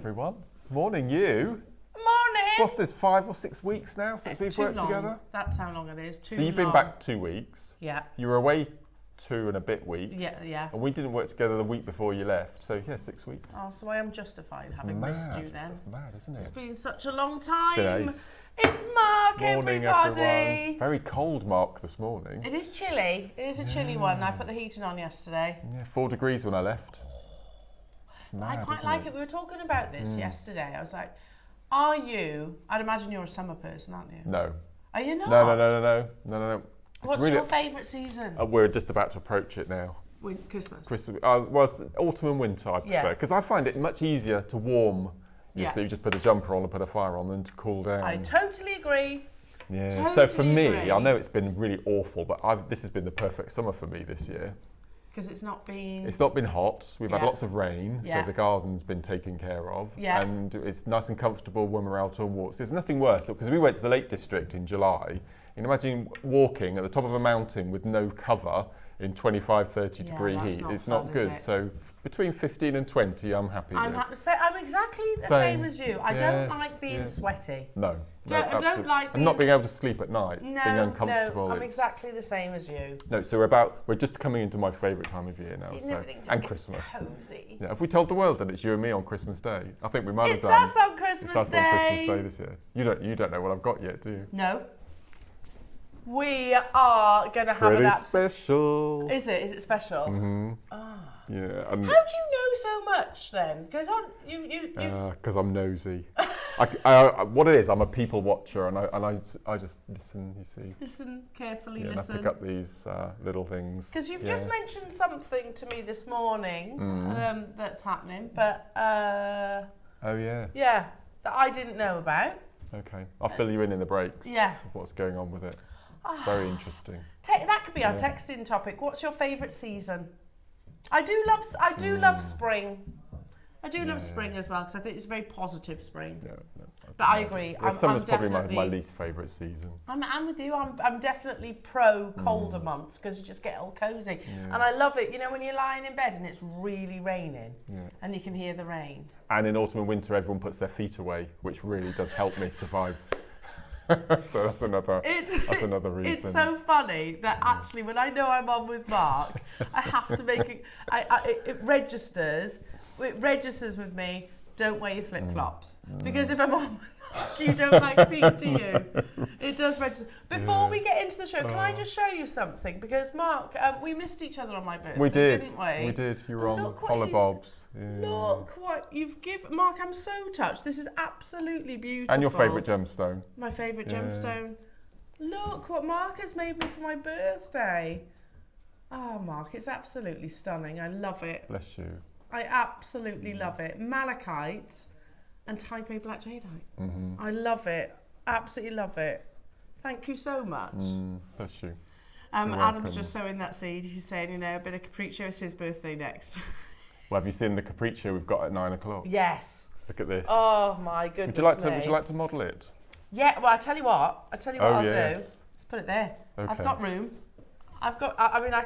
everyone. Morning, you. Morning. What's this, 5 or 6 weeks now since we've worked together? That's how long it is. So you've been back 2 weeks. Yeah. You were away 2 and a bit weeks. Yeah. And we didn't work together the week before you left. So yeah, 6 weeks. Oh, so I am justified having missed you then. That's mad, isn't it? It's been such a long time. It's been ace. It's Mark, Morning, everybody. everyone. Very cold, Mark, this morning. It is chilly. It is a chilly one. I put the heating on yesterday. Yeah, 4 degrees when I left. It's mad, I quite like it. We were talking about this yesterday. I was like, I'd imagine you're a summer person, aren't you? No. Are you not? No. What's really your favourite season? We're just about to approach it now. Christmas. Well, it's autumn and winter I prefer, because I find it much easier to warm. So you just put a jumper on and put a fire on than to cool down. I totally agree. Yeah. Totally so for me, agree. I know it's been really awful, but this has been the perfect summer for me this year. Because it's not been... It's not been hot. We've had lots of rain, so Yeah. the garden's been taken care of. Yeah. And it's nice and comfortable when we're out on walks. There's nothing worse, because we went to the Lake District in July. You can imagine walking at the top of a mountain with no cover in 25, 30 degree heat. It's not good. So between 15 and 20, I'm happy with. I'm exactly the same as you. I don't like being sweaty. No. I don't like being... And not being able to sleep at night, being uncomfortable. No, I'm exactly the same as you. No, so we're just coming into my favourite time of year now. And Christmas. Cozy. Yeah, have we told the world that it's you and me on Christmas Day? I think we might have done. It's us on Christmas Day. It's us on Christmas Day this year. You don't know what I've got yet, do you? No. We are going to have an special. Is it? Is it special? Mm-hmm. Oh. Yeah. How do you know so much then? Because Because I'm nosy. What it is, I'm a people watcher, and I just listen. You see. Listen carefully. Yeah, listen. And I pick up these little things. Because you've just mentioned something to me this morning that's happening, but oh yeah. Yeah, that I didn't know about. Okay, I'll fill you in the breaks. Yeah. Of what's going on with it. It's very interesting. That could be our texting topic. What's your favourite season? I do love spring. I do love spring as well, because I think it's a very positive spring. Yeah, but I agree. Summer's probably my least favourite season. I'm with you. I'm definitely pro colder months, because you just get all cosy. Yeah. And I love it, when you're lying in bed and it's really raining and you can hear the rain. And in autumn and winter, everyone puts their feet away, which really does help me survive. So that's another reason. It's so funny that actually when I know I'm on with Mark, I have to make it, it registers with me, don't wear your flip-flops. Because if I'm on you don't like feet, do you? It does register. Before we get into the show, can I just show you something? Because Mark, we missed each other on my birthday, didn't we? We did. You were on Hollabobs. Look what you've given. Mark, I'm so touched. This is absolutely beautiful. And your favourite gemstone. My favourite gemstone. Look what Mark has made me for my birthday. Oh, Mark, it's absolutely stunning. I love it. Bless you. I absolutely love it. Malachite and Type A black jadeite. I love it. Absolutely love it. Thank you so much. Bless you. Adam's just sowing that seed. He's saying, a bit of capriccio. It's his birthday next. Well, have you seen the capriccio we've got at 9 o'clock? Yes. Look at this. Oh my goodness. Would you like to model it? Yeah. Well, I tell you what. I'll do. Let's put it there. Okay. I've got room. I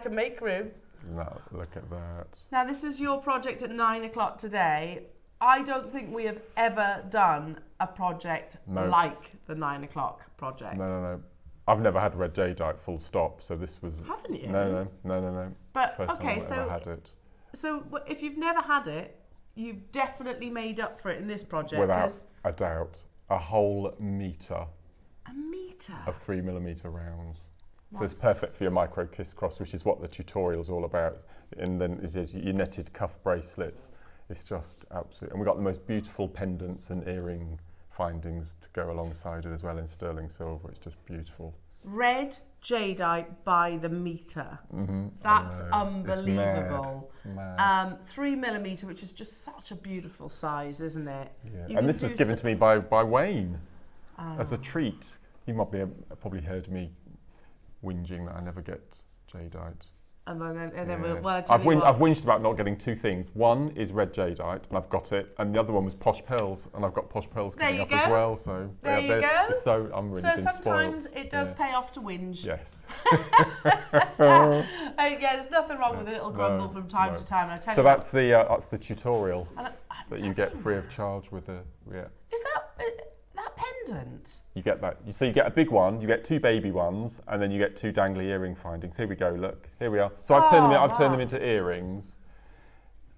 can make room. No, look at that. Now, this is your project at 9 o'clock today. I don't think we have ever done a project like the 9 o'clock project. No. I've never had red jadeite, full stop. So this was. Haven't you? No. But first time I've ever had it. So if you've never had it, you've definitely made up for it in this project. Without a doubt, a whole metre. A metre of 3mm rounds. So it's perfect for your micro kiss cross, which is what the tutorial's all about. And then is your netted cuff bracelets. It's just absolute. And we've got the most beautiful pendants and earring findings to go alongside it as well in sterling silver. It's just beautiful. Red jadeite by the metre. That's unbelievable. It's mad. 3mm, which is just such a beautiful size, isn't it? Yeah. And this was given to me by Wayne as a treat. You might be probably heard me whinging that I never get jadeite. And then I've whinged about not getting 2 things. One is red jadeite, and I've got it, and the other one was posh pearls, and I've got posh pearls coming up as well. So there you go. So I'm really been sometimes spoiled. It does pay off to whinge. Yes. There's nothing wrong with a little grumble from time to time. And I tell you that's the tutorial. And that you get free of charge with the, Is that pendant? You get that. So you get a big one, you get 2 baby ones, and then you get 2 dangly earring findings. Here we go, look. Here we are. So I've turned them into earrings.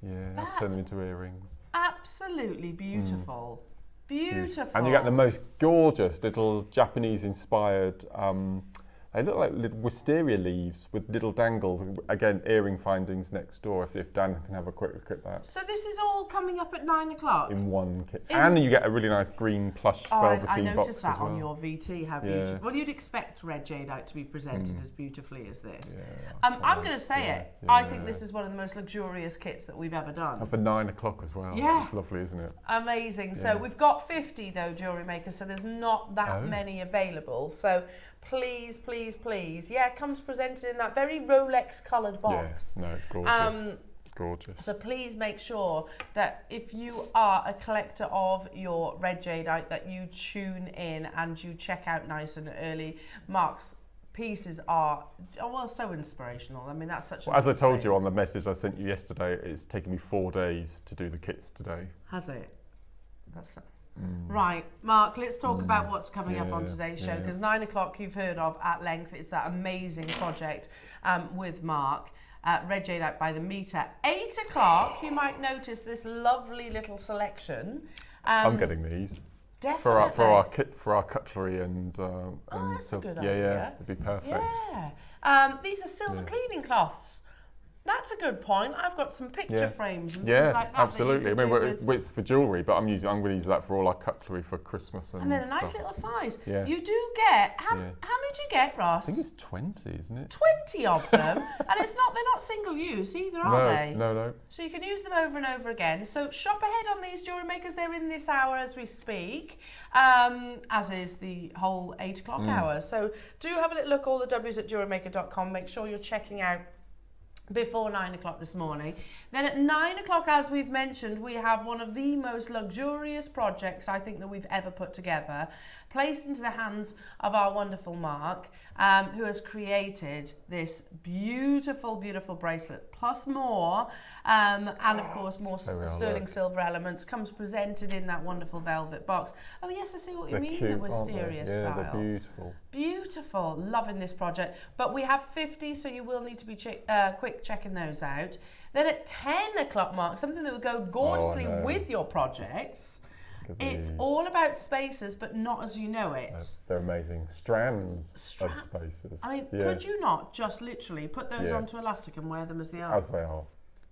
Yeah, I've turned them into earrings. Absolutely beautiful. Beautiful. And you get the most gorgeous little Japanese-inspired, they look like little wisteria leaves with little dangle, again, earring findings next door, if Dan can have a quick look at that. So this is all coming up at 9 o'clock? In one kit. And you get a really nice green plush velveteen box as well. I noticed that on your VT, how beautiful. Well, you'd expect red jadeite to be presented as beautifully as this. Yeah, I'm going to say it. Yeah. I think this is one of the most luxurious kits that we've ever done. And for 9 o'clock as well. Yeah. It's lovely, isn't it? Amazing. Yeah. So we've got 50 though, jewellery makers, so there's not that many available. So please, please, please. Yeah, it comes presented in that very Rolex coloured box. Yeah, no, it's gorgeous. It's gorgeous. So please make sure that if you are a collector of your red jadeite, that you tune in and you check out nice and early. Mark's pieces are, so inspirational. I mean, that's such a... Well, as I told you on the message I sent you yesterday, it's taken me 4 days to do the kits today. Has it? That's... Right, Mark, let's talk about what's coming up on today's show, because 9 o'clock you've heard of at length. It's that amazing project with Mark, red jadeite by the metre. 8 o'clock, you might notice this lovely little selection. I'm getting these. Definitely. For our cutlery and that's a good idea. Yeah, it'd be perfect. Yeah. These are silver cleaning cloths. That's a good point. I've got some picture frames and things like that. Absolutely. I mean, it's for jewellery, but I'm going to use that for all our cutlery for Christmas and then a nice little size. Yeah. You do get, how many do you get, Ross? I think it's 20, isn't it? 20 of them. And they're not single use either, are they? No. So you can use them over and over again. So shop ahead on these jewellery makers. They're in this hour as we speak, as is the whole 8 o'clock hour. So do have a little look, all the W's at JewelleryMaker.com. Make sure you're checking out before 9 o'clock this morning. Then at 9 o'clock, as we've mentioned, we have one of the most luxurious projects I think that we've ever put together, placed into the hands of our wonderful Mark, who has created this beautiful, beautiful bracelet, plus more, and of course more sterling silver elements, comes presented in that wonderful velvet box. Oh yes, I see what you mean, the wisteria style. Yeah, they're beautiful. Beautiful, loving this project. But we have 50, so you will need to be quick checking those out. Then at 10 o'clock, Mark, something that would go gorgeously with your projects. It's all about spaces, but not as you know it. They're amazing. Strands of spaces. I mean, could you not just literally put those onto elastic and wear them as they are? As they are.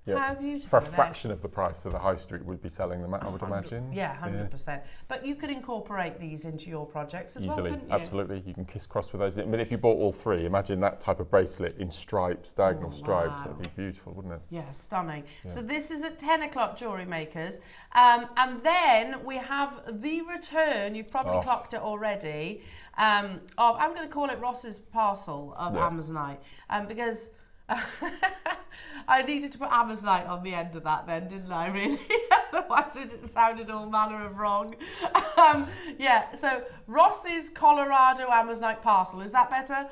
Yep. How beautiful. For a fraction of the price that the high street would be selling them at, I would imagine. Yeah, 100%. But you could incorporate these into your projects as well, couldn't you? Absolutely. You can crisscross with those. I mean, if you bought all 3, imagine that type of bracelet in stripes, diagonal stripes. That'd be beautiful, wouldn't it? Yeah, stunning. Yeah. So this is at 10 o'clock, jewellery makers. And then we have the return, you've probably clocked it already, of, I'm going to call it Ross's parcel of Amazonite, because... I needed to put Amazonite on the end of that then, didn't I, really? Otherwise it sounded all manner of wrong. So Ross's Colorado Amazonite parcel, is that better?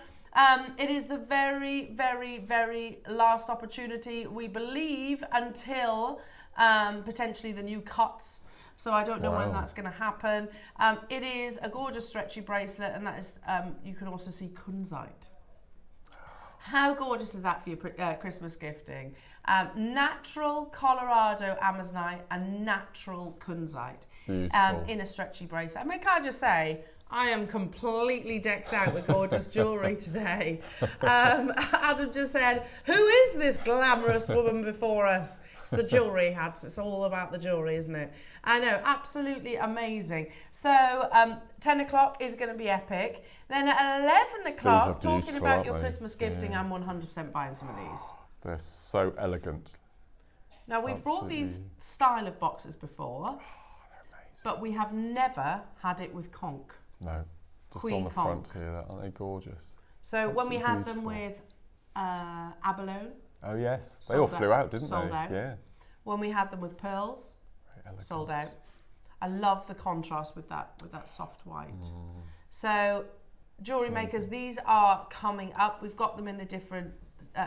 It is the very, very, very last opportunity, we believe, until potentially the new cuts. So I don't know when that's going to happen. It is a gorgeous stretchy bracelet, and that is, you can also see kunzite. How gorgeous is that for your Christmas gifting? Natural Colorado Amazonite and natural kunzite in a stretchy bracelet. I mean, can I just say, I am completely decked out with gorgeous jewellery today. Adam just said, who is this glamorous woman before us? It's the jewellery hats. It's all about the jewellery, isn't it? I know, absolutely amazing. So 10 o'clock is going to be epic. Then at 11 o'clock, talking about your Christmas gifting, I'm 100% buying some of these. They're so elegant. Now, we've brought these style of boxes before, they're amazing. But we have never had it with Conch. No, just Queen on the front here, aren't they gorgeous? So absolutely when we had them with abalone. Oh yes, they all flew out, didn't they? Sold out. Yeah. When we had them with pearls, sold out. I love the contrast with that soft white. So jewellery makers, these are coming up. We've got them in the different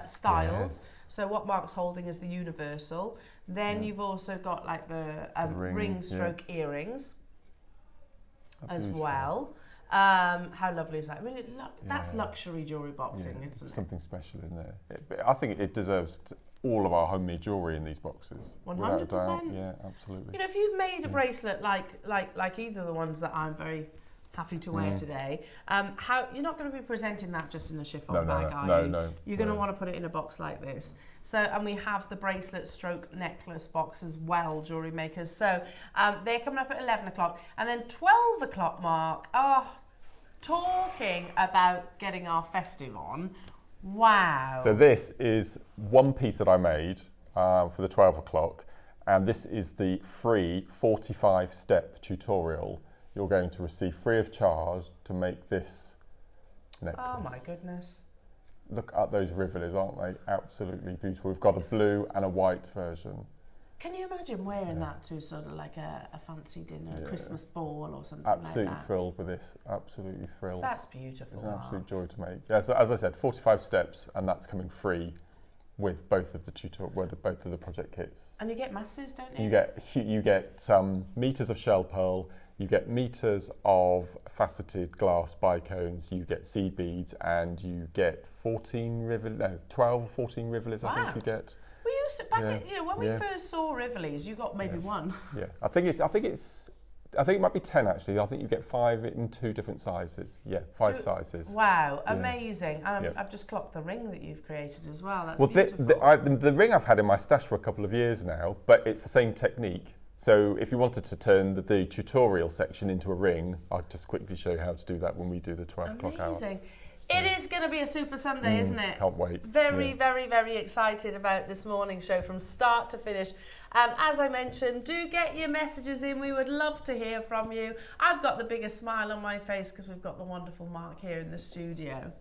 styles. So what Mark's holding is the universal. Then you've also got like the ring stroke earrings as well. How lovely is that? I mean, that's luxury jewellery boxing, isn't it? Something special in there. I think it deserves all of our homemade jewellery in these boxes. 100%. Without a doubt. Yeah, absolutely. You know, if you've made a bracelet like either of the ones that I'm very happy to wear today, how you're not going to be presenting that just in a chiffon bag, are you? No. You're going to want to put it in a box like this. So, and we have the bracelet stroke necklace box as well, jewellery makers. So they're coming up at 11 o'clock. And then 12 o'clock, Mark, talking about getting our festive on. Wow. So this is one piece that I made for the 12 o'clock. And this is the free 45-step tutorial you're going to receive free of charge to make this necklace. Oh my goodness. Look at those rivulets, aren't they? Absolutely beautiful. We've got a blue and a white version. Can you imagine wearing that to sort of like a fancy dinner, a Christmas ball or something Absolutely like that? Thrilled with this. Absolutely thrilled. That's beautiful. It's an absolute joy to make. Yeah, so as I said, 45 steps, and that's coming free with both of the both of the project kits. And you get masses, don't you? You get meters of shell pearl. You get meters of faceted glass bicones, you get seed beads, and you get 12 or 14 rivulets, I think you get. We used to, when we first saw rivulets, you got maybe one. Yeah, I think it might be 10 actually. I think you get 5 in 2 different sizes. Yeah, 5 sizes. Wow, amazing. And I've just clocked the ring that you've created as well. That's beautiful. The ring I've had in my stash for a couple of years now, but it's the same technique. So if you wanted to turn the tutorial section into a ring, I'll just quickly show you how to do that when we do the 12 o'clock hour. Amazing. It is going to be a super Sunday, isn't it? Can't wait. Very, very excited about this morning show from start to finish. As I mentioned, do get your messages in. We would love to hear from you. I've got the biggest smile on my face because we've got the wonderful Mark here in the studio.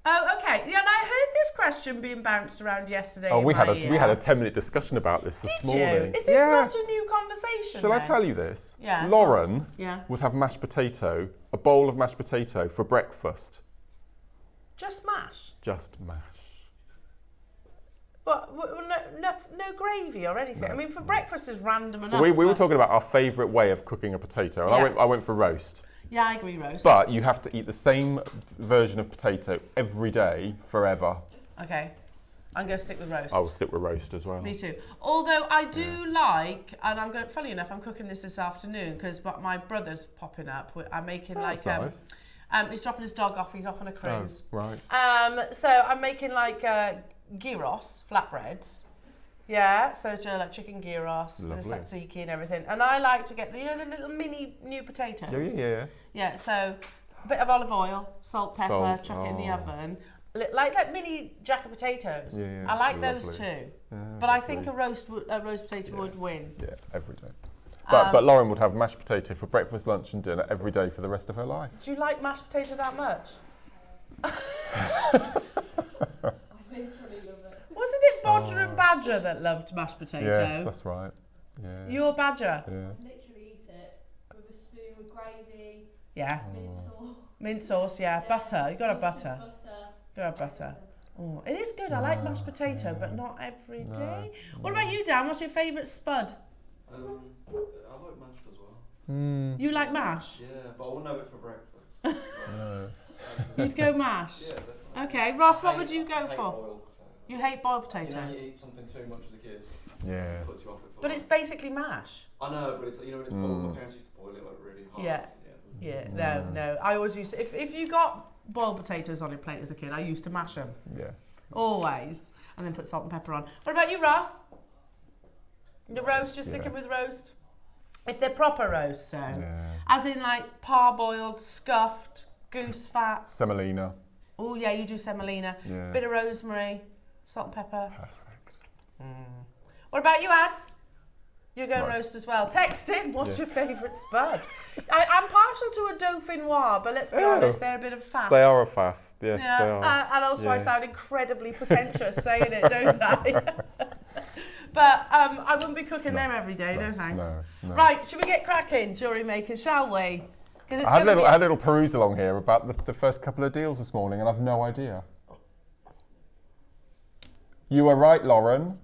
Oh, okay. Yeah, and I heard this question being bounced around yesterday. Oh, we had a 10-minute discussion about this morning. Is this not a new conversation? Shall I tell you this? Yeah. Lauren would have a bowl of mashed potato for breakfast. Just mash? Just mash. But no gravy or anything. No. I mean, for breakfast is random enough. We were talking about our favourite way of cooking a potato, and I went for roast. Yeah, I agree, roast. But you have to eat the same version of potato every day forever. Okay, I'm going to stick with roast. I will stick with roast as well. Me too. Although I do like, and funny enough, I'm cooking this afternoon because my brother's popping up. I'm making nice. He's dropping his dog off. He's off on a cruise. Oh, right. So I'm making like gyros, flatbreads. Yeah, so it's like chicken gyros with tzatziki and everything. And I like to get the little mini new potatoes. Yeah. Yeah, so a bit of olive oil, salt, pepper, chuck it in the oven. Like mini jack of potatoes. Yeah, I like those too. Yeah, but I think a roast potato would win. Yeah, every day. But Lauren would have mashed potato for breakfast, lunch and dinner every day for the rest of her life. Do you like mashed potato that much? Wasn't it Bodger and Badger that loved mashed potato? Yes, that's right. Yeah. You're Badger? Yeah. Literally eat it with a spoon with gravy. Yeah. Mint sauce. Mint sauce, yeah. Butter. You got to have butter. You got to have butter. Oh, it is good. I like mashed potato, but not every day. What about you, Dan? What's your favourite spud? I like mashed as well. You like mash? Yeah, but I wouldn't have it for breakfast. You'd go mash? Yeah, definitely. Okay, Ross, what would you go for? Boiled potato. You hate boiled potatoes? You eat something too much as a kid. Yeah. It puts you off it for But life. it's basically mash. I know, but it's when it's boiled. My parents used to boil it like really hard. Yeah. No. I always used to, if you got boiled potatoes on your plate as a kid, I used to mash them. Yeah. Always. And then put salt and pepper on. What about you, Ross? The roast, you're sticking with roast? If they're proper roast, so. Yeah. As in like parboiled, scuffed, goose fat. Semolina. Oh yeah, you do semolina. Yeah. Bit of rosemary, salt and pepper. Perfect. What about you, Ads? You're going roast as well. Text in, what's your favourite spud? I'm partial to a Dauphinoise, but let's be honest, they're a bit of faff. They are a faff, yes, yeah. they are. And also I sound incredibly pretentious saying it, don't I? But I wouldn't be cooking them every day, no thanks. No. Right, should we get cracking, jewellery makers, shall we? I had a little peruse along here about the first couple of deals this morning, and I've no idea. You are right, Lauren.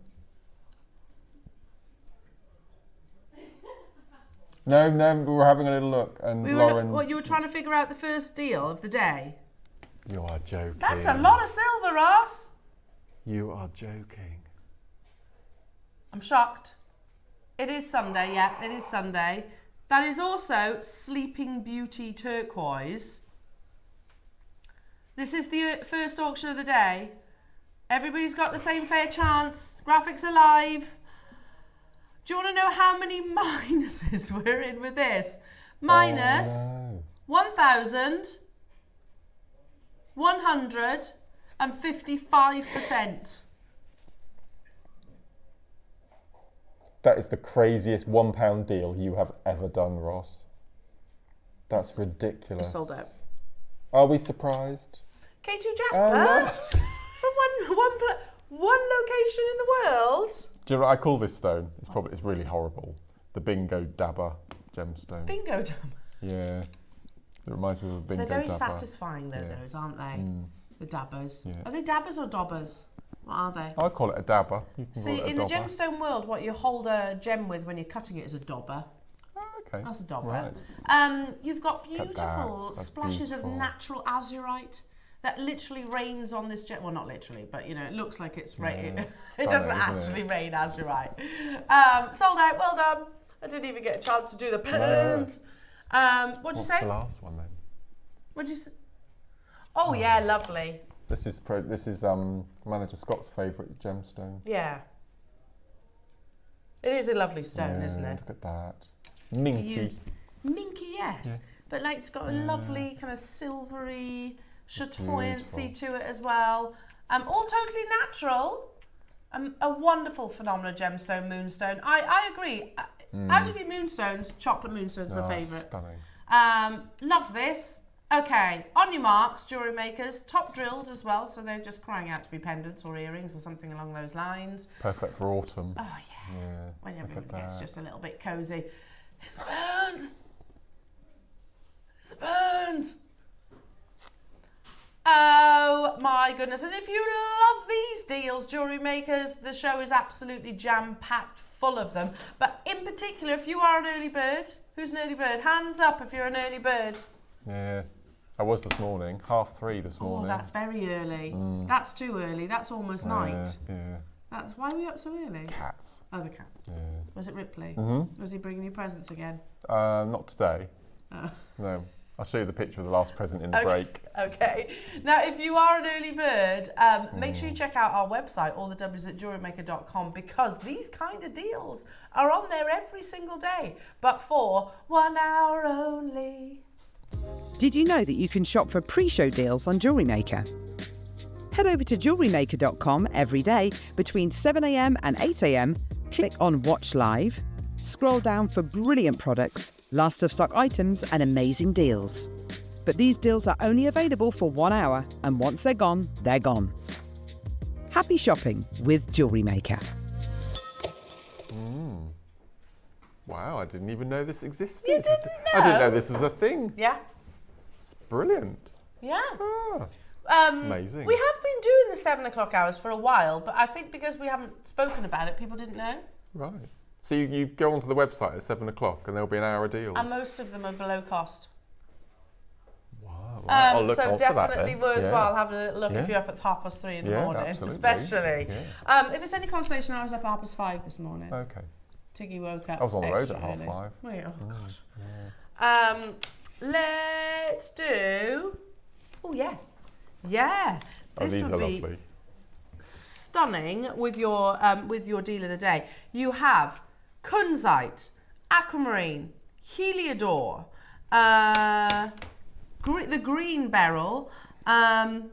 No, we were having a little look, and Lauren. What, you were trying to figure out the first deal of the day? You are joking. That's a lot of silver, Ross. You are joking. I'm shocked. It is Sunday, yeah, it is Sunday. That is also Sleeping Beauty turquoise. This is the first auction of the day. Everybody's got the same fair chance. Graphics are live. Do you want to know how many minuses we're in with this? Minus 1,155%. That is the craziest £1 deal you have ever done, Ross. That's ridiculous. It's sold out. Are we surprised? K2 Jasper? No. From one location in the world? Do you know what I call this stone? It's really horrible. The Bingo Dabber gemstone. Bingo Dabber. Yeah. It reminds me of a Bingo They're very Dabber. satisfying, those, aren't they? The dabbers. Yeah. Are they dabbers or dobbers? What are they? I call it a dabber. You can See, call it a in dobber. the gemstone world, what you hold a gem with when you're cutting it is a dobber. Oh, okay. That's a dobber. Right. You've got beautiful That's splashes beautiful. of natural azurite that literally rains on this gem. Well, not literally, but you know, it looks like it's raining. Yeah, It stunning, doesn't isn't actually it? rain azurite. Sold out. Well done. I didn't even get a chance to do the paint. What'd you say? What's the last one then? What'd you say? Oh yeah, lovely. This is Manager Scott's favourite gemstone. Yeah. It is a lovely stone, Yeah, isn't it? Look at that. Minky. Minky, yes. Yeah. But like it's got a lovely kind of silvery chatoyancy beautiful. to it as well. All totally natural. A wonderful phenomenal gemstone, moonstone. I agree. AJP moonstones, chocolate moonstones, my favourite. Stunning. Love this. Okay, on your marks, jewellery makers, top drilled as well, so they're just crying out to be pendants or earrings or something along those lines. Perfect for autumn. Oh yeah, Yeah. when look everyone at gets that. just a little bit cosy. It's burned! It's burned! Oh my goodness, and if you love these deals, jewellery makers, the show is absolutely jam-packed full of them. But in particular, if you are an early bird, who's an early bird? Hands up if you're an early bird. Yeah. I was this morning, 3:30 this morning. Oh, that's very early. That's too early. That's almost night. Yeah. That's why are we up so early? Cats. Oh, the cat. Yeah. Was it Ripley? Was he bringing you presents again? Not today. Oh. No. I'll show you the picture of the last present in the Okay. break. Okay. Now, if you are an early bird, make sure you check out our website, all the W's at JewelleryMaker.com, because these kind of deals are on there every single day, but for 1 hour only. Did you know that you can shop for pre-show deals on Jewellery Maker? Head over to JewelleryMaker.com every day between 7 a.m. and 8 a.m. Click on Watch Live. Scroll down for brilliant products, last of stock items and amazing deals. But these deals are only available for 1 hour, and once they're gone, they're gone. Happy shopping with Jewellery Maker. Wow, I didn't even know this existed. You didn't I didn't know? know this was a thing. Yeah? It's brilliant. Yeah. Ah, amazing. We have been doing the 7 o'clock hours for a while, but I think because we haven't spoken about it, people didn't know. Right. So you go onto the website at 7 o'clock and there'll be an hour of deals. And most of them are below cost. Wow. Right. I'll look So out for that definitely then. worthwhile having a look Yeah. if you're up at 3:30 in the Yeah, morning, absolutely. especially. Yeah. If it's any consolation, I was up at 5:30 this morning. Okay. Tiggy woke up. I was on the road extra at early. 5:30. Well, yeah, oh gosh. Let's do. Oh yeah, yeah. Oh, This these would are be lovely. stunning with your deal of the day. You have Conchite, aquamarine, heliodor, the green beryl, and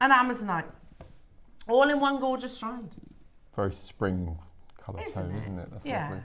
amazonite, all in one gorgeous strand. Very spring colour Isn't tone, it? isn't it? That's Yeah. lovely.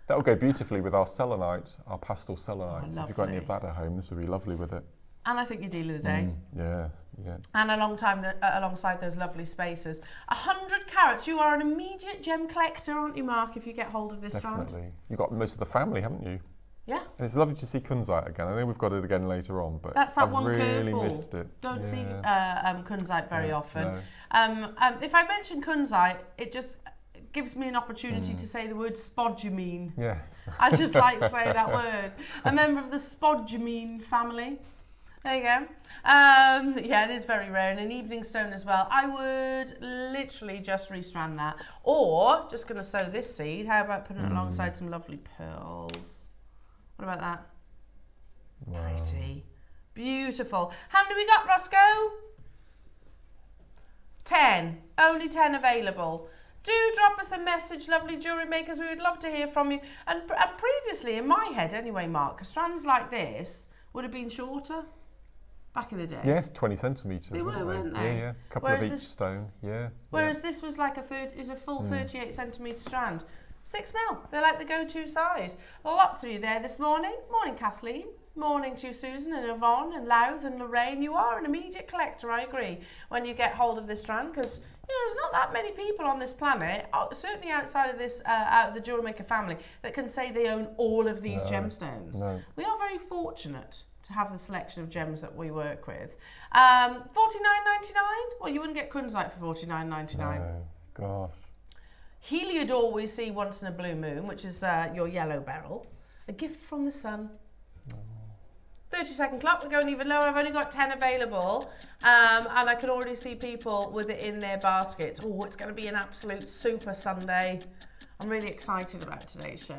That'll go beautifully with our selenite, our pastel selenites. If you've got any of lovely. that at home, this would be lovely with it. And I think your deal of the day. Yeah, yeah. And alongside those lovely spaces. 100 carats. You are an immediate gem collector, aren't you, Mark, if you get hold of this strand? Definitely. You've got most of the family, haven't you? Yeah. And it's lovely to see Kunzite again. I know we've got it again later on, but That's that I've one really curveball. missed it. Don't see Yeah. Conchite very Yeah, often. no. If I mention Conchite, it just gives me an opportunity to say the word spodumene. Yes. I just like to say that word. A member of the spodumene family. There you go. Yeah, it is very rare, and an evening stone as well. I would literally just restrand that. Or, just going to sow this seed. How about putting it alongside some lovely pearls? What about that? Wow. Pretty. Beautiful. How many we got, Roscoe? 10. Only 10 available. Do drop us a message, lovely jewellery makers. We would love to hear from you. And previously, in my head anyway, Mark, strands like this would have been shorter back in the day. Yes, 20 centimetres. They were, weren't they? Yeah, yeah. A couple Whereas of each this- stone. Yeah. Whereas this was like a full 38 centimetre strand. 6 mil. They're like the go-to size. Lots of you there this morning. Morning, Kathleen. Morning to Susan and Yvonne and Louth and Lorraine. You are an immediate collector, I agree, when you get hold of this strand, because there's not that many people on this planet, certainly outside of this, out of the Jewellery Maker family, that can say they own all of these gemstones. No. We are very fortunate to have the selection of gems that we work with. $49.99? Well, you wouldn't get Kunzite for $49.99. No. Gosh. Heliodor we see once in a blue moon, which is your yellow beryl. A gift from the sun. 30-second clock, we're going even lower. I've only got 10 available, and I can already see people with it in their baskets. Oh, it's going to be an absolute super Sunday. I'm really excited about today's show.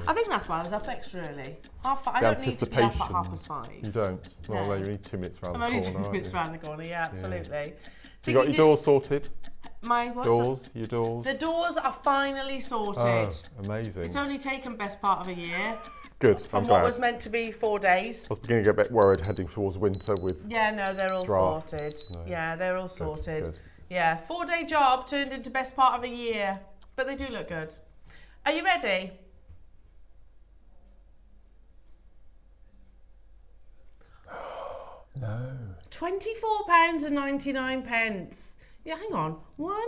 I think that's why I was up extra early. I don't need to be up at 5:30. You don't? No. Well, you need 2 minutes round I'm the only corner. 2 aren't minutes you? round the corner, yeah, absolutely. You got your doors sorted? My what? Your doors? The doors are finally sorted. Oh, amazing. It's only taken best part of a year. Good, From I'm what glad. was meant to be 4 days. I was beginning to get a bit worried heading towards winter with Yeah, no, they're all drafts. sorted. No. Yeah, they're all Good, sorted. good. Yeah, 4-day job turned into best part of a year, but they do look good. Are you ready? No. £24.99. Yeah, hang on. 1,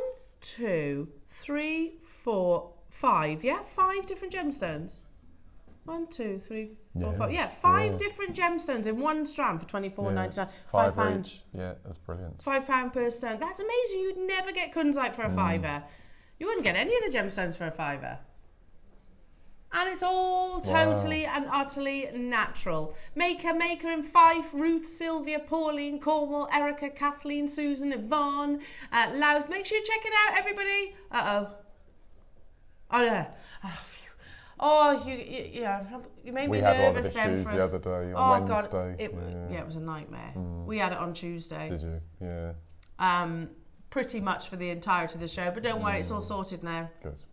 2, 3, 4, 5. Yeah, 5 different gemstones. 1, 2, 3, 4, 5. Yeah, 5 different gemstones in one strand for £24.99. Five £5. each. Yeah, that's brilliant. £5 per stone. That's amazing. You'd never get Kunzite for a fiver. You wouldn't get any of the gemstones for a fiver. And it's all totally and utterly natural. Maker in Fife, Ruth, Sylvia, Pauline, Cornwall, Erica, Kathleen, Susan, Yvonne, Louth. Make sure you check it out, everybody. Uh-oh. Oh, yeah. Oh, phew. Oh, you made me We had one of nervous the then. issues the other day Oh, on God. Wednesday. It was a nightmare. We had it on Tuesday. Did you? Yeah. Pretty much for the entirety of the show, but don't worry, it's all sorted now. Good.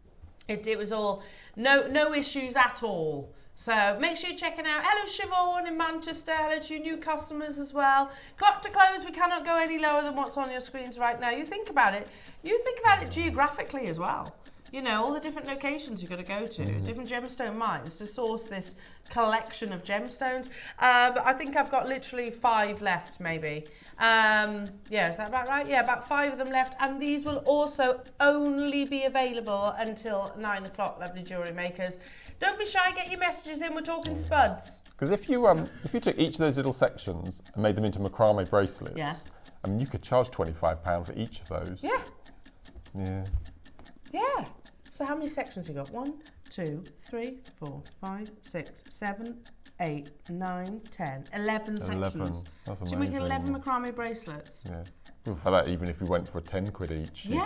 It was all no issues at all. So make sure you're checking out. Hello Siobhan in Manchester. Hello to you new customers as well. Clock to close. We cannot go any lower than what's on your screens right now. You think about it. You think about it geographically as well. You know, all the different locations you've got to go to, different gemstone mines to source this collection of gemstones. I think I've got literally 5 left, maybe. Yeah, is that about right? Yeah, about 5 of them left. And these will also only be available until 9 o'clock, lovely jewellery makers. Don't be shy, get your messages in. We're talking spuds. Because if you took each of those little sections and made them into macrame bracelets, Yeah. I mean, you could charge £25 for each of those. Yeah. Yeah. Yeah. So how many sections you got? 1, 2, 3, 4, 5, 6, 7, 8, 9, 10, 11 sections. 11. That's So you amazing. make 11 macrame bracelets. Yeah. Well, for that, even if you went for 10 quid each, Yeah.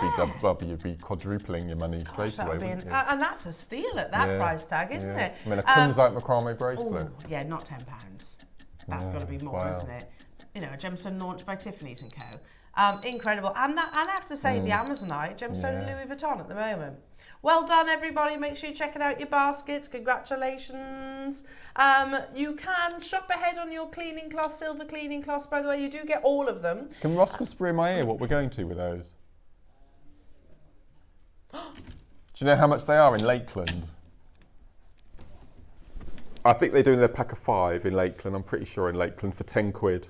you'd be quadrupling your money Gosh, straight that away, would be wouldn't you? and that's a steal at that Yeah. price tag, isn't Yeah. it? I mean, a Kunzite macrame bracelet. Oh, yeah, not £10. That's got to be more, Wow. isn't it? You know, a gemstone launched by Tiffany's & Co. Incredible. And I have to say, the Amazonite gemstone in Louis Vuitton at the moment. Well done, everybody. Make sure you're checking out your baskets. Congratulations. You can shop ahead on your cleaning cloths, silver cleaning cloths, by the way. You do get all of them. Can Ross whisper in my ear what we're going to with those? Do you know how much they are in Lakeland? I think they're doing their pack of 5 in Lakeland. I'm pretty sure in Lakeland for 10 quid.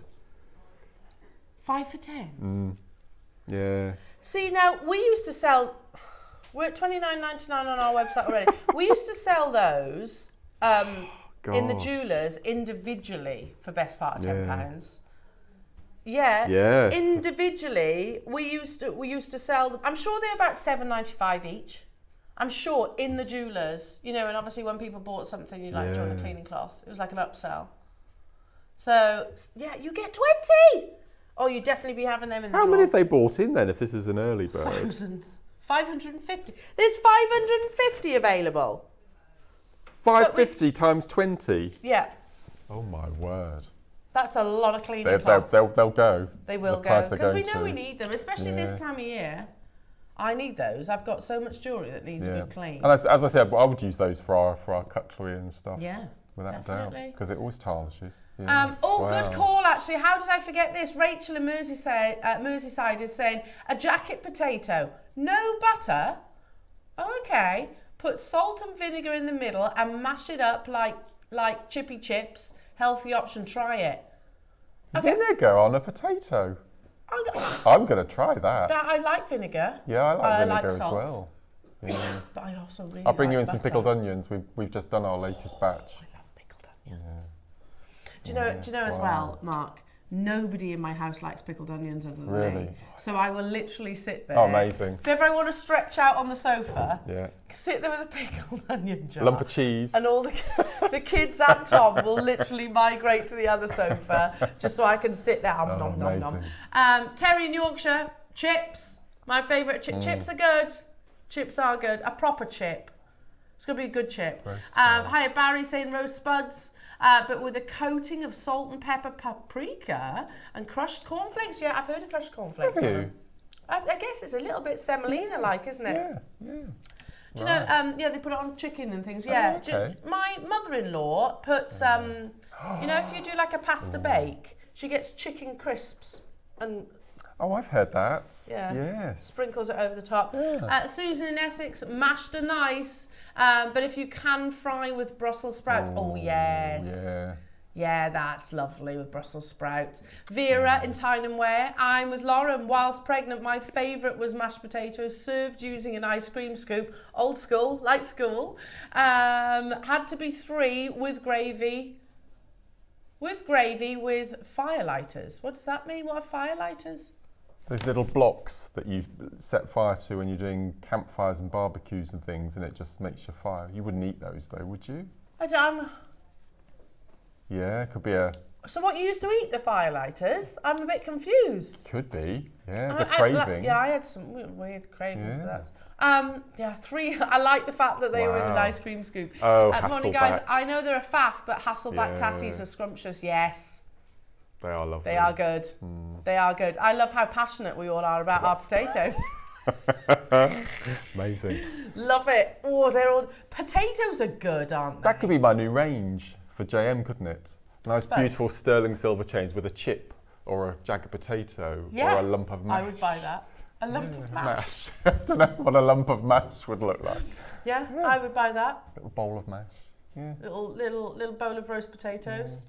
5 for 10. Yeah. See, now, we used to sell... We're at $29.99 on our website already. We used to sell those in the Gosh. jewellers individually for best part of Yeah. £10. Yeah. Yes. Individually, we used to sell them. I'm sure they're about $7.95 each. I'm sure in the jewellers, you know, and obviously when people bought something, you like join a cleaning cloth. It was like an upsell. So yeah, you get 20. Oh, you'd definitely be having them in the How drawer. many have they bought in then? If this is an early bird, Thousands. 550. There's 550 available. 550 times 20. Yeah, Oh my word! that's a lot of cleaning They'll cloths. go. They will the go price they're because we going know to. we need them, especially this time of year. I need those. I've got so much jewellery that needs a good clean. And as I said, I would use those for our cutlery and stuff. Yeah, without a doubt, definitely. because it always tarnishes. Yeah. Good call actually. How did I forget this? Rachel in Merseyside is saying a jacket potato, no butter. Okay, put salt and vinegar in the middle and mash it up like chippy chips. Healthy option. Try it. Okay. Vinegar on a potato. I'm going to try that. I like vinegar. Yeah, I like vinegar like as salt. well. Yeah. But I also really I'll bring you like in some butter. pickled onions. We've just done our latest batch. I love pickled onions. Do you know as well, Mark? Nobody in my house likes pickled onions other than me. Really? So I will literally sit there. Oh, amazing. If ever I want to stretch out on the sofa, Yeah. sit there with a pickled onion jar. Lump of cheese. And all the kids and Tom will literally migrate to the other sofa just so I can sit there. Nom, nom, nom. Terry in Yorkshire, chips. My favourite chips are good. Chips are good. A proper chip. It's going to be a good chip. Hiya, Barry saying roast spuds. But with a coating of salt and pepper, paprika, and crushed cornflakes. Yeah, I've heard of crushed cornflakes. Have you? I guess it's a little bit semolina-like, isn't it? Yeah, yeah. Do you know, they put it on chicken and things. Yeah. Oh, okay. My mother-in-law puts, you know, if you do like a pasta bake, she gets chicken crisps and Oh, I've heard that. Yeah. Yes. sprinkles it over the top. Yeah. Susan in Essex, mashed are nice, but if you can fry with Brussels sprouts, oh yes. Yeah. Yeah, that's lovely with Brussels sprouts. Vera in Tyne Ware. I'm with Lauren. Whilst pregnant, my favourite was mashed potatoes served using an ice cream scoop. Old school, like school. Had to be 3 with gravy. With firelighters. What does that mean? What are firelighters? Those little blocks that you set fire to when you're doing campfires and barbecues and things, and it just makes your fire. You wouldn't eat those though, would you? I don't. Yeah, could be a. So what, you used to eat the firelighters? I'm a bit confused. Could be. Yeah, it's a craving. I had some weird cravings for Yeah. that. 3. I like the fact that they were in an Wow. ice cream scoop. Oh, morning, guys. Hasselback. I know they're a faff, but Hasselback Yeah. tatties are scrumptious. Yes, They are lovely. they are good. They are good. I love how passionate we all are about our potatoes. Amazing. Love it. Oh, they're all potatoes are good, aren't they? That could be my new range for JM, couldn't it? Nice, Suppose. beautiful sterling silver chains with a chip or a jagged potato Yeah, or a lump of mash. I would buy that. A lump of mash. I don't know what a lump of mash would look like. Yeah, I would buy that. Little bowl of mash. Yeah. Little bowl of roast potatoes.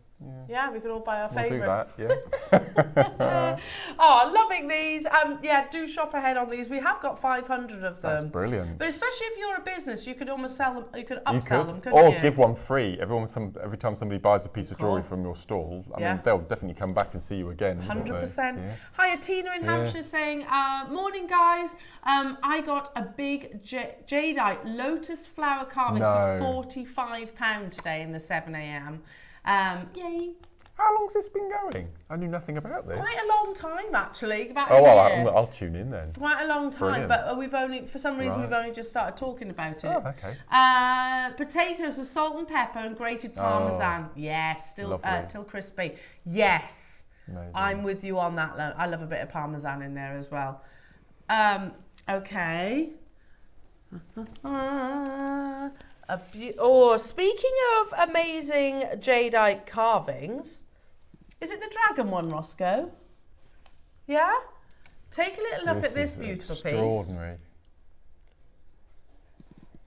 Yeah, we could all buy our We'll do favourites. that, yeah. Oh, loving these. Yeah, do shop ahead on these. We have got 500 of them. That's brilliant. But especially if you're a business, you could almost sell them. You could You upsell could, them, couldn't or you? give one free. Every time somebody buys a piece of jewellery Cool. from your stall, I Yeah. mean, they'll definitely come back and see you again. wouldn't they? 100%. Yeah. Hiya, Tina in Hampshire saying, morning guys. I got a big Jadeite lotus flower carving No. for £45 today in the 7 a.m. Yay. How long's this been going? I knew nothing about this. Quite a long time, actually. About Oh, a well, year. I'll tune in then. Quite a long time, Brilliant. but we've only, for some reason, Right. we've only just started talking about it. Oh, okay. Potatoes with salt and pepper and grated parmesan. Yes, still Lovely. till crispy. Yes, Amazing. I'm with you on that. I love a bit of parmesan in there as well. Okay. Speaking of amazing jadeite carvings, is it the dragon one, Roscoe? Yeah? Take a little look at this is beautiful piece. extraordinary.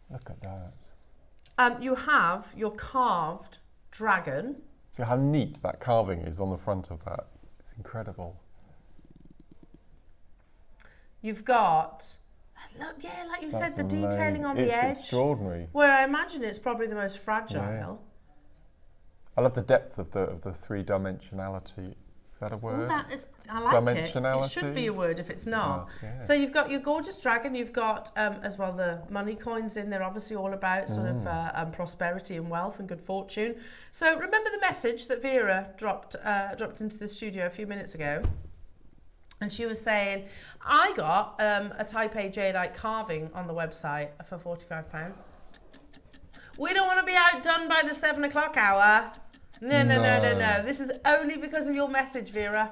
Look at that. You have your carved dragon. See how neat that carving is on the front of that. It's incredible. You've got, look, yeah, like you said, That's the detailing amazing. on It's the edge. extraordinary. Where I imagine it's probably the most fragile. Yeah. I love the depth of the three-dimensionality. Is that a Well, word? that is, I like it. It Dimensionality? should be a word if it's not. Oh, yeah. So you've got your gorgeous dragon. You've got as well the money coins in there. Obviously, all about sort of prosperity and wealth and good fortune. So remember the message that Vera dropped into the studio a few minutes ago, and she was saying, "I got a Type A Jadeite carving on the website for £45. We don't want to be outdone by the 7 o'clock hour. No. This is only because of your message, Vera.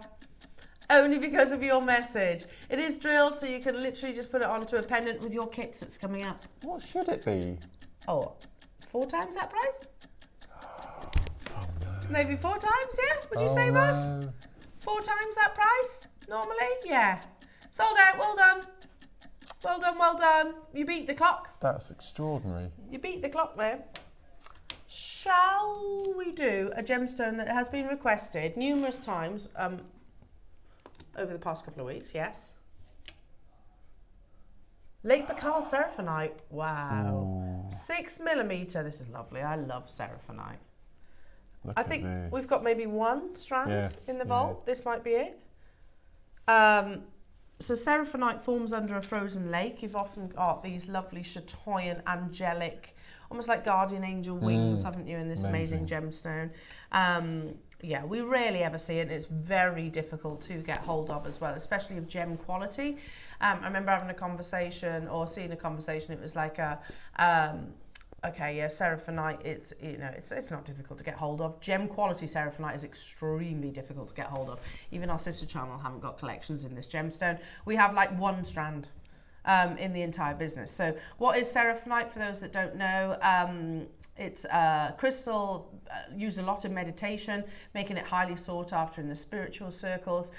Only because of your message. It is drilled, so you can literally just put it onto a pendant with your kits that's coming up. What should it be? Oh, 4 times that price? Maybe 4 times, yeah? Would you say, boss? 4 times that price, normally? Yeah. Sold out, well done. Well done, well done. You beat the clock. That's extraordinary. You beat the clock there. Shall we do a gemstone that has been requested numerous times over the past couple of weeks? Yes. Late Bacall Seraphinite. Wow. 6mm. This is lovely. I love Seraphinite. I think we've got maybe 1 strand in the vault. This might be it. So Seraphinite forms under a frozen lake. You've often got these lovely chatoyant, angelic, almost like guardian angel wings, haven't you, in this amazing gemstone. Yeah, we rarely ever see it. It's very difficult to get hold of as well, especially of gem quality. I remember having a conversation or seeing a conversation. It was like a, okay, yeah, Seraphinite, it's, you know, it's not difficult to get hold of. Gem quality Seraphinite is extremely difficult to get hold of. Even our sister channel haven't got collections in this gemstone. We have like 1 strand in the entire business. So what is Seraphinite, for those that don't know? It's crystal used a lot in meditation, making it highly sought after in the spiritual circles.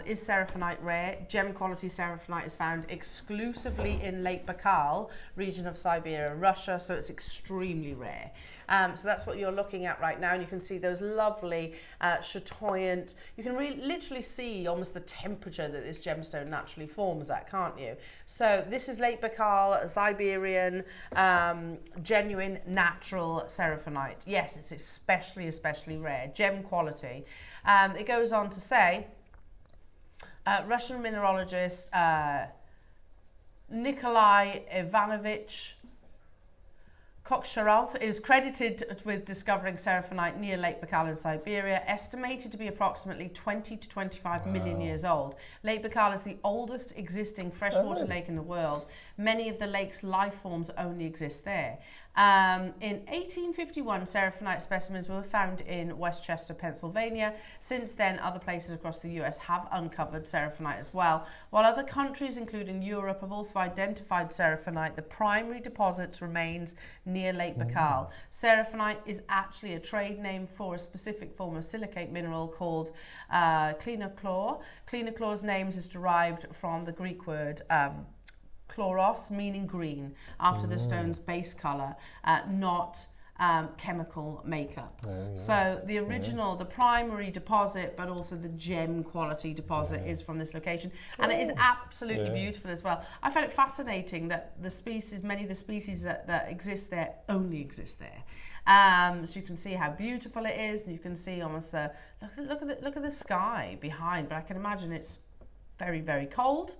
Is Seraphinite rare? Gem quality Seraphinite is found exclusively in Lake Baikal region of Siberia, Russia, so it's extremely rare. So that's what you're looking at right now, and you can see those lovely chatoyant, you can literally see almost the temperature that this gemstone naturally forms at, can't you? So this is Lake Baikal, Siberian, genuine, natural Seraphinite. Yes, it's especially rare, gem quality. It goes on to say, Russian mineralogist Nikolai Ivanovich Koksharov is credited with discovering Seraphinite near Lake Baikal in Siberia, estimated to be approximately 20 to 25 million years old. Lake Baikal is the oldest existing freshwater lake in the world. Many of the lake's life forms only exist there. In 1851, Seraphinite specimens were found in Westchester, Pennsylvania. Since then, other places across the US have uncovered Seraphinite as well. While other countries, including Europe, have also identified Seraphinite, the primary deposit remains near Lake Baikal. Seraphinite is actually a trade name for a specific form of silicate mineral called clinochlore. Clinochlor's name is derived from the Greek word chloros, meaning green, after the stone's base colour, not chemical makeup. So the original, the primary deposit, but also the gem quality deposit is from this location, and it is absolutely beautiful as well. I find it fascinating that the species, many of the species that exist there only exist there. So you can see how beautiful it is, and you can see almost look at the sky behind. But I can imagine it's very, very cold.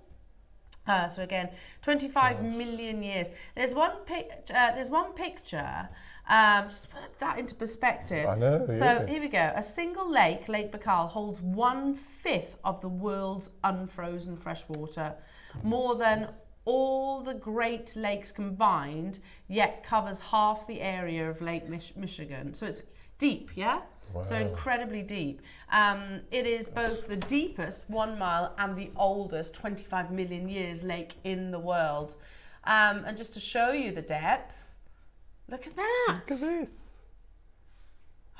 So again, 25 million years. There's one picture. Just to put that into perspective. I know. So here we go. A single lake, Lake Baikal, holds 1/5 of the world's unfrozen freshwater, more than all the Great Lakes combined, yet covers half the area of Lake Michigan. So it's deep, yeah? Wow. So incredibly deep. It is both the deepest 1 mile and the oldest 25 million years lake in the world. And just to show you the depth, look at that. Look at this.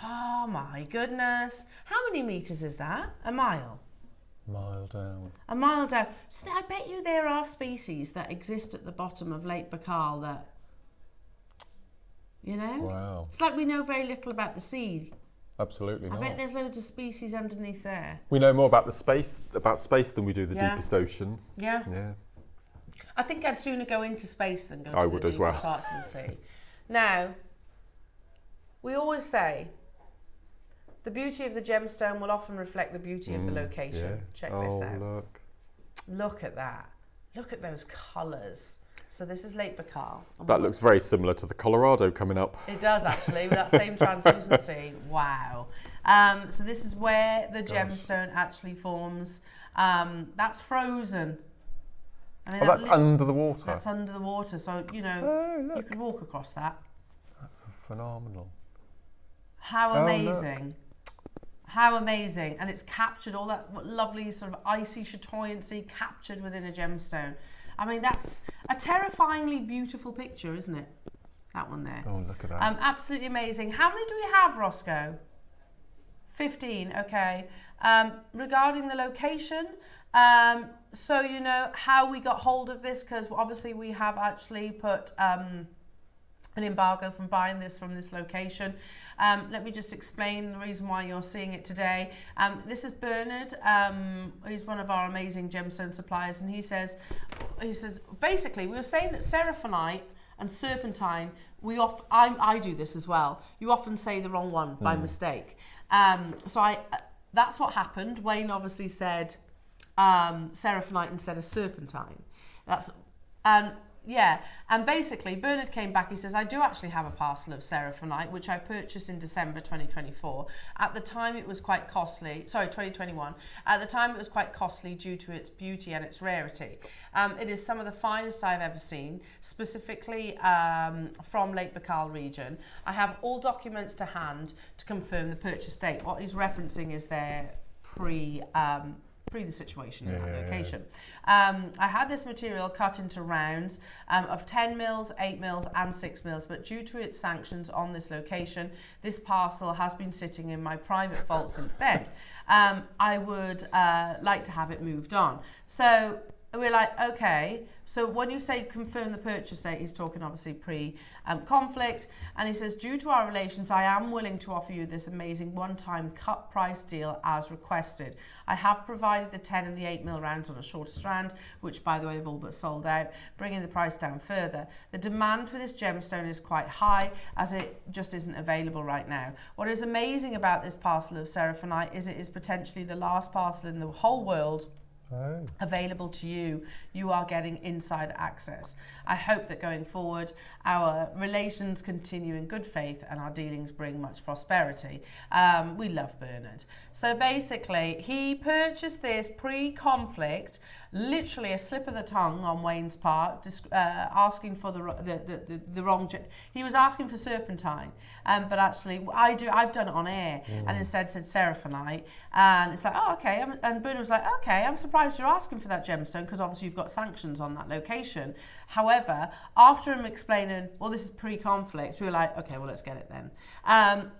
Oh my goodness. How many meters is that? A mile? Mile down. A mile down. So I bet you there are species that exist at the bottom of Lake Baikal that, you know? Wow. It's like we know very little about the sea. Absolutely not. I bet there's loads of species underneath there. We know more about space than we do the deepest ocean. Yeah. Yeah. I think I'd sooner go into space than go to I the would deepest as well. parts of the sea. Now, we always say The beauty of the gemstone will often reflect the beauty of the location. Yeah. Check this out. Look. Look at that. Look at those colours. So this is Lake Baikal. That looks very similar to the Colorado coming up. It does actually, with that same translucency. Wow. So this is where the gemstone actually forms. That's frozen. I mean, That's under the water. That's under the water. So, you know, you could walk across that. That's phenomenal. How amazing. How amazing. And it's captured all that lovely sort of icy chatoyancy captured within a gemstone. I mean, that's a terrifyingly beautiful picture, isn't it? That one there. Oh, look at that. Absolutely amazing. How many do we have, Roscoe? 15, okay. Regarding the location, so you know how we got hold of this, because obviously we have actually put an embargo from buying this from this location. Let me just explain the reason why you're seeing it today. This is Bernard. He's one of our amazing gemstone suppliers, and he says basically we were saying that Seraphinite and serpentine, I do this as well. You often say the wrong one by mistake. That's what happened. Wayne obviously said Seraphinite instead of serpentine. Yeah, and basically Bernard came back, he says, I do actually have a parcel of Seraphinite, which I purchased in December 2024. At the time it was quite costly, sorry, 2021. At the time it was quite costly due to its beauty and its rarity. It is some of the finest I've ever seen, specifically from Lake Baikal region. I have all documents to hand to confirm the purchase date. What he's referencing is their pre the situation in that location. I had this material cut into rounds of 10 mils, 8 mils and 6 mils, but due to its sanctions on this location, this parcel has been sitting in my private vault since then. I would like to have it moved on. So we're like, okay, so when you say confirm the purchase date, he's talking obviously pre-conflict, and he says, due to our relations, I am willing to offer you this amazing one-time cut price deal as requested. I have provided the 10 and the 8 mil rounds on a shorter strand, which by the way have all but sold out, bringing the price down further. The demand for this gemstone is quite high, as it just isn't available right now. What is amazing about this parcel of Seraphinite is it is potentially the last parcel in the whole world available to you. You are getting inside access. I hope that going forward our relations continue in good faith and our dealings bring much prosperity. We love Bernard. So basically he purchased this pre-conflict, literally a slip of the tongue on Wayne's part, asking for the wrong. He was asking for serpentine, but actually I've done it on air and instead said Seraphinite, and it's like, oh okay, and Bernard was like, okay, I'm surprised you're asking for that gemstone because obviously you've got sanctions on that location. However, after him explaining, well, this is pre-conflict, we were like, okay, well, let's get it then.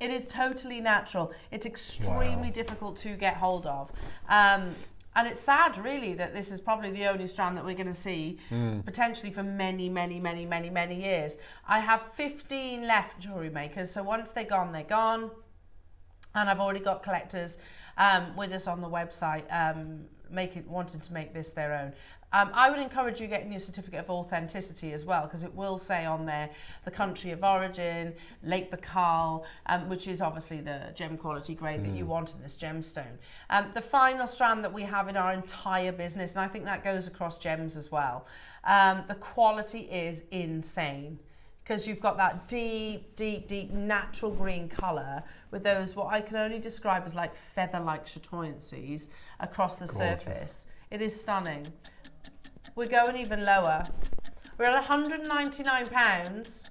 It is totally natural. It's extremely difficult to get hold of. And it's sad, really, that this is probably the only strand that we're going to see potentially for many, many, many, many, many years. I have 15 left jewellery makers, so once they're gone, they're gone. And I've already got collectors with us on the website wanting to make this their own. I would encourage you getting your certificate of authenticity as well, because it will say on there the country of origin, Lake Baikal, which is obviously the gem quality grade that you want in this gemstone. The final strand that we have in our entire business, and I think that goes across gems as well, the quality is insane, because you've got that deep, deep, deep natural green colour with those, what I can only describe as like feather-like chatoyancies across the surface. It is stunning. We're going even lower. We're at £199,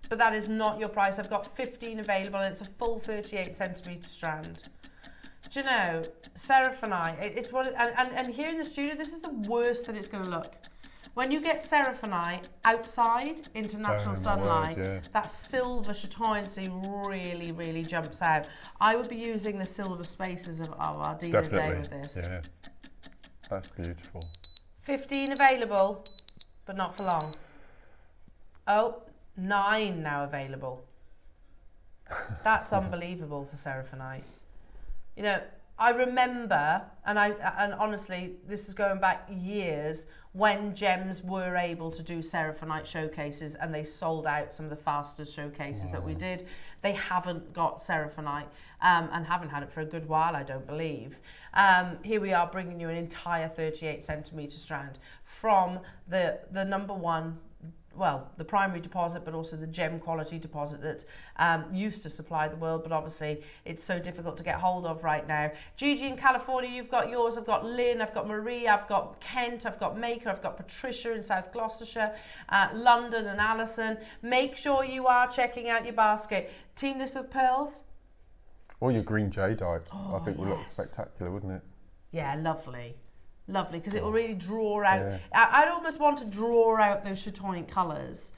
but that is not your price. I've got 15 available and it's a full 38 centimetre strand. Do you know, Seraphinite, it's what, and here in the studio, this is the worst that it's going to look. When you get Seraphinite outside into natural sunlight, that silver chatoyancy really, really jumps out. I would be using the silver spaces of our dealer day with this. Yeah, that's beautiful. 15 available, but not for long. Oh, 9 now available. That's unbelievable for Seraphinite. You know, I remember, and honestly, this is going back years, when gems were able to do Seraphinite showcases and they sold out some of the fastest showcases that we did. They haven't got Seraphinite and haven't had it for a good while, I don't believe. Here we are bringing you an entire 38 centimetre strand from the number one, well, the primary deposit, but also the gem quality deposit that used to supply the world, but obviously it's so difficult to get hold of right now. Gigi in California, you've got yours. I've got Lynn, I've got Marie, I've got Kent, I've got Maker, I've got Patricia in South Gloucestershire, London and Alison. Make sure you are checking out your basket. Team this with pearls. Or your green jadeite. Oh, I think would look yes. spectacular, wouldn't it? Yeah, lovely. Lovely, because it will really draw out. Yeah. I'd almost want to draw out those chatoyant colours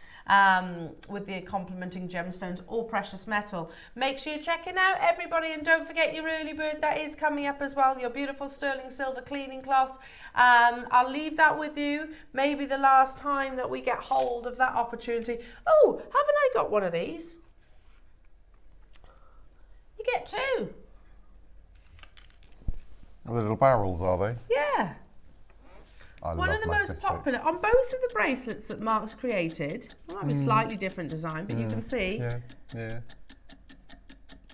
with the complementing gemstones or precious metal. Make sure you're checking out, everybody, and don't forget your early bird. That is coming up as well. Your beautiful sterling silver cleaning cloths. I'll leave that with you. Maybe the last time that we get hold of that opportunity. Oh, haven't I got one of these? You get two. The little barrels, are they? Yeah. I One love of the most magnetic. popular on both of the bracelets that Mark's created. Well, I have a slightly different design, but you can see Yeah, yeah.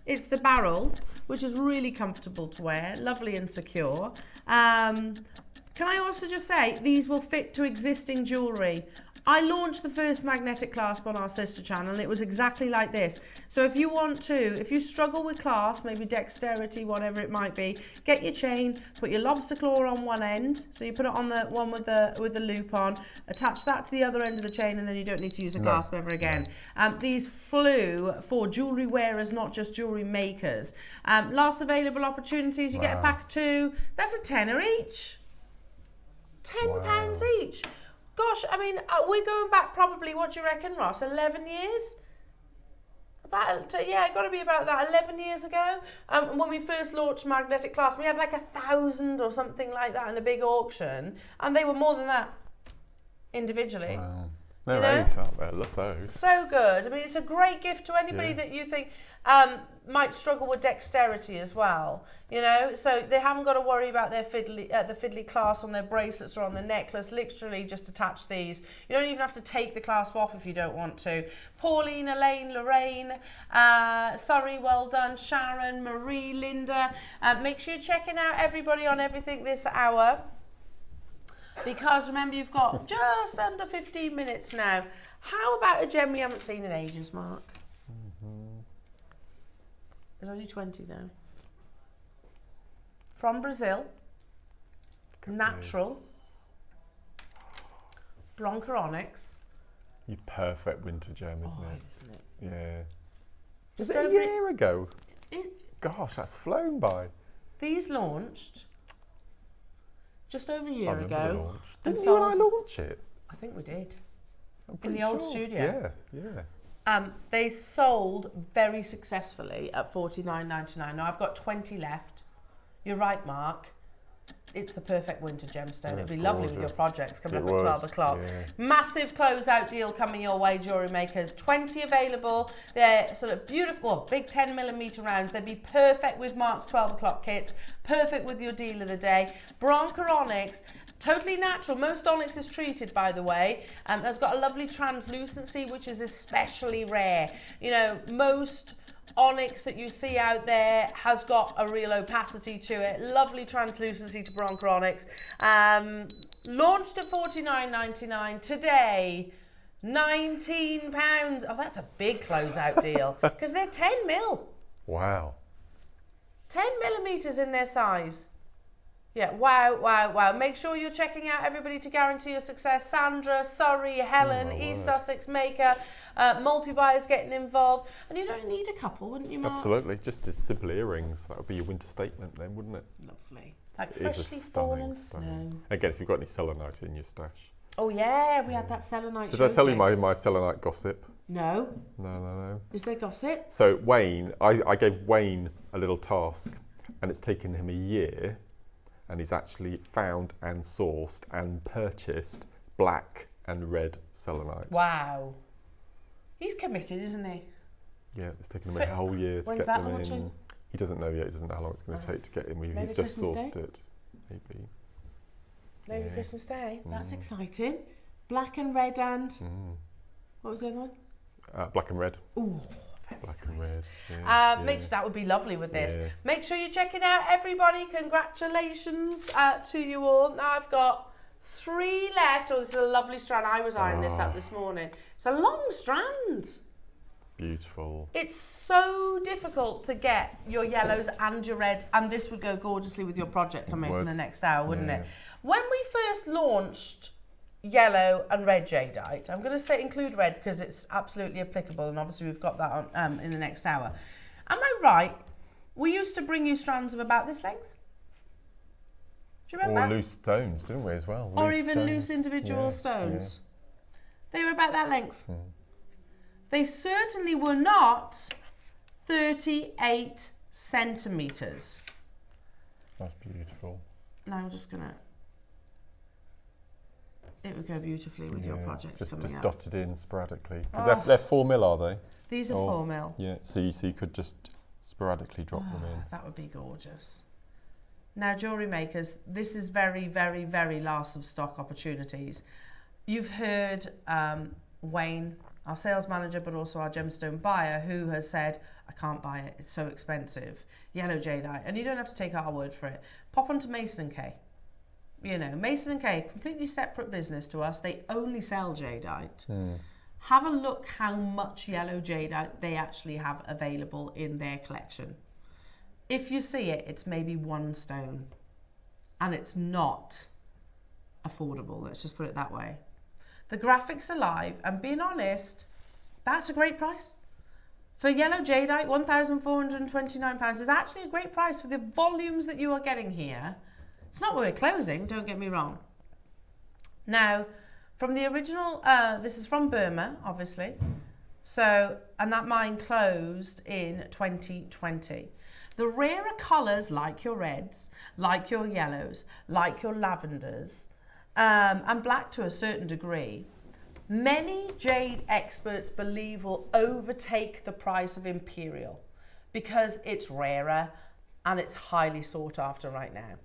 it's the barrel, which is really comfortable to wear, lovely and secure. Can I also just say these will fit to existing jewellery. I launched the first magnetic clasp on our sister channel and it was exactly like this. So if you want to, if you struggle with clasp, maybe dexterity, whatever it might be, get your chain, put your lobster claw on one end. So you put it on the one with the loop on, attach that to the other end of the chain, and then you don't need to use a clasp ever again. These flew for jewellery wearers, not just jewellery makers. Last available opportunities, you get a pack of two. That's a tenner each. £10 each. Gosh, I mean, we're going back probably, what do you reckon, Ross, 11 years? Yeah, got to be about that, 11 years ago. When we first launched Magnetic Clasp, we had like 1,000 or something like that in a big auction, and they were more than that individually. Wow. They're ace, aren't they? I love those. So good. I mean, it's a great gift to anybody that you think might struggle with dexterity as well. You know, so they haven't got to worry about their the fiddly clasp on their bracelets or on their necklace. Literally, just attach these. You don't even have to take the clasp off if you don't want to. Pauline, Elaine, Lorraine, Surrey, well done. Sharon, Marie, Linda. Make sure you're checking out everybody on everything this hour. Because remember, you've got just under 15 minutes now. How about a gem we haven't seen in ages, Mark? There's only 20 though. From Brazil. Natural. Bronca onyx. Your perfect winter gem, isn't it? Isn't it? Yeah. Just Was it a over year ago? Is- Gosh, that's flown by. These launched just over a year I remember ago. the launch. and Didn't you and I sold- launch it? I think we did. I'm In pretty the old sure. studio. Yeah, yeah. They sold very successfully at $49.99. Now I've got 20 left. You're right, Mark. It's the perfect winter gemstone. It'd be lovely with your gorgeous. projects coming It up at would, 12 o'clock. yeah. Massive closeout deal coming your way, jewellery makers. 20 available. They're sort of beautiful, big 10mm rounds. They'd be perfect with Mark's 12 o'clock kits. Perfect with your deal of the day. Bronca onyx. Totally natural. Most onyx is treated, by the way. It's got a lovely translucency, which is especially rare. You know, most onyx that you see out there has got a real opacity to it. Lovely translucency to Bronca onyx. Launched at $49.99 today. £19. Oh, that's a big closeout deal because they're 10mm. Wow. 10mm in their size. Yeah, wow, wow, wow. Make sure you're checking out everybody to guarantee your success. Sandra, Surrey, Helen, East Sussex Maker, multi-buyers getting involved. And you don't need a couple, wouldn't you, Mark? Absolutely. Just as simple earrings. That would be your winter statement then, wouldn't it? Lovely. Like It is a freshly stunning, fallen stunning. snow. Again, if you've got any selenite in your stash. Oh yeah, we had that selenite Did I tell you showcase. my selenite gossip? No. No. Is there gossip? So Wayne, I gave Wayne a little task and it's taken him a year and he's actually found and sourced and purchased black and red selenite. Wow. He's committed, isn't he? Yeah, it's taken him a whole year to When's get that them launching? in. He doesn't know yet. He doesn't know how long it's going to take to get in. He's just Christmas sourced Day? it. Maybe. Maybe Yeah. Christmas Day. That's exciting. Black and red and what was the other one? Black and red. Ooh. Black and red. Yeah, Make sure that would be lovely with this. Yeah. Make sure you check it out, everybody. Congratulations to you all. Now I've got 3 left. Oh, this is a lovely strand. I was ironing this up this morning. It's a long strand. Beautiful. It's so difficult to get your yellows and your reds, and this would go gorgeously with your project coming up in the next hour, wouldn't it? When we first launched yellow and red jadeite, I'm going to say include red because it's absolutely applicable, and obviously we've got that on, in the next hour. Am I right? We used to bring you strands of about this length. Do you remember? Or loose stones, didn't we, as well? Or Loose even stones. loose individual Yeah, stones. They were about that length. They certainly were not 38 centimetres. That's beautiful. Now I'm just going to... It would go beautifully with your projects just coming up. dotted in sporadically. Because they're 4 mil, are they? These are 4 mil. Yeah, so you could just sporadically drop them in. That would be gorgeous. Now, jewellery makers, this is very, very, very last of stock opportunities. You've heard Wayne, our sales manager, but also our gemstone buyer, who has said, I can't buy it, it's so expensive. Yellow jadeite, and you don't have to take our word for it. Pop onto Mason & K. You know, Mason & K, completely separate business to us. They only sell jadeite. Have a look how much yellow jadeite they actually have available in their collection. If you see it, it's maybe 1 stone, and it's not affordable. Let's just put it that way. The graphics are live, and being honest, that's a great price. For yellow jadeite, £1,429 is actually a great price for the volumes that you are getting here. It's not where we're closing, don't get me wrong. Now, from the original, this is from Burma, obviously. So, and that mine closed in 2020. The rarer colours, like your reds, like your yellows, like your lavenders, and black to a certain degree, many jade experts believe will overtake the price of imperial because it's rarer and it's highly sought after right now.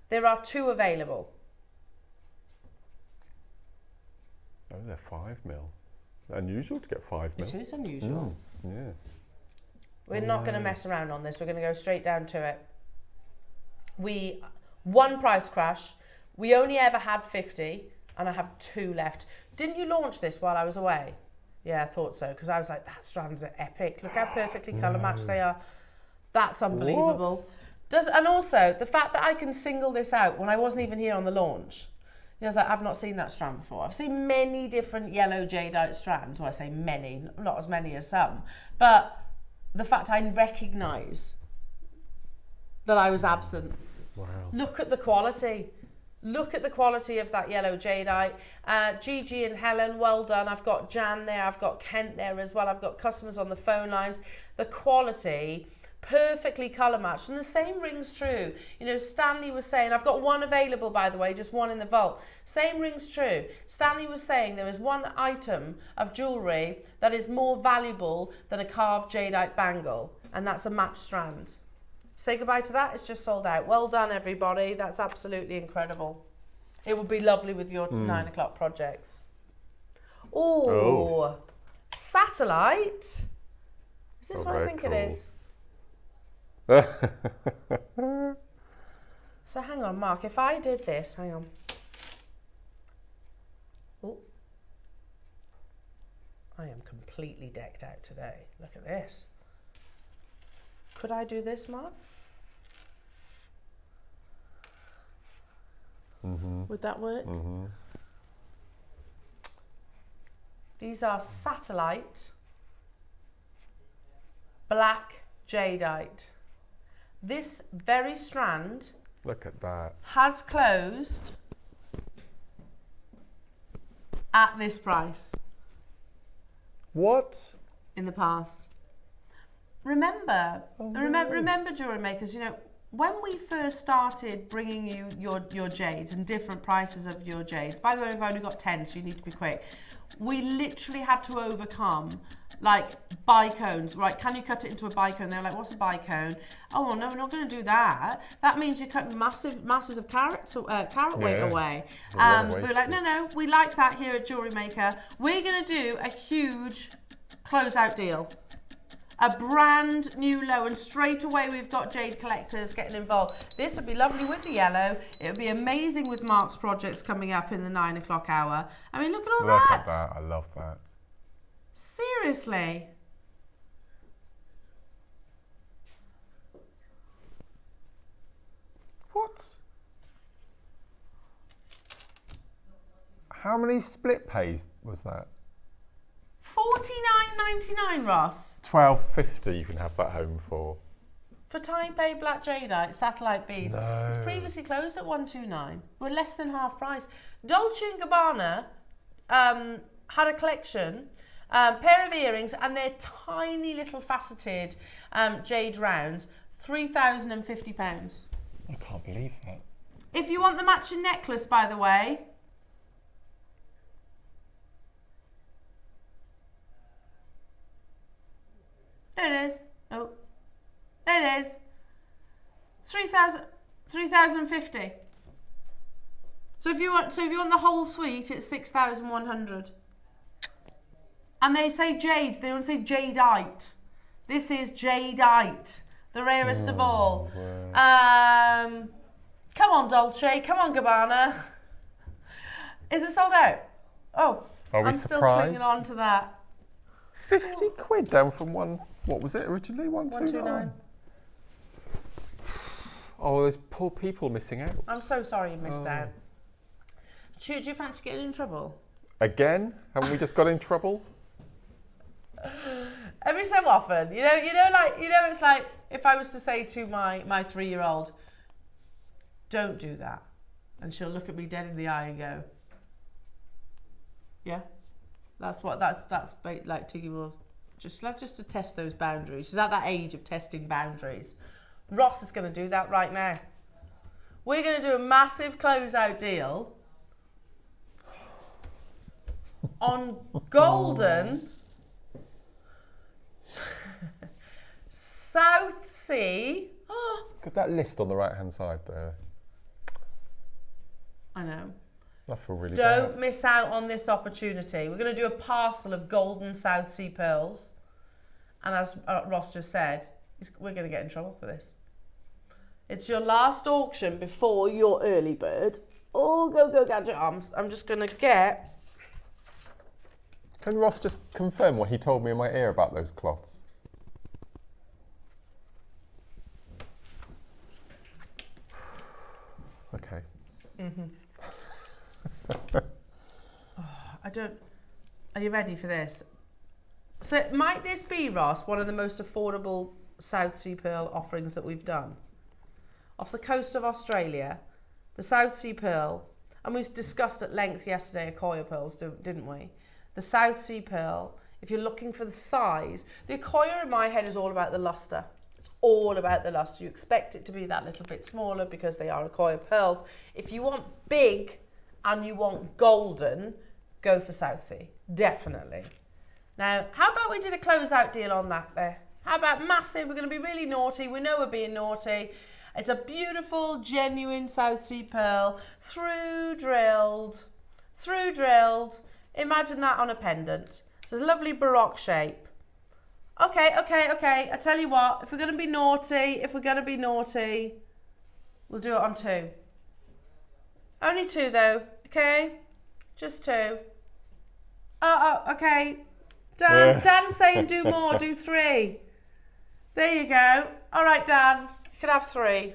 There are 2 available. Oh, they're 5 mil. Unusual to get 5 mil. It is unusual. Yeah. We're not going to mess around on this. We're going to go straight down to it. One price crash. We only ever had 50, and I have 2 left. Didn't you launch this while I was away? Yeah, I thought so, because I was like, that strands are epic. Look how perfectly colour matched they are. That's unbelievable. And also, the fact that I can single this out when I wasn't even here on the launch. You know, I was like, I've not seen that strand before. I've seen many different yellow jadeite strands. Well, I say many, not as many as some. But the fact I recognise that I was absent. Wow. Look at the quality. Look at the quality of that yellow jadeite. Gigi and Helen, well done. I've got Jan there. I've got Kent there as well. I've got customers on the phone lines. The quality, perfectly colour matched. And the same rings true. You know, Stanley was saying, I've got 1 available, by the way, just 1 in the vault. Same rings true. Stanley was saying there is 1 item of jewellery that is more valuable than a carved jadeite bangle. And that's a matched strand. Say goodbye to that. It's just sold out. Well done, everybody. That's absolutely incredible. It would be lovely with your 9 o'clock projects. Oh, satellite. Is this what I think it is? So hang on, Mark. If I did this, hang on. Oh, I am completely decked out today. Look at this. Could I do this, Mark? Would that work? These are satellite black jadeite. This very strand, Look at that. has closed at this price. What? In the past. Remember, remember jewellery makers, you know, when we first started bringing you your jades and different prices of your jades, by the way, we've only got 10, so you need to be quick. We literally had to overcome like bicones, right? Can you cut it into a bicone? They're like, what's a bicone? Oh, well, no, we're not going to do that. That means you're cutting masses of carrot weight away. We're like, no, we like that here at Jewellery Maker. We're going to do a huge closeout deal. A brand new low, and straight away we've got Jade collectors getting involved. This would be lovely with the yellow. It would be amazing with Mark's projects coming up in the 9 o'clock hour. I mean, look at all that. Look at that. I love that. Seriously. What? How many split pays was that? $49.99, Ross. $12.50 you can have that home for. For Taipei Black Jadeite satellite beads. No. It's previously closed at $129. We're less than half price. Dolce & Gabbana had a collection, pair of earrings, and they're tiny little faceted jade rounds, £3,050. I can't believe that. If you want the matching necklace, by the way, there it is. Oh, there it is. 3,050. So if you want the whole suite, it's 6,100. And they say jade. They don't say jadeite. This is jadeite, the rarest of all. Wow. Come on, Dolce. Come on, Gabbana. Is it sold out? Oh, Are we I'm still surprised? clinging on to that. 50 quid down from one. What was it originally? 129. Oh, there's poor people missing out. I'm so sorry you missed out. Do you fancy getting in trouble? Again? Haven't we just got in trouble? Every so often, it's like if I was to say to my 3-year-old, don't do that, and she'll look at me dead in the eye and go, yeah, that's like Tiggy will just to test those boundaries. She's at that age of testing boundaries. Ross is going to do that right now. We're going to do a massive closeout deal on golden South Sea. Look at that list on the right hand side there. I know. I feel really Don't bad. miss out on this opportunity. We're going to do a parcel of golden South Sea pearls. And as Ross just said, we're going to get in trouble for this. It's your last auction before your early bird. Oh, go, gadget arms. I'm just going to get... Can Ross just confirm what he told me in my ear about those cloths? Okay. Are you ready for this? So might this be, Ross, one of the most affordable South Sea pearl offerings that we've done? Off the coast of Australia, the South Sea pearl, and we discussed at length yesterday Akoya pearls, didn't we? The South Sea pearl, if you're looking for the size, the Akoya in my head is all about the luster. It's all about the luster. You expect it to be that little bit smaller because they are Akoya pearls. If you want big and you want golden, go for South Sea, definitely. Now, how about we did a closeout deal on that there? How about massive? We're going to be really naughty. We know we're being naughty. It's a beautiful, genuine South Sea pearl, through drilled. Imagine that on a pendant. It's a lovely baroque shape. Okay. I tell you what, if we're going to be naughty, we'll do it on 2. Only 2 though, okay? Just 2. Okay. Dan's saying do more, do 3. There you go. All right, Dan, you can have 3.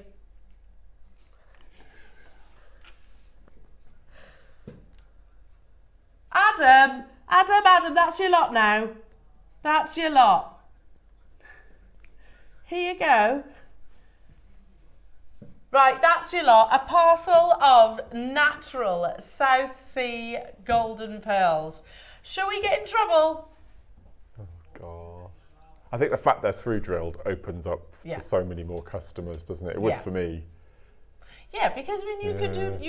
Adam, that's your lot now. That's your lot. Here you go. Right, that's your lot. A parcel of natural South Sea golden pearls. Shall we get in trouble? Oh, God. I think the fact they're through drilled opens up Yeah. to so many more customers, doesn't it? It would Yeah. for me. Yeah, because when you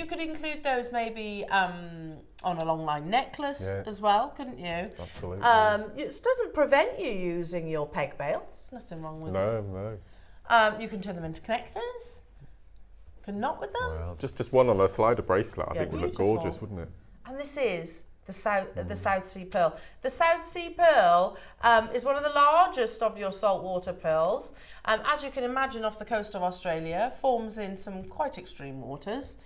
could include those maybe on a long line necklace as well, couldn't you? Absolutely. It doesn't prevent you using your peg bails. There's nothing wrong with it. No. You can turn them into connectors. You can knot with them. Well, just one on a slider bracelet, I Yeah, think would look beautiful. gorgeous, wouldn't it? And this is the South Sea pearl. The South Sea pearl is one of the largest of your saltwater pearls. As you can imagine, off the coast of Australia, forms in some quite extreme waters.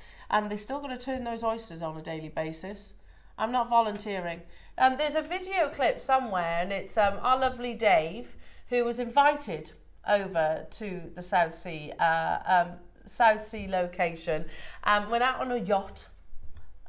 They still got to turn those oysters on a daily basis. I'm not volunteering. There's a video clip somewhere, and it's our lovely Dave, who was invited over to the South Sea location, went out on a yacht.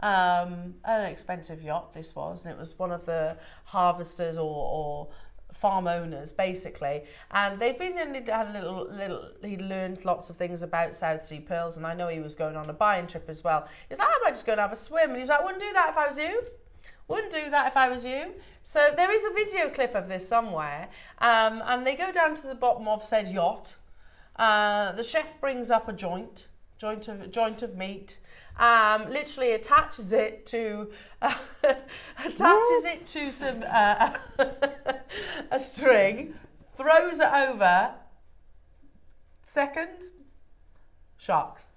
An expensive yacht this was, and it was one of the harvesters or farm owners basically, and they'd been and had a little he learned lots of things about South Sea pearls, and I know he was going on a buying trip as well. He's like, I might just go and have a swim, and he was like, wouldn't do that if I was you. Wouldn't do that if I was you. So there is a video clip of this somewhere, and they go down to the bottom of said yacht. The chef brings up a joint of meat. Literally attaches it to some a string, throws it over. Seconds, sharks.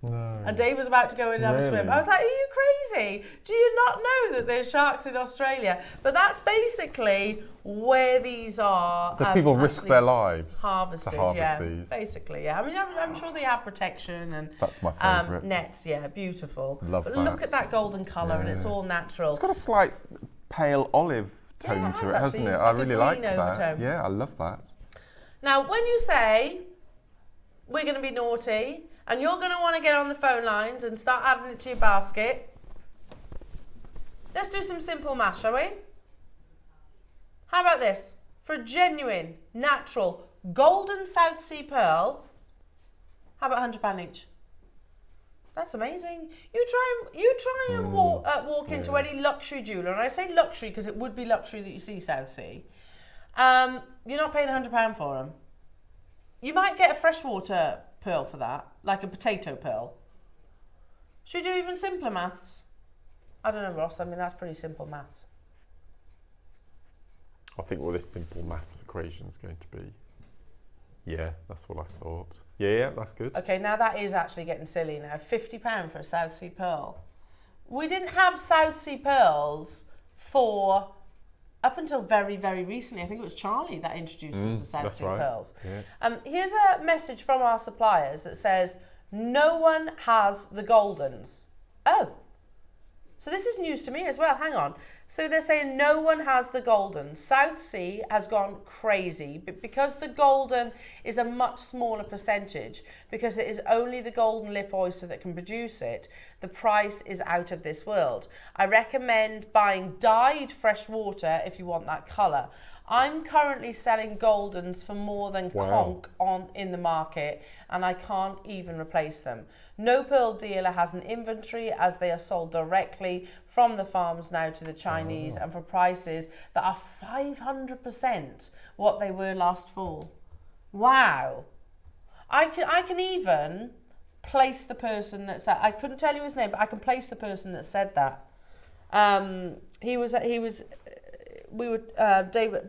No. And Dave was about to go in and have a swim. I was like, are you crazy? Do you not know that there's sharks in Australia? But that's basically where these are. So people risk their lives harvested, to harvest these. Basically, yeah. I mean, I'm sure they have protection and that's my favourite. nets, beautiful. Love but that. Look at that golden colour, and it's all natural. It's got a slight pale olive tone to it, hasn't it? I really like that. Overtone. Yeah, I love that. Now, when you say we're going to be naughty, and you're going to want to get on the phone lines and start adding it to your basket, let's do some simple math, shall we? How about this? For a genuine, natural, golden South Sea pearl, how about £100 each? That's amazing. You try and walk into any luxury jeweller, and I say luxury because it would be luxury that you see South Sea. You're not paying £100 for them. You might get a freshwater pearl for that, like a potato pearl. Should we do even simpler maths? I don't know, Ross. I mean, that's pretty simple maths. I think this simple maths equation is going to be. Yeah, that's what I thought. Yeah, that's good. Okay, now that is actually getting silly now. £50 for a South Sea pearl. We didn't have South Sea pearls for up until very, very recently. I think it was Charlie that introduced us to South Sea pearls. Yeah. Here's a message from our suppliers that says, no one has the Goldens. Oh, so this is news to me as well. Hang on. So they're saying no one has the Golden. South Sea has gone crazy, but because the Golden is a much smaller percentage, because it is only the golden lip oyster that can produce it, the price is out of this world. I recommend buying dyed fresh water if you want that colour. I'm currently selling Goldens for more than Conch in the market, and I can't even replace them. No pearl dealer has an inventory, as they are sold directly from the farms now to the Chinese, and for prices that are 500% what they were last fall. Wow. I can even place the person that said, I couldn't tell you his name, but I can place the person that said that.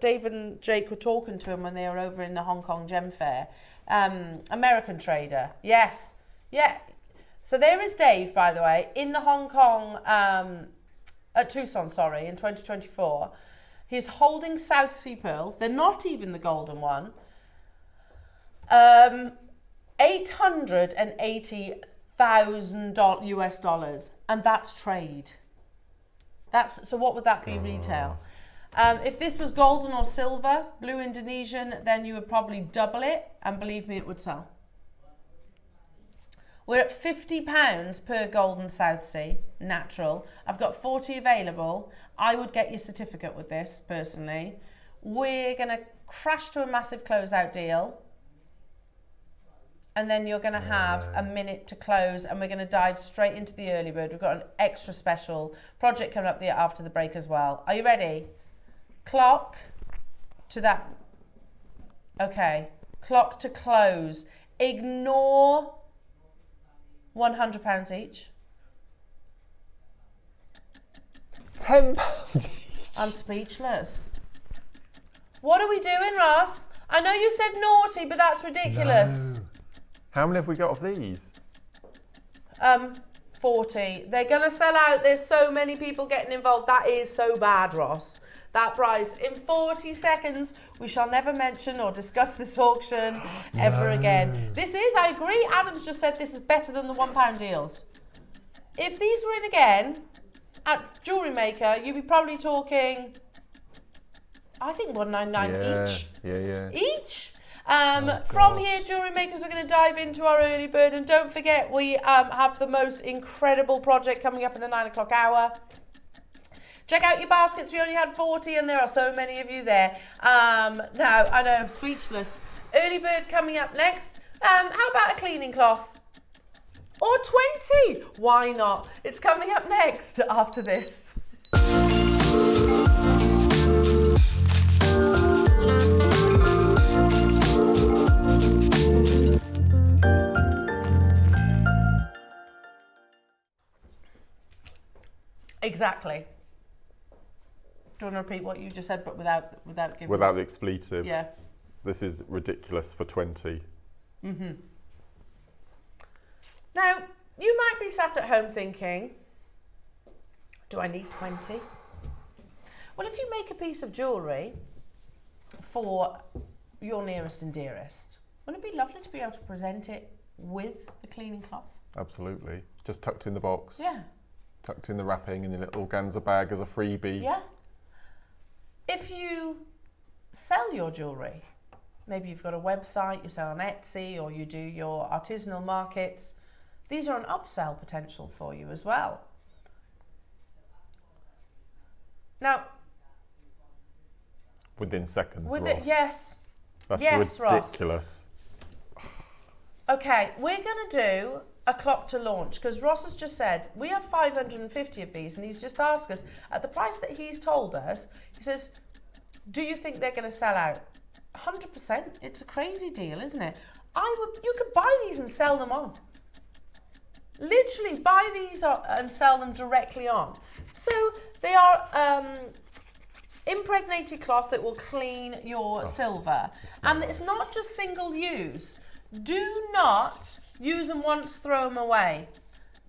Dave and Jake were talking to him when they were over in the Hong Kong Gem Fair. American trader, yes, yeah. So there is Dave, by the way, in the Hong Kong, at Tucson, sorry, in 2024. He's holding South Sea pearls. They're not even the golden one. $880,000 US dollars, and that's trade. So what would that be retail? If this was golden or silver, blue Indonesian, then you would probably double it, and believe me, it would sell. We're at £50 per golden South Sea, natural. I've got 40 available. I would get your certificate with this, personally. We're going to crash to a massive closeout deal. And then you're going to have a minute to close, and we're going to dive straight into the early bird. We've got an extra special project coming up after the break as well. Are you ready? Clock to that. Okay. Clock to close. Ignore £100 each. £10 each. I'm speechless. What are we doing, Ross? I know you said naughty, but that's ridiculous. No. How many have we got of these? 40. They're going to sell out. There's so many people getting involved. That is so bad, Ross. That price. In 40 seconds, we shall never mention or discuss this auction ever again. This is, I agree, Adam's just said this is better than the £1 deals. If these were in again at Jewellery Maker, you'd be probably talking, I think £199 each. Yeah. Each? From here, Jewellery Makers, we're going to dive into our early bird, and don't forget we have the most incredible project coming up in the 9 o'clock hour. Check out your baskets. We only had 40 and there are so many of you there. Now, I know, I'm speechless. Early bird coming up next. How about a cleaning cloth? Or 20? Why not? It's coming up next after this. Exactly. Do you want to repeat what you just said, but without giving? Without the expletive. Yeah. This is ridiculous for 20. Mm-hmm. Now, you might be sat at home thinking, do I need 20? Well, if you make a piece of jewellery for your nearest and dearest, wouldn't it be lovely to be able to present it with the cleaning cloth? Absolutely. Just tucked in the box. Yeah. Tucked in the wrapping in the little organza bag as a freebie. Yeah. If you sell your jewellery, maybe you've got a website, you sell on Etsy, or you do your artisanal markets, these are an upsell potential for you as well. Now, within seconds, with Ross. it, yes. That's yes, ridiculous. Ross. Okay, we're going to do a clock to launch, because Ross has just said we have 550 of these, and he's just asked us at the price that he's told us. He says, do you think they're going to sell out? 100%. It's a crazy deal, isn't it? You could buy these and sell them on. Literally buy these and sell them directly on. So they are impregnated cloth that will clean your silver, and it's not just single use. Do not use them once, throw them away.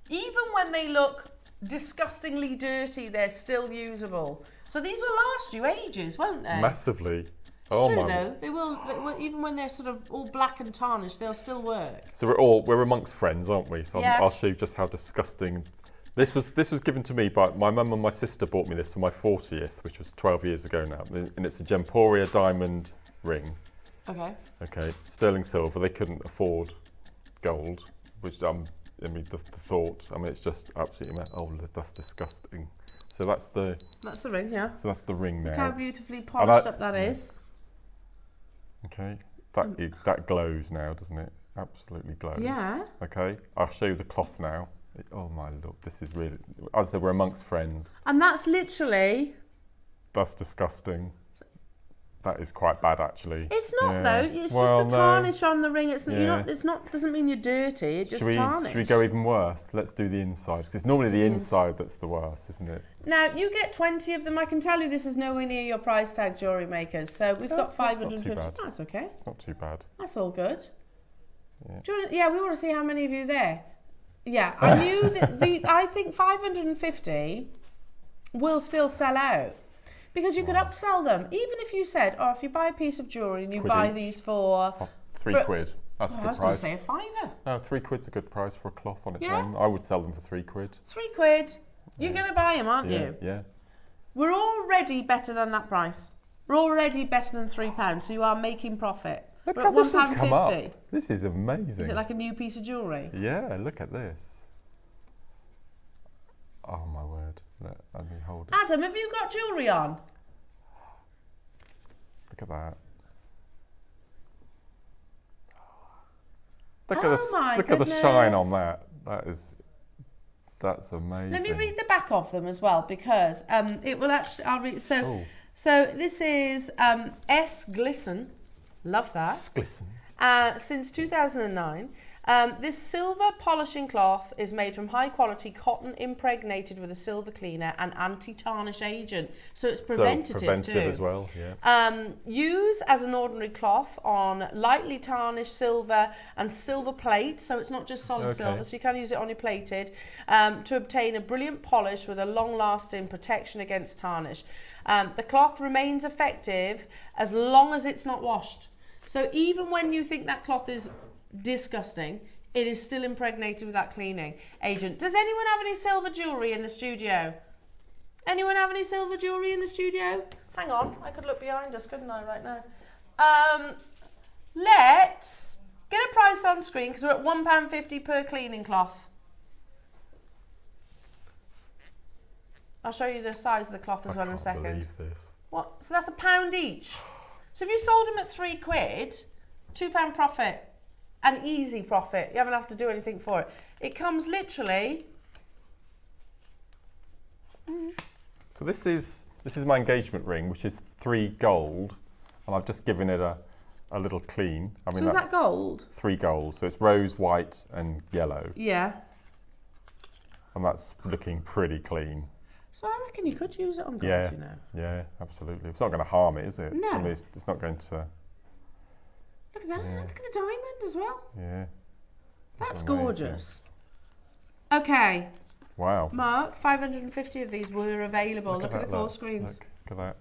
Even when they look disgustingly dirty, they're still usable. So these will last you ages, won't they? Massively. Oh True my. though, they will, even when they're sort of all black and tarnished, they'll still work. So we're amongst friends, aren't we? So Yeah. I'll show you just how disgusting. This was given to me by my mum and my sister. Bought me this for my 40th, which was 12 years ago now, and it's a Gemporia diamond ring. Okay. Okay, sterling silver. They couldn't afford gold, which I mean the thought. I mean it's just absolutely. Oh, that's disgusting. So that's the ring, yeah. So that's the ring Look now. how beautifully polished up that is. Okay, that glows now, doesn't it? Absolutely glows. Yeah. Okay, I'll show you the cloth now. Oh my lord, this is really. As I said, we're amongst friends. And that's literally. That's disgusting. That is quite bad, actually. It's not though. It's Well, just the tarnish on the ring. It's you're Yeah. not. It's not. Doesn't mean you're dirty. It just tarnish. Should we go even worse? Let's do the inside, because it's normally the inside that's the worst, isn't it? Now you get 20 of them. I can tell you this is nowhere near your price tag, Jewellery Makers. So we've got That's not 550. too bad. That's okay. It's not too bad. That's all good. Yeah. Yeah, we want to see how many of you there. Yeah, I knew that I think 550 will still sell out. Because you could upsell them. Even if you said, oh, if you buy a piece of jewellery and you Quid buy each. these for... £3. That's a I good was going price. to say a fiver. No, £3's a good price for a cloth on its Yeah. own. I would sell them for £3. £3. You're going to buy them, aren't you? Yeah. We're already better than that price. We're already better than £3, so you are making profit. Look We're how at this has come up. £1.50. This is amazing. Is it like a new piece of jewellery? Yeah, look at this. Oh my word. Let me hold it. Adam, have you got jewellery on? Look at that. Look at the shine on that. That's amazing. Let me read the back of them as well, because it will actually. I'll read. So this is S Glisten. Love that. Glisten. Since 2009, This silver polishing cloth is made from high quality cotton impregnated with a silver cleaner and anti-tarnish agent. So it's preventative, preventative too. as well, yeah. Use as an ordinary cloth on lightly tarnished silver and silver plate. So it's not just solid silver, so you can use it on your plated to obtain a brilliant polish with a long-lasting protection against tarnish. The cloth remains effective as long as it's not washed. So even when you think that cloth is disgusting, it is still impregnated with that cleaning agent. Does anyone have any silver jewellery in the studio? Anyone have any silver jewellery in the studio? Hang on, I could look behind us, couldn't I, right now? Let's get a price on screen because we're at £1.50 per cleaning cloth. I'll show you the size of the cloth as well in a second. I can't believe this. What? So that's £1 each. So if you sold them at £3, £2 profit, an easy profit. You haven't have to do anything for it. It comes literally. So this is my engagement ring, which is 3 gold, and I've just given it a little clean. I mean, so is that gold? 3 gold. So it's rose, white, and yellow. Yeah. And that's looking pretty clean. So I reckon you could use it on gold, Yeah, you know. yeah, absolutely. It's not going to harm it, is it? No. I mean, it's not going to. Look at that. Yeah. Look at the diamond as well. Yeah. That's amazing. gorgeous. Okay, Wow. Mark, 550 of these were available. Look at the call screens. Look at that.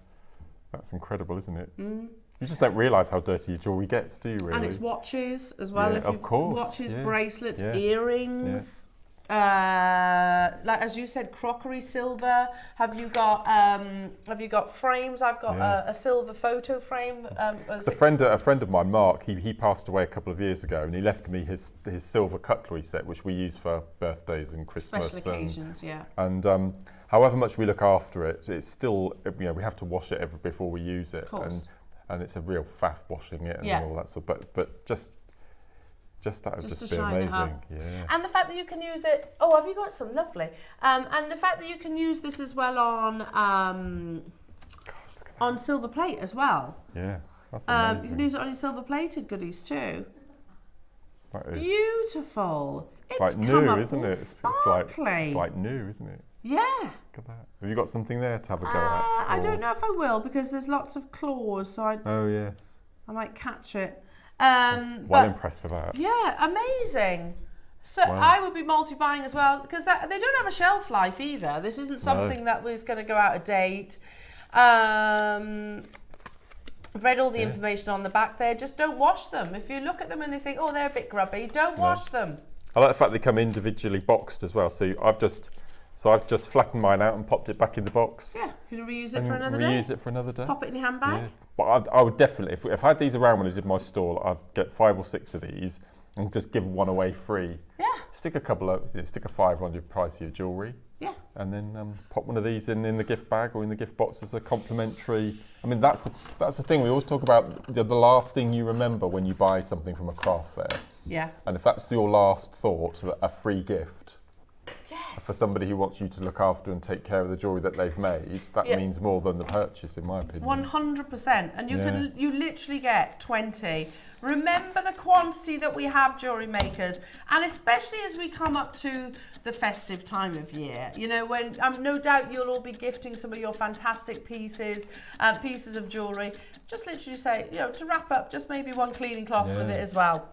That's incredible, isn't it? You just don't realise how dirty your jewellery gets, do you, really? And it's watches as well. Yeah, if of you've- course, Watches, yeah, bracelets, yeah, earrings. Like as you said, crockery silver. Have you got frames? I've got Yeah. a silver photo frame. It's a friend of mine, Mark. He passed away a couple of years ago, and he left me his silver cutlery set, which we use for birthdays and Christmas. Special occasions, yeah. And however much we look after it, it's still, we have to wash it before we use it. Of course. And it's a real faff washing it and Yeah. all that stuff. But just that would Just just to be shine it up. amazing. Yeah. And the fact that you can use it. Oh, have you got some? Lovely. And the fact that you can use this as well on Gosh, look at that. on silver plate as well. Yeah, that's You amazing. can use it on your silver plated goodies too. That is, Beautiful. it's like come new, up isn't all it? It's sparkly. like new, isn't it? Yeah. Look at that. Have you got something there to have a go at? I or- don't know if I will because there's lots of claws, so I Oh yes. might catch it. Well But impressed with that. yeah, amazing. So Wow. I would be multi-buying as well because they don't have a shelf life either. This isn't something that was going to go out of date. I've read all the information on the back there. Just don't wash them. If you look at them and you think, oh, they're a bit grubby, don't wash them. I like the fact they come individually boxed as well. So I've just flattened mine out and popped it back in the box. Yeah, you can reuse it And for another day. reuse it for another day. Pop it in your handbag. Yeah. But I would definitely, if I had these around when I did my stall, I'd get 5 or 6 of these and just give one away free. Yeah, Stick a £5 on your price of your jewellery, yeah. and then pop one of these in the gift bag or in the gift box as a complimentary. I mean, that's the thing we always talk about. The last thing you remember when you buy something from a craft fair, Yeah. and if that's your last thought, a free gift. Yes. For somebody who wants you to look after and take care of the jewellery that they've made, that Yeah. means more than the purchase, in my opinion. 100%, and Yeah. you literally get 20. Remember the quantity that we have, jewellery makers, and especially as we come up to the festive time of year. You know, when no doubt you'll all be gifting some of your fantastic pieces of jewellery. Just literally say, to wrap up, just maybe one cleaning cloth with it as well.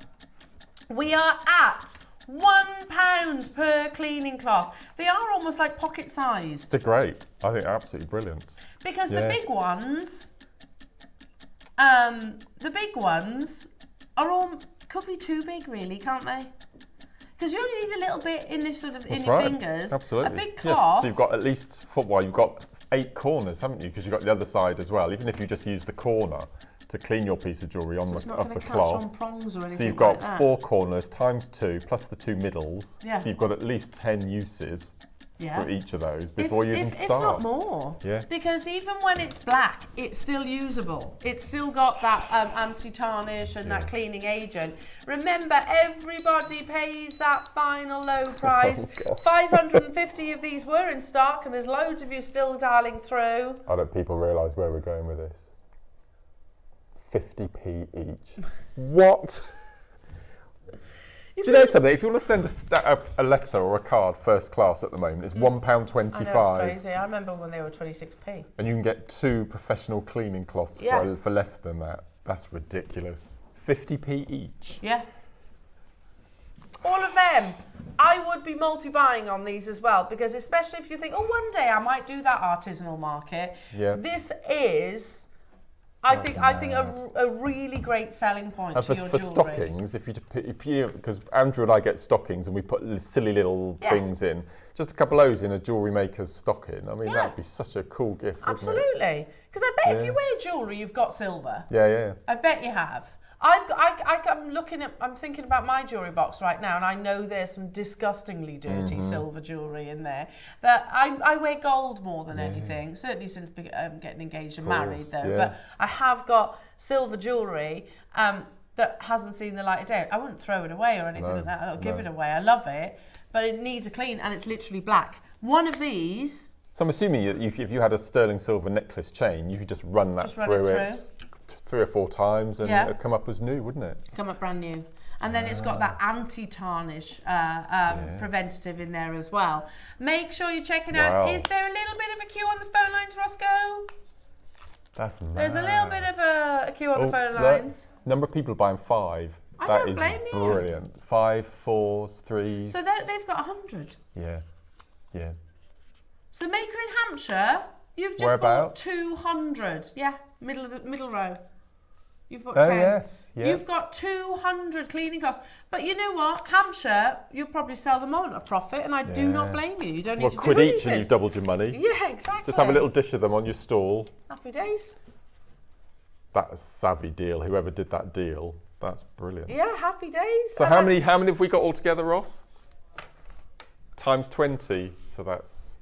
We are at £1 per cleaning cloth. They are almost like pocket sized. They're great. I think absolutely brilliant. Because Yeah. the big ones are all could be too big, really, can't they? Because you only need a little bit in this in That's your right. fingers. Absolutely. A big Yeah. cloth. So you've got at least you've got 8 corners, haven't you? Because you've got the other side as well. Even if you just use the corner to clean your piece of jewellery on it's the not of going the to catch cloth. on prongs or anything. So you've got like that. 4 corners times 2 plus the 2 middles. Yeah. So you've got at least 10 uses Yeah. for each of those before you even start. If not more. Yeah. Because even when it's black, it's still usable. It's still got that anti-tarnish and that cleaning agent. Remember, everybody pays that final low price. God. 550 of these were in stock, and there's loads of you still dialing through. I don't people realise where we're going with this. 50p each. What? Do you know something? If you want to send a letter or a card first class at the moment, it's £1.25. I know, it's crazy. I remember when they were 26p. And you can get 2 professional cleaning cloths for less than that. That's ridiculous. 50p each. Yeah. All of them. I would be multi-buying on these as well, because especially if you think, oh, one day I might do that artisanal market. Yeah. This is... I think a really great selling point and for for your jewellery. stockings, if you because Andrew and I get stockings and we put silly little things in, just a couple of those in a Jewellery Maker's stocking. I mean, that'd be such a cool gift. Absolutely, because I bet if you wear jewellery, you've got silver. Yeah. I bet you have. I'm thinking about my jewellery box right now, and I know there's some disgustingly dirty silver jewellery in there. That I wear gold more than anything. Certainly since getting engaged and married, though. Yeah. But I have got silver jewellery that hasn't seen the light of day. I wouldn't throw it away or anything like that. I'll give it away. I love it, but it needs a clean, and it's literally black. One of these. So I'm assuming if you had a sterling silver necklace chain, you could just run that through it 3 or 4 times and it'd come up as new, wouldn't it? Come up brand new. And then it's got that anti-tarnish preventative in there as well. Make sure you check it out. Is there a little bit of a queue on the phone lines, Roscoe? That's mad. There's a little bit of a queue on the phone lines. Number of people buying 5. I that don't is blame you. Brilliant. 5, 4s, 3s. So they've got 100. Yeah. So Maker in Hampshire, you've just Whereabouts? bought 200. Yeah, middle row. You've got 10. Yes. Yeah. You've got 200 cleaning costs. But you know what? Hampshire, you'll probably sell them on at a profit, and I do not blame you. You don't need to quid do each anything. and you've doubled your money. Yeah, exactly. Just have a little dish of them on your stall. Happy days. That's a savvy deal. Whoever did that deal, that's brilliant. Yeah, happy days. So how many have we got altogether, Ross? Times 20, so that's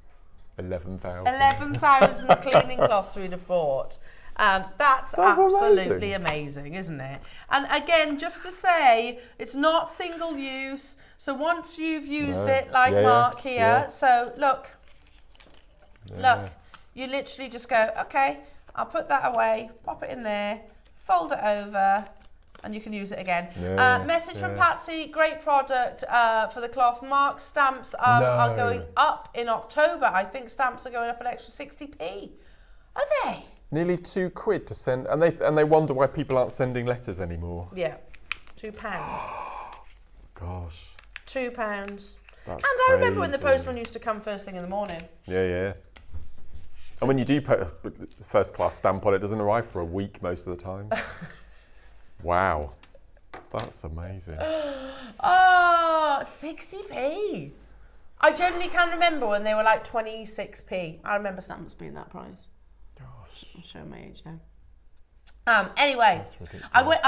11,000. 11,000 cleaning cloths we'd have bought. That's absolutely amazing, isn't it? And again, just to say, it's not single use. So once you've used it, like Mark here, so look, you literally just go, okay, I'll put that away, pop it in there, fold it over, and you can use it again. Message from Patsy, great product for the cloth. Mark, stamps are going up in October. I think stamps are going up an extra 60p. Are they? Nearly £2 to send, and they wonder why people aren't sending letters anymore. Yeah, £2. Gosh. £2. That's and I remember when the postman used to come first thing in the morning. Yeah. And when you do put a first class stamp on it, doesn't arrive for a week most of the time. Wow, that's amazing. Oh, 60p. I generally can remember when they were like 26p. I remember stamps being that price. Gosh. I'm showing my age now. Anyway, I went.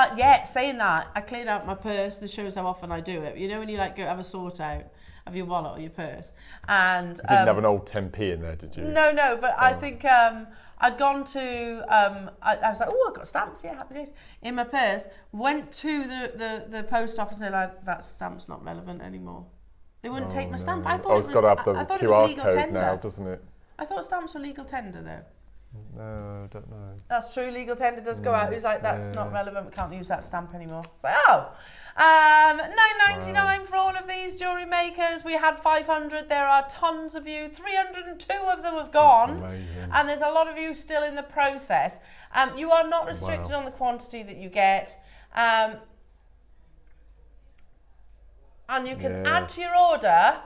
Saying that, I cleared out my purse. This shows how often I do it. You know when you like go have a sort out of your wallet or your purse, and you didn't have an old 10p in there, did you? No, but I think I'd gone to. I was like, oh, I've got stamps. Yeah, happy days in my purse. Went to the post office and they're like, that stamp's not relevant anymore. They wouldn't take my stamp. I thought it's got to have the QR code now, doesn't it? I thought stamps were legal tender though. No, I don't know. That's true. Legal tender does go out. Who's like, that's not relevant. We can't use that stamp anymore. It's like, £9.99 for all of these jewellery makers. We had 500. There are tons of you. 302 of them have gone. That's amazing. And there's a lot of you still in the process. You are not restricted on the quantity that you get. And you can add to your order.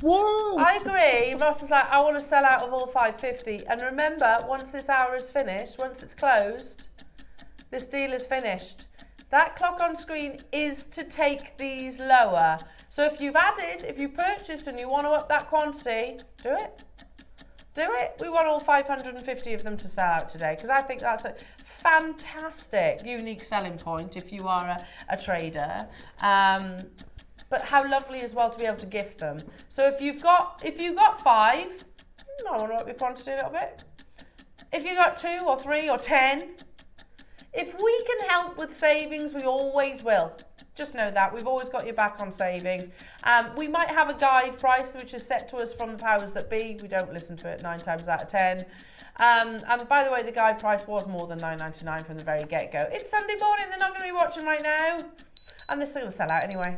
Whoa. I agree. Ross is like, I want to sell out of all 550. And remember, once this hour is finished, once it's closed, this deal is finished. That clock on screen is to take these lower. So if you've purchased and you want to up that quantity, do it. Do it. We want all 550 of them to sell out today because I think that's a fantastic, unique selling point if you are a trader. But how lovely as well to be able to gift them. So if you've got 5, I want to up your quantity a little bit. If you got 2 or 3 or 10, if we can help with savings, we always will. Just know that. We've always got your back on savings. We might have a guide price which is set to us from the powers that be. We don't listen to it 9 times out of 10. And by the way, the guide price was more than $9.99 from the very get-go. It's Sunday morning, they're not going to be watching right now. And they're still going to sell out anyway.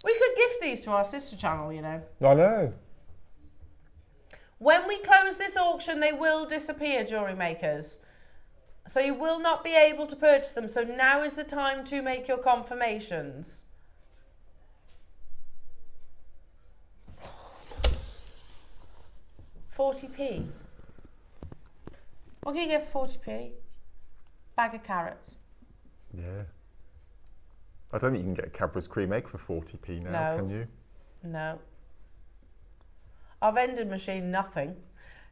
We could gift these to our sister channel, you know. I know. When we close this auction, they will disappear, jewellery makers. So you will not be able to purchase them. So now is the time to make your confirmations. £40p. What can you get for 40p? Bag of carrots. Yeah. I don't think you can get a Cadbury's cream egg for 40p now, No. can you? No. Our vending machine, nothing.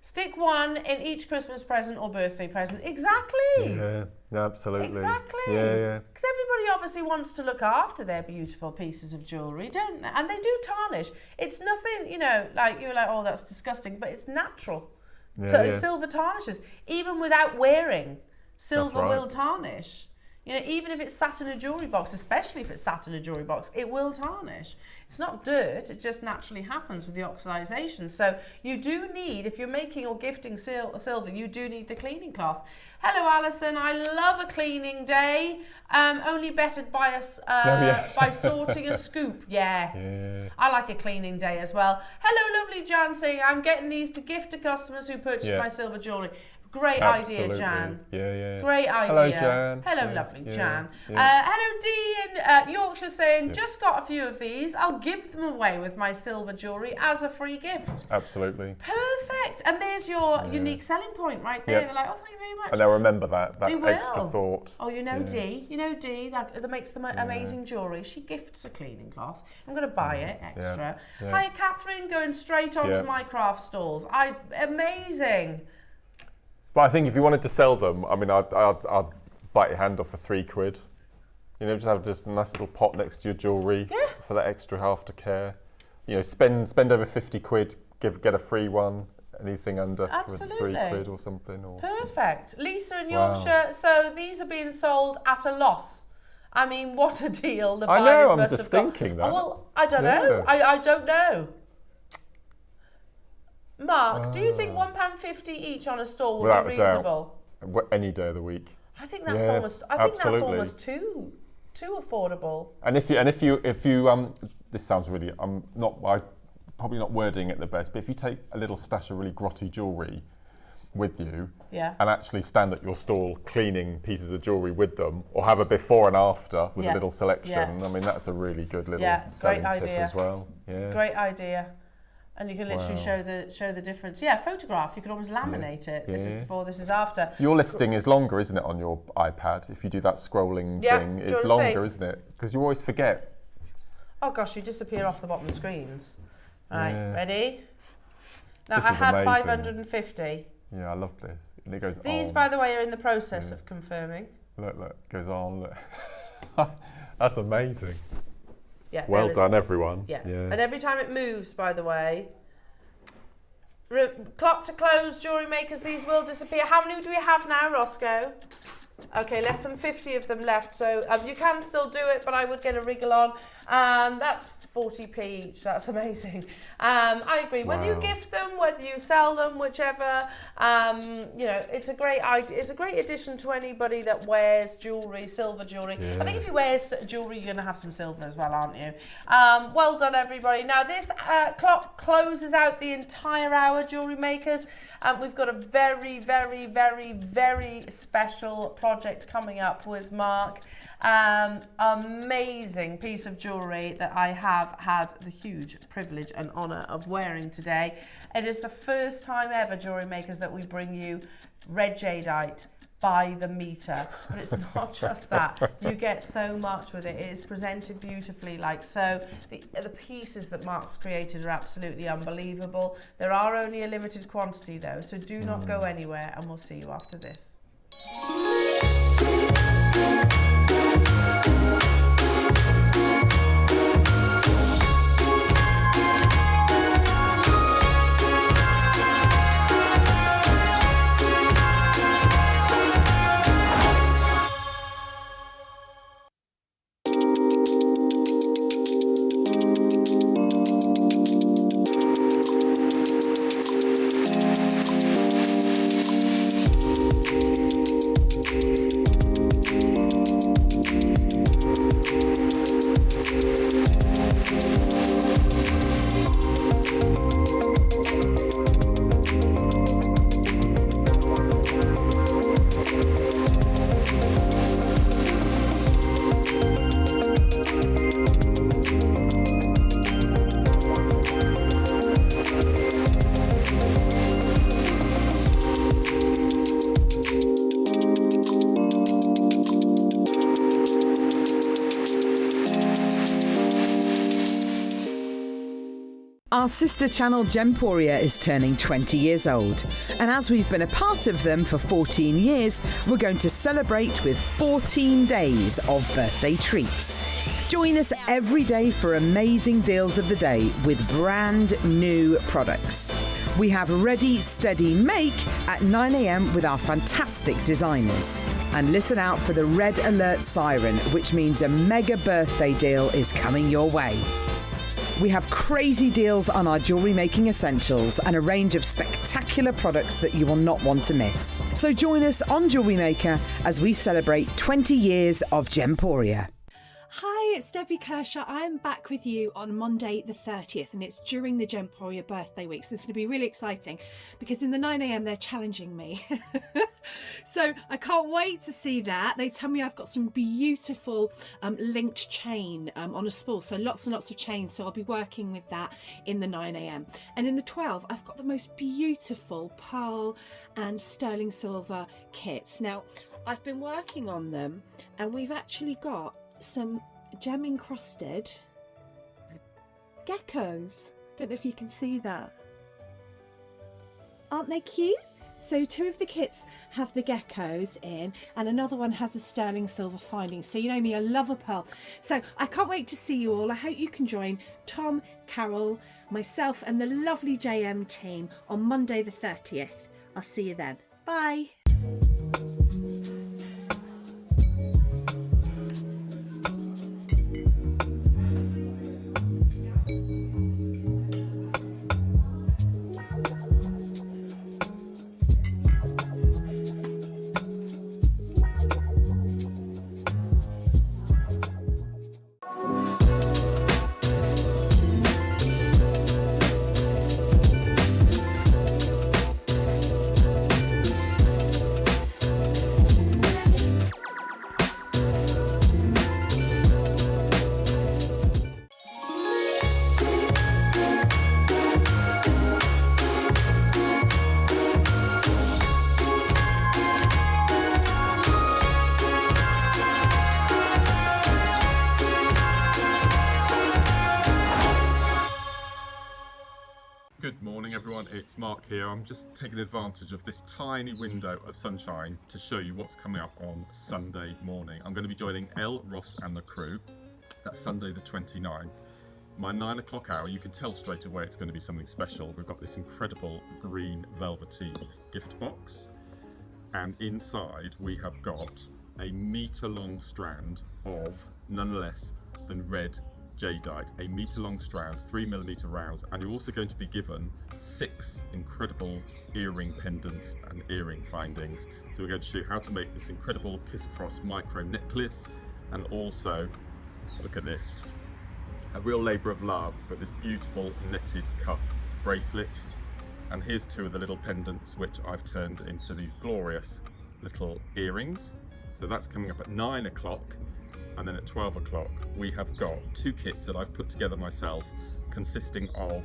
Stick one in each Christmas present or birthday present. Exactly. Yeah, absolutely. Exactly. Yeah, yeah. Because everybody obviously wants to look after their beautiful pieces of jewellery, don't they? And they do tarnish. It's nothing, you know, like you're like, oh, that's disgusting, but it's natural. Yeah, So yeah. silver tarnishes. Even without wearing, silver right. will tarnish. You know, even if it's sat in a jewellery box, especially if it's sat in a jewellery box, it will tarnish. It's not dirt, it just naturally happens with the oxidisation. So you do need, if you're making or gifting silver, you do need the cleaning cloth. Hello, Alison. I love a cleaning day. Only bettered by us by sorting a scoop. Yeah. I like a cleaning day as well. Hello, lovely Jan saying, I'm getting these to gift to customers who purchase my silver jewellery. Great idea, Jan. Yeah. Great idea. Hello, Jan. Hello, lovely Jan. Yeah. Hello, Dee in Yorkshire saying, just got a few of these. I'll give them away with my silver jewellery as a free gift. Absolutely. Perfect. And there's your unique selling point right there. They're like, oh, thank you very much. And they'll remember that They extra will. thought. Oh, you know Dee. You know Dee, that makes the amazing jewellery. She gifts a cleaning cloth. I'm going to buy it extra. Yeah. Hi, Catherine, going straight onto my craft stalls. Amazing. But I think if you wanted to sell them, I mean, I'd bite your hand off for £3. You know, just have a nice little pot next to your jewellery for that extra aftercare. You know, spend over £50, get a free one. Anything under £3 or something. Or perfect. Lisa in Yorkshire. So these are being sold at a loss. I mean, what a deal! The buyers I know. I'm must just have got. thinking that. Oh, well, I don't know. I don't know. Mark, do you think £1.50 each on a stall would be reasonable? Any day of the week. I think that's almost. I think that's almost too affordable. And if you this sounds really probably not wording it the best, but if you take a little stash of really grotty jewellery with you, and actually stand at your stall cleaning pieces of jewellery with them, or have a before and after with a little selection. I mean, that's a really good little selling tip as well. Yeah. Great idea. And you can literally show the difference. Yeah, photograph. You could almost laminate it. This is before, this is after. Your listing is longer, isn't it, on your iPad? If you do that scrolling thing, it's longer, isn't it? Because you always forget. Oh gosh, you disappear off the bottom screens. Right, ready? Now This I is had amazing. 550. Yeah, I love this. And it goes on. These, by the way, are in the process of confirming. Look, it goes on. Look. That's amazing. Yeah, well done, everyone. Yeah. And every time it moves, by the way, clock to close, jewellery makers, these will disappear. How many do we have now, Roscoe? Okay, less than 50 of them left. So you can still do it, but I would get a wriggle on. That's 40p each. That's amazing. I agree. Whether you gift them, whether you sell them, whichever, you know, it's a great idea. It's a great addition to anybody that wears jewellery, silver jewellery. I think if you wear jewellery, you're going to have some silver as well, aren't you? Well done, everybody. Now, this clock closes out the entire hour, jewellery makers. We've got a very, very, very, very special project coming up with Mark. Amazing piece of jewellery that I have had the huge privilege and honour of wearing today. It is the first time ever, jewellery makers, that we bring you red jadeite by the metre. But it's not just that. You get so much with it. It is presented beautifully like so. The pieces that Mark's created are absolutely unbelievable. There are only a limited quantity though, so do not go anywhere, and we'll see you after this. Our sister channel Gemporia is turning 20 years old, and as we've been a part of them for 14 years, we're going to celebrate with 14 days of birthday treats. Join us every day for amazing deals of the day with brand new products. We have Ready, Steady, Make at 9 a.m. with our fantastic designers. And listen out for the red alert siren, which means a mega birthday deal is coming your way. We have crazy deals on our jewellery making essentials and a range of spectacular products that you will not want to miss. So join us on Jewellery Maker as we celebrate 20 years of Gemporia. Hi, it's Debbie Kershaw. I am back with you on Monday the 30th, and it's during the Gemporia birthday week. So it's going to be really exciting because in the 9 a.m. they're challenging me. So I can't wait to see that. They tell me I've got some beautiful linked chain on a spool, so lots and lots of chains. So I'll be working with that in the 9 a.m. And in the 12, I've got the most beautiful pearl and sterling silver kits. Now, I've been working on them, and we've actually got some gem encrusted geckos. Don't know if you can see that. Aren't they cute? So 2 of the kits have the geckos in, and another one has a sterling silver finding. So you know me, I love a pearl. So I can't wait to see you all. I hope you can join Tom, Carol, myself and the lovely JM team on Monday the 30th. I'll see you then. Bye. Good morning everyone, it's Mark here. I'm just taking advantage of this tiny window of sunshine to show you what's coming up on Sunday morning. I'm going to be joining Elle, Ross and the crew. That's Sunday the 29th. My 9 o'clock hour, you can tell straight away it's going to be something special. We've got this incredible green velvety gift box, and inside we have got a metre-long strand of none less than red Jadeite, a metre-long strand, 3mm rounds, and you're also going to be given 6 incredible earring pendants and earring findings. So we're going to show you how to make this incredible kiss-cross micro necklace, and also, look at this, a real labour of love, but this beautiful netted cuff bracelet. And here's 2 of the little pendants which I've turned into these glorious little earrings. So that's coming up at 9 o'clock. And then at 12 o'clock, we have got 2 kits that I've put together myself, consisting of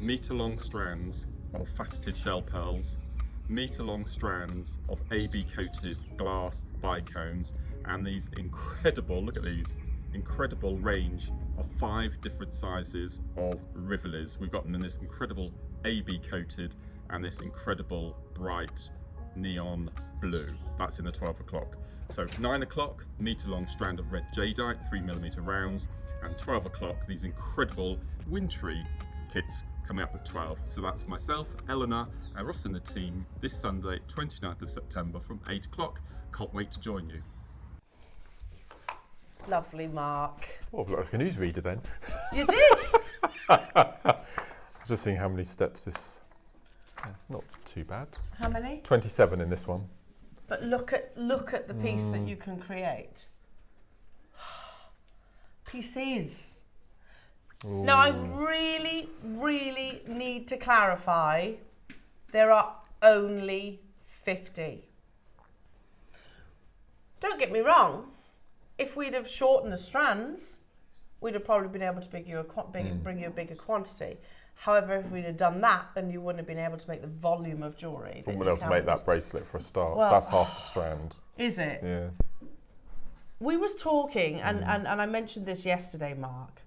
metre-long strands of faceted shell pearls, metre-long strands of AB-coated glass bicones, and these incredible, look at these, incredible range of 5 different sizes of rivules. We've got them in this incredible AB-coated and this incredible bright neon blue. That's in the 12 o'clock. So 9 o'clock, metre-long strand of red Jadeite, 3mm rounds, and 12 o'clock, these incredible wintry kits coming up at 12. So that's myself, Elena, and Ross and the team this Sunday, 29th of September from 8 o'clock. Can't wait to join you. Lovely, Mark. Oh, like a newsreader then. You did? Just seeing how many steps this, not too bad. How many? 27 in this one. But look at the piece that you can create. Pieces. Ooh. Now I really, really need to clarify, there are only 50. Don't get me wrong, if we'd have shortened the strands, we'd have probably been able to bring you a bigger quantity. However, if we'd have done that, then you wouldn't have been able to make the volume of jewellery. Wouldn't be able to make that bracelet for a start. Well, that's half the strand. Is it? Yeah. We was talking, and I mentioned this yesterday, Mark.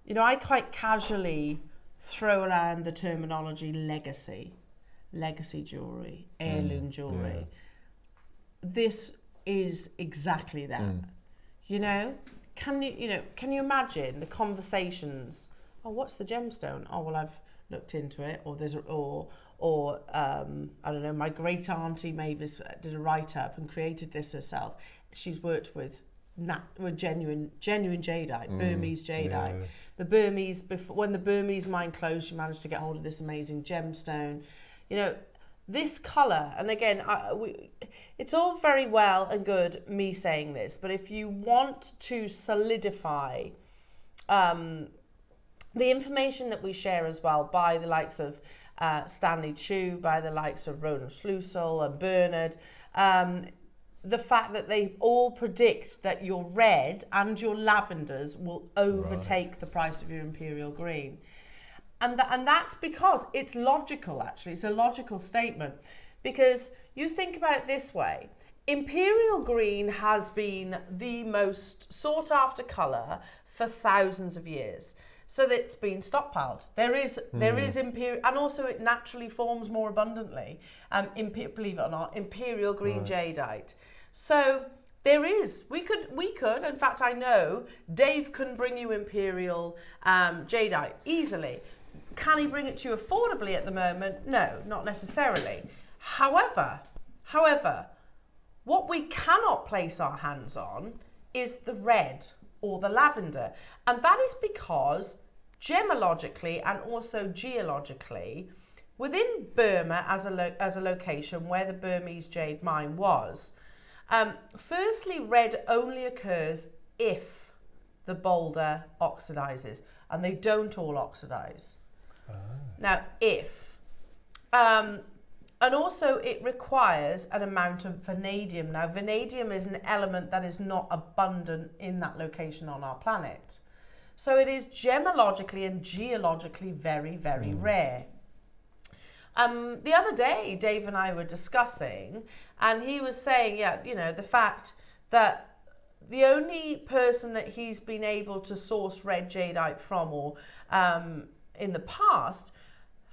You know, I quite casually throw around the terminology legacy jewellery, heirloom jewellery. This is exactly that. You know, can you imagine the conversations? Oh, what's the gemstone? Oh, well, I've looked into it, or I don't know, my great auntie Mavis did a write up and created this herself. She's worked with genuine jadeite, Burmese jadeite. Yeah. The Burmese, when the Burmese mine closed, she managed to get hold of this amazing gemstone. You know, this colour, and again, it's all very well and good me saying this, but if you want to solidify the information that we share as well by the likes of Stanley Chu, by the likes of Ronan Schlusel and Bernard, the fact that they all predict that your red and your lavenders will overtake the price of your imperial green. And that's because it's logical, actually. It's a logical statement. Because you think about it this way. Imperial green has been the most sought after colour for thousands of years. So that it's been stockpiled. There is imperial, and also it naturally forms more abundantly. Believe it or not, imperial green jadeite. So there is. We could. In fact, I know Dave can bring you imperial jadeite easily. Can he bring it to you affordably at the moment? No, not necessarily. However, what we cannot place our hands on is the red or the lavender, and that is because gemologically and also geologically, within Burma as a location where the Burmese jade mine was, firstly, red only occurs if the boulder oxidizes, and they don't all oxidize. Now, if. And also it requires an amount of vanadium. Now, vanadium is an element that is not abundant in that location on our planet. So it is gemologically and geologically very, very rare. The other day, Dave and I were discussing, and he was saying, the fact that the only person that he's been able to source red jadeite from, or in the past,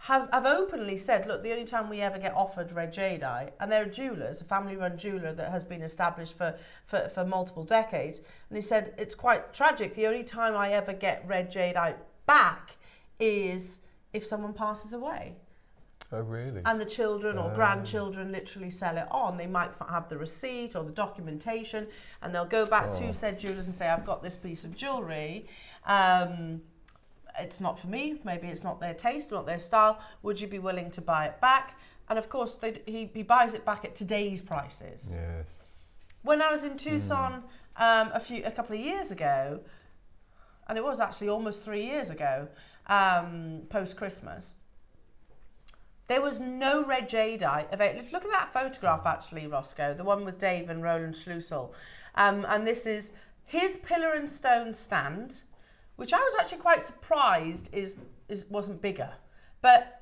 have openly said, look, the only time we ever get offered red jadeite, and they're jewellers, a family-run jeweller that has been established for multiple decades, and he said, it's quite tragic, the only time I ever get red jadeite back is if someone passes away. Oh, really? And the children or grandchildren literally sell it on. They might have the receipt or the documentation, and they'll go back to said jewellers and say, I've got this piece of jewellery. It's not for me. Maybe it's not their taste, not their style. Would you be willing to buy it back? And of course, he buys it back at today's prices. Yes. When I was in Tucson a couple of years ago, and it was actually almost 3 years ago, post-Christmas, there was no red jadeite available. Look at that photograph, actually, Roscoe, the one with Dave and Roland Schlusel. And this is his pillar and stone stand, which I was actually quite surprised wasn't bigger. But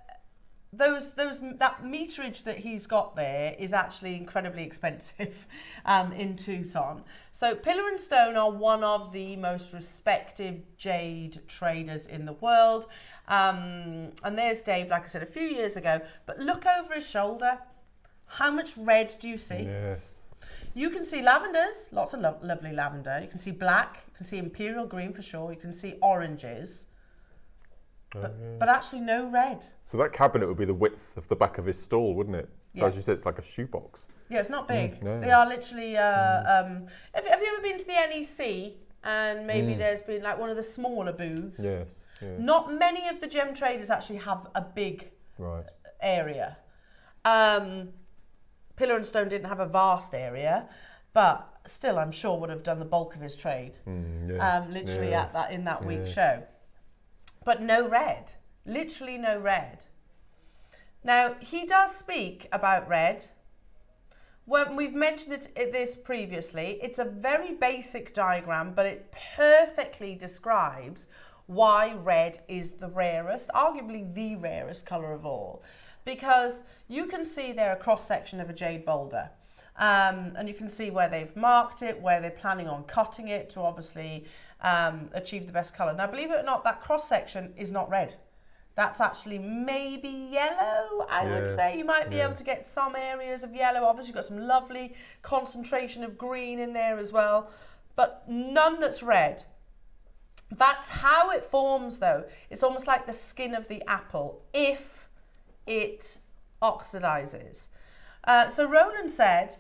that meterage that he's got there is actually incredibly expensive in Tucson. So Pillar and Stone are one of the most respected jade traders in the world. And there's Dave, like I said, a few years ago. But look over his shoulder. How much red do you see? Yes. You can see lavenders, lots of lovely lavender. You can see black, you can see imperial green for sure. You can see oranges. But actually no red. So that cabinet would be the width of the back of his stall, wouldn't it? So as you said, it's like a shoebox. Yeah, it's not big. No. They are literally... have you ever been to the NEC and maybe there's been like one of the smaller booths? Yes. Yeah. Not many of the gem traders actually have a big area. Pillar and Stone didn't have a vast area, but still I'm sure would have done the bulk of his trade. Literally in that week show. But no red, literally no red. Now, he does speak about red. When we've mentioned this previously, it's a very basic diagram, but it perfectly describes why red is the rarest, arguably the rarest colour of all. Because you can see there a cross-section of a jade boulder. And you can see where they've marked it, where they're planning on cutting it to obviously achieve the best colour. Now, believe it or not, that cross-section is not red. That's actually maybe yellow, I would say. You might be able to get some areas of yellow. Obviously, you've got some lovely concentration of green in there as well, but none that's red. That's how it forms, though. It's almost like the skin of the apple if it oxidizes. So Roland said,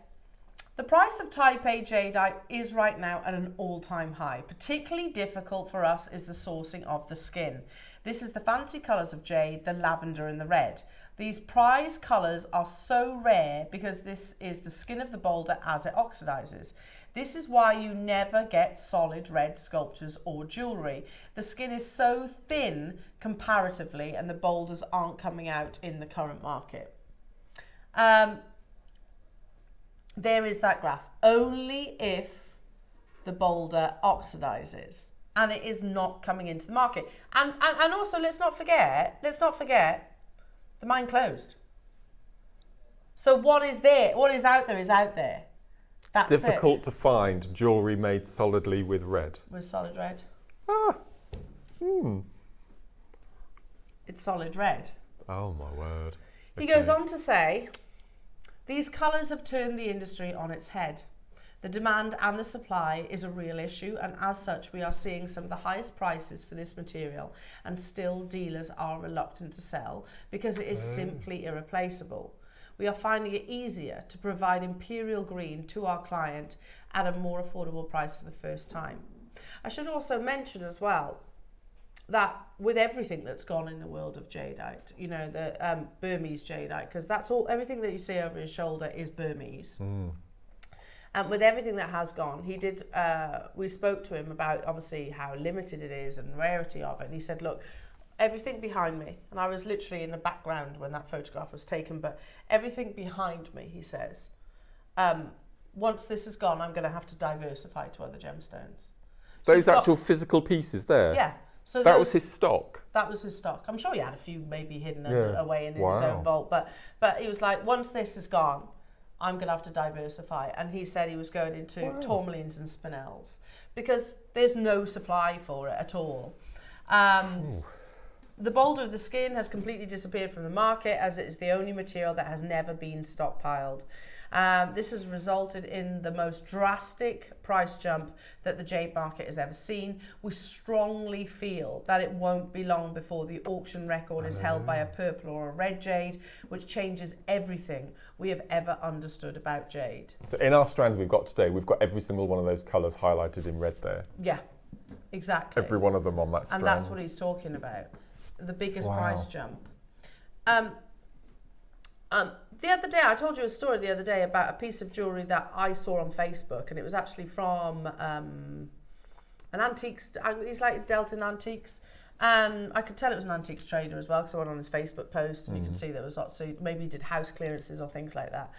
the price of Type A Jadeite is right now at an all-time high. Particularly difficult for us is the sourcing of the skin. This is the fancy colours of jade, the lavender and the red. These prize colours are so rare because this is the skin of the boulder as it oxidizes. This is why you never get solid red sculptures or jewellery. The skin is so thin comparatively and the boulders aren't coming out in the current market. There is that graph. Only if the boulder oxidizes and it is not coming into the market. And also let's not forget, the mine closed. So what is there, what is out there is out there. That's Difficult to find jewellery made solidly with red. With solid red. It's solid red. Oh my word. He goes on to say, these colours have turned the industry on its head. The demand and the supply is a real issue, and as such we are seeing some of the highest prices for this material, and still dealers are reluctant to sell because it is simply irreplaceable. We are finding it easier to provide imperial green to our client at a more affordable price for the first time. I should also mention as well that with everything that's gone in the world of jadeite, you know, the Burmese jadeite, because that's all, everything that you see over his shoulder is Burmese. And with everything that has gone, he did, we spoke to him about obviously how limited it is and the rarity of it. And he said, look, everything behind me, and I was literally in the background when that photograph was taken, but everything behind me, he says, once this is gone, I'm going to have to diversify to other gemstones. So Those actual physical pieces there? Yeah. So that was his stock? That was his stock. I'm sure he had a few maybe hidden away in his own vault, but he was like, once this is gone, I'm going to have to diversify. And he said he was going into tourmalines and spinels because there's no supply for it at all. The boulder of the skin has completely disappeared from the market as it is the only material that has never been stockpiled. This has resulted in the most drastic price jump that the jade market has ever seen. We strongly feel that it won't be long before the auction record is held by a purple or a red jade, which changes everything we have ever understood about jade. So in our strand we've got today, we've got every single one of those colours highlighted in red there. Yeah, exactly. Every one of them on that strand. And that's what he's talking about. The biggest price jump. The other day, I told you a story the other day about a piece of jewellery that I saw on Facebook, and it was actually from an antiques, he's like dealt in antiques, and I could tell it was an antiques trader as well because I went on his Facebook post and you can see there was lots, so maybe he did house clearances or things like that.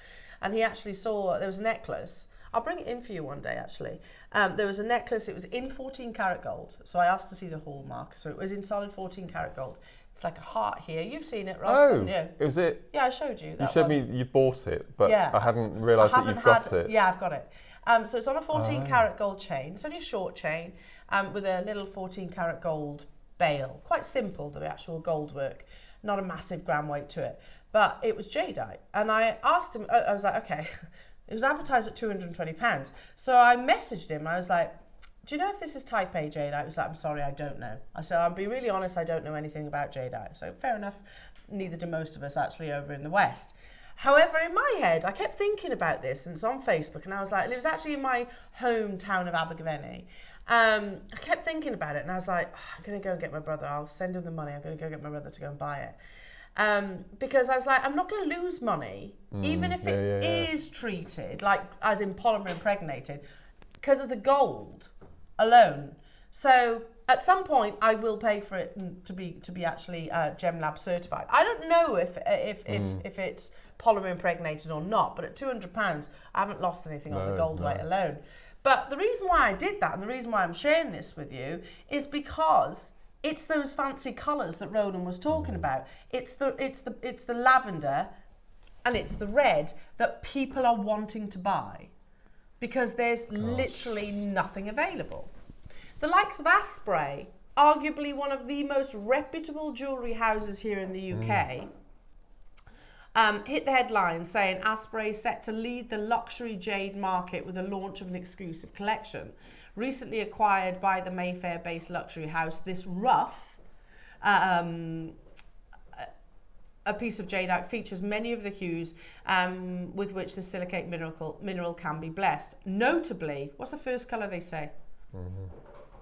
And he actually saw, there was a necklace, I'll bring it in for you one day actually. There was a necklace, it was in 14 karat gold, so I asked to see the hallmark, so it was in solid 14 karat gold. It's like a heart here. You've seen it, Ross, haven't you? Is it? Yeah, I showed you. You showed me you bought it, but I hadn't realised that you've got it. Yeah, I've got it. So it's on a 14 karat gold chain. It's only a short chain with a little 14 karat gold bail. Quite simple, the actual gold work. Not a massive gram weight to it. But it was jadeite. And I asked him, I was like, okay, it was advertised at £220. So I messaged him. I was like, do you know if this is Type A jadeite? He was like, I'm sorry, I don't know. I said, I'll be really honest, I don't know anything about jadeite. So fair enough, neither do most of us actually over in the West. However, in my head, I kept thinking about this, and it's on Facebook, and I was like, it was actually in my hometown of Abergavenny. I kept thinking about it, and I was like, I'm going to go and get my brother. I'll send him the money. I'm going to go get my brother to go and buy it. Because I was like, I'm not going to lose money, even if it is treated, like as in polymer impregnated, because of the gold alone. So at some point I will pay for it to be actually GemLab certified. I don't know if it's polymer impregnated or not, but at £200 I haven't lost anything on the gold weight alone. But the reason why I did that and the reason why I'm sharing this with you is because it's those fancy colours that Ronan was talking about. It's the lavender and it's the red that people are wanting to buy, because there's literally nothing available. The likes of Asprey arguably one of the most reputable jewellery houses here in the UK, hit the headlines saying Asprey set to lead the luxury jade market with the launch of an exclusive collection. Recently acquired by the Mayfair-based luxury house, this rough, a piece of jadeite, features many of the hues with which the silicate mineral can be blessed. Notably, what's the first colour they say?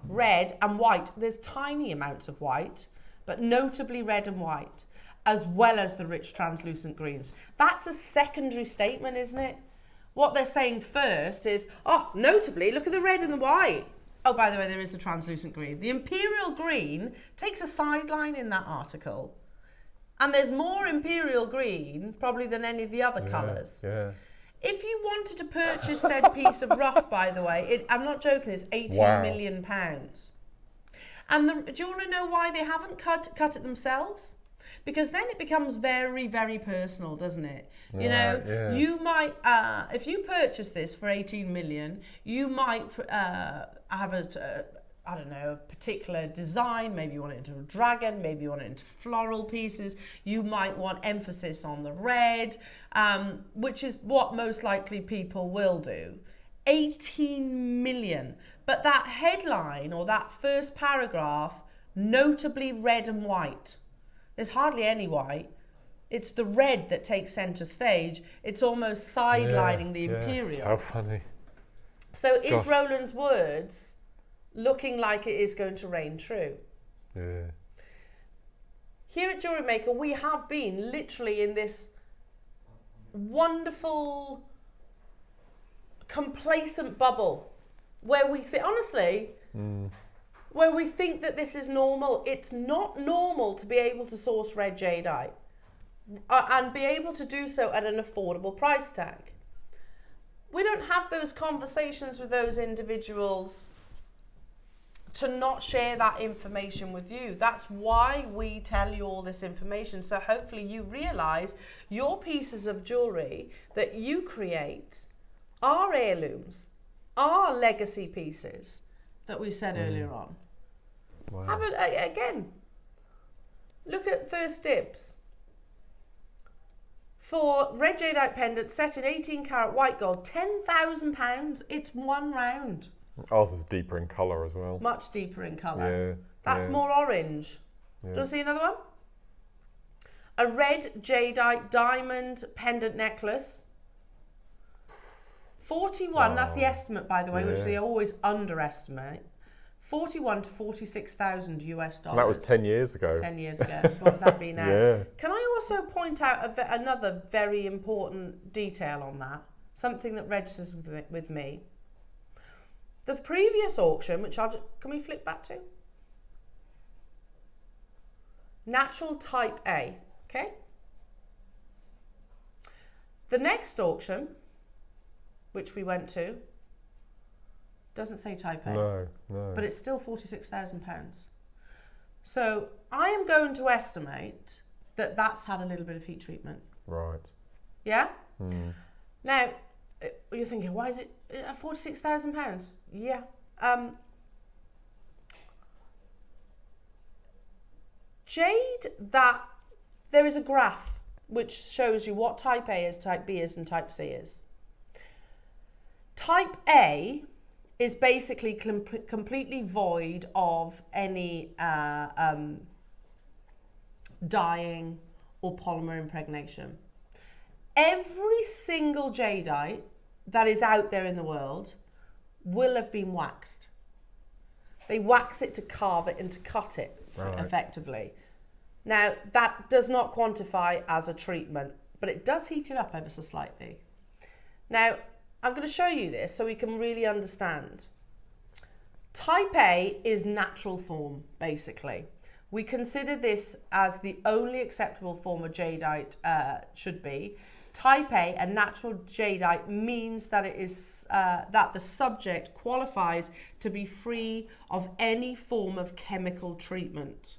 Red and white. There's tiny amounts of white, but notably red and white, as well as the rich translucent greens. That's a secondary statement, isn't it? What they're saying first is, oh, notably, look at the red and the white. Oh, by the way, there is the translucent green. The imperial green takes a sideline in that article. And there's more imperial green, probably, than any of the other colours. Yeah. If you wanted to purchase said piece of rough, by the way, I'm not joking, it's £18 million. And do you want to know why they haven't cut it themselves? Because then it becomes very, very personal, doesn't it? You know, you might, if you purchase this for 18 million, you might have I don't know, a particular design. Maybe you want it into a dragon, maybe you want it into floral pieces. You might want emphasis on the red, which is what most likely people will do. 18 million. But that headline or that first paragraph, notably red and white. There's hardly any white. It's the red that takes centre stage. It's almost sidelining the imperial. Yes, how funny. So is Roland's words looking like it is going to reign true? Yeah. Here at JewelleryMaker, we have been literally in this wonderful, complacent bubble where we think, honestly, where we think that this is normal. It's not normal to be able to source red jadeite and be able to do so at an affordable price tag. We don't have those conversations with those individuals to not share that information with you. That's why we tell you all this information. So hopefully you realise your pieces of jewellery that you create are heirlooms, are legacy pieces that we said earlier on. Wow. Have it again. Look at First Dibs. For red jadeite pendant set in 18 carat white gold, £10,000. It's one round. Ours is deeper in colour as well. Much deeper in colour. Yeah. That's more orange. Yeah. Do you want to see another one? A red jadeite diamond pendant necklace. 41, that's the estimate, by the way, which they always underestimate. 41 to 46,000 US dollars. And that was 10 years ago. 10 years ago. So what would that be now? Yeah. Can I also point out another very important detail on that? Something that registers with me. The previous auction, which can we flip back to? Natural type A, okay? The next auction, which we went to, doesn't say type A. No. But it's still £46,000. So I am going to estimate that that's had a little bit of heat treatment. Right. Yeah? Now, you're thinking, why is it £46,000? Yeah. Jade, there is a graph which shows you what type A is, type B is, and type C is. Type A is basically completely void of any dyeing or polymer impregnation. Every single jadeite that is out there in the world will have been waxed. They wax it to carve it and to cut it effectively. Now, that does not quantify as a treatment, but it does heat it up ever so slightly. Now, I'm going to show you this so we can really understand. Type A is natural form, basically. We consider this as the only acceptable form of jadeite should be. Type A, a natural jadeite, means that it is that the subject qualifies to be free of any form of chemical treatment.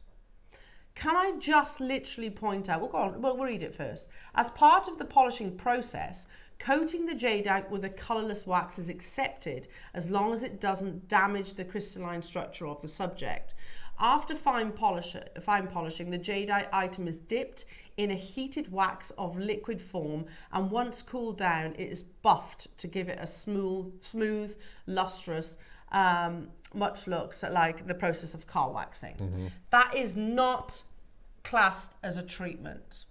Can I just literally point out, we'll read it first. As part of the polishing process, coating the jadeite with a colourless wax is accepted as long as it doesn't damage the crystalline structure of the subject. After fine polishing, the jadeite item is dipped in a heated wax of liquid form, and once cooled down, it is buffed to give it a smooth, lustrous, much looks like the process of car waxing. That is not classed as a treatment,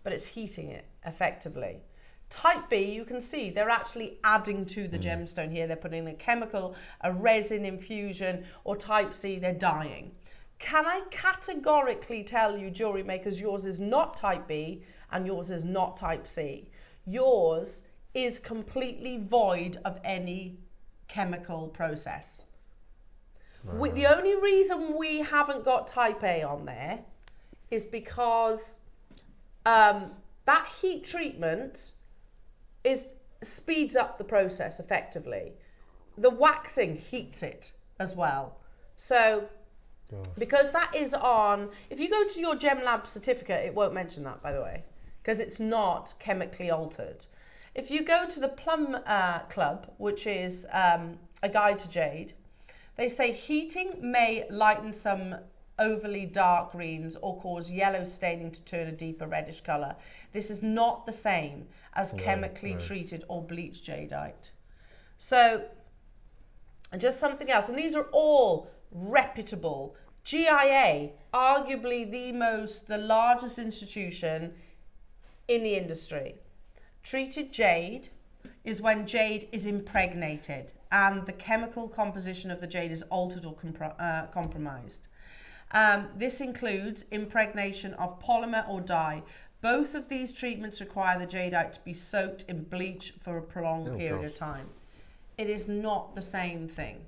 but it's heating it effectively. Type B, you can see they're actually adding to the gemstone here. They're putting a chemical, a resin infusion, or type C, they're dyeing. Can I categorically tell you, jewellery makers, yours is not type B and yours is not type C. Yours is completely void of any chemical process. The only reason we haven't got type A on there is because that heat treatment speeds up the process effectively. The waxing heats it as well. So because that is on, if you go to your Gem Lab certificate, it won't mention that, by the way, because it's not chemically altered. If you go to the Plum Club, which is a guide to jade, they say heating may lighten some overly dark greens or cause yellow staining to turn a deeper reddish colour. This is not the same as chemically treated or bleached jadeite. So, and just something else, and these are all reputable. GIA, arguably the largest institution in the industry. Treated jade is when jade is impregnated and the chemical composition of the jade is altered or compromised. This includes impregnation of polymer or dye. Both of these treatments require the jadeite to be soaked in bleach for a prolonged period of time. It is not the same thing.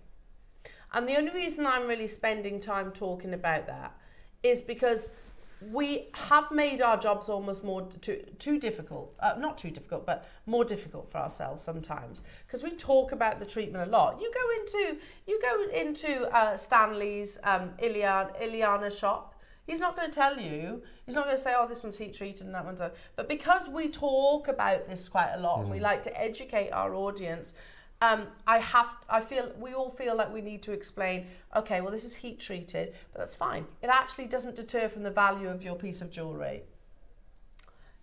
And the only reason I'm really spending time talking about that is because we have made our jobs almost too difficult, not too difficult, but more difficult for ourselves sometimes, because we talk about the treatment a lot. You go into Stanley's Ileana shop. He's not going to tell you. He's not going to say, "Oh, this one's heat treated and that one's." But because we talk about this quite a lot, and we like to educate our audience. We all feel like we need to explain, okay, well, this is heat treated, but that's fine. It actually doesn't deter from the value of your piece of jewellery.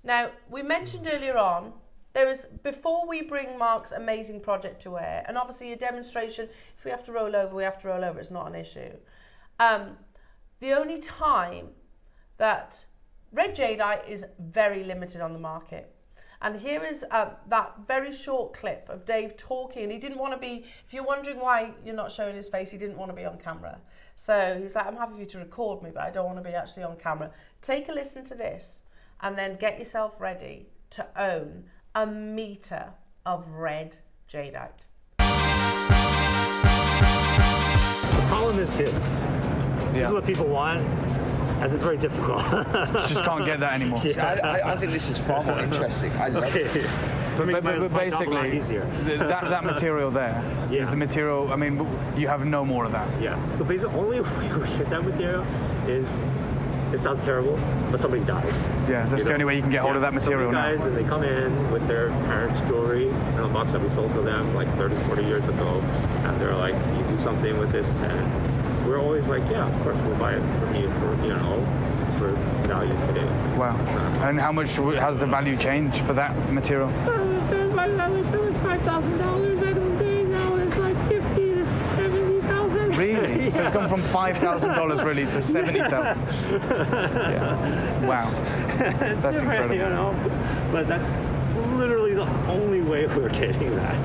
Now, we mentioned earlier on, before we bring Mark's amazing project to air, and obviously a demonstration, if we have to roll over, we have to roll over, it's not an issue. The only time that red jadeite is very limited on the market. And here is that very short clip of Dave talking. He didn't want to be, if you're wondering why you're not showing his face, he didn't want to be on camera. So he's like, I'm happy for you to record me, but I don't want to be actually on camera. Take a listen to this and then get yourself ready to own a metre of red jadeite. The problem is this. This is what people want. And it's very difficult. You just can't get that anymore. Yeah. I think this is far more interesting. I love it. But basically, that material there is the material. I mean, you have no more of that. Yeah. So basically, only way we get that material is, it sounds terrible, but somebody dies. Yeah, that's the only way you can get hold of that material now. Guys, and they come in with their parents' jewelry in a box that we sold to them like 30, 40 years ago, and they're like, "Can you do something with this?" And we're always like, "Yeah, of course, we'll buy it from you for value today." Wow. And how much has the value changed for that material? My value was $5,000 back in the day. Now it's like $50,000 to $70,000. Really? Yeah. So it's gone from $5,000 really to $70,000. Yeah. Wow. That's incredible. You know, but that's literally the only way we're getting that.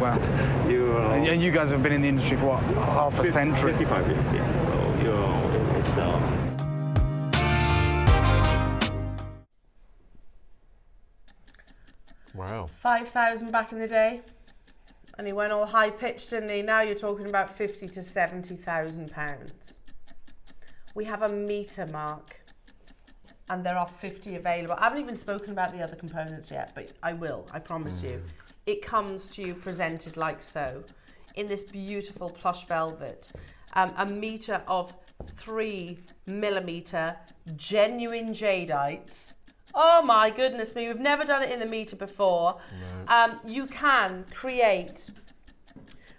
Wow. And you guys have been in the industry for what, half a century? 55 years, yeah. So, it's Wow. 5,000 back in the day, and he went all high pitched, didn't he? Now you're talking about 50 to 70,000 pounds. We have a metre, Mark, and there are 50 available. I haven't even spoken about the other components yet, but I will, I promise you. It comes to you presented like so, in this beautiful plush velvet. A metre of 3mm genuine jadeites. Oh my goodness me, we've never done it in the metre before. No. You can create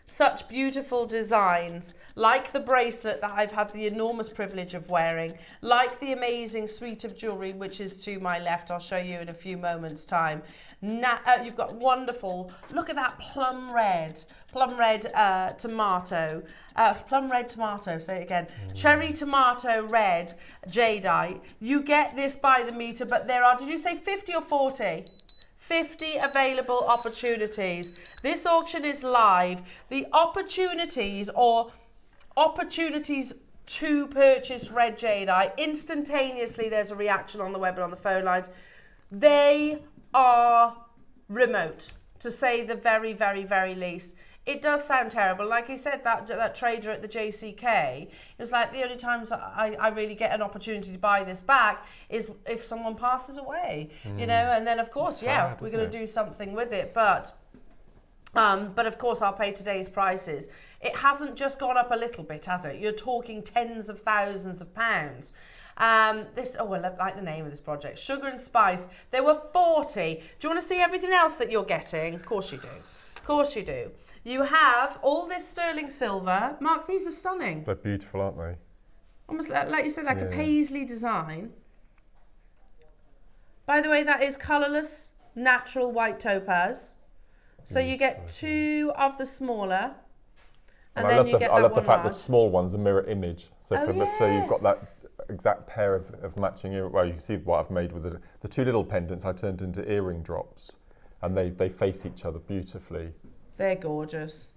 such beautiful designs like the bracelet that I've had the enormous privilege of wearing, like the amazing suite of jewellery, which is to my left. I'll show you in a few moments' time. You've got wonderful, look at that plum red tomato, say it again, cherry tomato red jadeite. You get this by the meter, but there are, did you say 50 or 40? 50 available opportunities. This auction is live. The opportunities to purchase red jadeite, instantaneously there's a reaction on the web and on the phone lines. They are remote, to say the very, very, very least. It does sound terrible. Like you said, that trader at the JCK, it was like the only times I really get an opportunity to buy this back is if someone passes away, you know, and then of course, sad, we're going to do something with it. But of course, I'll pay today's prices. It hasn't just gone up a little bit, has it? You're talking tens of thousands of pounds. I like the name of this project, Sugar and Spice. There were 40. Do you want to see everything else that you're getting? Of course you do. Of course you do. You have all this sterling silver. Mark, these are stunning. They're beautiful, aren't they? Almost like you said, like a paisley design. By the way, that is colourless, natural white topaz. So you get 2 of the smaller. And then you get that one. I love the fact large. that small one's a mirror image. So so you've got that Yes. exact pair of matching ear. Well, you see what I've made with the 2 little pendants. I turned into earring drops, and they face each other beautifully. They're gorgeous,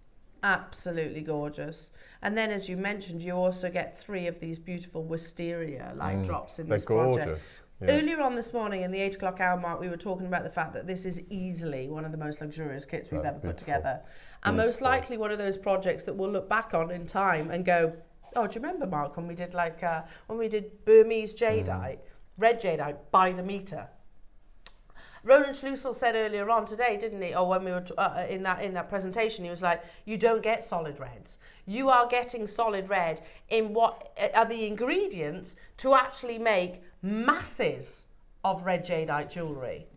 absolutely gorgeous. And then, as you mentioned, you also get 3 of these beautiful wisteria drops in this project. They're gorgeous. Yeah. Earlier on this morning, in the 8 o'clock hour mark, we were talking about the fact that this is easily one of the most luxurious kits we've ever put together. And most likely one of those projects that we'll look back on in time and go, oh, do you remember, Mark, when we did Burmese jadeite, red jadeite by the meter? Roland Schlussel said earlier on today, didn't he? Or when we were in that presentation, he was like, "You don't get solid reds. You are getting solid red in what are the ingredients to actually make masses of red jadeite jewellery.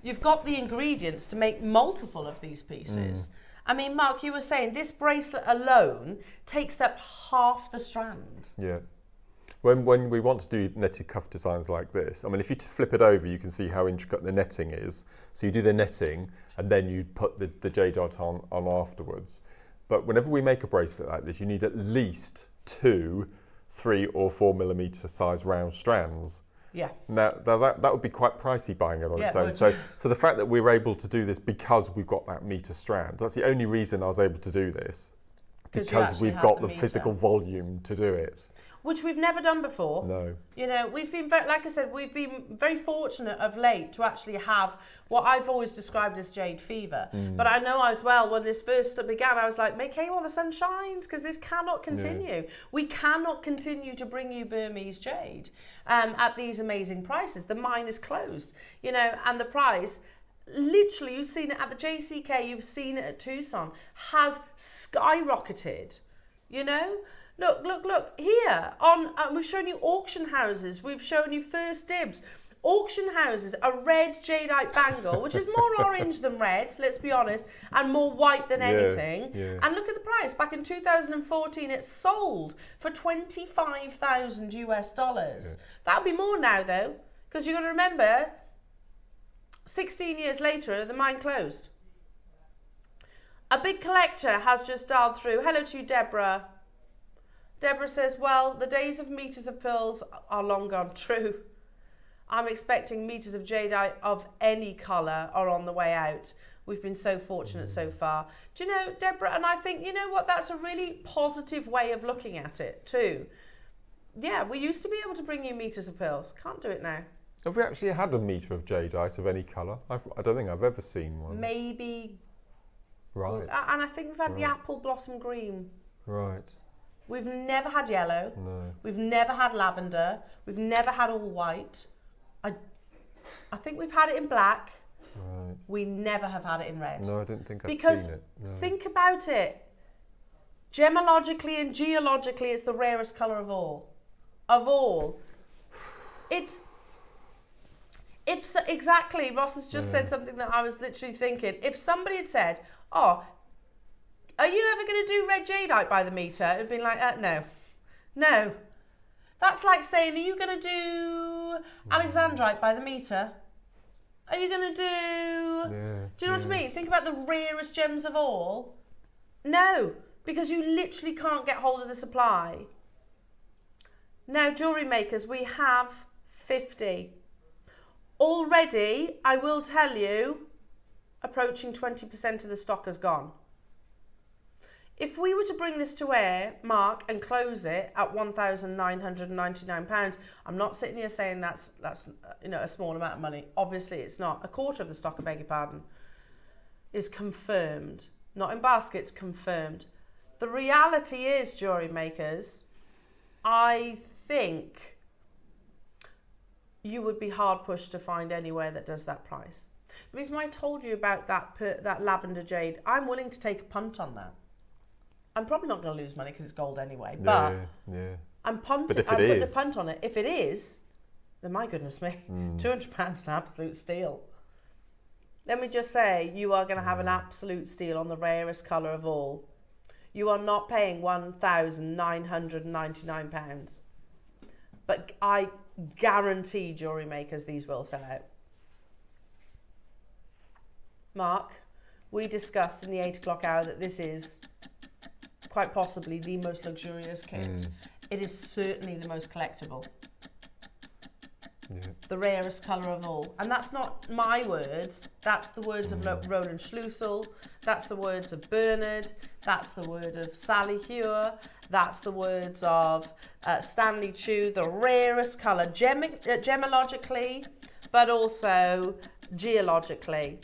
You've got the ingredients to make multiple of these pieces." I mean, Mark, you were saying this bracelet alone takes up half the strand. Yeah. When we want to do netted cuff designs like this, I mean, if you flip it over, you can see how intricate the netting is. So you do the netting, and then you put the jadeite on afterwards. But whenever we make a bracelet like this, you need at least 2 3 or 4 millimeter size round strands. Yeah. Now that would be quite pricey buying it on its own. So the fact that we're able to do this because we've got that meter strand, that's the only reason I was able to do this. Because we've got the physical volume to do it. Which we've never done before. No. You know, we've been very, like I said, we've been very fortunate of late to actually have what I've always described as jade fever. But I know as well, when this first began, I was like, make hay while the sun shines, because this cannot continue. Yeah. We cannot continue to bring you Burmese jade at these amazing prices. The mine is closed, you know, and the price, literally, you've seen it at the JCK, you've seen it at Tucson, has skyrocketed, you know? Look, here, we've shown you auction houses, we've shown you first dibs. Auction houses, a red jadeite bangle, which is more orange than red, let's be honest, and more white than anything. Yeah. And look at the price. Back in 2014, it sold for $25,000 US. Yeah. That'll be more now, though, because you've got to remember, 16 years later, the mine closed. A big collector has just dialed through. Hello to you, Deborah. Deborah says, well, the days of meters of pearls are long gone. True. I'm expecting meters of jadeite of any colour are on the way out. We've been so fortunate so far. Do you know, Deborah, and I think, you know what, that's a really positive way of looking at it too. Yeah, we used to be able to bring you meters of pearls. Can't do it now. Have we actually had a meter of jadeite of any colour? I don't think I've ever seen one. Maybe. Right. And I think we've had the apple blossom green. Right. We've never had yellow. No. We've never had lavender. We've never had all white. I think we've had it in black. Right. We never have had it in red. No, I didn't think I'd seen it. No. Think about it. Gemologically and geologically, it's the rarest colour of all. Of all. Exactly, Ross has just said something that I was literally thinking. If somebody had said, oh, are you ever going to do red jadeite by the metre? It would have been like, no. No. That's like saying, are you going to do alexandrite by the metre? Are you going to do... do you know what I mean? Think about the rarest gems of all. No, because you literally can't get hold of the supply. Now, jewellery makers, we have 50. Already, I will tell you, approaching 20% of the stock has gone. If we were to bring this to air, Mark, and close it at £1,999, I'm not sitting here saying that's a small amount of money. Obviously, it's not. A quarter of the stock, I beg your pardon, is confirmed. Not in baskets, confirmed. The reality is, jewellery makers, I think you would be hard pushed to find anywhere that does that price. The reason why I told you about that lavender jade, I'm willing to take a punt on that. I'm probably not going to lose money because it's gold anyway, but I'm putting a punt on it. If it is, then my goodness me, £200 an absolute steal. Let me just say, you are going to have an absolute steal on the rarest colour of all. You are not paying £1,999. But I guarantee, jewellery makers, these will sell out. Mark, we discussed in the 8 o'clock hour that this is quite possibly the most luxurious kit. It is certainly the most collectible. The rarest colour of all. And that's not my words. That's the words of Roland Schlussel. That's the words of Bernard. That's the word of Sally Hewer. That's the words of Stanley Chu. The rarest colour, gemologically, but also geologically.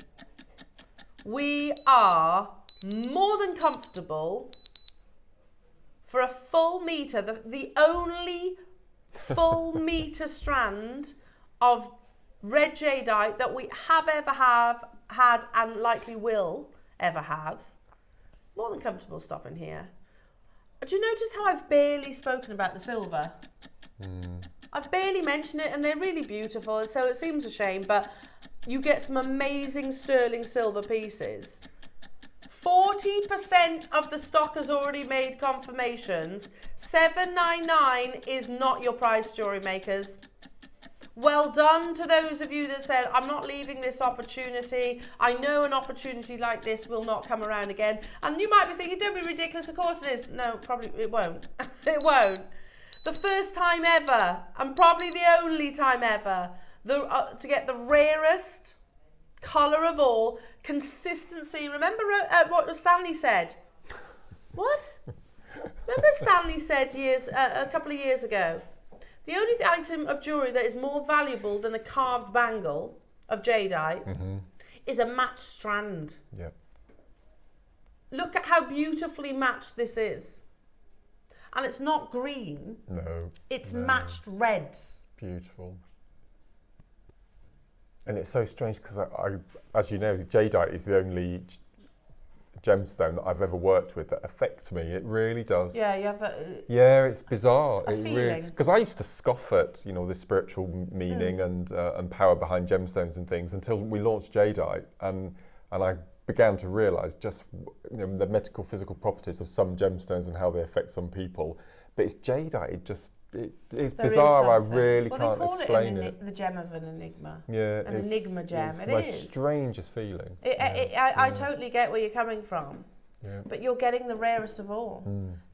We are more than comfortable for a full metre, the only full metre strand of red jadeite that we have ever had and likely will ever have. More than comfortable stopping here. Do you notice how I've barely spoken about the silver? I've barely mentioned it, and they're really beautiful, so it seems a shame, but you get some amazing sterling silver pieces. 40% of the stock has already made confirmations. $799 is not your price, jewellery makers. Well done to those of you that said, I'm not leaving this opportunity. I know an opportunity like this will not come around again. And you might be thinking, don't be ridiculous, of course it is. No, probably it won't. It won't. The first time ever, and probably the only time ever, to get the rarest colour of all, consistency. Remember what Stanley said? What? Remember Stanley said a couple of years ago, the only item of jewellery that is more valuable than a carved bangle of jadeite is a matched strand. Yep. Look at how beautifully matched this is. And it's not green. No. It's matched reds. Beautiful. And it's so strange because, as you know, jadeite is the only gemstone that I've ever worked with that affects me. It really does. Yeah, you have yeah, it's bizarre. A feeling. Because I used to scoff at, the spiritual meaning and power behind gemstones and things until we launched jadeite, and I began to realise just the medical physical properties of some gemstones and how they affect some people. But it's jadeite. It's bizarre. I really can't explain it. The gem of an enigma. Yeah, an enigma gem. It's the most strangest feeling. I totally get where you're coming from. Yeah. But you're getting the rarest of all.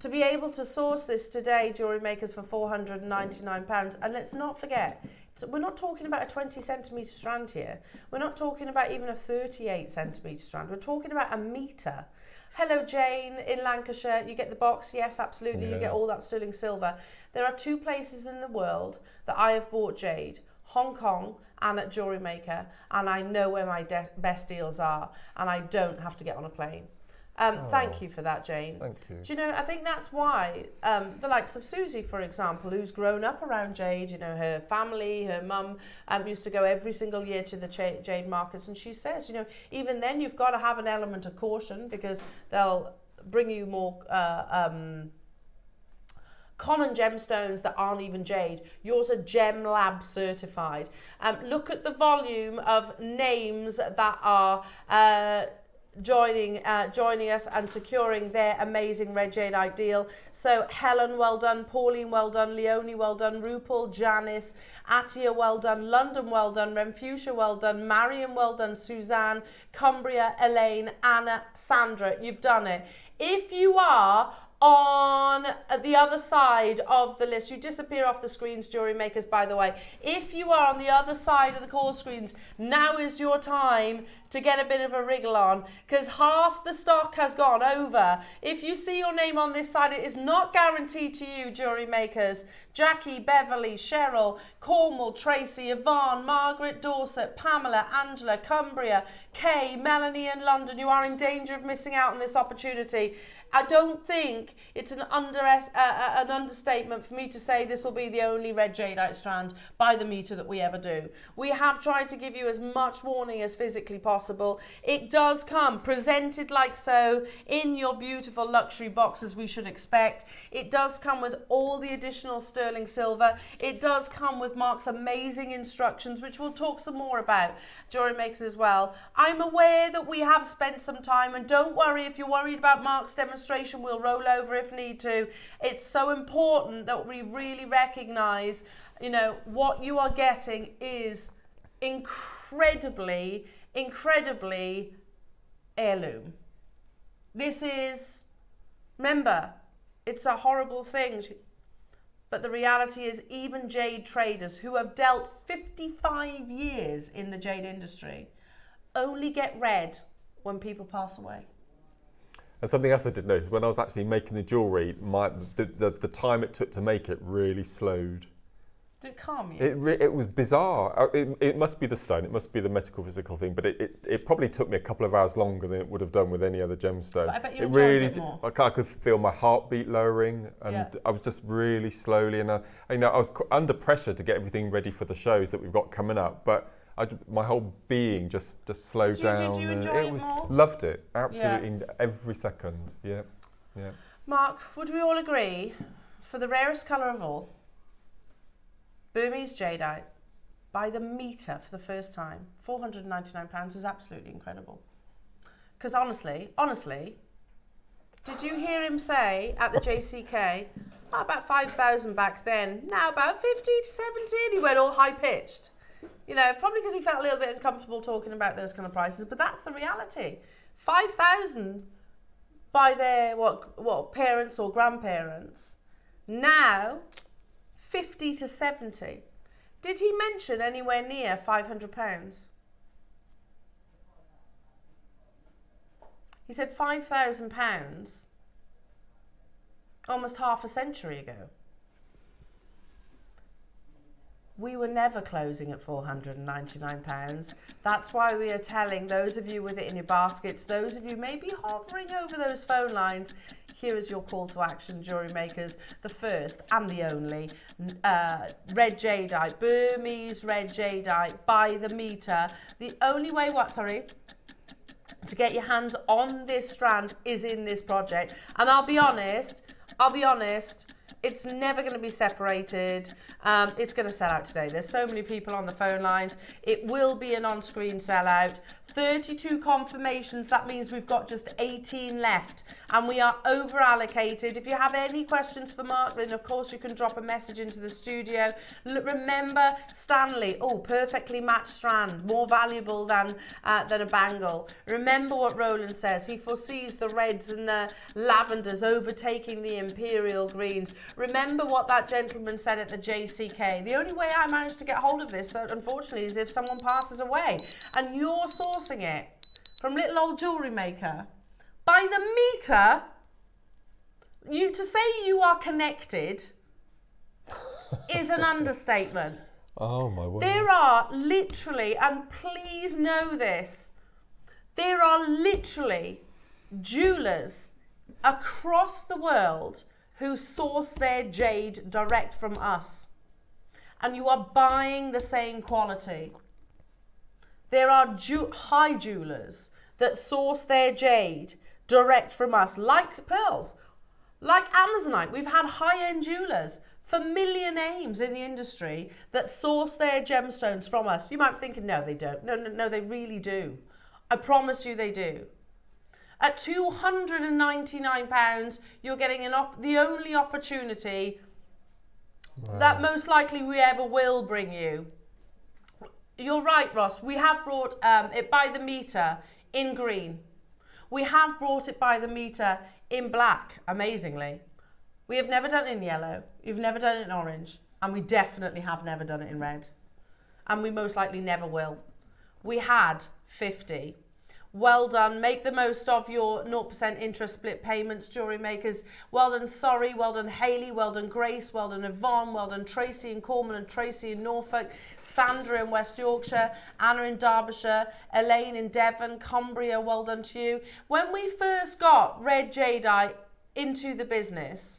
To be able to source this today, jewellery makers, for £499, and let's not forget, we're not talking about a 20 centimetre strand here. We're not talking about even a 38 centimetre strand. We're talking about a metre. Hello, Jane in Lancashire. You get the box? Yes, absolutely. Yeah. You get all that sterling silver. There are 2 places in the world that I have bought jade, Hong Kong and at JewelleryMaker, and I know where my best deals are, and I don't have to get on a plane. Thank you for that, Jane. Thank you. Do you know, I think that's why the likes of Susie, for example, who's grown up around jade, her family, her mum used to go every single year to the jade markets, and she says, even then you've got to have an element of caution because they'll bring you more common gemstones that aren't even jade. Yours are Gem Lab certified. Look at the volume of names that are joining us and securing their amazing red jadeite deal. So Helen, well done. Pauline, well done. Leonie, well done. Rupal, Janice, Atia, well done. London, well done. Renfusia, well done. Marion, well done. Suzanne, Cumbria, Elaine, Anna, Sandra, you've done it. If you are on the other side of the list, you disappear off the screens, jewellery makers, by the way. If you are on the other side of the call screens, now is your time to get a bit of a wriggle on, because half the stock has gone over. If you see your name on this side, it is not guaranteed to you, jewellery makers. Jackie, Beverly, Cheryl, Cornwall, Tracy, Yvonne, Margaret, Dorset, Pamela, Angela, Cumbria, Kay, Melanie and London, you are in danger of missing out on this opportunity. I don't think it's an understatement for me to say this will be the only red jadeite strand by the meter that we ever do. We have tried to give you as much warning as physically possible. It does come presented like so in your beautiful luxury box as we should expect. It does come with all the additional sterling silver. It does come with Mark's amazing instructions, which we'll talk some more about, jewellery makers, as well. I'm aware that we have spent some time, and don't worry if you're worried about Mark's demonstration, we'll roll over if need to. It's so important that we really recognise, you know, what you are getting is incredibly heirloom. This is, remember, it's a horrible thing, but the reality is even jade traders who have dealt 55 years in the jade industry only get red when people pass away. And something else I did notice, when I was actually making the jewellery, the time it took to make it really slowed. Did it calm you? It was bizarre. It must be the stone, it must be the medical physical thing, but it probably took me a couple of hours longer than it would have done with any other gemstone. But I bet you enjoyed it more. I could feel my heartbeat lowering, and I was just really slowly, and I was under pressure to get everything ready for the shows that we've got coming up, but my whole being just slowed down. Did you enjoy it more? Loved it, absolutely, every second. Yeah. Mark, would we all agree, for the rarest colour of all, Burmese jadeite, by the metre for the first time, £499 is absolutely incredible. Because honestly, did you hear him say at the JCK, about 5,000 back then, now about 50 to 70, and he went all high-pitched. You know, probably because he felt a little bit uncomfortable talking about those kind of prices, but that's the reality. 5,000 by their what parents or grandparents. Now, 50 to 70. Did he mention anywhere near £500? He said £5,000 almost half a century ago. We were never closing at £499. That's why we are telling those of you with it in your baskets, those of you maybe hovering over those phone lines, here is your call to action, jewellery makers. The first and the only red jadeite, Burmese red jadeite by the metre. The only way, to get your hands on this strand is in this project. And I'll be honest, it's never going to be separated. It's going to sell out today. There's so many people on the phone lines. It will be an on-screen sellout. 32 confirmations. That means we've got just 18 left. And we are over allocated. If you have any questions for Mark, then of course you can drop a message into the studio. Remember, Stanley, perfectly matched strand, more valuable than a bangle. Remember what Roland says. He foresees the reds and the lavenders overtaking the imperial greens. Remember what that gentleman said at the JCK. The only way I managed to get hold of this, unfortunately, is if someone passes away. And you're sourcing it from little old jewellery maker. By the metre, to say you are connected is an understatement. Oh my word. There are literally, and please know this, there are literally jewellers across the world who source their jade direct from us. And you are buying the same quality. There are high jewellers that source their jade direct from us, like pearls, like Amazonite. We've had high-end jewellers, familiar names in the industry, that source their gemstones from us. You might be thinking, no, they don't. No, they really do. I promise you they do. At £299, you're getting the only opportunity that most likely we ever will bring you. You're right, Ross. We have brought it by the meter in green. We have brought it by the meter in black, amazingly. We have never done it in yellow. We've never done it in orange. And we definitely have never done it in red. And we most likely never will. We had 50. Well done. Make the most of your 0% interest split payments, jewellery makers. Well done, Sorry. Well done, Hayley. Well done, Grace. Well done, Yvonne. Well done, Tracy in Cornwall and Tracy in Norfolk. Sandra in West Yorkshire. Anna in Derbyshire. Elaine in Devon. Cumbria. Well done to you. When we first got red jadeite into the business,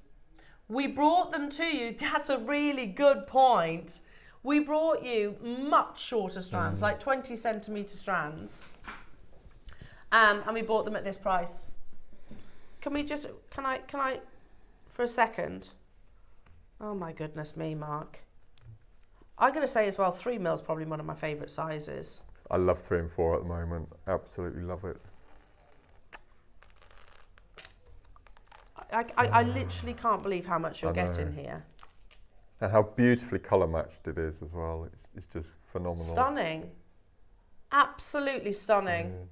we brought them to you. That's a really good point. We brought you much shorter strands, like 20 centimetre strands. And we bought them at this price. Can I, for a second? Oh my goodness me, Mark. I'm going to say as well, 3mm is probably one of my favourite sizes. I love 3 and 4 at the moment. Absolutely love it. I literally can't believe how much you're getting here. And how beautifully colour matched it is as well. It's just phenomenal. Stunning. Absolutely stunning.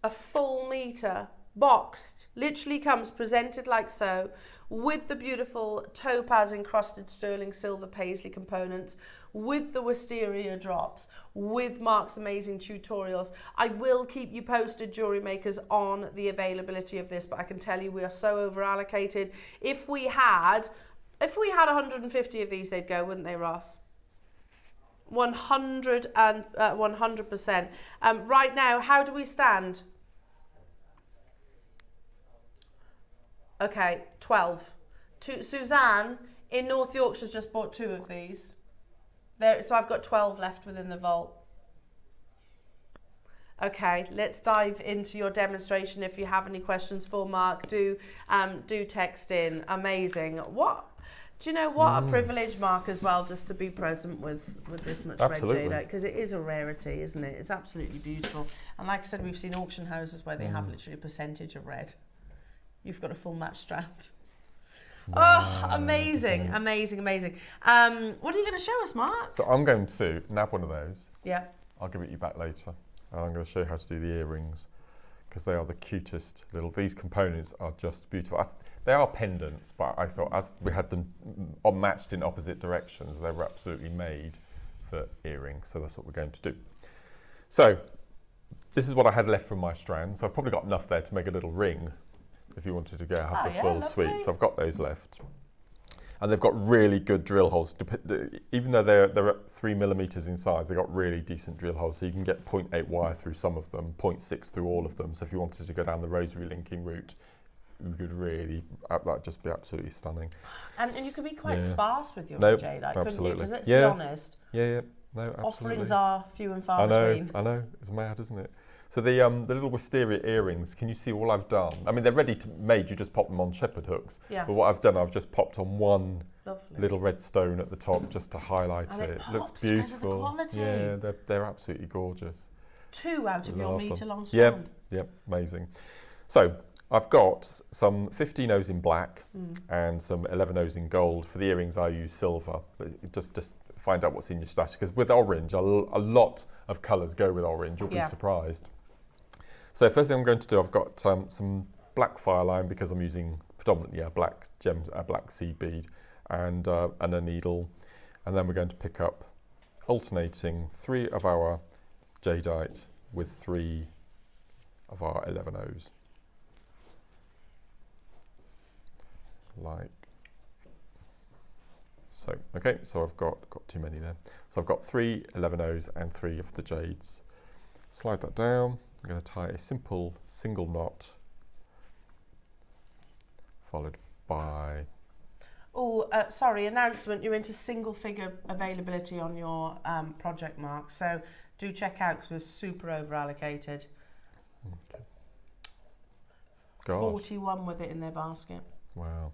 A full metre, boxed, literally comes presented like so, with the beautiful topaz encrusted sterling silver paisley components, with the wisteria drops, with Mark's amazing tutorials. I will keep you posted, jewellery makers, on the availability of this, but I can tell you we are so over allocated. If we had 150 of these, they'd go, wouldn't they, Ross? 100%. Right now, how do we stand? Okay, 12. Suzanne in North Yorkshire's just bought 2 of these. There, so I've got 12 left within the vault. Okay, let's dive into your demonstration. If you have any questions for Mark, do text in. Amazing. Do you know what a privilege, Mark, as well, just to be present with this much red jadeite, because it is a rarity, isn't it? It's absolutely beautiful. And like I said, we've seen auction houses where they have literally a percentage of red. You've got a full match strand. Oh, amazing, amazing, amazing. What are you going to show us, Mark? So I'm going to nab one of those. Yeah. I'll give it you back later. And I'm going to show you how to do the earrings, because they are the cutest little, these components are just beautiful. They are pendants, but I thought as we had them matched in opposite directions, they were absolutely made for earrings. So that's what we're going to do. So this is what I had left from my strand. So I've probably got enough there to make a little ring if you wanted to go have the full suite. So I've got those left. And they've got really good drill holes. Even though they're at 3mm in size, they've got really decent drill holes. So you can get 0.8 wire through some of them, 0.6 through all of them. So if you wanted to go down the rosary linking route, you could really, that'd just be absolutely stunning. And you could be quite sparse with your jadeite, couldn't you? Because let's be honest. No, absolutely. Offerings are few and far between. I know, it's mad, isn't it? So the little wisteria earrings, can you see all I've done? I mean, they're ready to made, you just pop them on shepherd hooks. Yeah. But what I've done, I've just popped on one little red stone at the top just to highlight it. It looks beautiful. Of the quality. Yeah, they're absolutely gorgeous. 2 out of your metre long strand. Yep, amazing. So I've got some 15 O's in black and some 11 O's in gold. For the earrings, I use silver, but just find out what's in your stash. Because with orange, a lot of colours go with orange. You'll be surprised. So first thing I'm going to do, I've got some black fire line because I'm using predominantly a black seed bead and a needle. And then we're going to pick up alternating 3 of our jadeite with 3 of our 11 O's. Like so. Okay, so I've got too many there. So I've got 3 11 O's and 3 of the jades. Slide that down. I'm going to tie a simple single knot, followed by... Oh, sorry, announcement, you're into single figure availability on your project, Mark, so do check out because we're super over allocated. Okay. 41 with it in their basket. Wow.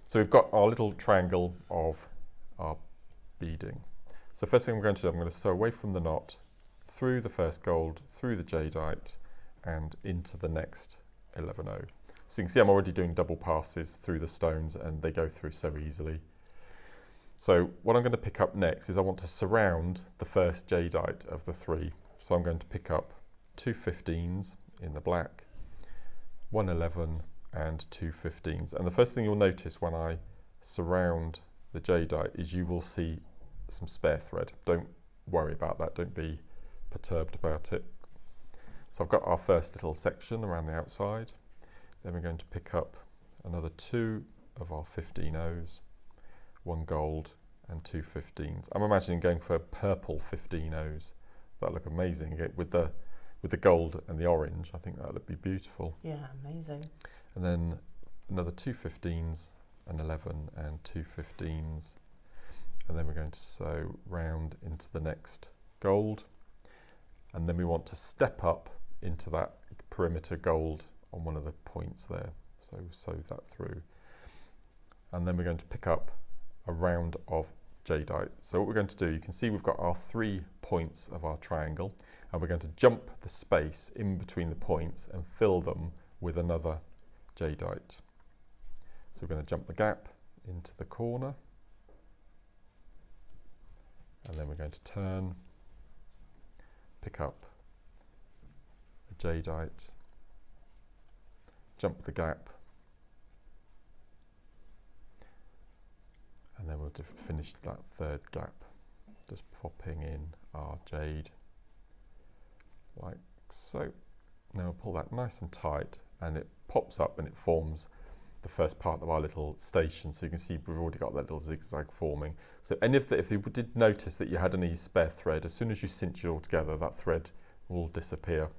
So we've got our little triangle of our beading. So first thing I'm going to do, I'm going to sew away from the knot, through the first gold, through the jadeite, and into the next 11O. So you can see I'm already doing double passes through the stones and they go through so easily. So what I'm going to pick up next is I want to surround the first jadeite of the 3. So I'm going to pick up 2 15s in the black, 1 11 and 2 15s. And the first thing you'll notice when I surround the jadeite is you will see some spare thread. Don't worry about that, don't be perturbed about it. So I've got our first little section around the outside. Then we're going to pick up another 2 of our 15Os, 1 gold and 2 15s. I'm imagining going for purple 15Os. That look amazing again with the gold and the orange. I think that would be beautiful. Yeah, amazing. And then another 2 15s, an 11 and 2 15s. And then we're going to sew round into the next gold. And then we want to step up into that perimeter gold on one of the points there. So sew that through. And then we're going to pick up a round of jadeite. So what we're going to do, you can see we've got our 3 points of our triangle, and we're going to jump the space in between the points and fill them with another jadeite. So we're going to jump the gap into the corner, and then we're going to turn, pick up a jadeite, jump the gap, and then we'll finish that 3rd gap, just popping in our jade like so. Now we'll pull that nice and tight, and it pops up and it forms the first part of our little station. So you can see we've already got that little zigzag forming. So if you did notice that you had any spare thread, as soon as you cinch it all together, that thread will disappear.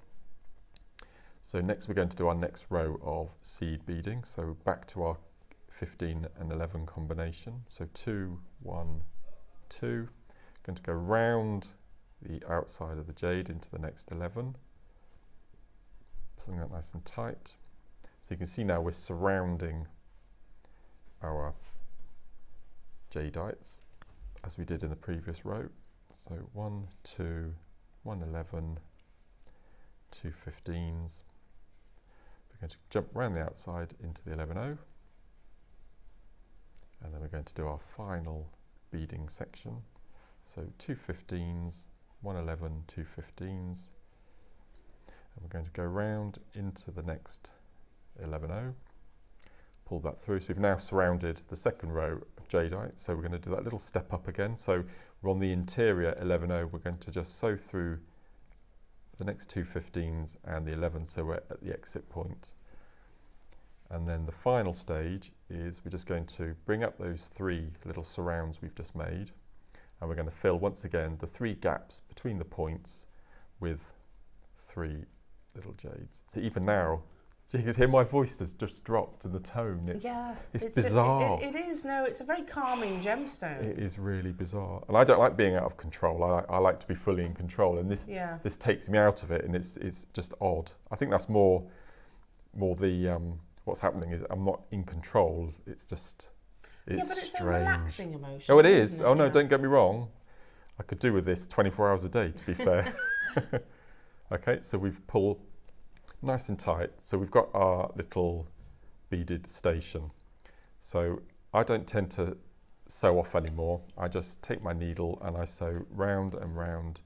So next we're going to do our next row of seed beading. So back to our 15 and 11 combination. So 2, 1, 2. Going to go round the outside of the jade into the next 11. Pulling that nice and tight. So you can see now we're surrounding our jadeites as we did in the previous row. So 1, 2, 1 11, 2 15s. We're going to jump around the outside into the 11O. And then we're going to do our final beading section. So 2 15s, 1 11, 2 15s. And we're going to go round into the next 11O. Pull that through. So we've now surrounded the second row of jadeite. So we're going to do that little step up again. So we're on the interior 11O. We're going to just sew through the next 2 15s and the 11, so we're at the exit point. And then the final stage is we're just going to bring up those 3 little surrounds we've just made, and we're going to fill once again the 3 gaps between the points with 3 little jades. So even now, so you can hear my voice has just dropped in the tone. It's bizarre. It is, no, it's a very calming gemstone. It is really bizarre. And I don't like being out of control. I like to be fully in control, and this takes me out of it, and it's just odd. I think that's more the what's happening is I'm not in control. It's just it's but it's strange. a relaxing emotion. Oh, it is. Oh no, don't get me wrong. I could do with this 24 hours a day, to be fair. Okay, so we've pulled nice and tight. So we've got our little beaded station. So I don't tend to sew off anymore. I just take my needle and I sew round and round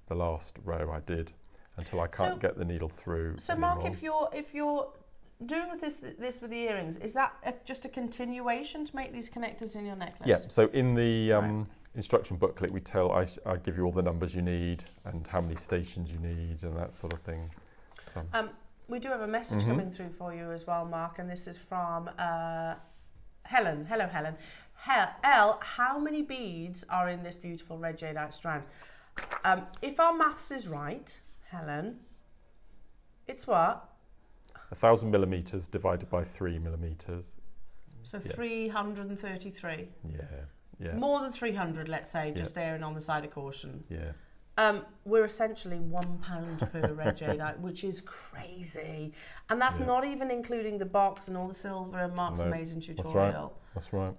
the last row I did until I can't get the needle through. So anymore. Mark, if you're doing with this with the earrings, is that just a continuation to make these connectors in your necklace? Yeah. So in the instruction booklet, I give you all the numbers you need and how many stations you need and that sort of thing. So. We do have a message coming through for you as well, Mark, and this is from Helen. Hello, Helen. How many beads are in this beautiful red jadeite strand? If our maths is right, Helen, it's what? 1,000 millimeters divided by 3 millimeters. So 333. Yeah. More than 300, let's say, just erring on the side of caution. Yeah. We're essentially £1 per red jadeite, which is crazy. And that's not even including the box and all the silver and Mark's amazing tutorial. That's right.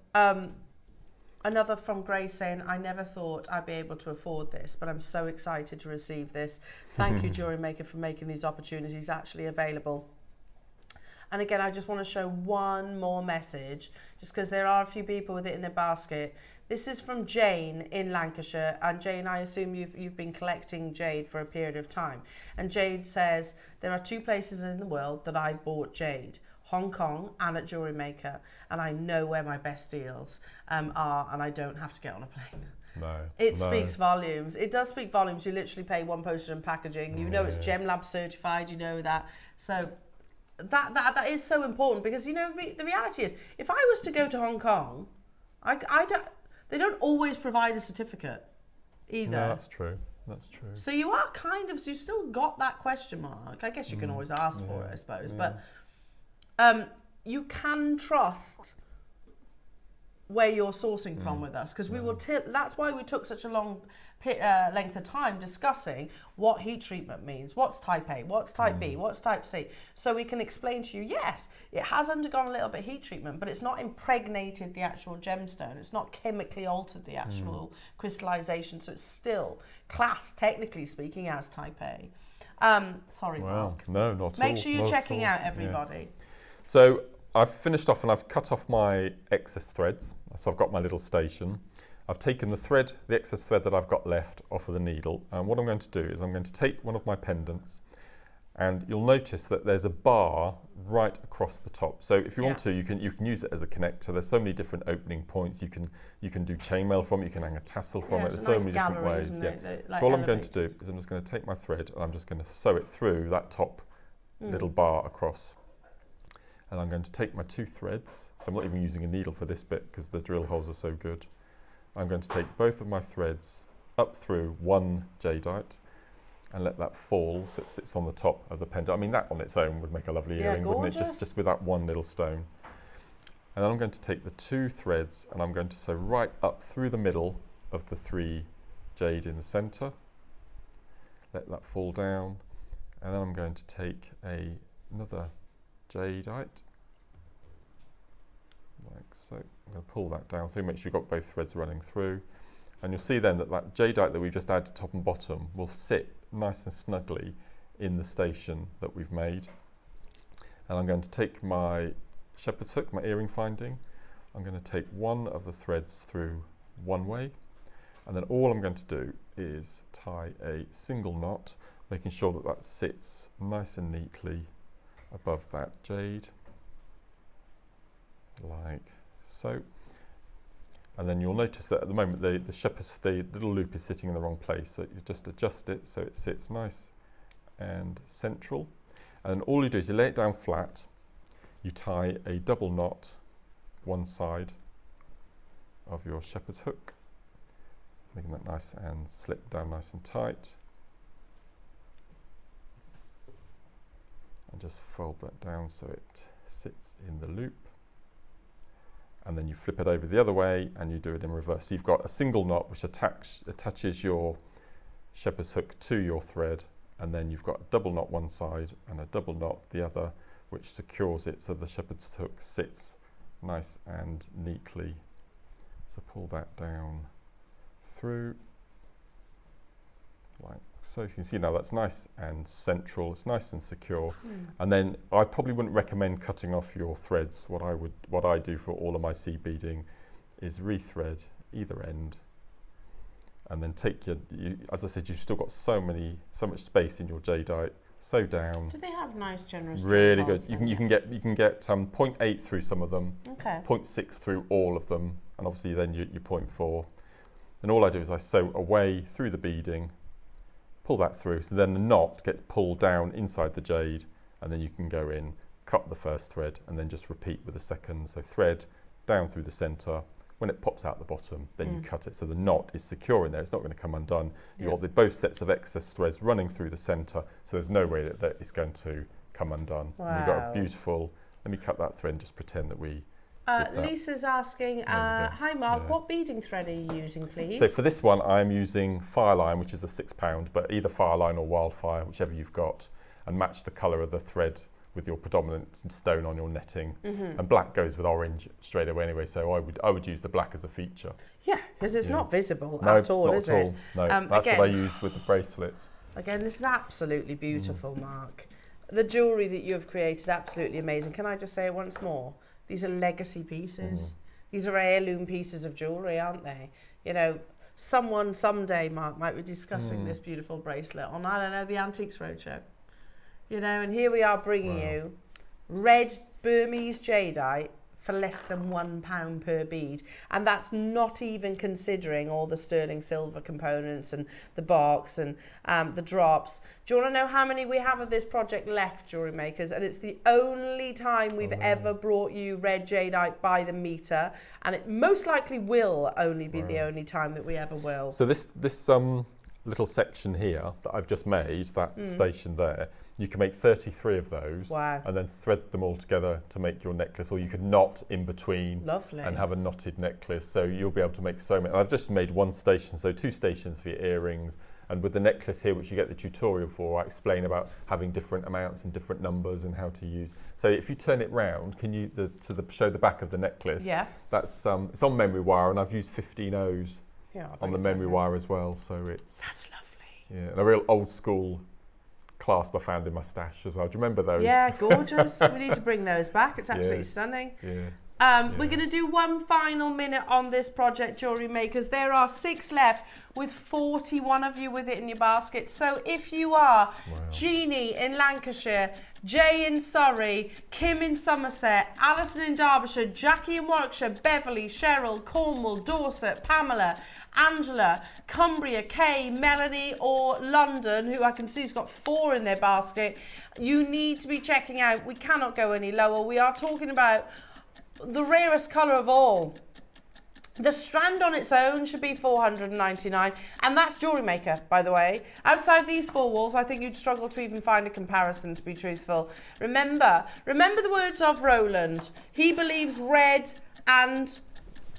Another from Grace saying, I never thought I'd be able to afford this, but I'm so excited to receive this. Thank you, JewelleryMaker, for making these opportunities actually available. And again, I just want to show one more message, just because there are a few people with it in their basket. This is from Jane in Lancashire. And Jane, I assume you've been collecting jade for a period of time. And Jade says, there are 2 places in the world that I bought jade. Hong Kong and at JewelleryMaker, and I know where my best deals are, and I don't have to get on a plane. No. It speaks volumes. It does speak volumes. You literally pay 1 postage and packaging. You know it's GemLab certified. You know that. So that is so important, because you know the reality is, if I was to go to Hong Kong, they don't always provide a certificate either. No, that's true. That's true. So you are you still got that question mark. I guess you can always ask for it, I suppose, but. You can trust where you're sourcing from with us, because we will. That's why we took such a long length of time discussing what heat treatment means, what's type A, what's type B, what's type C, so we can explain to you. Yes, it has undergone a little bit of heat treatment, but it's not impregnated the actual gemstone. It's not chemically altered the actual crystallization, so it's still classed, technically speaking, as type A. Sorry, Mark. No, not at all. Make sure you're checking out, everybody. Yeah. So I've finished off and I've cut off my excess threads. So I've got my little station. I've taken the excess thread that I've got left off of the needle. And what I'm going to do is I'm going to take one of my pendants, and you'll notice that there's a bar right across the top. So if you want to, you can use it as a connector. There's so many different opening points. You can do chainmail from it. You can hang a tassel from it. There's so many different ways. So all I'm going to do is I'm just going to take my thread and I'm just going to sew it through that top little bar across. And I'm going to take my 2 threads. So I'm not even using a needle for this bit because the drill holes are so good. I'm going to take both of my threads up through one jadeite and let that fall so it sits on the top of the pendant. I mean, that on its own would make a lovely earring, wouldn't it? Just with that one little stone. And then I'm going to take the 2 threads and I'm going to sew right up through the middle of the 3 jade in the centre. Let that fall down. And then I'm going to take another jadeite, like so. I'm going to pull that down through, make sure you've got both threads running through, and you'll see then that jadeite that we just added top and bottom will sit nice and snugly in the station that we've made. And I'm going to take my shepherd's hook, my earring finding. I'm going to take one of the threads through one way, and then all I'm going to do is tie a single knot, making sure that that sits nice and neatly above that jade, like so. And then you'll notice that at the moment the little loop is sitting in the wrong place, so you just adjust it so it sits nice and central. And then all you do is you lay it down flat, you tie a double knot one side of your shepherd's hook, making that nice and slip down nice and tight. And just fold that down so it sits in the loop. And then you flip it over the other way and you do it in reverse. So you've got a single knot which attaches your shepherd's hook to your thread, and then you've got a double knot one side and a double knot the other, which secures it so the shepherd's hook sits nice and neatly. So pull that down through, like so. You can see now that's nice and central, it's nice and secure. And then I probably wouldn't recommend cutting off your threads. What I do for all of my seed beading is rethread either end, and then take as I said, you've still got so much space in your jadeite. Sew down. Do they have nice generous? Really good. You can get 0.8 through some of them, okay, 0.6 through all of them, and obviously then your 0.4. And all I do is I sew away through the beading, pull that through, so then the knot gets pulled down inside the jade, and then you can go in, cut the first thread, and then just repeat with the second. So thread down through the centre. When it pops out the bottom, then you cut it, so the knot is secure in there. It's not going to come undone. You've got both sets of excess threads running through the centre, so there's no way that it's going to come undone. Wow. And you've got a beautiful. Let me cut that thread and just pretend that we did that. Lisa's asking, hi Mark, what beading thread are you using, please? So for this one, I'm using Fireline, which is a £6, but either Fireline or Wildfire, whichever you've got, and match the colour of the thread with your predominant stone on your netting, and black goes with orange straight away anyway. So I would use the black as a feature. Yeah, because it's not visible No, at all, not is at it? all. No, that's again, what I use with the bracelet. Again, this is absolutely beautiful, Mark. The jewellery that you have created, absolutely amazing. Can I just say it once more? These are legacy pieces. These are heirloom pieces of jewellery, aren't they? You know, someone someday, Mark, might be discussing this beautiful bracelet on, I don't know, the Antiques Roadshow. You know, and here we are bringing you red Burmese jadeite for less than £1 per bead. And that's not even considering all the sterling silver components and the box and the drops. Do you want to know how many we have of this project left, Jewellery Makers? And it's the only time we've ever brought you red jadeite by the metre. And it most likely will only be the only time that we ever will. So this little section here that I've just made, that station there, you can make 33 of those and then thread them all together to make your necklace, or you could knot in between and have a knotted necklace. So you'll be able to make so many. I've just made one station, so 2 stations for your earrings. And with the necklace here, which you get the tutorial for, I explain about having different amounts and different numbers and how to use. So if you turn it round, can you show the back of the necklace? Yeah. That's it's on memory wire, and I've used 15 O's on the memory wire as well. So it's that's lovely. Yeah, and a real old school clasp I found in my stash as well. Do you remember those? Yeah, gorgeous. We need to bring those back. It's absolutely stunning. Yeah. We're going to do one final minute on this project, Jewellery Makers. There are 6 left with 41 of you with it in your basket. So if you are Jeannie in Lancashire, Jay in Surrey, Kim in Somerset, Alison in Derbyshire, Jackie in Warwickshire, Beverly, Cheryl, Cornwall, Dorset, Pamela, Angela, Cumbria, Kay, Melanie or London, who I can see has got 4 in their basket, you need to be checking out. We cannot go any lower. We are talking about the rarest colour of all. The Strand on its own should be $499, and that's Jewellery Maker, by the way. Outside these 4 walls, I think you'd struggle to even find a comparison, to be truthful. Remember the words of Roland. He believes red and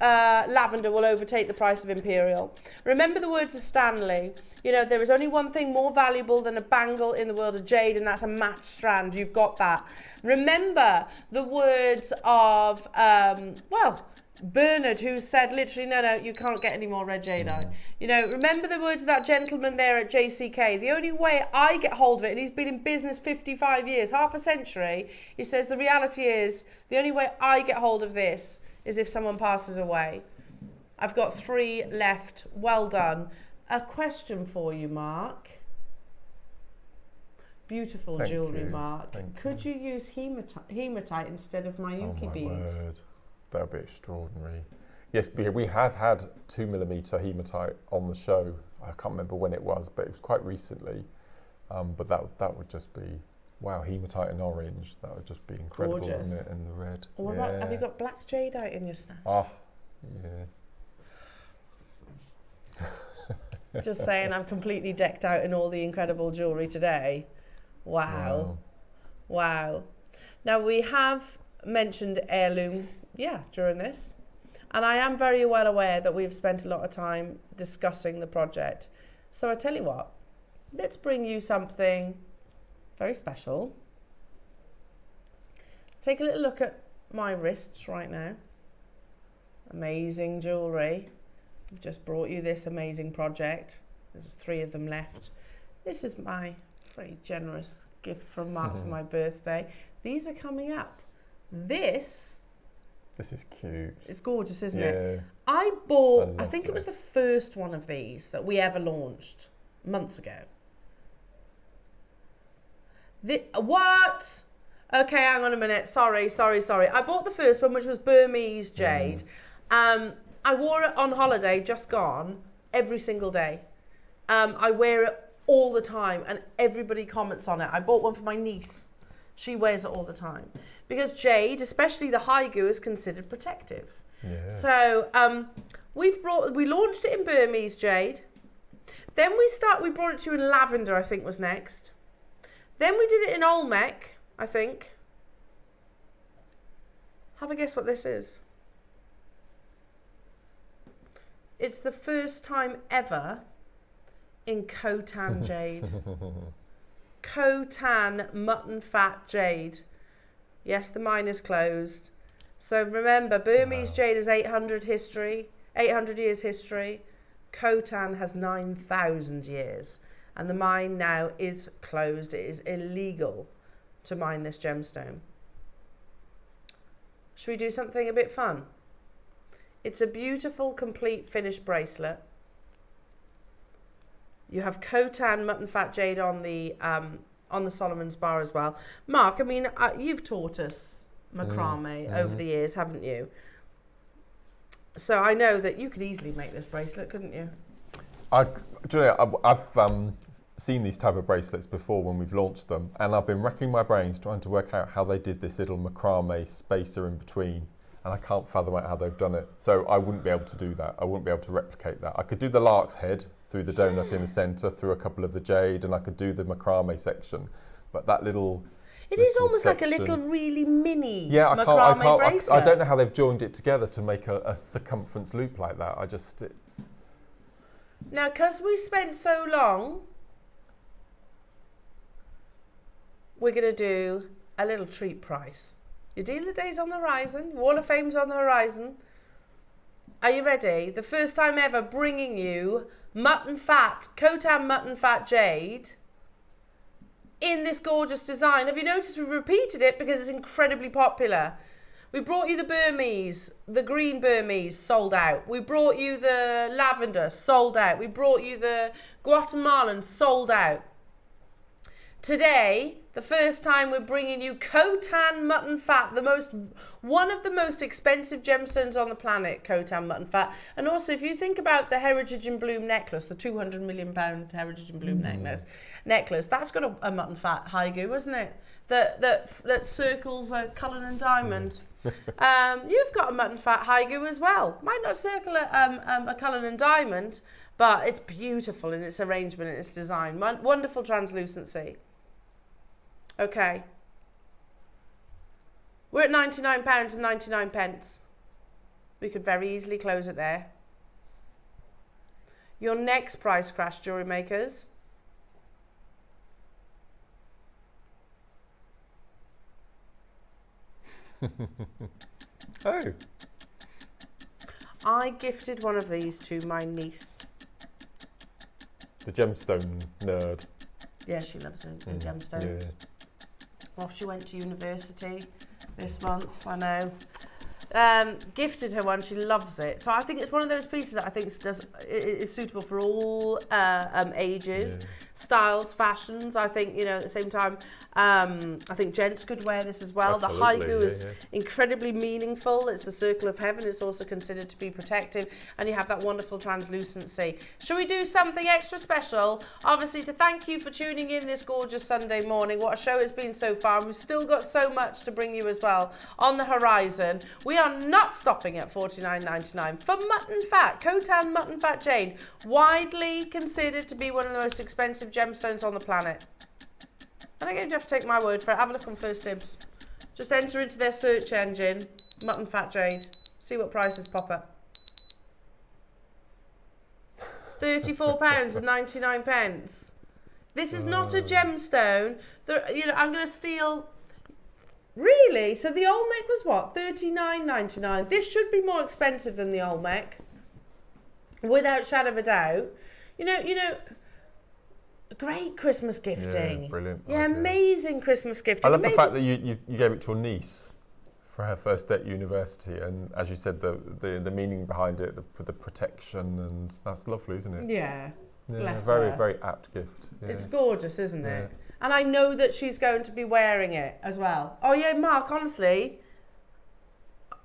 lavender will overtake the price of Imperial. Remember the words of Stanley. You know, there is only one thing more valuable than a bangle in the world of jade, and that's a matched strand. You've got that. Remember the words of, Bernard, who said literally, no, you can't get any more red jadeite. You know, remember the words of that gentleman there at JCK. The only way I get hold of it, and he's been in business 55 years, half a century, he says the reality is, the only way I get hold of this is if someone passes away. I've got 3 left. Well done. A question for you, Mark. Beautiful jewellery, Mark. Could you use hematite instead of Mayuki beads? Word. That would be extraordinary. Yes, we have had 2mm hematite on the show. I can't remember when it was, but it was quite recently. But that would just be, wow, hematite and orange. That would just be incredible, wouldn't it? And the red. What about, have you got black jadeite in your stash? Oh, yeah. Just saying, I'm completely decked out in all the incredible jewellery today. Wow. Now, we have mentioned heirloom, during this. And I am very well aware that we've spent a lot of time discussing the project. So I tell you what, let's bring you something very special. Take a little look at my wrists right now. Amazing jewellery. I've just brought you this amazing project. There's 3 of them left. This is my very generous gift from Mark for my birthday. These are coming up. This is cute. It's gorgeous, isn't it? I bought, I think it was the first one of these that we ever launched months ago. What? Okay, hang on a minute. Sorry. I bought the first one, which was Burmese Jade. I wore it on holiday, just gone, every single day. I wear it all the time, and everybody comments on it. I bought one for my niece. She wears it all the time. Because jade, especially the haigu, is considered protective. Yes. So we launched it in Burmese jade. Then we brought it to you in lavender, I think was next. Then we did it in Olmec, I think. Have a guess what this is. It's the first time ever in Khotan jade. Khotan mutton fat jade. Yes, the mine is closed. So remember, Burmese jade has 800 years history. Khotan has 9,000 years. And the mine now is closed. It is illegal to mine this gemstone. Should we do something a bit fun? It's a beautiful, complete finished bracelet. You have Khotan mutton fat jade on the Solomon's bar as well. Mark, I mean, you've taught us macrame over the years, haven't you? So I know that you could easily make this bracelet, couldn't you? Julia, I've seen these type of bracelets before when we've launched them, and I've been racking my brains trying to work out how they did this little macrame spacer in between, and I can't fathom out how they've done it. So I wouldn't be able to do that. I wouldn't be able to replicate that. I could do the lark's head through the donut in the centre, through a couple of the jade, and I could do the macrame section, but that little... It is almost section, like a little really mini macrame bracelet. I don't know how they've joined it together to make a circumference loop like that. It's... Now, because we spent so long, we're going to do a little treat price. Your dealer day's on the horizon. Wall of Fame's on the horizon. Are you ready? The first time ever bringing you Khotan mutton fat jade in this gorgeous design. Have you noticed we've repeated it because it's incredibly popular? We brought you the Burmese, the green Burmese, sold out. We brought you the lavender, sold out. We brought you the Guatemalan, sold out. Today, the first time we're bringing you Khotan mutton fat, one of the most expensive gemstones on the planet, Khotan mutton fat. And also, if you think about the Heritage in Bloom necklace, the £200 million Heritage in Bloom necklace, that's got a mutton fat haigu, isn't it? That circles a Cullinan diamond. You've got a mutton fat haigu as well. Might not circle a Cullinan diamond, but it's beautiful in its arrangement and its design. Wonderful translucency. Okay. We're at £99.99. We could very easily close it there. Your next price crash, jewellery makers. Oh. I gifted one of these to my niece. The gemstone nerd. Yeah, she loves the gemstones. Yeah. Well, she went to university this month, I know. Gifted her one, she loves it. So I think it's one of those pieces that I think is suitable for all ages, styles, fashions. I think, you know, at the same time, I think gents could wear this as well. Absolutely, the haiku is incredibly meaningful. It's the circle of heaven. It's also considered to be protective, and you have that wonderful translucency. Shall we do something extra special? Obviously, to thank you for tuning in this gorgeous Sunday morning. What a show it's been so far. We've still got so much to bring you as well on the horizon. We are not stopping at $49.99 for mutton fat, Khotan mutton fat jade, widely considered to be one of the most expensive gemstones on the planet. And again, you have to take my word for it. Have a look on First Dibs. Just enter into their search engine, mutton fat jade. See what prices pop up. £34.99. This is not a gemstone. You know, I'm going to steal. Really? So the Olmec was what? $39.99. This should be more expensive than the Olmec, without shadow of a doubt. You know. Great Christmas gifting. Yeah, brilliant. Yeah, idea. Amazing Christmas gifting. I love the fact that you gave it to your niece for her first day at university, and as you said, the meaning behind it, the protection, and that's lovely, isn't it? Yeah. Bless very, her. very apt gift. Yeah. It's gorgeous, isn't it? And I know that she's going to be wearing it as well. Oh yeah, Mark, honestly,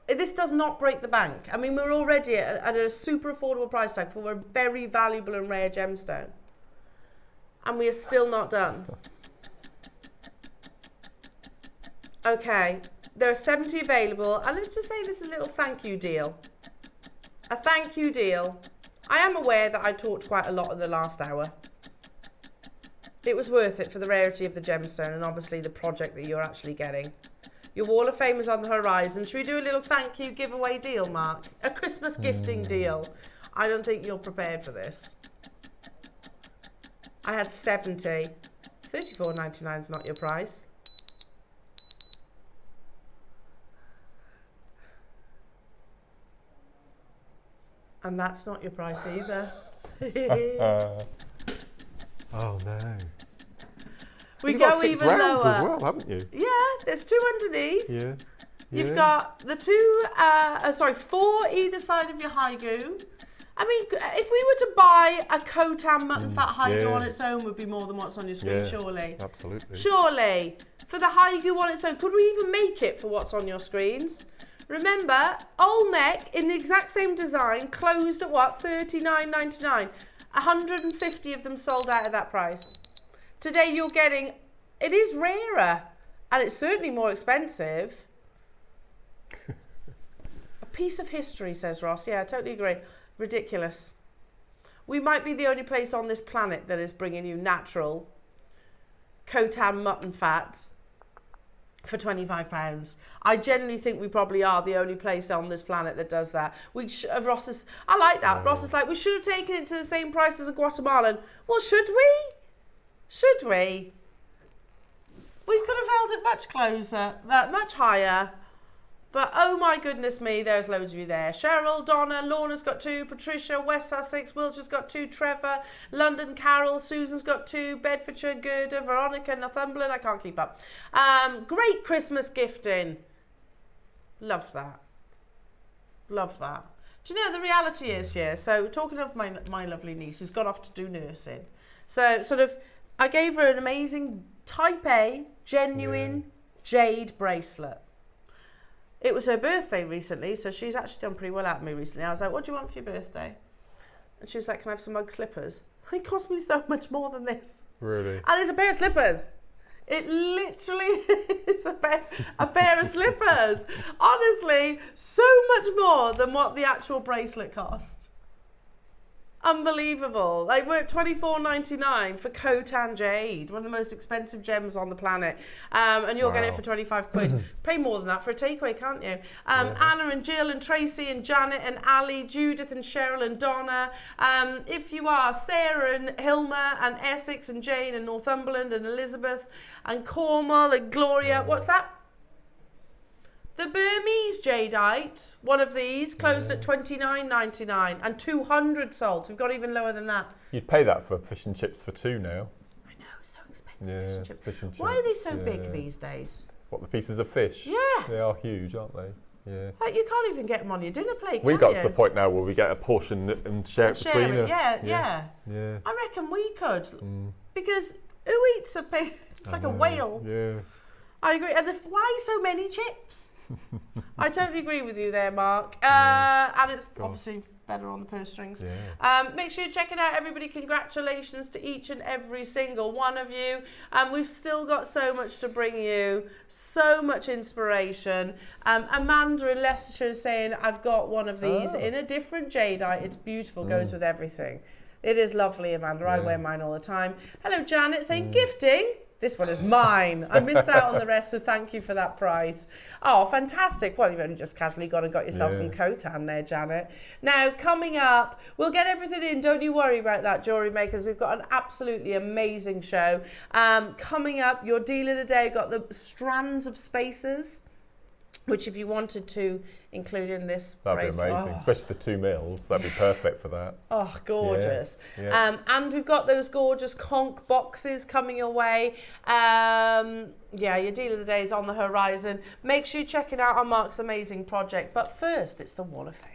this does not break the bank. I mean, we're already at a super affordable price tag for a very valuable and rare gemstone. And we are still not done. Okay, there are 70 available, and let's just say this is a little thank you deal. A thank you deal. I am aware that I talked quite a lot in the last hour. It was worth it for the rarity of the gemstone and obviously the project that you're actually getting. Your Wall of Fame is on the horizon. Should we do a little thank you giveaway deal, Mark? A Christmas gifting deal. I don't think you're prepared for this. I had 70. $34.99 is not your price. And that's not your price either. Oh no. We You've go got 6 even rounds lower. as well, haven't you? Yeah, there's 2 underneath. Yeah. You've got the 4 either side of your haigu. I mean, if we were to buy a Khotan mutton fat haigu on its own, would be more than what's on your screen, surely. Absolutely. Surely, for the haigu on its own, could we even make it for what's on your screens? Remember, old neck in the exact same design, closed at what? $39.99. 150 of them sold out at that price. Today you're getting, it is rarer, and it's certainly more expensive. A piece of history, says Ross. Yeah, I totally agree. Ridiculous. We might be the only place on this planet that is bringing you natural Khotan mutton fat for £25. I genuinely think we probably are the only place on this planet that does that. Ross is, I like that. Ross is like, we should have taken it to the same price as a Guatemalan. Well, should we? Should we? We could have held it much closer, much higher. But oh my goodness me, there's loads of you there. Cheryl, Donna, Lorna's got 2, Patricia, West Sussex, Wiltshire's got 2, Trevor, London, Carol, Susan's got 2, Bedfordshire, Gerda, Veronica, Northumberland, I can't keep up. Great Christmas gifting. Love that. Love that. Do you know, the reality is here, so talking of my lovely niece who's gone off to do nursing. So sort of, I gave her an amazing type A, genuine jade bracelet. It was her birthday recently, so she's actually done pretty well out of me recently. I was like, what do you want for your birthday? And she was like, can I have some Ugg slippers? It cost me so much more than this. Really? And it's a pair of slippers. It literally is a pair of slippers. Honestly, so much more than what the actual bracelet cost. Unbelievable. Like, we're at $24.99 for Khotan Jade, one of the most expensive gems on the planet. And you'll get it for 25 quid. Pay more than that for a takeaway, can't you? Anna and Jill and Tracy and Janet and Ali, Judith and Cheryl and Donna. If you are Sarah and Hilma and Essex and Jane and Northumberland and Elizabeth and Cornwall and Gloria. What's that? The Burmese Jadeite, one of these, closed at $29.99 and 200 sold. So we've got even lower than that. You'd pay that for fish and chips for 2 now. I know, it's so expensive. Fish and chips. Why are they so big these days? What, the pieces of fish? Yeah. They are huge, aren't they? Yeah. Like, you can't even get them on your dinner plate, We got to the point now where we get a portion and share it between us. Yeah. I reckon we could. Because who eats a pig? It's like a whale. Yeah. I agree. And why so many chips? I totally agree with you there, Mark. And it's obviously better on the purse strings. Make sure you check it out, everybody. Congratulations to each and every single one of you. We've still got so much to bring you, so much inspiration. Amanda in Leicestershire is saying, I've got one of these in a different jadeite. It's beautiful, goes with everything. It is lovely, Amanda. I wear mine all the time. Hello, Janet, saying gifting. This one is mine. I missed out on the rest, so thank you for that prize. Oh, fantastic. Well, you've only just casually gone and got yourself some Khotan there, Janet. Now, coming up, we'll get everything in. Don't you worry about that, Jewellery Makers. We've got an absolutely amazing show. Coming up, your deal of the day, got the strands of spaces, which if you wanted to include in this That'd be amazing, especially the 2 mils. That'd be perfect for that. Oh, gorgeous. Yes. Yeah. And we've got those gorgeous Conch boxes coming your way. Yeah, your deal of the day is on the horizon. Make sure you check it out on Mark's amazing project. But first, it's the Wall of Fame.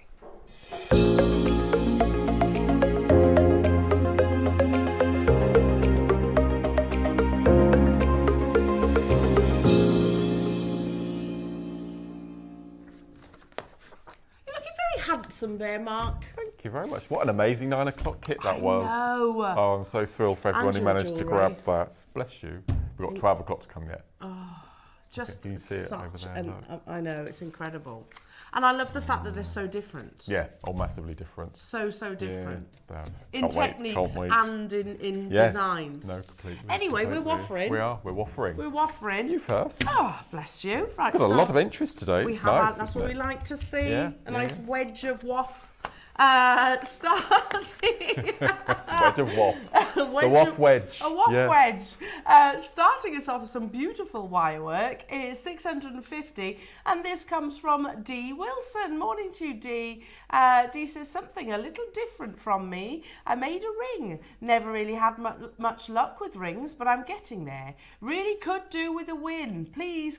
Handsome there, Mark. Thank you very much. What an amazing 9 o'clock kit that was. I know. Oh, I'm so thrilled for everyone who managed to jewellery. grab that. Bless you. We've got 12 o'clock to come yet. Oh, just you see it over there, look. I know, it's incredible. And I love the fact that they're so different. Yeah, all massively different. So different. Yeah, in techniques and in designs. No, completely. Anyway, we're waffling. We are, we're waffling. We're waffling. You first. Oh, bless you. Right, We've got a lot of interest today. We it's have, nice, that's what we like to see. Yeah, a nice wedge of waff. Starting... Wedge of waff. The Wedge waff of- wedge. A waff Yeah. wedge. Starting us off with some beautiful wire work is 650, and this comes from D. Wilson. Morning to you, D. D says something a little different from me. I made a ring. Never really had much luck with rings, but I'm getting there. Really could do with a win. Please,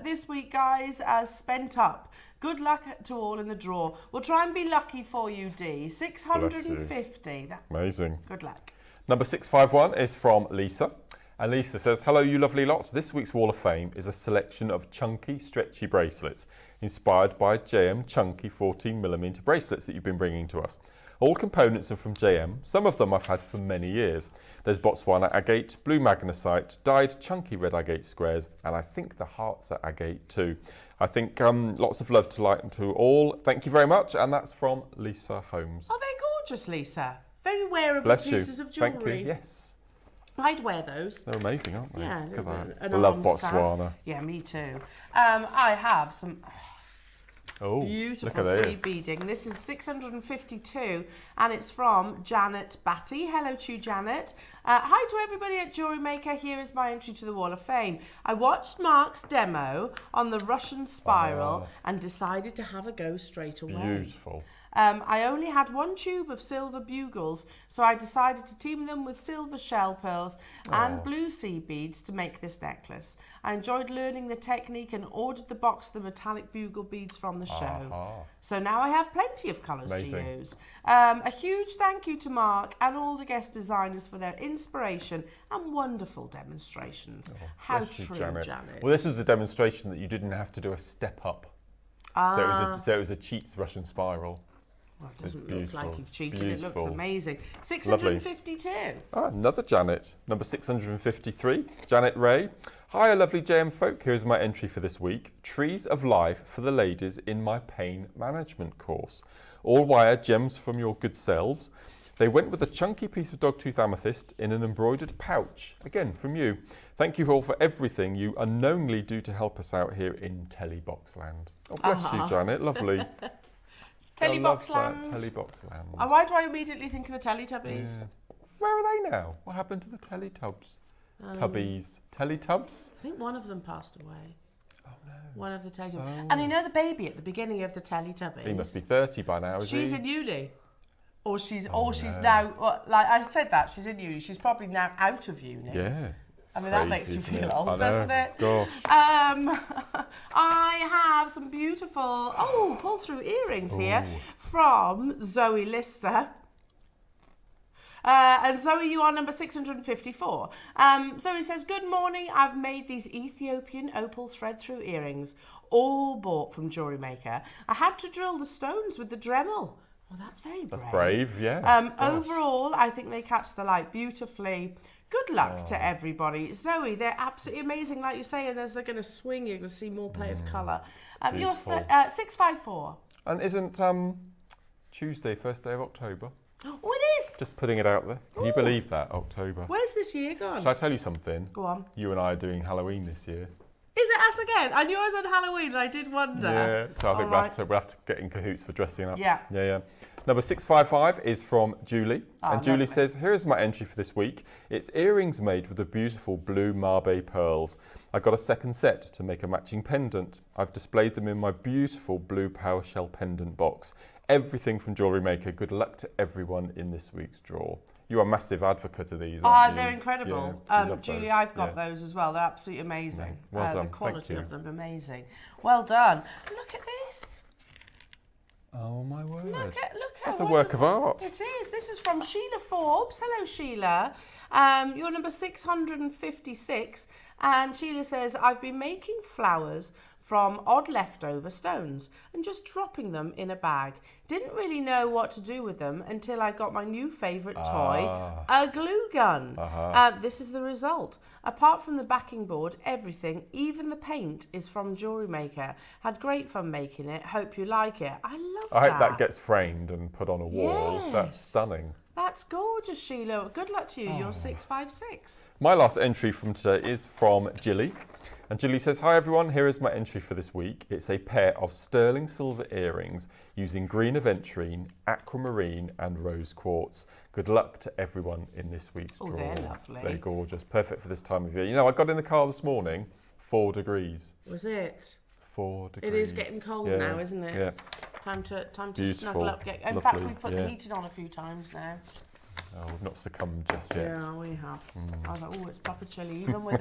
this week, guys, as spent up. Good luck to all in the draw. We'll try and be lucky for you, D. 650. Amazing. Good luck. Number 651 is from Lisa. And Lisa says, hello, you lovely lots. This week's Wall of Fame is a selection of chunky, stretchy bracelets inspired by JM chunky 14mm bracelets that you've been bringing to us. All components are from JM. Some of them I've had for many years. There's Botswana agate, blue magnesite, dyed chunky red agate squares, and I think the hearts are agate too. I think lots of love to light to all. Thank you very much. And that's from Lisa Holmes. Oh, they're gorgeous, Lisa. Very wearable Bless you. pieces of jewellery. Thank you. Yes. I'd wear those. They're amazing, aren't they? Yeah, Look at that. an Love arm stab. Botswana. Yeah, me too. I have some Oh, beautiful look at sea this. beading. This is 652, and it's from Janet Batty. Hello to you, Janet. Hi to everybody at JewelleryMaker. Here is my entry to the Wall of Fame. I watched Mark's demo on the Russian spiral and decided to have a go straight away. Beautiful. I only had one tube of silver bugles, so I decided to team them with silver shell pearls and blue sea beads to make this necklace. I enjoyed learning the technique and ordered the box of the metallic bugle beads from the show. So now I have plenty of colours to use. A huge thank you to Mark and all the guest designers for their inspiration and wonderful demonstrations. How true, Janet. Well, this was a demonstration that you didn't have to do a step up. So it was a cheats Russian spiral. Well, it doesn't look like you've cheated. Beautiful. It looks amazing. 652. Another Janet. Number 653, Janet Ray. Hi, lovely JM folk. Here's my entry for this week. Trees of Life for the ladies in my pain management course. All wire gems from your good selves. They went with a chunky piece of dogtooth amethyst in an embroidered pouch. Again, from you. Thank you all for everything you unknowingly do to help us out here in Telebox land. Oh, bless you, Janet. Lovely. Telebox land. Telebox land. Why do I immediately think of the Teletubbies? Yeah. Where are they now? What happened to the Teletubs? Tubbies. Teletubs? I think one of them passed away. Oh no. One of the Teletubbies. And you know the baby at the beginning of the Teletubbies? He must be 30 by now, is he? She's in uni. Or she's now, like I said that, she's in uni. She's probably now out of uni. Yeah. I mean, that makes you feel old, doesn't it? Gosh. I have some beautiful, pull-through earrings here from Zoe Lister. And Zoe, you are number 654. Zoe says, good morning. I've made these Ethiopian opal thread-through earrings, all bought from JewelleryMaker. I had to drill the stones with the Dremel. Well, that's very brave. That's brave, yeah. Overall, I think they catch the light beautifully. Good luck to everybody. Zoe, they're absolutely amazing. Like you say, and as they're going to swing, you're going to see more play of colour. You're 654. And isn't Tuesday, first day of October? Oh, it is! Just putting it out there. Can you believe that, October? Where's this year gone? Shall I tell you something? Go on. You and I are doing Halloween this year. Is it us again? I knew I was on Halloween and I did wonder. Yeah, so I think we'll have to get in cahoots for dressing up. Yeah. Yeah. Number 655 is from Julie. And Julie lovely. says, here is my entry for this week. It's earrings made with the beautiful blue Mabe pearls. I got a second set to make a matching pendant. I've displayed them in my beautiful blue power shell pendant box. Everything from JewelleryMaker. Good luck to everyone in this week's draw. You're a massive advocate of these, aren't you? They're incredible. Yeah, Julie, those. I've got those as well. They're absolutely amazing. Yeah. Well done. The quality Thank of you. them, amazing. Well done. Look at this. Oh my word. Look at That's a what work of art. It is. This is from Sheila Forbes. Hello, Sheila. You're number 656. And Sheila says, I've been making flowers from odd leftover stones and just dropping them in a bag. Didn't really know what to do with them until I got my new favourite toy, a glue gun. This is the result. Apart from the backing board, everything, even the paint, is from JewelleryMaker. Had great fun making it. Hope you like it. I love that. I hope that gets framed and put on a wall. Yes. That's stunning. That's gorgeous, Sheila. Good luck to you. You're 656. My last entry from today is from Jilly. And Jilly says, hi everyone, here is my entry for this week. It's a pair of sterling silver earrings using green aventurine, aquamarine and rose quartz. Good luck to everyone in this week's draw. They're lovely. They're gorgeous, perfect for this time of year. You know, I got in the car this morning, 4 degrees. Was it? 4 degrees. It is getting cold now, isn't it? Yeah. Time to Beautiful. snuggle up. In fact, we've put the heating on a few times now. Oh, we've not succumbed just yet. Yeah, we have. I was like, oh, it's proper chilly, even with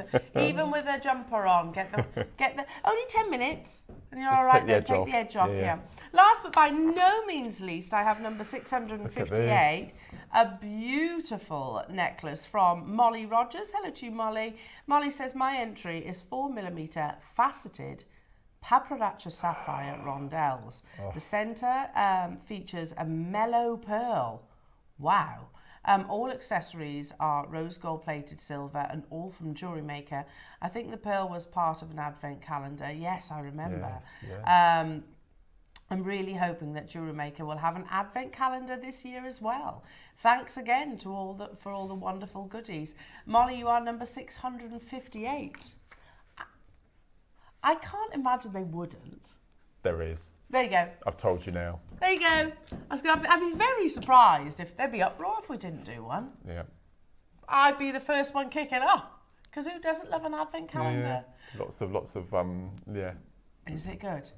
a jumper on. Get the only 10 minutes, and you're all right. Take the edge off. Yeah. Last but by no means least, I have number 658, a beautiful necklace from Molly Rogers. Hello to you, Molly. Molly says my entry is 4mm faceted paparazzi sapphire rondelles. The centre features a mellow pearl. Wow. All accessories are rose gold plated silver and all from JewelleryMaker. I think the pearl was part of an advent calendar. Yes, I remember. Yes. I'm really hoping that JewelleryMaker will have an advent calendar this year as well. Thanks again to for all the wonderful goodies. Molly, you are number 658. I can't imagine they wouldn't. There is. There you go. I've told you now. There you go. I'd be very surprised if there'd be uproar if we didn't do one. Yeah. I'd be the first one kicking off. Because who doesn't love an advent calendar? Yeah. Lots of, yeah. Is it good?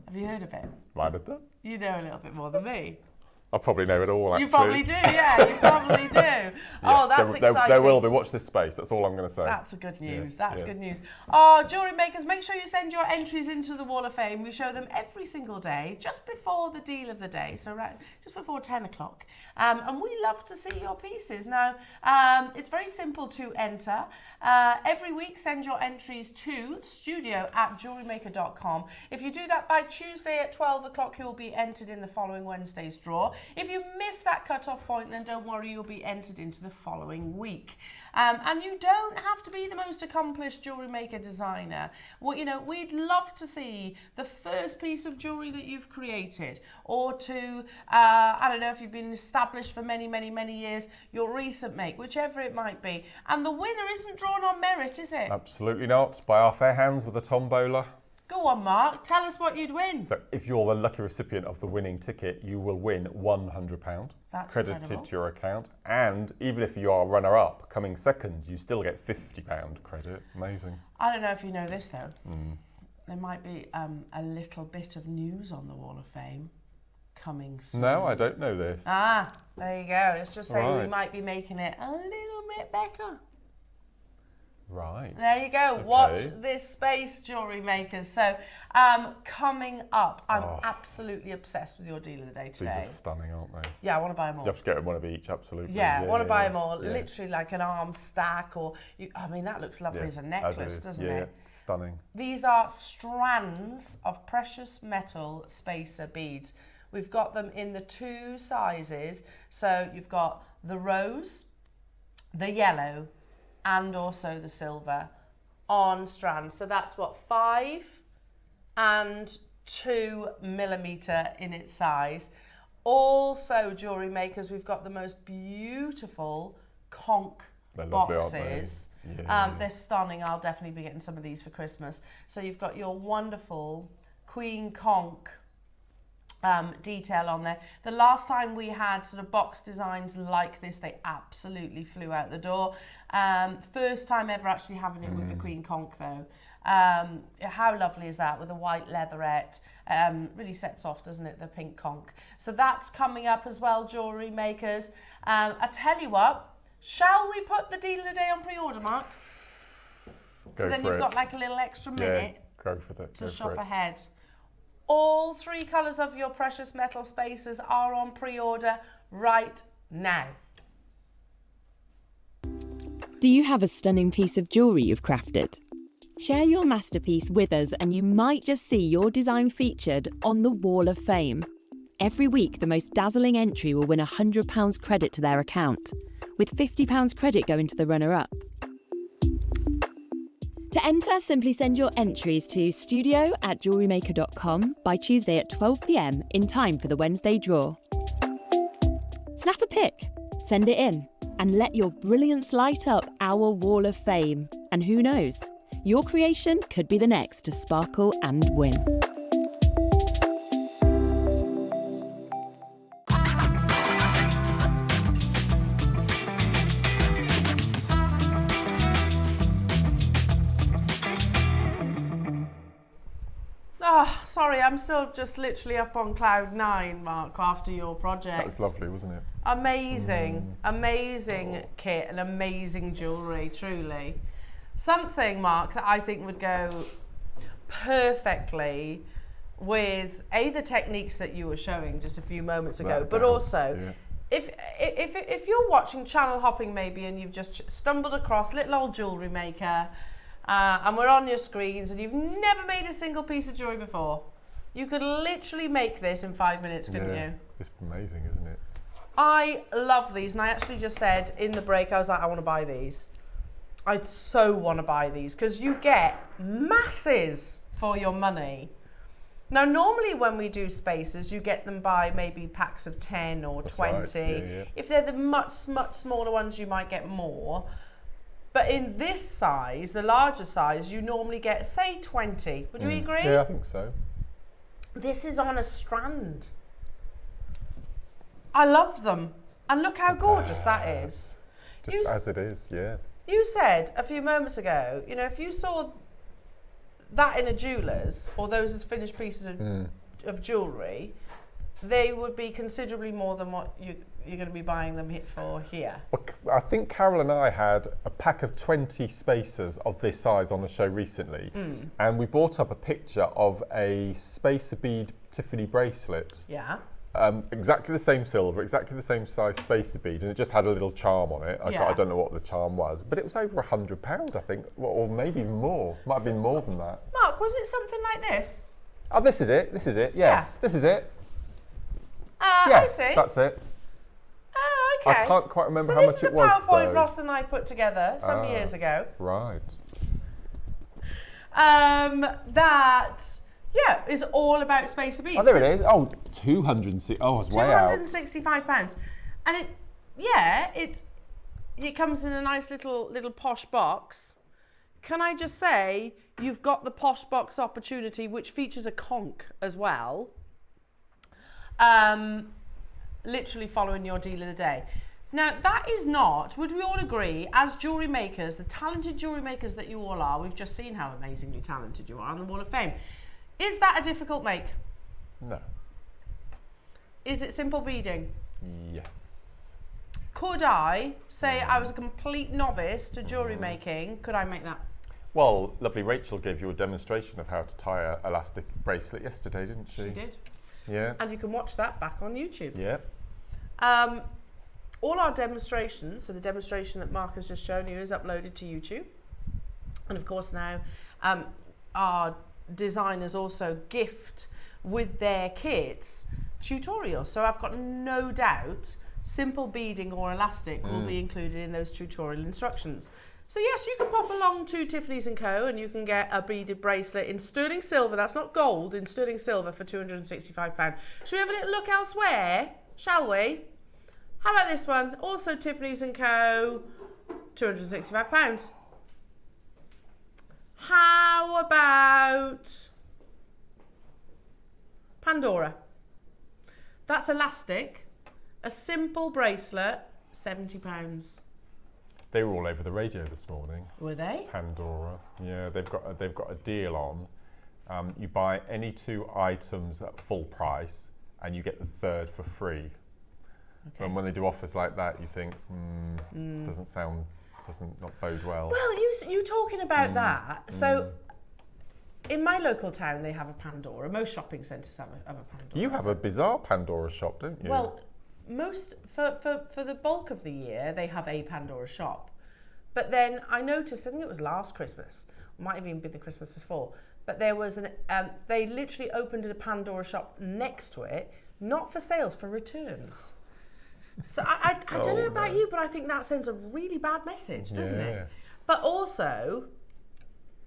Have you heard of it? Might have done. You know a little bit more than me. I probably know it all, actually. You probably do, yeah. You probably do. Yes, oh, that's exciting. There will be. Watch this space. That's all I'm going to say. That's good news. Yeah. That's good news. Oh, jewellery makers, make sure you send your entries into the Wall of Fame. We show them every single day, just before the deal of the day, so right, just before 10 o'clock. And we love to see your pieces. Now, it's very simple to enter. Every week, send your entries to studio@jewellerymaker.com. If you do that by Tuesday at 12 o'clock, you'll be entered in the following Wednesday's draw. If you miss that cut-off point, then don't worry, you'll be entered into the following week. And you don't have to be the most accomplished jewellery maker designer. Well, you know, we'd love to see the first piece of jewellery that you've created, or to, I don't know, if you've been established for many, many, many years, your recent make, whichever it might be. And the winner isn't drawn on merit, is it? Absolutely not. By our fair hands with a tombola. Go on, Mark. Tell us what you'd win. So if you're the lucky recipient of the winning ticket, you will win £100 credited incredible. To your account. And even if you are runner-up, coming second, you still get £50 credit. Amazing. I don't know if you know this, though. There might be a little bit of news on the Wall of Fame coming soon. No, I don't know this. Ah, there you go. It's just saying we might be making it a little bit better. Right. There you go. Okay. Watch this space, jewellery makers. So, coming up, I'm absolutely obsessed with your deal of the day today. These are stunning, aren't they? Yeah, I want to buy them all. You have to get them one of each, absolutely. Yeah, I want to buy them all. Yeah. Literally like an arm stack, or I mean, that looks lovely as a necklace, doesn't it? Yeah, stunning. These are strands of precious metal spacer beads. We've got them in the 2 sizes. So you've got the rose, the yellow, and also the silver on Strand. So that's what, 5 and 2 millimeter in its size. Also, jewellery makers, we've got the most beautiful conch boxes. They're stunning. I'll definitely be getting some of these for Christmas. So you've got your wonderful Queen Conch detail on there. The last time we had sort of box designs like this, they absolutely flew out the door. First time ever actually having it with the Queen Conch though. How lovely is that with a white leatherette? Really sets off, doesn't it, the pink conch. So that's coming up as well, jewellery makers. I tell you what, shall we put the deal of the day on pre-order, Mark? So then you've got like a little extra minute to shop ahead. All 3 colours of your precious metal spacers are on pre-order right now. Do you have a stunning piece of jewellery you've crafted? Share your masterpiece with us and you might just see your design featured on the Wall of Fame. Every week, the most dazzling entry will win £100 credit to their account, with £50 credit going to the runner-up. To enter, simply send your entries to studio@jewellerymaker.com by Tuesday at 12 p.m. in time for the Wednesday draw. Snap a pic Send it in and let your brilliance light up our wall of fame. And who knows, your creation could be the next to sparkle and win. Oh, sorry, I'm still just literally up on cloud 9, Mark, after your project. That was lovely, wasn't it? Amazing, amazing kit and amazing jewellery, truly. Something, Mark, that I think would go perfectly with the techniques that you were showing just a few moments ago, but also if you're watching channel hopping maybe and you've just stumbled across little old jewellery maker, and we're on your screens and you've never made a single piece of jewellery before, you could literally make this in 5 minutes, couldn't you? It's amazing, isn't it? I love these, and I actually just said in the break, I was like, I want to buy these. I so want to buy these because you get masses for your money. Now, normally when we do spaces, you get them by maybe packs of 10 or 20. Right. Yeah. If they're the much smaller ones, you might get more. But in this size, the larger size, you normally get, say, 20. Would you agree? Yeah, I think so. This is on a strand. I love them. And look how gorgeous that is. Just as it is, yeah. You said a few moments ago, you know, if you saw that in a jeweller's, or those as finished pieces of jewellery, they would be considerably more than what you're going to be buying them for here. Well, I think Carol and I had a pack of 20 spacers of this size on a show recently, and we brought up a picture of a spacer bead Tiffany bracelet. Yeah. Exactly the same silver, exactly the same size spacer bead, and it just had a little charm on it. I don't know what the charm was, but it was over £100, I think, or maybe even more. Might have been more than that. Mark, was it something like this? Oh, this is it. This is it. Yes, this is it. Yes, I see. That's it. Oh, okay. I can't quite remember so how much it was, this is the PowerPoint though. Ross and I put together some years ago. Right. That is all about spacer beads. Oh, there it is. Oh, 260. Oh, I was way out. £265, and it comes in a nice little posh box. Can I just say, you've got the posh box opportunity, which features a conch as well. Literally following your deal of the day. Now, that is not, would we all agree, as jewellery makers, the talented jewellery makers that you all are, we've just seen how amazingly talented you are on the Wall of Fame. Is that a difficult make? No. Is it simple beading? Yes. Could I say I was a complete novice to jewellery making? Could I make that? Well, lovely Rachel gave you a demonstration of how to tie an elastic bracelet yesterday, didn't she? She did. Yeah. And you can watch that back on YouTube. Yeah. All our demonstrations, so the demonstration that Mark has just shown you is uploaded to YouTube. And of course now our designers also gift with their kits tutorials. So I've got no doubt simple beading or elastic will be included in those tutorial instructions. So yes, you can pop along to Tiffany's & Co. and you can get a beaded bracelet in sterling silver, that's not gold, in sterling silver for £265. Should we have a little look elsewhere, shall we? How about this one? Also Tiffany's & Co. £265. How about Pandora? That's elastic, a simple bracelet, £70. They were all over the radio this morning. Were they? Pandora. Yeah, they've got a deal on. You buy any 2 items at full price, and you get the third for free. Okay. And when they do offers like that, you think, doesn't not bode well. Well, you talking about that. So, in my local town, they have a Pandora. Most shopping centres have a Pandora. You have a bizarre Pandora shop, don't you? Well, most for the bulk of the year, they have a Pandora shop. But then I noticed, I think it was last Christmas, might have even been the Christmas before, but there was they literally opened a Pandora shop next to it, not for sales, for returns. So I don't know about you, but I think that sends a really bad message, doesn't it? But also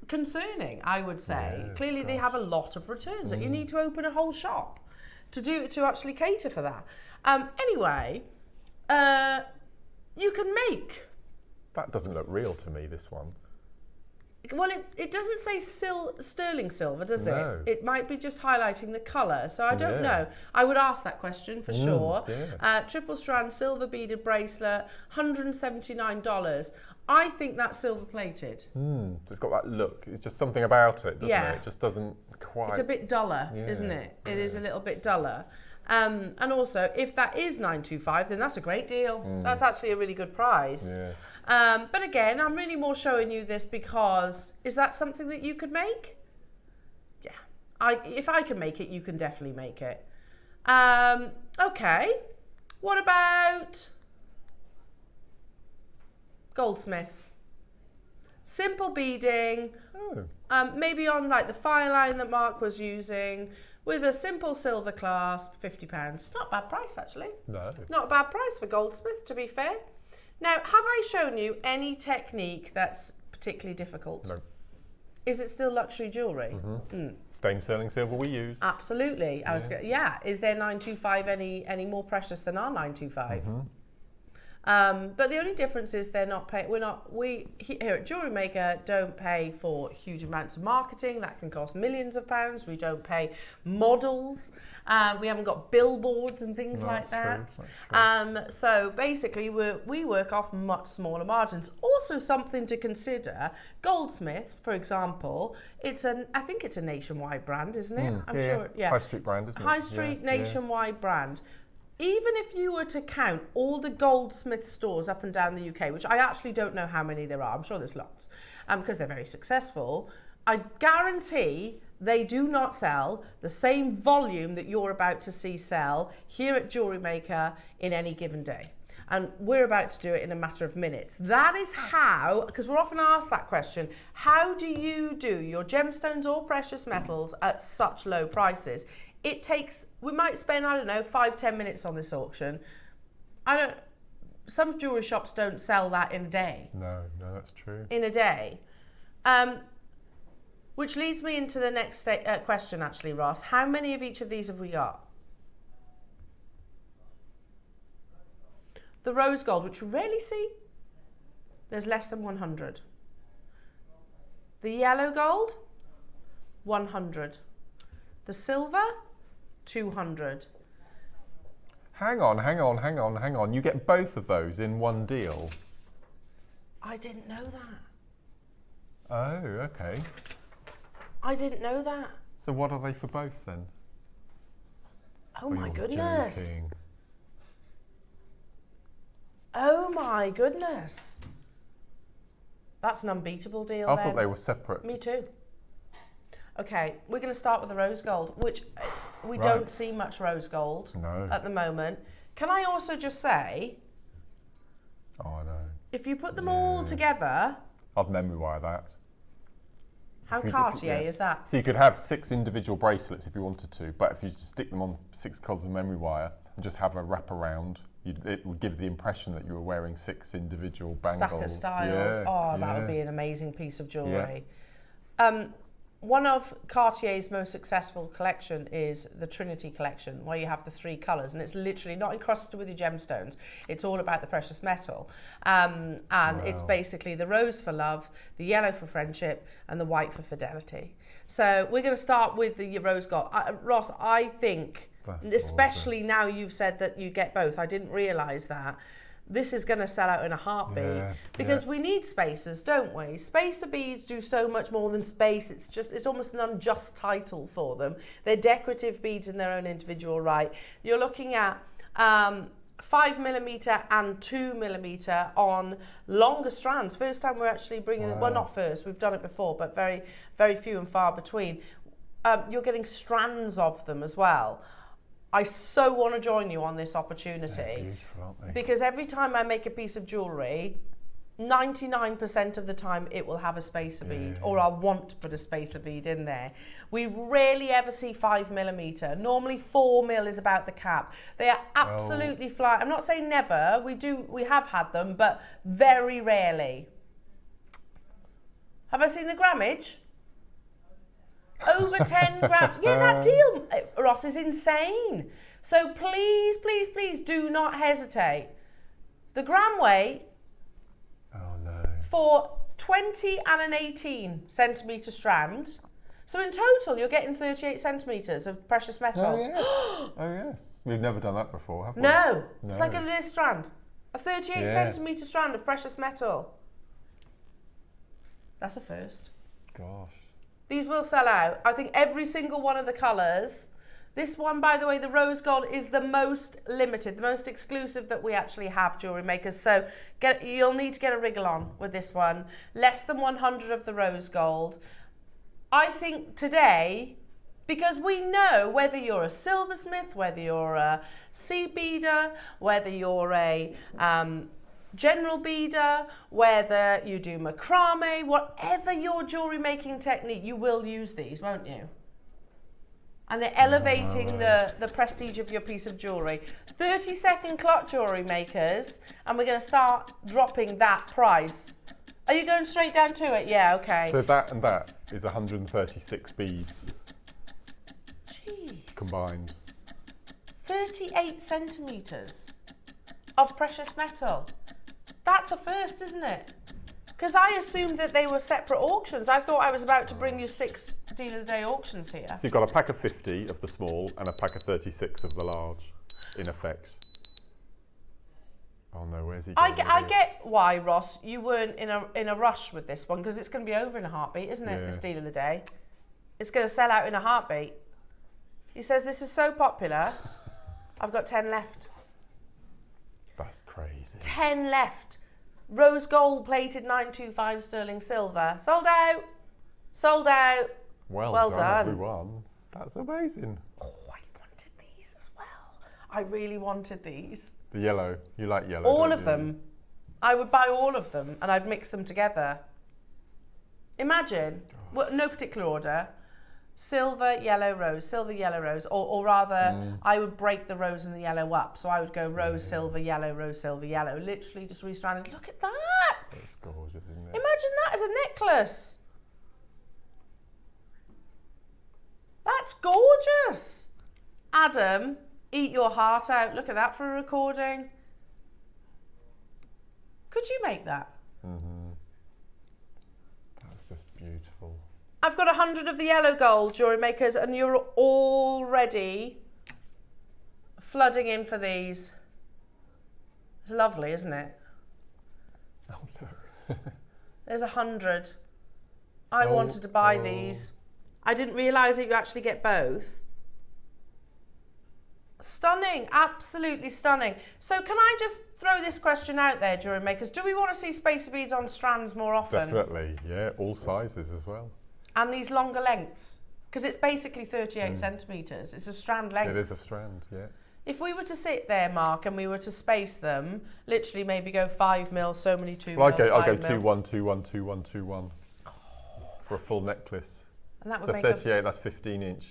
concerning, I would say. Yeah, clearly they have a lot of returns that you need to open a whole shop to actually cater for that. Anyway, you can make. That doesn't look real to me, this one. Well, it doesn't say sterling silver, does No. it? It might be just highlighting the colour, so I don't Yeah. know. I would ask that question for sure. Yeah. Triple strand silver beaded bracelet, $179. I think that's silver plated. It's got that look. It's just something about it, doesn't Yeah. it? It just doesn't quite... It's a bit duller, isn't it? It is a little bit duller. And also, if that is $925, then that's a great deal. That's actually a really good price. Yeah. But again, I'm really more showing you this because, is that something that you could make? Yeah. If I can make it, you can definitely make it. Okay. What about goldsmith? Simple beading. Maybe on like the fire line that Mark was using, with a simple silver clasp, £50. Not a bad price, actually. No. Not a bad price for goldsmith, to be fair. Now, have I shown you any technique that's particularly difficult? No. Is it still luxury jewellery? Same sterling silver we use. Absolutely. Is their 925 any more precious than our 925? But the only difference is they're not paying. We here at JewelleryMaker don't pay for huge amounts of marketing that can cost millions of pounds. We don't pay models. We haven't got billboards and things like that. So basically, we work off much smaller margins. Also, something to consider: Goldsmith, for example, I think it's a nationwide brand, isn't it? I'm sure. Yeah. High street brand, isn't it? High street nationwide brand. Even if you were to count all the goldsmith stores up and down the UK, which I actually don't know how many there are, I'm sure there's lots, because they're very successful, I guarantee they do not sell the same volume that you're about to see sell here at JewelleryMaker in any given day. And we're about to do it in a matter of minutes. That is how, because we're often asked that question, how do you do your gemstones or precious metals at such low prices? It takes, we might spend, 5-10 minutes on this auction. Some jewellery shops don't sell that in a day. No, that's true. In a day. Which leads me into the next question, actually, Ross. How many of each of these have we got? The rose gold, which we rarely see, there's less than 100. The yellow gold, 100. The silver, 200. Hang on. You get both of those in one deal. I didn't know that. Oh, okay. I didn't know that. So what are they for both then? Oh my goodness. Joking. Oh my goodness. That's an unbeatable deal. I thought they were separate. Me too. Okay, we're going to start with the rose gold, which we don't see much rose gold at the moment. Can I also just say, I know. If you put them all together, I'd memory wire that. How Cartier is that? So you could have 6 individual bracelets if you wanted to, but if you stick them on 6 coils of memory wire and just have a wrap around, it would give the impression that you were wearing 6 individual bangles. Stack of styles. That would be an amazing piece of jewellery. Yeah. One of Cartier's most successful collection is the Trinity collection, where you have the 3 colours, and it's literally not encrusted with your gemstones. It's all about the precious metal. And it's basically the rose for love, the yellow for friendship, and the white for fidelity. So we're going to start with the rose gold. Ross, I think, especially now you've said that you get both, I didn't realise that. This is going to sell out in a heartbeat because we need spacers, don't we? Spacer beads do so much more than space. It's almost an unjust title for them. They're decorative beads in their own individual right. You're looking at 5mm and 2mm on longer strands. First time we're actually bringing, well, not first, we've done it before, but very, very few and far between. You're getting strands of them as well. I so want to join you on this opportunity. They're beautiful, aren't they? Because every time I make a piece of jewellery, 99% of the time it will have a spacer bead, or I'll want to put a spacer bead in there. We rarely ever see 5mm. Normally 4mm is about the cap. They are absolutely fly. I'm not saying never. We have had them, but very rarely. Have I seen the grammage? Over 10 grams. Yeah, that deal, Ross, is insane. So please, please, please do not hesitate. The gram weight Oh, for 20 and an 18 centimetre strand. So in total, you're getting 38 centimetres of precious metal. Oh, yes. Oh, yes. We've never done that before, have we? No. No. It's like a little strand. A 38 centimetre strand of precious metal. That's a first. Gosh. These will sell out. I think every single one of the colours. This one, by the way, the rose gold is the most limited, the most exclusive that we actually have, Jewellery Makers. So you'll need to get a wriggle on with this one. Less than 100 of the rose gold. I think today, because we know whether you're a silversmith, whether you're a sea beader, whether you're a general beader, whether you do macrame, whatever your jewellery making technique, you will use these, won't you? And they're elevating the prestige of your piece of jewellery. 30-second clock, Jewellery Makers, and we're going to start dropping that price. Are you going straight down to it? Yeah, okay. So that and that is 136 beads. Jeez. Combined. 38 centimetres of precious metal. That's a first, isn't it? Because I assumed that they were separate auctions. I thought I was about to bring you 6 Deal of the Day auctions here. So you've got a pack of 50 of the small and a pack of 36 of the large, in effect. Oh no, where's he going? I get why, Ross, you weren't in a rush with this one, because it's going to be over in a heartbeat, isn't it? This Deal of the Day. It's going to sell out in a heartbeat. He says, this is so popular, I've got 10 left. That's crazy. 10 left. Rose gold plated 925 sterling silver. Sold out. Sold out. Well done, everyone. That's amazing. Oh, I wanted these as well. I really wanted these. The yellow. You like yellow, All don't of you? them. I would buy all of them and I'd mix them together. Imagine, well, no particular order, silver, yellow, rose, or rather, I would break the rose and the yellow up. So I would go rose, silver, yellow, literally just restranded. Look at that. That's gorgeous, isn't it? Imagine that as a necklace. That's gorgeous. Adam, eat your heart out. Look at that for a recording. Could you make that? Mm-hmm. That's just beautiful. I've got 100 of the yellow gold, Jewellery Makers, and you're already flooding in for these. It's lovely, isn't it? Oh no. There's 100. I wanted to buy these. I didn't realise that you actually get both. Stunning, absolutely stunning. So can I just throw this question out there, Jewellery Makers? Do we want to see spacer beads on strands more often? Definitely, yeah, all sizes as well. And these longer lengths? Because it's basically 38 centimetres. It's a strand length. It is a strand, yeah. If we were to sit there, Mark, and we were to space them, literally maybe go 5 mil, so many 2 Well, mils, I'll go 5 2, mil. 1, 2, 1, 2, 1, 2, 1 for a full necklace. And that would So make 38, that's 15 inch.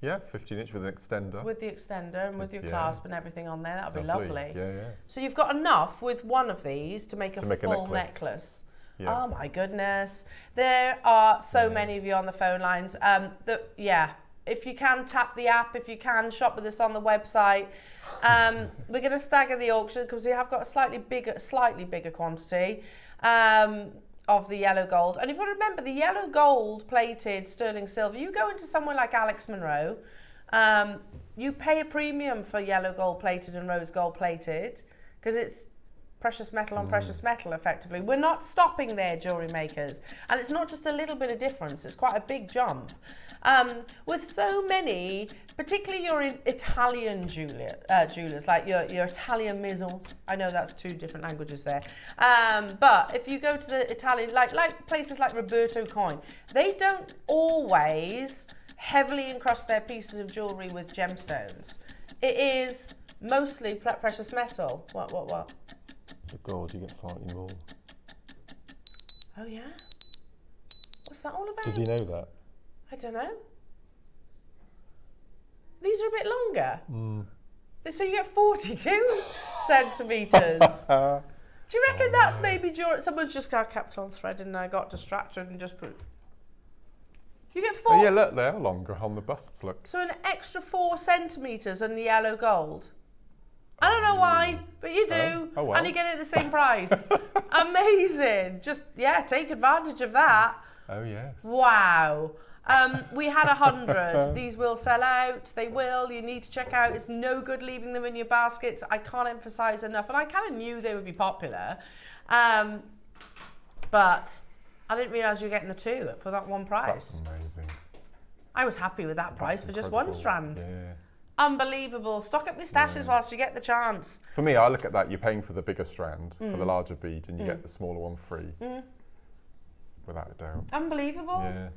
Yeah, 15 inch with an extender. with the extender and with your clasp and everything on there, that would be lovely. Yeah, yeah. So you've got enough with one of these to make a full necklace. necklace. Yeah. Oh my goodness. There are so many of you on the phone lines. If you can tap the app, if you can shop with us on the website. We're going to stagger the auction because we have got a slightly bigger quantity of the yellow gold. And you've got to remember, the yellow gold plated sterling silver, you go into somewhere like Alex Monroe, you pay a premium for yellow gold plated and rose gold plated because it's precious metal on precious metal, effectively. We're not stopping there, Jewellery Makers. And it's not just a little bit of difference, it's quite a big jump. With so many, particularly your Italian jewelers, like your Italian maisons, I know that's 2 different languages there, but if you go to the Italian, like places like Roberto Coin, they don't always heavily encrust their pieces of jewellery with gemstones. It is mostly precious metal. What? The gold, you get slightly more. Oh yeah? What's that all about? Does he know that? I don't know. These are a bit longer. So you get 42 centimetres. Do you reckon that's maybe someone's just got kept on thread and I got distracted and just put... You get 4... Oh yeah, look, they are longer on the busts, look. So an extra 4 centimetres on the yellow gold. I don't know why, but you do. Oh, well. And you get it at the same price. Amazing. Just, yeah, take advantage of that. Oh, yes. Wow. We had 100. These will sell out. They will. You need to check out. It's no good leaving them in your baskets. I can't emphasize enough. And I kind of knew they would be popular. But I didn't realize you were getting the 2 for that one price. That's amazing. I was happy with that price for just one strand. Yeah. Unbelievable. Stock up your stashes whilst you get the chance. For me, I look at that. You're paying for the bigger strand, for the larger bead, and you get the smaller one free. Without a doubt. Unbelievable. Yeah.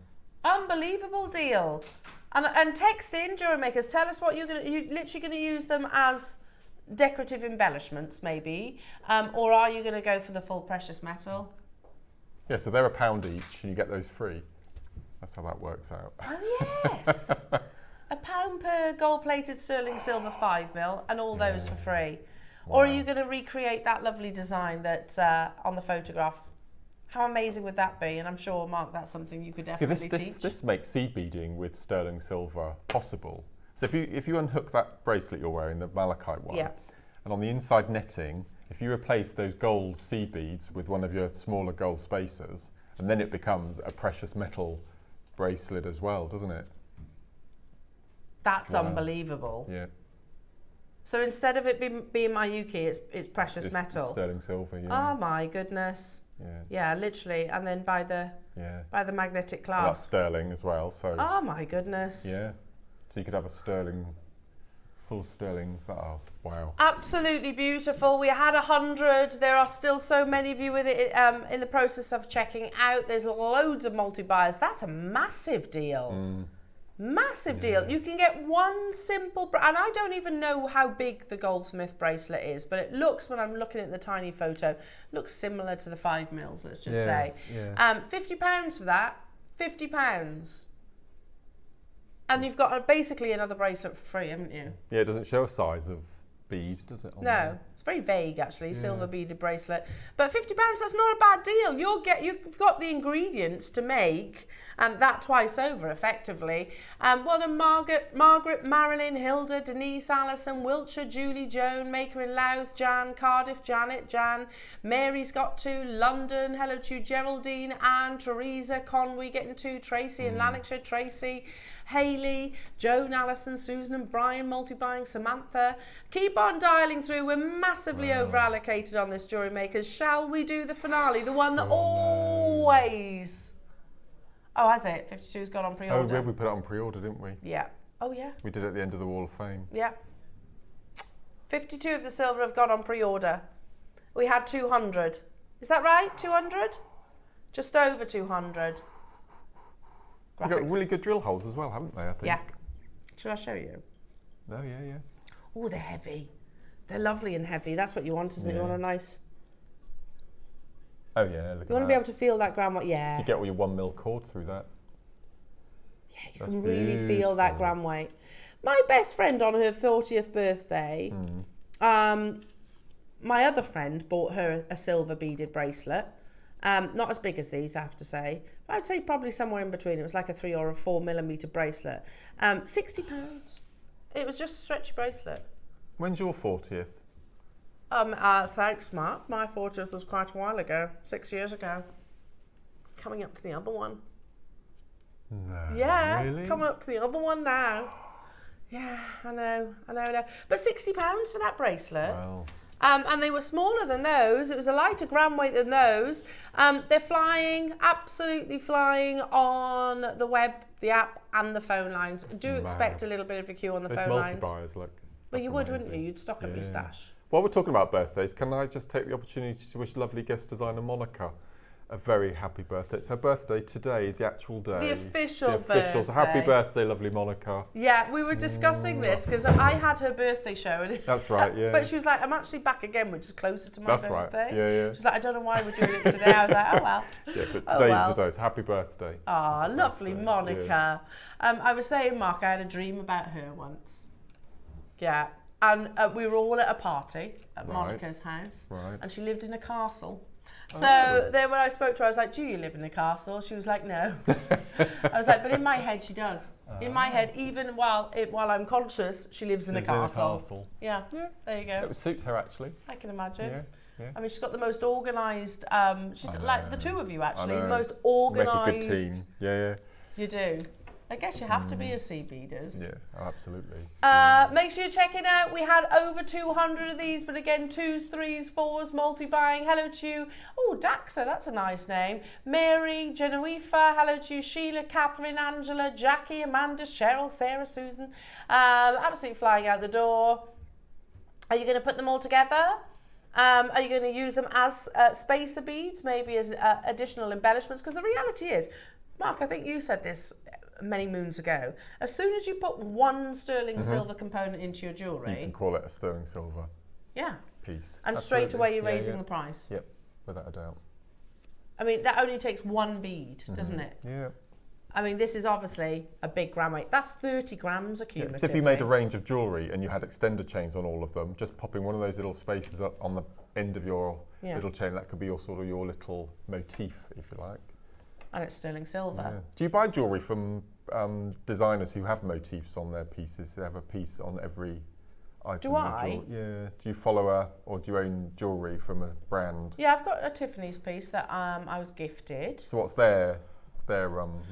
Unbelievable deal. And text in, jewellery makers. Tell us what you're literally going to use them as decorative embellishments, maybe, or are you going to go for the full precious metal? Yeah, so they're £1 each, and you get those free. That's how that works out. Oh yes, £1 per gold-plated sterling silver 5mm, and all those for free. Wow. Or are you going to recreate that lovely design that's on the photograph? How amazing would that be? And I'm sure, Mark, that's something you could definitely teach. This makes seed beading with sterling silver possible. So if you unhook that bracelet you're wearing, the malachite one, and on the inside netting, if you replace those gold seed beads with one of your smaller gold spacers, and then it becomes a precious metal bracelet as well, doesn't it? That's unbelievable. Yeah. So instead of it being Mayuki, it's precious metal. Sterling silver, yeah. Oh my goodness. Yeah. Yeah, literally, and then by the magnetic clasp. Well, that's sterling as well, so. Oh my goodness. Yeah. So you could have a sterling, full sterling. Oh, wow. Absolutely beautiful. We had 100. There are still so many of you with it in the process of checking out. There's loads of multi-buyers. That's a massive deal. Massive deal. You can get one simple, and I don't even know how big the Goldsmith bracelet is, but it looks, when I'm looking at the tiny photo, looks similar to the 5mm, let's just say. Yeah. £50 for that. £50. And you've got basically another bracelet for free, haven't you? Yeah, it doesn't show a size of bead, does it? No, it's very vague actually. Silver beaded bracelet, but £50. That's not a bad deal. You've got the ingredients to make that twice over, effectively. Well done, Margaret, Marilyn, Hilda, Denise, Alison, Wiltshire, Julie, Joan, Maker in Louth, Jan, Cardiff, Janet, Jan, Mary's got 2, London, hello to you, Geraldine, Anne, Teresa, Conway getting 2, Tracy in Lanarkshire, Tracy, Hayley, Joan, Alison, Susan and Brian, multiplying, Samantha. Keep on dialing through. We're massively over allocated on this, Jewellery Makers. Shall we do the finale? The one that always... Oh, has it? 52's gone on pre-order. Oh, we put it on pre-order, didn't we? Yeah. Oh, yeah. We did it at the end of the Wall of Fame. Yeah. 52 of the silver have gone on pre-order. We had 200. Is that right? 200? Just over 200. They've got really good drill holes as well, haven't they, I think? Yeah. Should I show you? Oh, yeah. Oh, they're heavy. They're lovely and heavy. That's what you want, isn't it? You want a nice... Oh, yeah, look at that. You want to be able to feel that gram weight, yeah. So you get all your 1mm cord through that. Yeah, you can really feel that gram weight. My best friend on her 40th birthday, my other friend bought her a silver beaded bracelet. Not as big as these, I have to say. I'd say probably somewhere in between. It was like a 3 or a 4mm bracelet. £60. It was just a stretchy bracelet. When's your 40th? Thanks, Mark. My 40th was quite a while ago, 6 years ago. Coming up to the other one. No, yeah, really? Coming up to the other one now. Yeah, I know. But £60 for that bracelet. Wow. And they were smaller than those. It was a lighter gram weight than those. They're flying, absolutely flying on the web, the app, and the phone lines. Do expect a little bit of a queue on the phone lines. There's multi-buyers, look. But you would, wouldn't you? You'd stock up your stash. While we're talking about birthdays, can I just take the opportunity to wish lovely guest designer Monica a very happy birthday. It's her birthday today, is the actual day. The official birthday. So happy birthday, lovely Monica. Yeah, we were discussing this because I had her birthday show. And that's right, yeah. But she was like, I'm actually back again, which is closer to my birthday. That's right, yeah. She's like, I don't know why we're doing it today. I was like, oh well. Yeah, but today's the day, so happy birthday. Oh, lovely birthday. Monica. Yeah. I was saying, Mark, I had a dream about her once. Yeah. And we were all at a party at Monica's house. Right. And she lived in a castle. So then when I spoke to her, I was like, do you live in the castle? She was like, no. I was like, but in my head, she does. In my head, even while I'm conscious, she lives in a castle. Yeah, there you go. It would suit her, actually. I can imagine. Yeah. I mean, she's got the most organised, she's like the two of you, actually, the most Make organised. a good team. Yeah. You do. I guess you have to be as sea beaders. Yeah, absolutely. Make sure you check it out. We had over 200 of these, but again, 2s, 3s, 4s, multi-buying. Hello to you. Oh, Daxa, that's a nice name. Mary, Genevieve, hello to you. Sheila, Catherine, Angela, Jackie, Amanda, Cheryl, Sarah, Susan. Absolutely flying out the door. Are you going to put them all together? Are you going to use them as spacer beads, maybe as additional embellishments? Because the reality is, Mark, I think you said this many moons ago, as soon as you put one sterling silver component into your jewellery, you can call it a sterling silver piece. And straight away you're raising the price. Yep, without a doubt. I mean, that only takes one bead, doesn't it? Yeah. I mean, this is obviously a big gram weight. That's 30 grams accumulatively. So if you made a range of jewellery and you had extender chains on all of them, just popping one of those little spaces up on the end of your little chain, that could be your sort of your little motif, if you like. And it's sterling silver. Yeah. Do you buy jewellery from designers who have motifs on their pieces? They have a piece on every item. Do I? Yeah. Do you follow or do you own jewellery from a brand? Yeah, I've got a Tiffany's piece that I was gifted. So what's their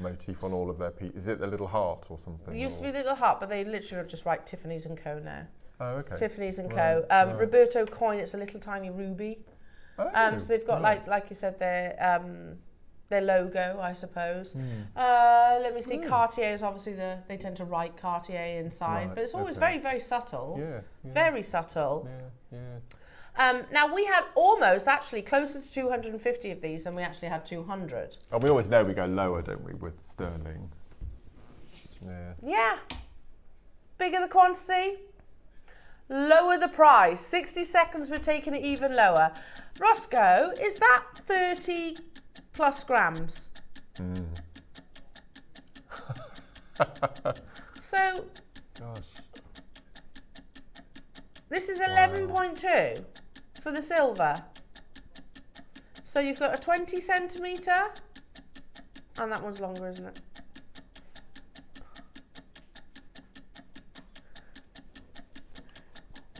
motif on all of their pieces? Is it the little heart or something? It used to be the little heart, but they literally just write Tiffany's & Co. now. Oh, okay. Tiffany's & Co. Roberto coin, it's a little tiny ruby. So they've got, like you said, their logo, I suppose. Let me see, Cartier is obviously they tend to write Cartier inside, but it's always very, very subtle. Yeah. Very subtle. Yeah. Now we had almost actually closer to 250 of these than we actually had 200. And we always know we go lower, don't we, with sterling? Yeah. Bigger the quantity, lower the price. 60 seconds, we're taking it even lower. Roscoe, is that 30 plus grams? So, gosh, this is 11.2 for the silver. So you've got a 20 centimetre, and that one's longer, isn't it?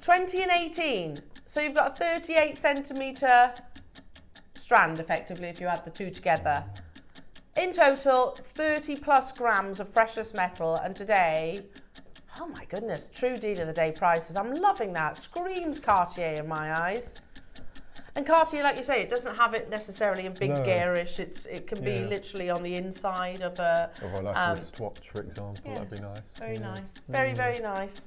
$20 and 18. So you've got a 38 centimetre strand, effectively, if you add the two together. In total, 30 plus grams of precious metal, and today, oh my goodness, true deal of the day prices. I'm loving that. Screams Cartier in my eyes. And Cartier, like you say, it doesn't have it necessarily in big garish. It can be literally on the inside of a wristwatch, for example. Yes, that'd be nice. Very nice. Very, very nice.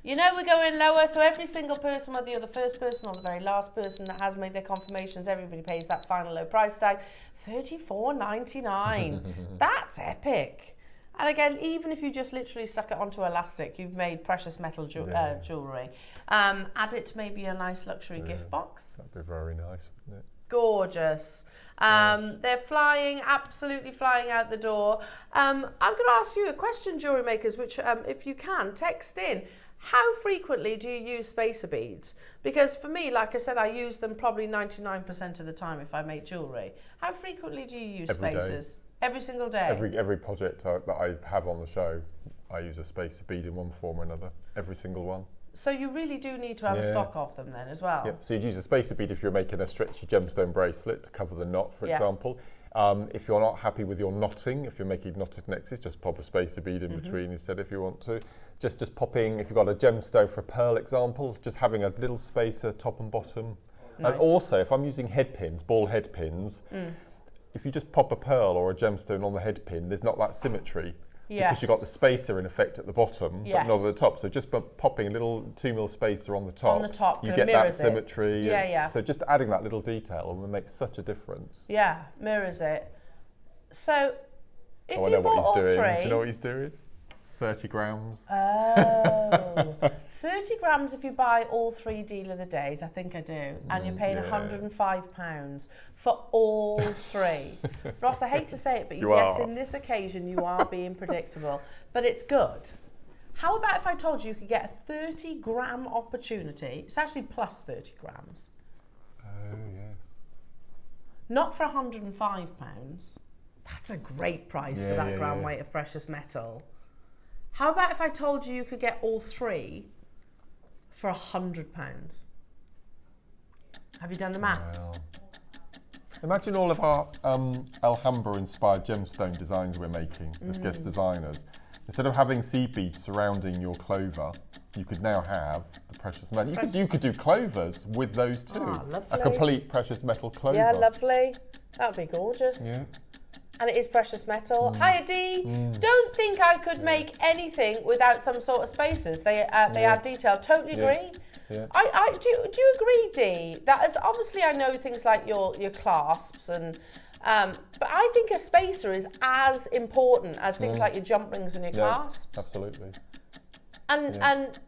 You know we're going lower, so every single person, whether you're the first person or the very last person that has made their confirmations, everybody pays that final low price tag, $34.99. That's epic. And again, even if you just literally stuck it onto elastic, you've made precious metal jewellery. Add it to maybe a nice luxury gift box. That'd be very nice, wouldn't it? Gorgeous. They're flying, absolutely flying out the door. I'm going to ask you a question, jewellery makers, which if you can, text in. How frequently do you use spacer beads? Because for me, like I said, I use them probably 99% of the time if I make jewellery. How frequently do you use spacers? Every single day? Every project that I have on the show, I use a spacer bead in one form or another. Every single one. So you really do need to have a stock of them then as well? Yeah, so you'd use a spacer bead if you're making a stretchy gemstone bracelet to cover the knot, for example. If you're not happy with your knotting, if you're making knotted necklaces, just pop a spacer bead in between instead if you want to. Just popping, if you've got a gemstone for a pearl example, just having a little spacer top and bottom. Nice. And also, if I'm using head pins, ball head pins, if you just pop a pearl or a gemstone on the head pin, there's not that symmetry. Because you've got the spacer in effect at the bottom, but not at the top. So just by popping a little 2mm spacer on the top, you get that symmetry. So just adding that little detail will make such a difference. Yeah, mirrors it. So if I know what he's doing. Do you know what he's doing? 30 grams. Oh, 30 grams if you buy all 3 deal of the days, I think I do. And you're paying £105 for all 3. Ross, I hate to say it, but yes, in this occasion you are being predictable. But it's good. How about if I told you could get a 30 gram opportunity? It's actually plus 30 grams. Oh, yes. not for £105. That's a great price for that gram weight of precious metal. How about if I told you could get all 3 for £100? Have you done the maths? Wow. Imagine all of our Alhambra-inspired gemstone designs we're making as guest designers. Instead of having seed beads surrounding your clover, you could now have the precious metal. You could do clovers with those too. Oh, lovely. A complete precious metal clover. Yeah, lovely. That would be gorgeous. Yeah. And it is precious metal. Hiya Dee. Don't think I could make anything without some sort of spacers. They add detail. Totally agree. Yeah. Do you agree, Dee? That is obviously I know things like your clasps and but I think a spacer is as important as things like your jump rings and your clasps. Absolutely. And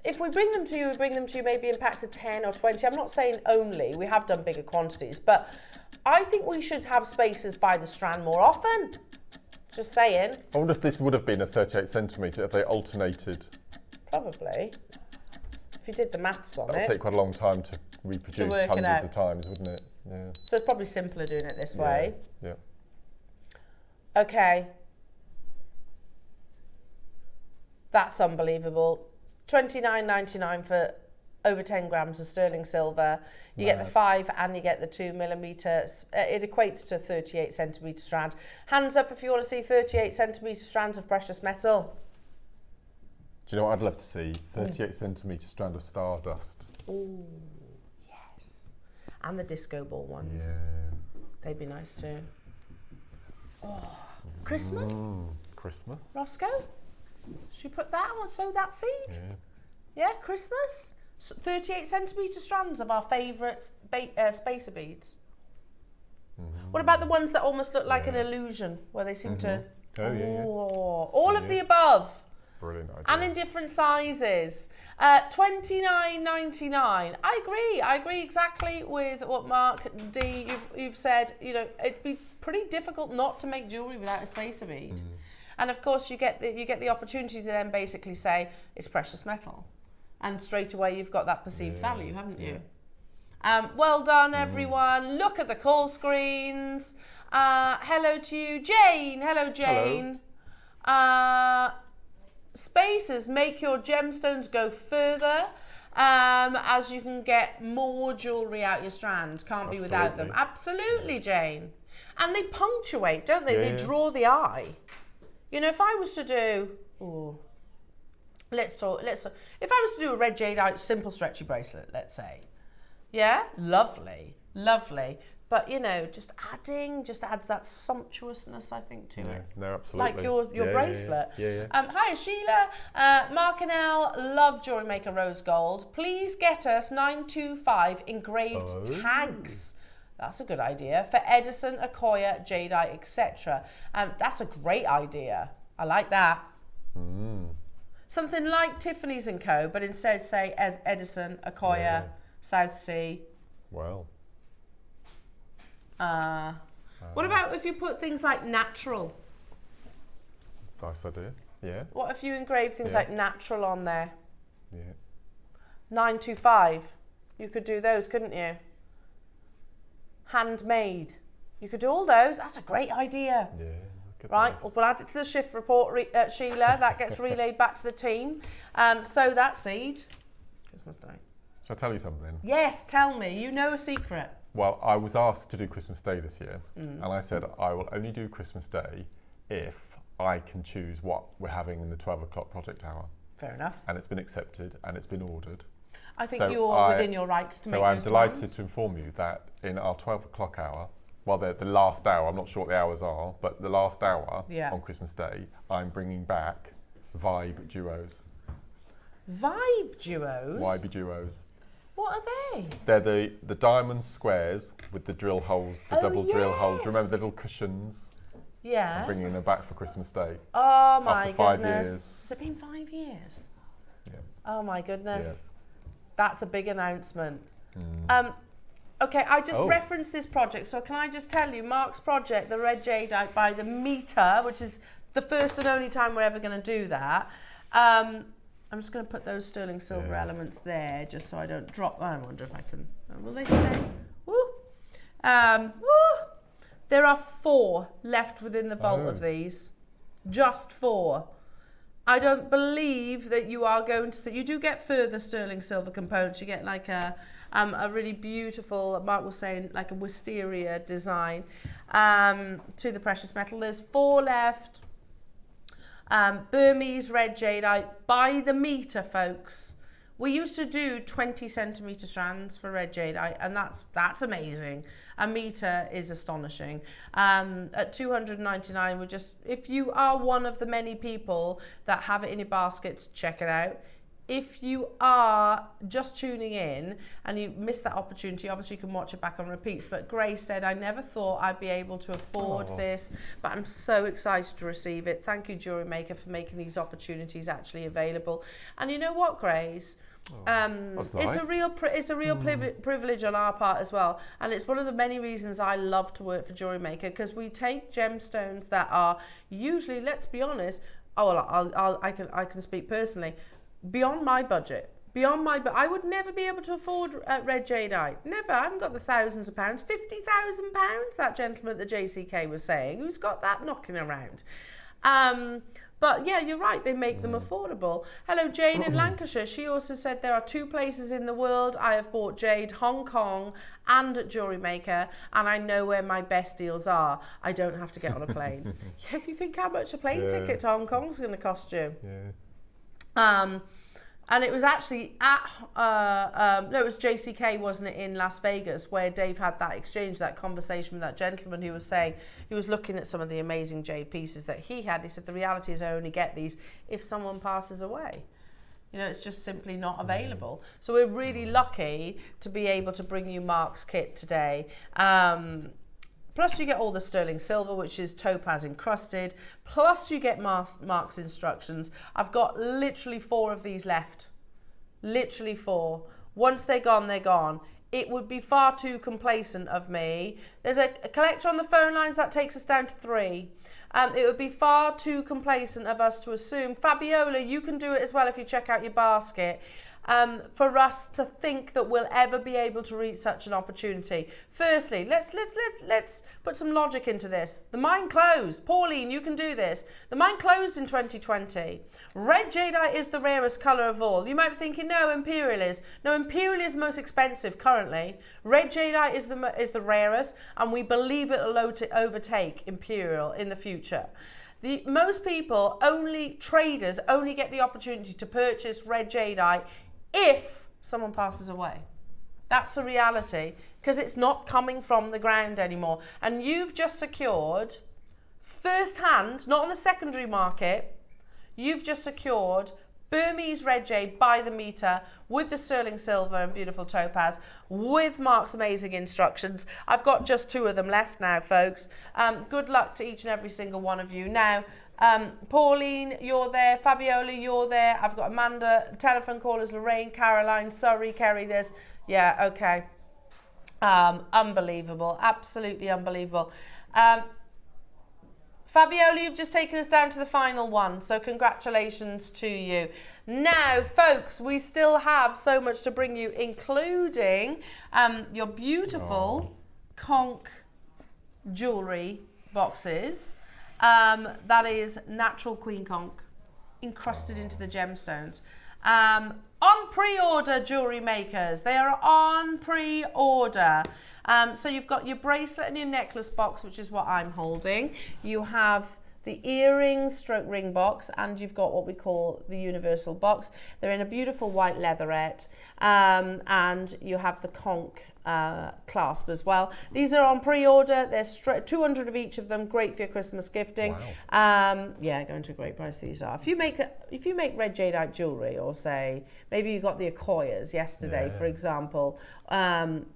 if we bring them to you, we bring them to you maybe in packs of 10 or 20. I'm not saying only. We have done bigger quantities, but I think we should have spacers by the strand more often. Just saying. I wonder if this would have been a 38 centimetre if they alternated. Probably. If you did the maths on That would it. take quite a long time to reproduce hundreds of times, wouldn't it? Yeah. So it's probably simpler doing it this way. Yeah. Okay. That's unbelievable. $29.99 for over 10 grams of sterling silver. You get the 5 and you get the 2 millimeters. It equates to 38 centimetre strand. Hands up if you want to see 38 centimetre strands of precious metal. Do you know what I'd love to see? 38 centimetre strand of stardust. Ooh, yes. And the disco ball ones. Yeah. They'd be nice too. Oh, Christmas? Christmas. Roscoe? Should we put that on? Sow that seed? Yeah. Yeah, Christmas. 38 centimetre strands of our favourite spacer beads. What about the ones that almost look like an illusion, where they seem to... all of the above. Brilliant idea. And in different sizes. $29.99. I agree exactly with what Mark D you've said. You know, it'd be pretty difficult not to make jewellery without a spacer bead. And of course you get the opportunity to then basically say it's precious metal. And straight away you've got that perceived value, haven't you? Well done, everyone. Look at the call screens. Hello to you, Jane. Hello, Jane. Spacers make your gemstones go further, as you can get more jewellery out your strand. Can't be without them. Absolutely, Jane. And they punctuate, don't they? They draw the eye. You know, if I was to do... If I was to do a red jadeite simple stretchy bracelet, let's say, yeah, lovely, but you know, just adds that sumptuousness, I think, to it. No, absolutely. Like your bracelet. Yeah. Hi, Sheila. Mark and L love JewelleryMaker Rose Gold. Please get us 925 engraved tags. That's a good idea for Edison, Akoya, Jadeite, etc. That's a great idea. I like that. Something like Tiffany's & Co, but instead say Edison, Akoya, South Sea. Well. What about if you put things like natural? That's a nice idea. Yeah. What if you engrave things like natural on there? Yeah. 925. You could do those, couldn't you? Handmade. You could do all those. That's a great idea. Yeah. Right, we'll add it to the shift report, Sheila. That gets relayed back to the team. Sow that seed. Christmas Day. Shall I tell you something? Yes, tell me. You know a secret. Well, I was asked to do Christmas Day this year, and I said I will only do Christmas Day if I can choose what we're having in the 12 o'clock project hour. Fair enough. And it's been accepted and it's been ordered. I think you're within your rights to make those So I'm delighted plans. to inform you that in our 12 o'clock hour, well, the last hour, I'm not sure what the hours are, but the last hour on Christmas Day, I'm bringing back Vibe Duos. Vibe Duos? Vibe Duos. What are they? They're the diamond squares with the drill holes, the double drill holes. Do you remember the little cushions? Yeah. I'm bringing them back for Christmas Day. Oh my After 5 goodness. years. Has it been 5 years? Yeah. Oh my goodness. Yeah. That's a big announcement. Okay, I just referenced this project, so can I just tell you, Mark's project, the Red Jadeite by the meter, which is the first and only time we're ever going to do that. I'm just going to put those sterling silver elements there, just so I don't drop them. I wonder if I can. Will they stay? Woo! There are 4 left within the vault of these. Just 4. I don't believe that you are going to see. You do get further sterling silver components. You get like a really beautiful, Mark was saying, like a wisteria design to the precious metal. There's 4 left. Burmese red jadeite by the meter, folks. We used to do 20 centimetre strands for red jadeite, and that's amazing. A metre is astonishing. At $299, we're just, if you are one of the many people that have it in your baskets, check it out. If you are just tuning in and you missed that opportunity, obviously you can watch it back on repeats. But Grace said, I never thought I'd be able to afford this, but I'm so excited to receive it. Thank you, JewelleryMaker, for making these opportunities actually available. And you know what, Grace? That's nice. It's a real privilege on our part as well, and it's one of the many reasons I love to work for JewelleryMaker, because we take gemstones that are usually, let's be honest, I can speak personally, beyond my budget. I would never be able to afford red jadeite. Never. I haven't got the thousands of pounds. £50,000, that gentleman at the JCK was saying. Who's got that knocking around? But yeah, you're right, they make them affordable. Hello, Jane in Lancashire. She also said there are 2 places in the world I have bought jade, Hong Kong and at JewelleryMaker, and I know where my best deals are. I don't have to get on a plane. Yeah, if you think how much a plane ticket to Hong Kong is going to cost you. Yeah. And it was actually at, no, it was JCK, wasn't it, in Las Vegas, where Dave had that exchange, that conversation with that gentleman who was saying, he was looking at some of the amazing jade pieces that he had. He said, the reality is I only get these if someone passes away. You know, it's just simply not available. So we're really lucky to be able to bring you Mark's kit today. Plus you get all the sterling silver, which is topaz encrusted. Plus you get Mark's instructions. I've got literally 4 of these left. Literally 4. Once they're gone, they're gone. It would be far too complacent of me. There's a collector on the phone lines that takes us down to 3. It would be far too complacent of us to assume. Fabiola, you can do it as well if you check out your basket. For us to think that we'll ever be able to reach such an opportunity. Firstly, let's put some logic into this. The mine closed. Pauline, you can do this. The mine closed in 2020. Red jadeite is the rarest colour of all. You might be thinking, no, imperial is. No, imperial is the most expensive currently. Red jadeite is the rarest, and we believe it'll overtake imperial in the future. Most people, traders only get the opportunity to purchase red jadeite if someone passes away. That's the reality, because it's not coming from the ground anymore. And you've just secured first hand, not on the secondary market, you've just secured Burmese red jade by the meter with the sterling silver and beautiful topaz with Mark's amazing instructions. I've got just 2 of them left now, folks. Good luck to each and every single one of you. Now, Pauline, you're there. Fabiola, you're there. I've got Amanda, telephone callers, Lorraine, Caroline, Surrey, Kerry, there's, yeah, okay. Unbelievable, absolutely unbelievable. Fabiola, you've just taken us down to the final one, so congratulations to you. Now, folks, we still have so much to bring you, including your beautiful Conch jewellery boxes. That is natural queen conch, encrusted into the gemstones. On pre-order, JewelleryMakers. They are on pre-order. So you've got your bracelet and your necklace box, which is what I'm holding. You have the earrings stroke ring box, and you've got what we call the universal box. They're in a beautiful white leatherette, and you have the conch clasp as well. These are on pre-order. There's 200 of each of them. Great for your Christmas gifting. Wow. Yeah, going to a great price these are. If you make red jadeite jewelry, or say maybe you got the Akoyas yesterday, for example,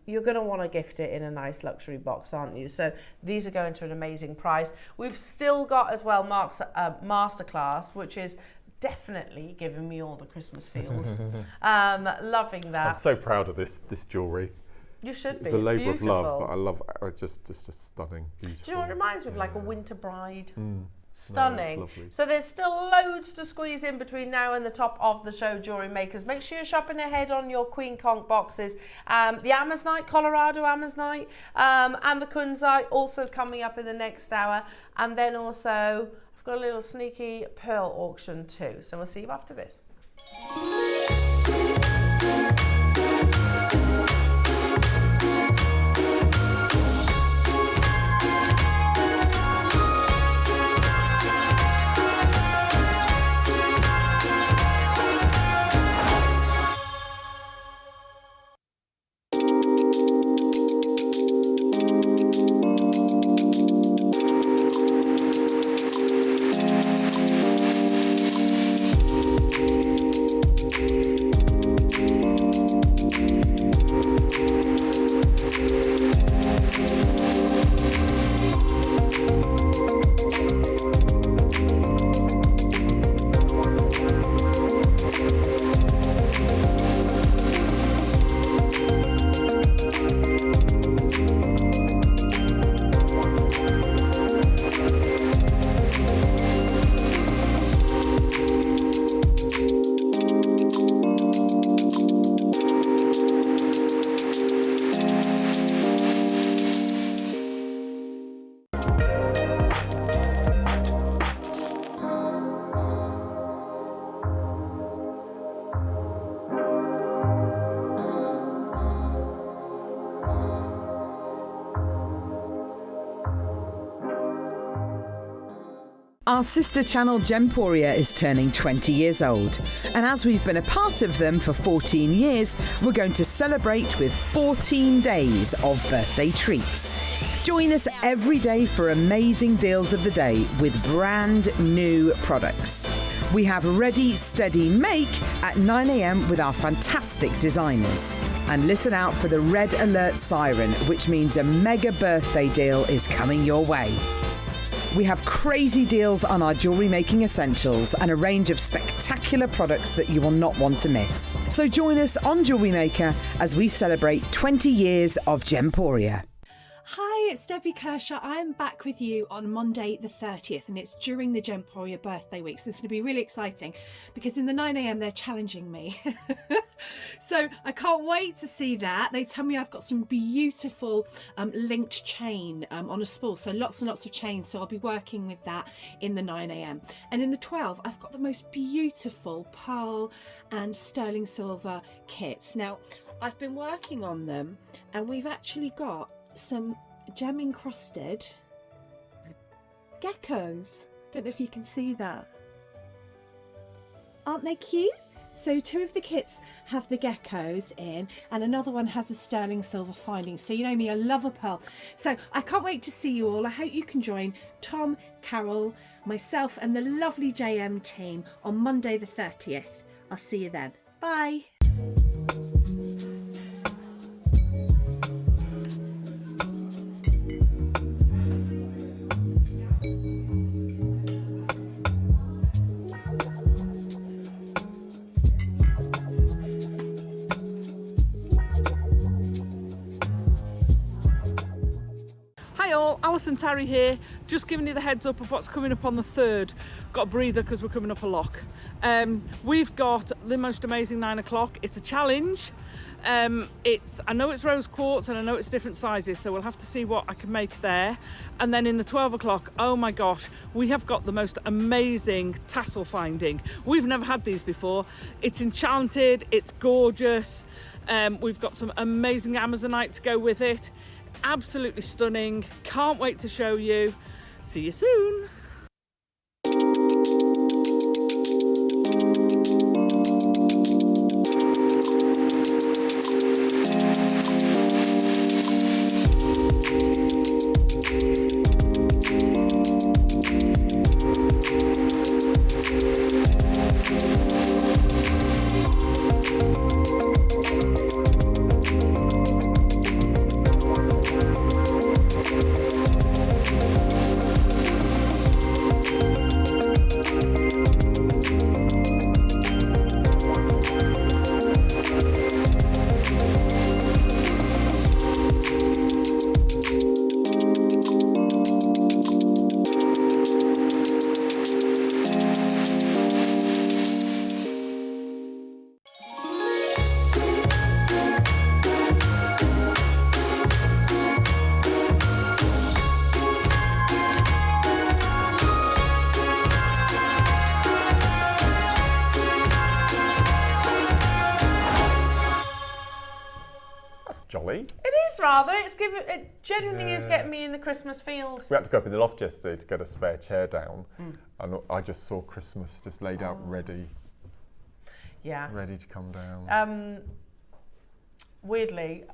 you're going to want to gift it in a nice luxury box, aren't you? So these are going to an amazing price. We've still got as well Mark's Masterclass, which is definitely giving me all the Christmas feels. Loving that. I'm so proud of this jewellery. You should be. It's a labour of love, but I love it. It's just stunning, beautiful. Do you know what it reminds me of? Like a winter bride. Stunning. No, it's lovely. So there's still loads to squeeze in between now and the top of the show, Jewellery Makers. Make sure you're shopping ahead on your Queen Conch boxes. The Amazonite, Colorado Amazonite, and the Kunzite also coming up in the next hour. And then also, I've got a little sneaky pearl auction too. So we'll see you after this. Our sister channel Gemporia is turning 20 years old, and as we've been a part of them for 14 years, we're going to celebrate with 14 days of birthday treats. Join us every day for amazing deals of the day with brand new products. We have Ready, Steady, Make at 9 a.m. with our fantastic designers. And listen out for the red alert siren, which means a mega birthday deal is coming your way. We have crazy deals on our jewellery making essentials and a range of spectacular products that you will not want to miss. So join us on Jewellery Maker as we celebrate 20 years of Gemporia. Hi, it's Debbie Kershaw. I'm back with you on Monday the 30th, and it's during the Gemporia birthday week. So it's going to be really exciting because in the 9 a.m. they're challenging me. So I can't wait to see that. They tell me I've got some beautiful linked chain on a spool. So lots and lots of chains. So I'll be working with that in the 9 a.m. And in the 12, I've got the most beautiful pearl and sterling silver kits. Now, I've been working on them and we've actually got some gem encrusted geckos. Don't know if you can see that. Aren't they cute? So two of the kits have the geckos in and another one has a sterling silver finding. So you know me, I love a pearl. So I can't wait to see you all. I hope you can join Tom, Carol, myself and the lovely JM team on Monday the 30th. I'll see you then. Bye. Alison Tarry here, just giving you the heads up of what's coming up on the 3rd. Got a breather because we're coming up a lock. We've got the most amazing 9 o'clock. It's a challenge. I know it's rose quartz and I know it's different sizes, so we'll have to see what I can make there. And then in the 12 o'clock, oh my gosh, we have got the most amazing tassel finding. We've never had these before. It's enchanted, it's gorgeous. We've got some amazing Amazonite to go with it. Absolutely stunning. Can't wait to show you. See you soon. rather. It genuinely is getting me in the Christmas feels. We had to go up in the loft yesterday to get a spare chair down, and I just saw Christmas just laid out ready. Yeah. Ready to come down. Weirdly,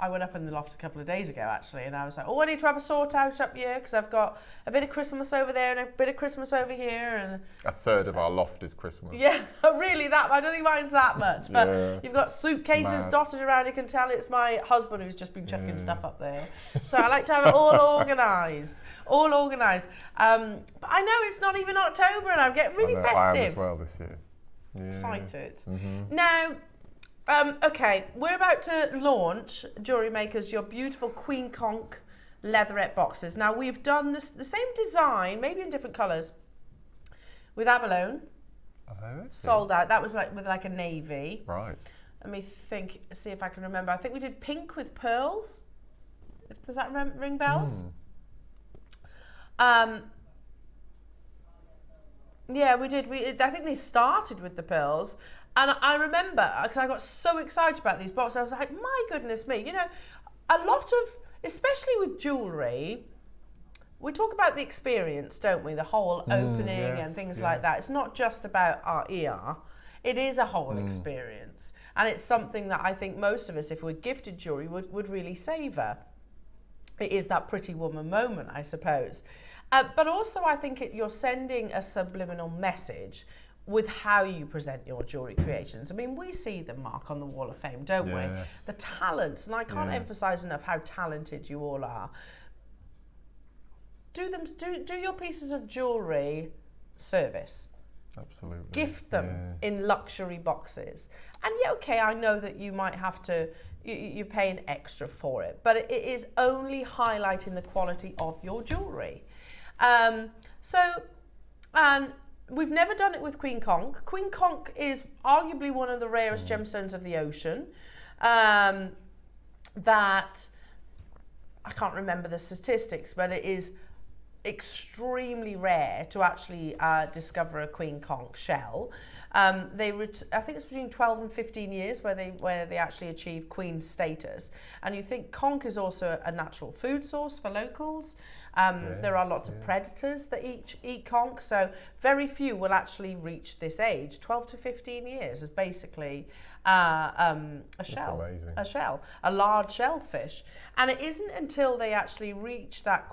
I went up in the loft a couple of days ago actually, and I was like, I need to have a sort out up here because I've got a bit of Christmas over there and a bit of Christmas over here, and a third of our loft is Christmas. Yeah, really I don't think mine's that much, but you've got suitcases dotted around. You can tell it's my husband who's just been chucking stuff up there. So I like to have it all organised. But I know it's not even October and I'm getting really festive. I am as well this year. Yeah. Excited. Now, okay, we're about to launch JewelleryMaker's your beautiful Queen Conch leatherette boxes. Now we've done the same design, maybe in different colours, with abalone. Sold out. That was with a navy. Right. Let me see if I can remember. I think we did pink with pearls. Does that ring bells? Yeah, we did. I think they started with the pearls. And I remember, because I got so excited about these boxes, I was like, my goodness me, a lot of, especially with jewellery, we talk about the experience, don't we? The whole opening and things like that. It's not just about our ear. It is a whole experience. And it's something that I think most of us, if we're gifted jewellery, would really savour. It is that pretty woman moment, I suppose. But also I think you're sending a subliminal message with how you present your jewellery creations. I mean, we see them, Mark, on the Wall of Fame, don't we? The talents, and I can't emphasise enough how talented you all are. Do your pieces of jewellery service. Absolutely. Gift them in luxury boxes. And okay, I know that you might have to, you're paying extra for it, but it is only highlighting the quality of your jewellery. And we've never done it with Queen Conch. Queen Conch is arguably one of the rarest gemstones of the ocean. That, I can't remember the statistics, but it is extremely rare to actually discover a Queen Conch shell. I think it's between 12 and 15 years where they actually achieve queen status. And you think conch is also a natural food source for locals. There are lots of predators that eat conch, so very few will actually reach this age. 12 to 15 years is basically a shell, a large shellfish. And it isn't until they actually reach that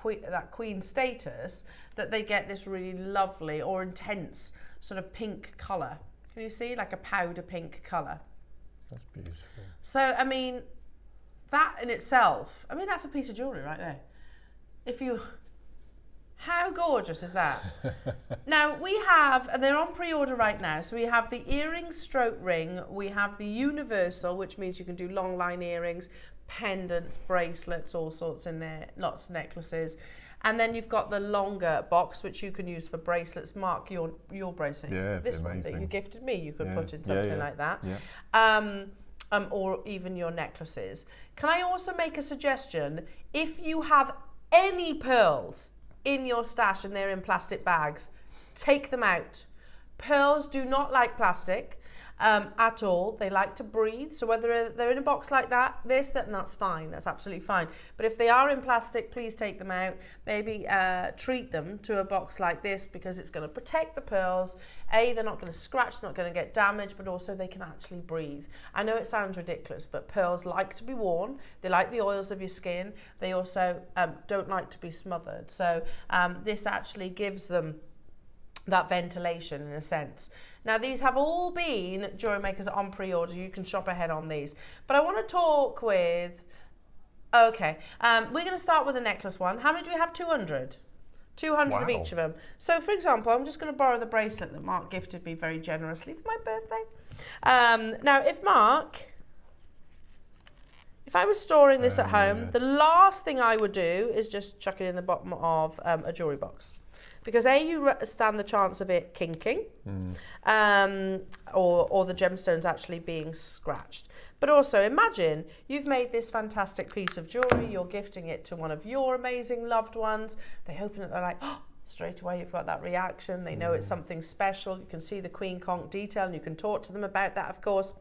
queen status that they get this really lovely or intense sort of pink colour. Can you see, like a powder pink colour? That's beautiful. So, I mean, that in itself, that's a piece of jewellery right there. How gorgeous is that? Now we have, and they're on pre-order right now, so we have the earring stroke ring, we have the universal, which means you can do long line earrings, pendants, bracelets, all sorts in there, lots of necklaces. And then you've got the longer box, which you can use for bracelets. Mark, your bracelet, this one that you gifted me, you could put in something like that. Or even your necklaces. Can I also make a suggestion? If you have any pearls in your stash and they're in plastic bags, take them out. Pearls do not like plastic at all. They like to breathe. So whether they're in a box like that, that's fine. That's absolutely fine. But if they are in plastic, please take them out. Maybe treat them to a box like this because it's going to protect the pearls. They're not going to scratch, not going to get damaged, but also they can actually breathe. I know it sounds ridiculous, but pearls like to be worn. They like the oils of your skin. They also don't like to be smothered. So this actually gives them that ventilation in a sense. Now these have all been JewelleryMakers on pre-order. You can shop ahead on these. But I want to talk with, we're going to start with the necklace one. How many do we have? 200. 200 of each of them. So for example, I'm just going to borrow the bracelet that Mark gifted me very generously for my birthday. Now if I was storing this at home, the last thing I would do is just chuck it in the bottom of a jewellery box. Because you stand the chance of it kinking, or the gemstones actually being scratched. But also imagine you've made this fantastic piece of jewellery, you're gifting it to one of your amazing loved ones, they open it, they're like, oh, straight away you've got that reaction, they know it's something special, you can see the Queen Conch detail and you can talk to them about that, of course.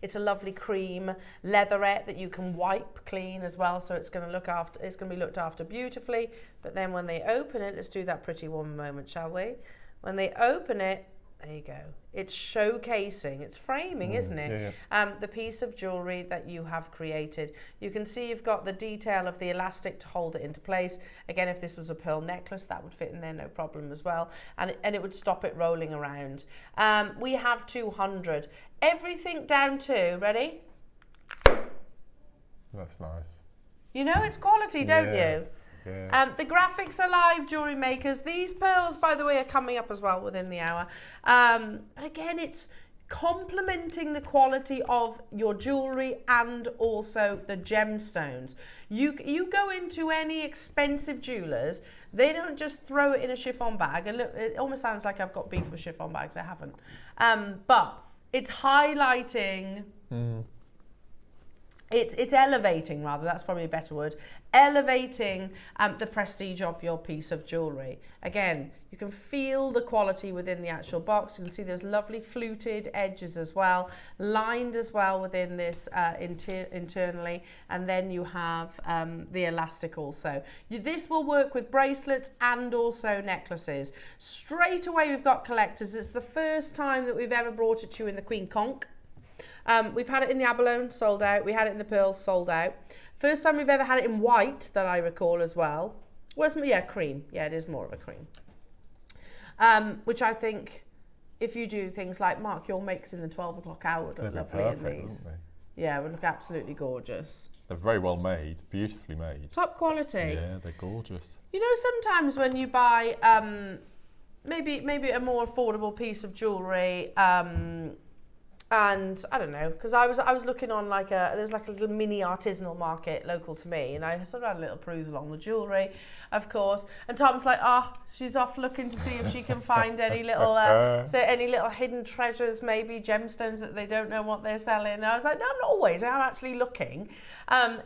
It's a lovely cream leatherette that you can wipe clean as well, so it's going to be looked after beautifully. But then when they open it, let's do that pretty woman moment, shall we? When they open it, there you go. It's showcasing, it's framing, isn't it? Yeah. The piece of jewellery that you have created. You can see you've got the detail of the elastic to hold it into place. Again, if this was a pearl necklace, that would fit in there, no problem as well. And it would stop it rolling around. We have 200. Everything down to, ready? That's nice. You know it's quality, don't you? Yeah. The graphics are live, jewellery makers. These pearls, by the way, are coming up as well within the hour. But again, it's complementing the quality of your jewellery and also the gemstones. You go into any expensive jewellers, they don't just throw it in a chiffon bag. And look, it almost sounds like I've got beef with chiffon bags. I haven't. But it's highlighting... It's elevating, rather, that's probably a better word, elevating the prestige of your piece of jewellery. Again, you can feel the quality within the actual box. You can see those lovely fluted edges as well, lined as well within this internally, and then you have the elastic also. This will work with bracelets and also necklaces. Straight away we've got collectors. It's the first time that we've ever brought it to you in the Queen Conch. We've had it in the abalone, sold out. We had it in the pearls, sold out. First time we've ever had it in white that I recall as well. Cream. Yeah, it is more of a cream. Which I think, if you do things like Mark your makes in the 12 o'clock hour, would look lovely in these. Yeah, would look absolutely gorgeous. They're very well made, beautifully made. Top quality. Yeah, they're gorgeous. You know, sometimes when you buy maybe a more affordable piece of jewellery, and I don't know, because I was looking on there's like a little mini artisanal market local to me, and I sort of had a little peruse along the jewellery, of course. And Tom's like, she's off looking to see if she can find any little any little hidden treasures, maybe gemstones that they don't know what they're selling. And I was like, no, not always. I'm actually looking.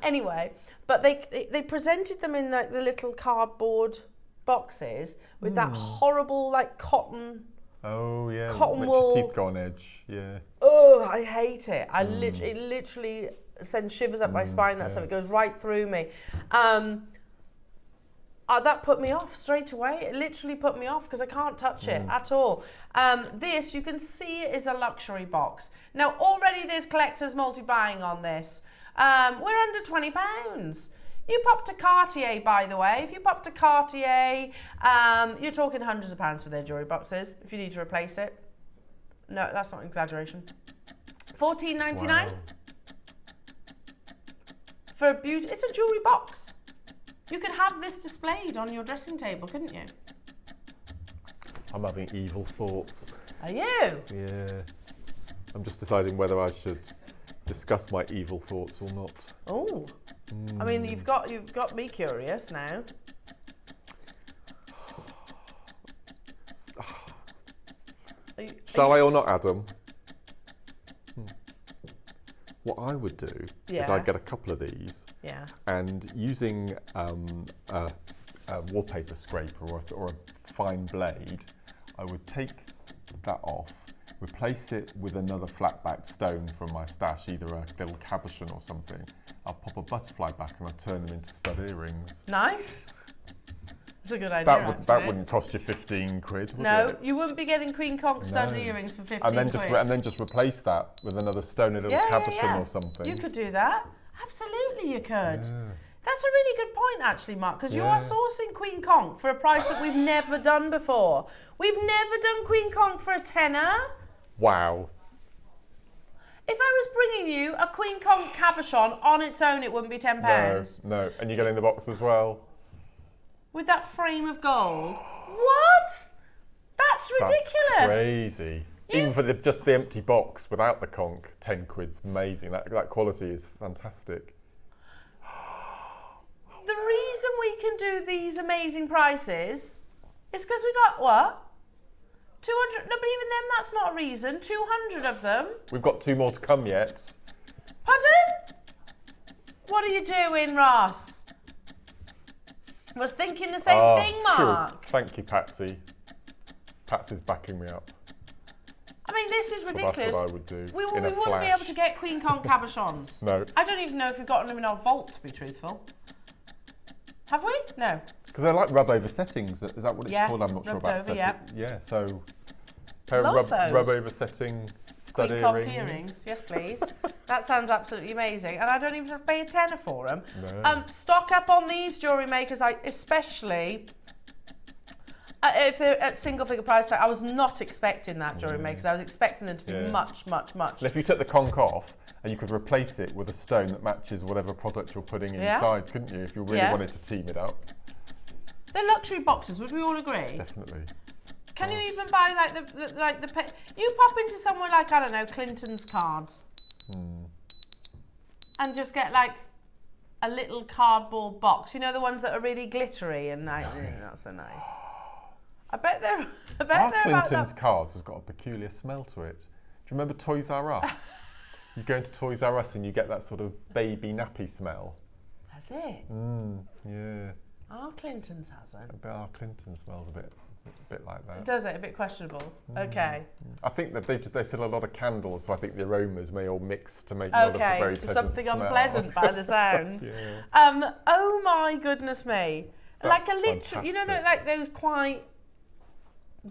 Anyway, but they presented them in like the little cardboard boxes with that horrible like cotton. Oh yeah, cotton makes wool. your teeth go on edge. Yeah. Oh, I hate it. It literally sends shivers up my spine. That stuff. It goes right through me. That put me off straight away. It literally put me off because I can't touch it at all. This, you can see, is a luxury box. Now, already there's collectors multi-buying on this. We're under £20. You pop to Cartier, by the way. If you pop to Cartier, you're talking hundreds of pounds for their jewellery boxes if you need to replace it. No, that's not an exaggeration. $14.99 Wow. for a it's a jewellery box. You could have this displayed on your dressing table, couldn't you? I'm having evil thoughts. Are you? Yeah. I'm just deciding whether I should discuss my evil thoughts or not. Oh. I mean, you've got me curious now. Shall I or not, Adam? What I would do is I'd get a couple of these, and using a wallpaper scraper or a fine blade, I would take that off, replace it with another flat-backed stone from my stash, either a little cabochon or something. I'll pop a butterfly back and I'll turn them into stud earrings. Nice. That's a good idea. That wouldn't cost you 15 quid, would No, it? you wouldn't be getting Queen Conch stud earrings for 15 quid. And then just replace that with another stone, a little cabochon or something. You could do that. Absolutely, you could. Yeah. That's a really good point, actually, Mark, because you are sourcing Queen Conch for a price that we've never done before. We've never done Queen Conch for a tenner. Wow. If I was bringing you a Queen Conch cabochon on its own, it wouldn't be £10. No. And you get in the box as well. With that frame of gold. What? That's ridiculous. That's crazy. Even for just the empty box without the conch, 10 quid's amazing. That quality is fantastic. The reason we can do these amazing prices is because we got what? 200, no, but even then that's not a reason. 200 of them. We've got 2 more to come yet. Pardon? What are you doing, Ross? I was thinking the same thing, Mark. Cool. Thank you, Patsy. Patsy's backing me up. I mean, this is ridiculous. That's what I would do. We in a wouldn't be flash. able to get Queen Conch cabochons. No. I don't even know if we've got them in our vault, to be truthful. Have we? No. Because they're like rub-over settings. Is that what it's called? I'm not sure about rubbed over, setting. Yeah, so pair of Love those. rub-over setting stud Queen Conch earrings. Yes, please. That sounds absolutely amazing. And I don't even have to pay a tenner for them. No. Stock up on these jewellery makers, especially if they're at single figure price tag. I was not expecting that jewellery makers. I was expecting them to be much, much, much. And if you took the conch off and you could replace it with a stone that matches whatever product you're putting inside, couldn't you? If you really wanted to team it up. They're luxury boxes, would we all agree? Definitely. Can you even buy you pop into somewhere like, I don't know, Clinton's cards and just get like a little cardboard box. You know, the ones that are really glittery and nice. That's so nice. I bet they're Clinton's cards has got a peculiar smell to it. Do you remember Toys R Us? You go into Toys R Us and you get that sort of baby nappy smell. Has it? Yeah. Our Clinton's hasn't. I bet our Clinton smells a bit like that. Does it? A bit questionable. Okay. I think that they sell a lot of candles, so I think the aromas may all mix to make not a very pleasant something smell. Unpleasant by the sounds. Oh my goodness me! That's like a literal, you know, like those quite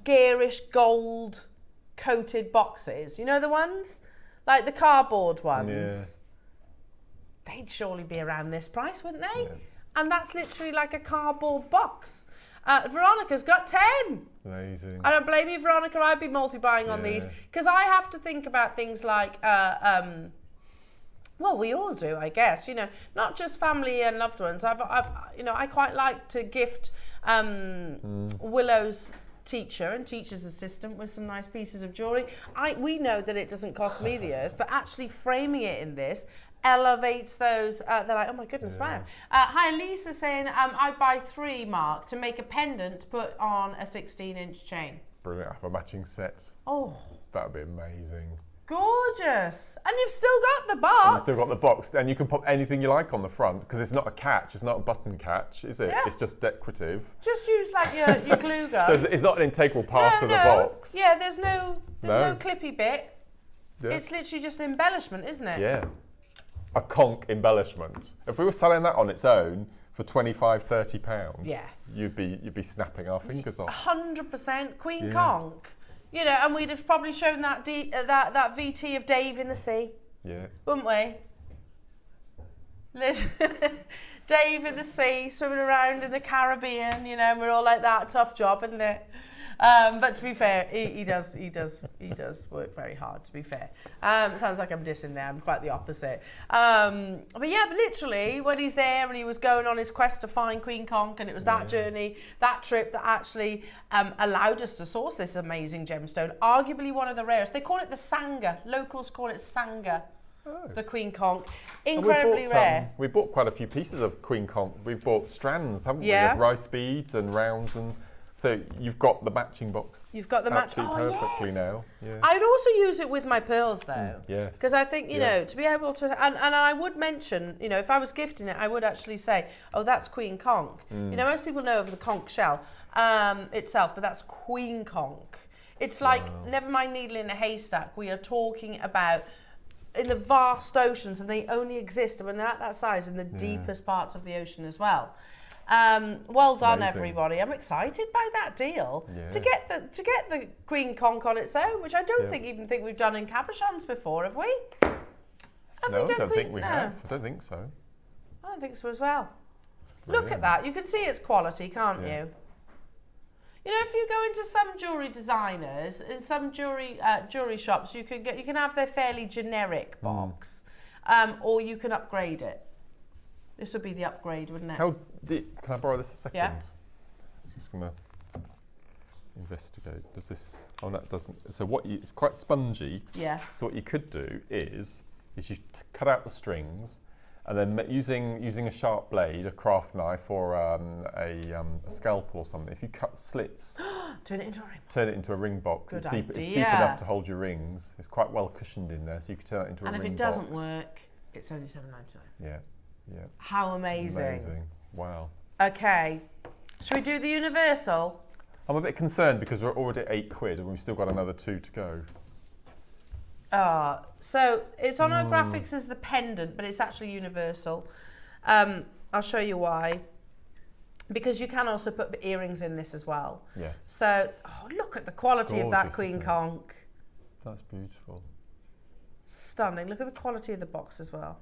garish gold coated boxes. You know the ones, like the cardboard ones. Yeah. They'd surely be around this price, wouldn't they? Yeah. And that's literally like a cardboard box. Veronica's got 10. Amazing. I don't blame you, Veronica. I'd be multi-buying on these because I have to think about things like, well, we all do, I guess. You know, not just family and loved ones. I quite like to gift Willow's teacher and teacher's assistant with some nice pieces of jewellery. We know that it doesn't cost me the earth, but actually framing it in this elevates those. They're like, oh my goodness, wow. Hi, Lisa saying, I'd buy 3, Mark, to make a pendant to put on a 16-inch chain. Brilliant. I have a matching set. Oh. That would be amazing. Gorgeous. And you've still got the box. And you've still got the box. And you can pop anything you like on the front because it's not a catch. It's not a button catch, is it? Yeah. It's just decorative. Just use like your glue gun. So it's not an integral part of the box. Yeah, there's no clippy bit. Yeah. It's literally just an embellishment, isn't it? Yeah. A conch embellishment. If we were selling that on its own for £25–30, you'd be snapping our fingers off. 100% Queen Conch. You know, and we'd have probably shown that that VT of Dave in the sea. Yeah. Wouldn't we? Dave in the sea, swimming around in the Caribbean, you know, and we're all like, that tough job, isn't it? But to be fair, he does work very hard, to be fair. Sounds like I'm dissing there, I'm quite the opposite. But literally, when he's there and he was going on his quest to find Queen Conch, and it was that journey, that trip that actually allowed us to source this amazing gemstone, arguably one of the rarest. They call it the Sangha. Locals call it Sangha. Oh. The Queen Conch. Incredibly rare. We bought quite a few pieces of Queen Conch. We've bought strands, haven't we? Of rice beads and rounds and... So you've got the matching box. You've got the matching perfectly now. Yeah. I'd also use it with my pearls though. Yes. Because I think, you know, to be able to, and I would mention, you know, if I was gifting it, I would actually say, oh, that's Queen Conch. You know, most people know of the conch shell itself, but that's Queen Conch. It's like, never mind needle in a haystack. We are talking about in the vast oceans, and they only exist when they're at that size in the deepest parts of the ocean as well. Well done, everybody. I'm excited by that deal to get the Queen Conch on its own, which I don't think we've done in cabochons before, have we? No, I don't think we have. I don't think so. I don't think so as well. Brilliant. Look at that. You can see its quality, can't you? You know, if you go into some jewellery designers, in some jewellery shops, you can have their fairly generic box, or you can upgrade it. This would be the upgrade, wouldn't it? Can I borrow this a second? Yeah. I'm just going to investigate. Does this? Oh, no, it doesn't. So it's quite spongy. Yeah. So what you could do is you cut out the strings, and then using a sharp blade, a craft knife, or a scalpel or something. If you cut slits, turn it into a ring. Turn it into a ring box. It's deep enough to hold your rings. It's quite well cushioned in there, so you could turn it into a ring box. And if it doesn't work, it's only £7.99. Yeah. Yeah. How amazing. Amazing. Wow. Okay. Should we do the universal? I'm a bit concerned because we're already at £8 and we've still got another 2 to go. So it's on our graphics as the pendant, but it's actually universal. I'll show you why. Because you can also put earrings in this as well. Yes. So, look at the quality of that gorgeous, Queen isn't it? Conch. That's beautiful. Stunning. Look at the quality of the box as well.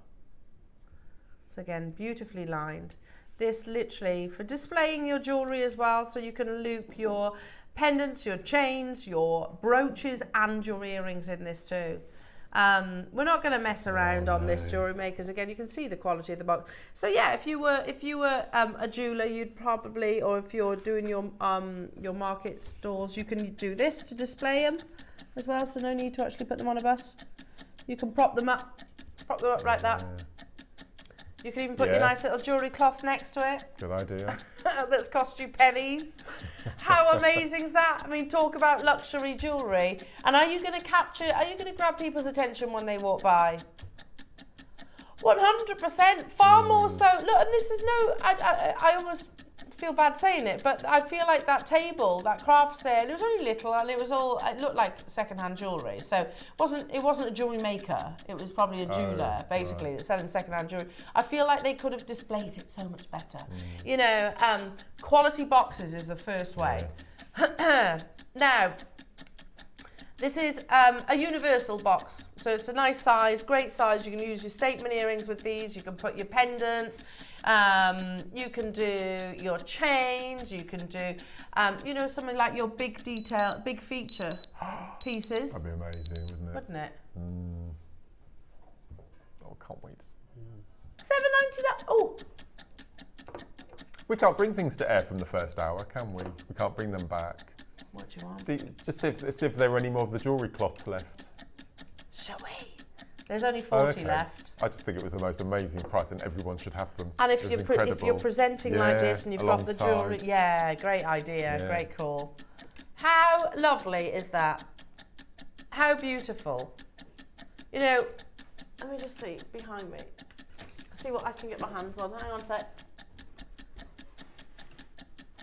So again, beautifully lined. This literally for displaying your jewellery as well, so you can loop your pendants, your chains, your brooches and your earrings in this too. We're not going to mess around on this, Jewellery Makers. Again, you can see the quality of the box. So yeah, if you were a jeweler, you'd probably, or if you're doing your market stores, you can do this to display them as well. So no need to actually put them on a bust. You can prop them up like that. You can even put your nice little jewellery cloth next to it. Good idea. That's cost you pennies. How amazing is that? I mean, talk about luxury jewellery. And are you going to grab people's attention when they walk by? 100%, far more so. Look, and this is I almost feel bad saying it, but I feel like that table, that craft sale, it was only little and it looked like second-hand jewellery. So it wasn't a jewellery maker. It was probably a jeweler, basically, that's selling second-hand jewellery. I feel like they could have displayed it so much better. You know, quality boxes is the first way. Now, this is a universal box. So it's a nice size, great size. You can use your statement earrings with these. You can put your pendants. You can do your chains. You can do, you know, something like your big feature pieces. That'd be amazing, wouldn't it? Wouldn't it? Oh, can't wait to see these. $7.99. Oh. We can't bring things to air from the first hour, can we? We can't bring them back. What do you want? Just see if there are any more of the jewellery cloths left. Shall we? There's only 40 left. I just think it was the most amazing price and everyone should have them. And if you're presenting like this and you've got the jewellery, great idea, great call. How lovely is that? How beautiful. You know, let me just see behind me. See what I can get my hands on. Hang on a sec.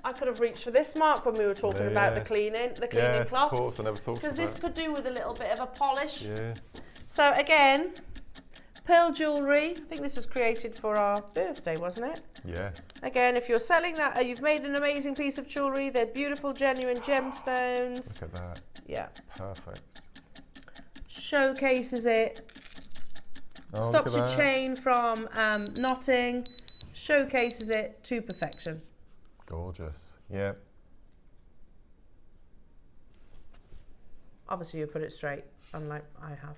I could have reached for this, Mark, when we were talking about the cleaning cloths. Yes, of course, I never thought of that. Because this could do with a little bit of a polish. Yeah. So again, pearl jewellery. I think this was created for our birthday, wasn't it? Yes. Again, if you're selling that, you've made an amazing piece of jewellery. They're beautiful, genuine gemstones. Look at that. Yeah. Perfect. Showcases it. Stops your chain from knotting. Showcases it to perfection. Gorgeous. Yeah. Obviously, you put it straight, unlike I have.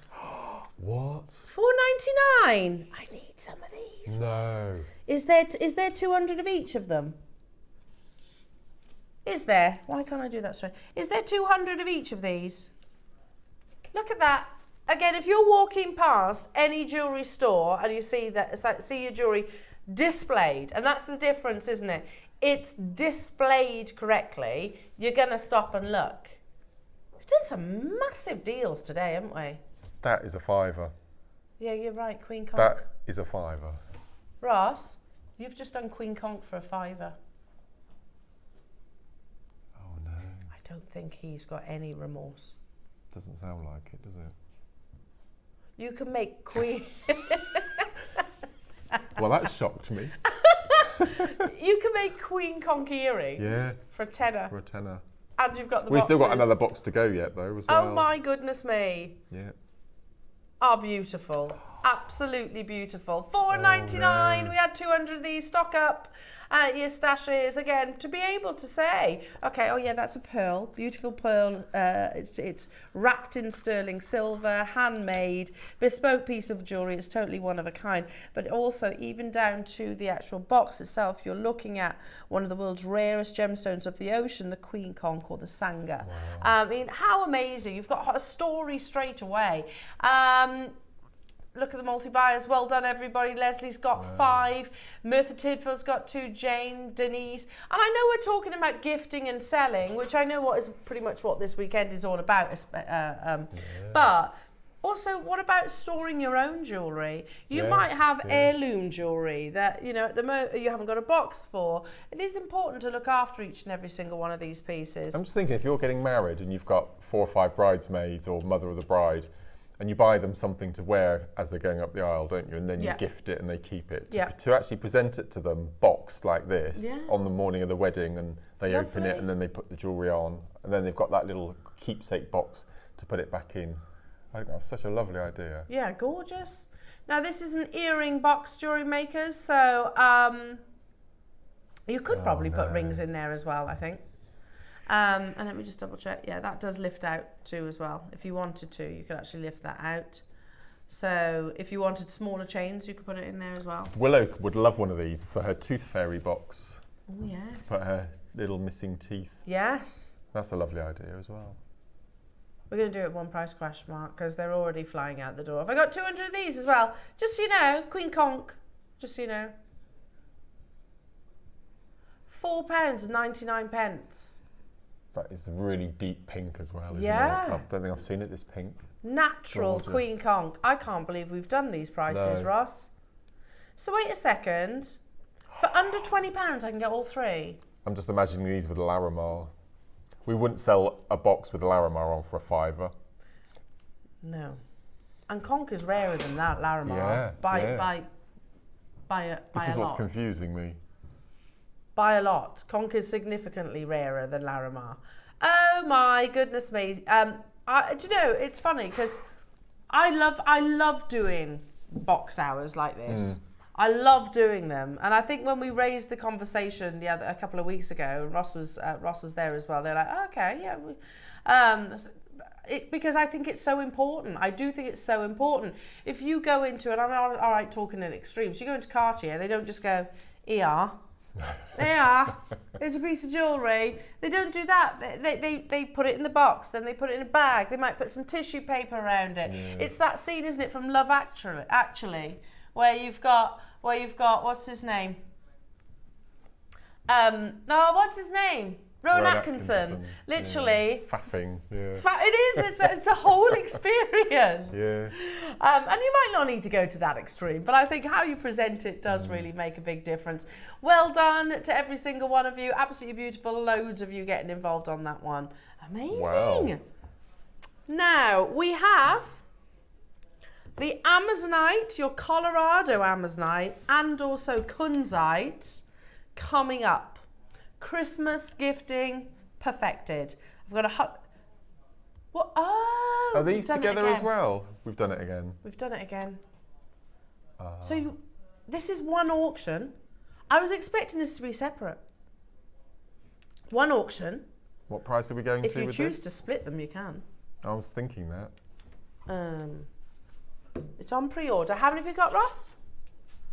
What? $4.99. I need some of these. No. Is there 200 of each of them? Is there? Why can't I do that straight? Is there 200 of each of these? Look at that. Again, if you're walking past any jewellery store and you see your jewellery displayed, and that's the difference, isn't it? It's displayed correctly, you're going to stop and look. We've done some massive deals today, haven't we? That is a £5. Yeah, you're right, Queen Conch. That is a £5. Ross, you've just done Queen Conch for a £5. Oh no. I don't think he's got any remorse. Doesn't sound like it, does it? You can make Queen... Well, that shocked me. You can make Queen Conch earrings for a tenner. For a tenner. And you've got the We've boxes. still got another box to go yet, though, as well. Oh my goodness me. Yeah. Oh, beautiful. Absolutely beautiful. $4.99. We had 200 of these. Stock up your stashes. Again, to be able to say, okay, oh yeah, that's a pearl. Beautiful pearl. It's wrapped in sterling silver, handmade, bespoke piece of jewellery. It's totally one of a kind. But also, even down to the actual box itself, you're looking at one of the world's rarest gemstones of the ocean, the Queen Conch or the Sangha. Wow. I mean, how amazing. You've got a story straight away. Look at the multi-buyers. Well done, everybody. Leslie's got 5. Merthyr Tydfil's got 2. Jane, Denise. And I know we're talking about gifting and selling, which I know what is pretty much what this weekend is all about. But also, what about storing your own jewellery? You might have heirloom jewellery that, you know, at the moment you haven't got a box for. It is important to look after each and every single one of these pieces. I'm just thinking, if you're getting married and you've got 4 or 5 bridesmaids or mother of the bride, and you buy them something to wear as they're going up the aisle, don't you? And then you Yeah. gift it and they keep it. Yeah. To actually present it to them boxed like this Yeah. on the morning of the wedding, and they open it Lovely. and then they put the jewellery on, and then they've got that little keepsake box to put it back in. I think that's such a lovely idea. Yeah, gorgeous. Now this is an earring box, Jewellery Makers, so you could probably put rings in there as well, I think. And let me just double check. Yeah, that does lift out too as well. If you wanted to, you could actually lift that out. So if you wanted smaller chains, you could put it in there as well. Willow would love one of these for her tooth fairy box. Oh, yes. To put her little missing teeth. Yes. That's a lovely idea as well. We're going to do it one price crash, Mark, because they're already flying out the door. Have I got 200 of these as well? Just so you know, Queen Conch, just so you know. £4.99. That is a really deep pink as well, isn't Yeah. it? I don't think I've seen it this pink. Natural Gorgeous. Queen Conch. I can't believe we've done these prices, No. Ross. So wait a second. For under £20, I can get all three. I'm just imagining these with Larimar. We wouldn't sell a box with Larimar on for a £5. No. And Conch is rarer than that, Larimar. Yeah, By yeah. a This is what's lot. confusing me. By a lot. Conch is significantly rarer than Larimar. Oh my goodness me. Do you know, it's funny because I love doing box hours like this. I love doing them, and I think when we raised the conversation a couple of weeks ago, Ross was there as well. They're like, oh, okay, yeah, because I think it's so important. I do think it's so important. If you go into it, I'm all right talking in extremes. You go into Cartier, they don't just go, ER. There's a piece of jewellery. They don't do that. They put it in the box, then they put it in a bag. They might put some tissue paper around it. Yeah. It's that scene, isn't it, from Love Actually, where you've got what's his name? What's his name? Rowan Atkinson. Literally. Yeah. Faffing. Yeah. It is. It's the whole experience. Yeah. And you might not need to go to that extreme, but I think how you present it does really make a big difference. Well done to every single one of you. Absolutely beautiful. Loads of you getting involved on that one. Amazing. Wow. Now, we have the Amazonite, your Colorado Amazonite, and also Kunzite coming up. Christmas gifting perfected. I've got a what? Oh, are these together as well? We've done it again. We've done it again. So this is one auction. I was expecting this to be separate. One auction. What price are we going to with this? If you choose to split them, you can. I was thinking that. It's on pre-order. How many have you got, Ross?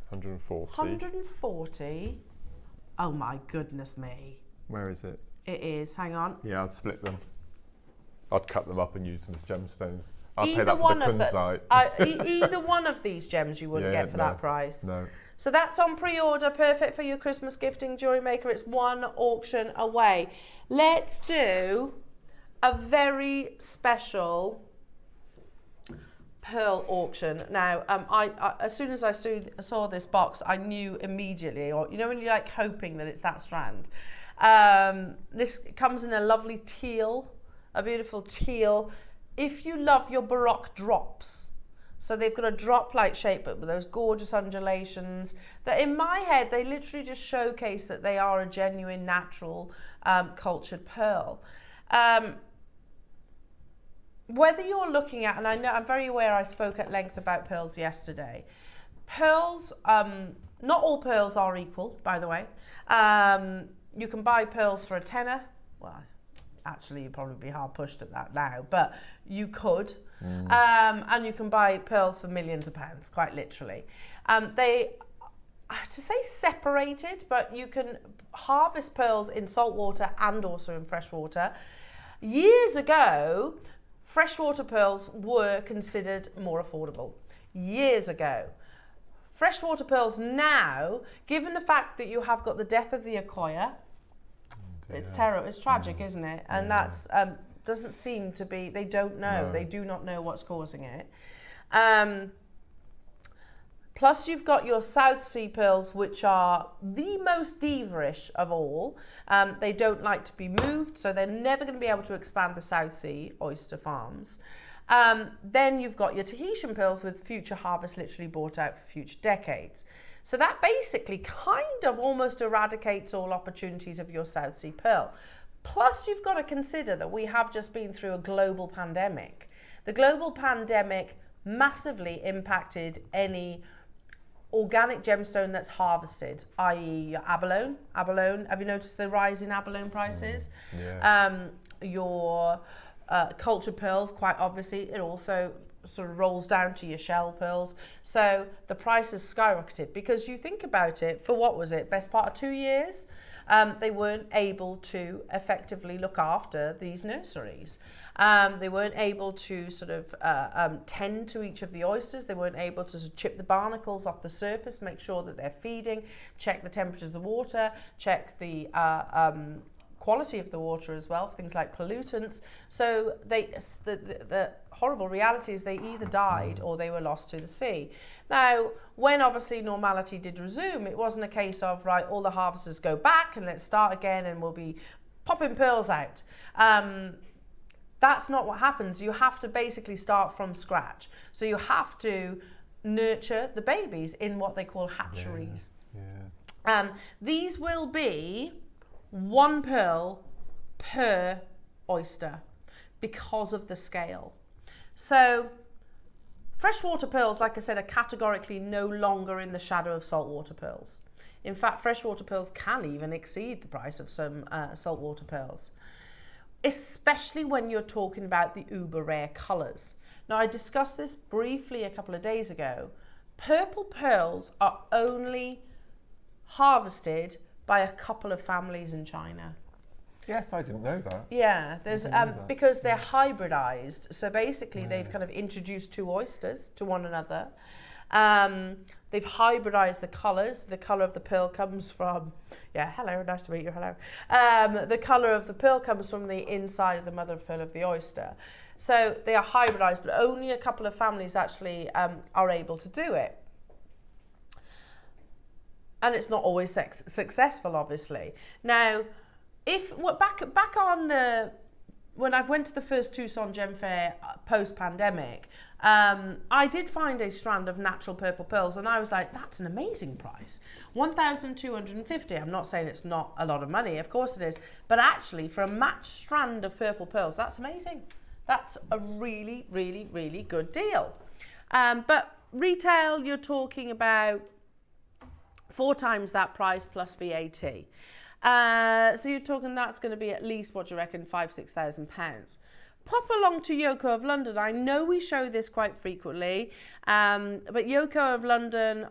140. 140. Oh my goodness me. Where is it? It is. Hang on. Yeah, I'd split them. I'd cut them up and use them as gemstones. I'd pay Either that for the Kunzite. Either one of these gems you wouldn't get for that price. No. So that's on pre-order, perfect for your Christmas gifting, Jewellery Maker. It's one auction away. Let's do a very special pearl auction. Now, I as soon as I saw this box, I knew immediately, or you know when you're like hoping that it's that Strand. This comes in a lovely teal, a beautiful teal. If you love your Baroque drops, so they've got a drop-like shape, but with those gorgeous undulations, that in my head, they literally just showcase that they are a genuine, natural, cultured pearl. Whether you're looking at, and I know I'm very aware I spoke at length about pearls yesterday. Pearls, not all pearls are equal, by the way. You can buy pearls for a tenner. Well, actually, you'd probably be hard pushed at that now, but you could. And you can buy pearls for millions of pounds, quite literally. They, to say separated, but you can harvest pearls in salt water and also in fresh water. Years ago, freshwater pearls were considered more affordable. Years ago. Freshwater pearls now, given the fact that you have got the death of the Akoya, it's terrible, it's tragic, isn't it? And that's, doesn't seem to be, they don't know, they do not know what's causing it. Plus you've got your South Sea pearls, which are the most diva-ish of all. They don't like to be moved, so they're never going to be able to expand the South Sea oyster farms. Then you've got your Tahitian pearls with future harvest literally bought out for future decades. So that basically kind of almost eradicates all opportunities of your South Sea pearl. Plus, you've got to consider that we have just been through a global pandemic. The global pandemic massively impacted any organic gemstone that's harvested, i.e. your abalone. Abalone, have you noticed the rise in abalone prices? Yes. Your cultured pearls, quite obviously, it also sort of rolls down to your shell pearls. So the price has skyrocketed because you think about it, for what was it, best part of 2 years? They weren't able to effectively look after these nurseries. They weren't able to sort of tend to each of the oysters. They weren't able to chip the barnacles off the surface, make sure that they're feeding, check the temperatures of the water, check the quality of the water as well, things like pollutants. So the horrible reality is they either died or they were lost to the sea. Now, when obviously normality did resume, it wasn't a case of, right, all the harvesters go back and let's start again and we'll be popping pearls out. That's not what happens. You have to basically start from scratch. So you have to nurture the babies in what they call hatcheries. Yes, These will be 1 pearl per oyster because of the scale. So freshwater pearls, like I said, are categorically no longer in the shadow of saltwater pearls. In fact, freshwater pearls can even exceed the price of some saltwater pearls, especially when you're talking about the uber rare colours. Now, I discussed this briefly a couple of days ago. Purple pearls are only harvested by a couple of families in China. Yes, I didn't know that. Yeah, there's because they're hybridized. So basically, they've kind of introduced 2 oysters to one another. They've hybridized the colors. The color of the pearl comes from, hello, nice to meet you, hello. The color of the pearl comes from the inside of the mother of pearl of the oyster. So they are hybridized, but only a couple of families actually are able to do it. And it's not always successful, obviously. Now, back on when I've went to the first Tucson Gem Fair post-pandemic, I did find a strand of natural purple pearls, and I was like, that's an amazing price, $1,250. I'm not saying it's not a lot of money, of course it is, but actually for a matched strand of purple pearls, that's amazing. That's a really, really, really good deal. But retail, you're talking about 4 times that price plus VAT. So you're talking that's going to be at least, what do you reckon, £5,000–6,000. Pop along to Yoko of London. I know we show this quite frequently, but Yoko of London,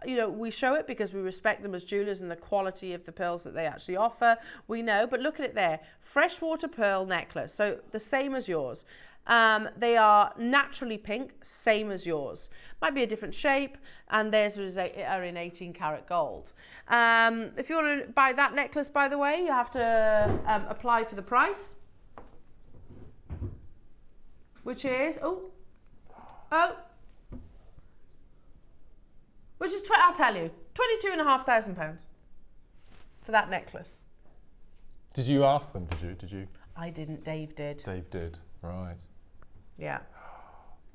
we show it because we respect them as jewellers and the quality of the pearls that they actually offer. We know, but look at it there. Freshwater pearl necklace, so the same as yours. They are naturally pink, same as yours. Might be a different shape, and theirs are in 18 karat gold. If you want to buy that necklace, by the way, you have to apply for the price, which is, which is, I'll tell you, £22,500 for that necklace. Did you ask them, did you? I didn't, Dave did. Dave did, right. Yeah.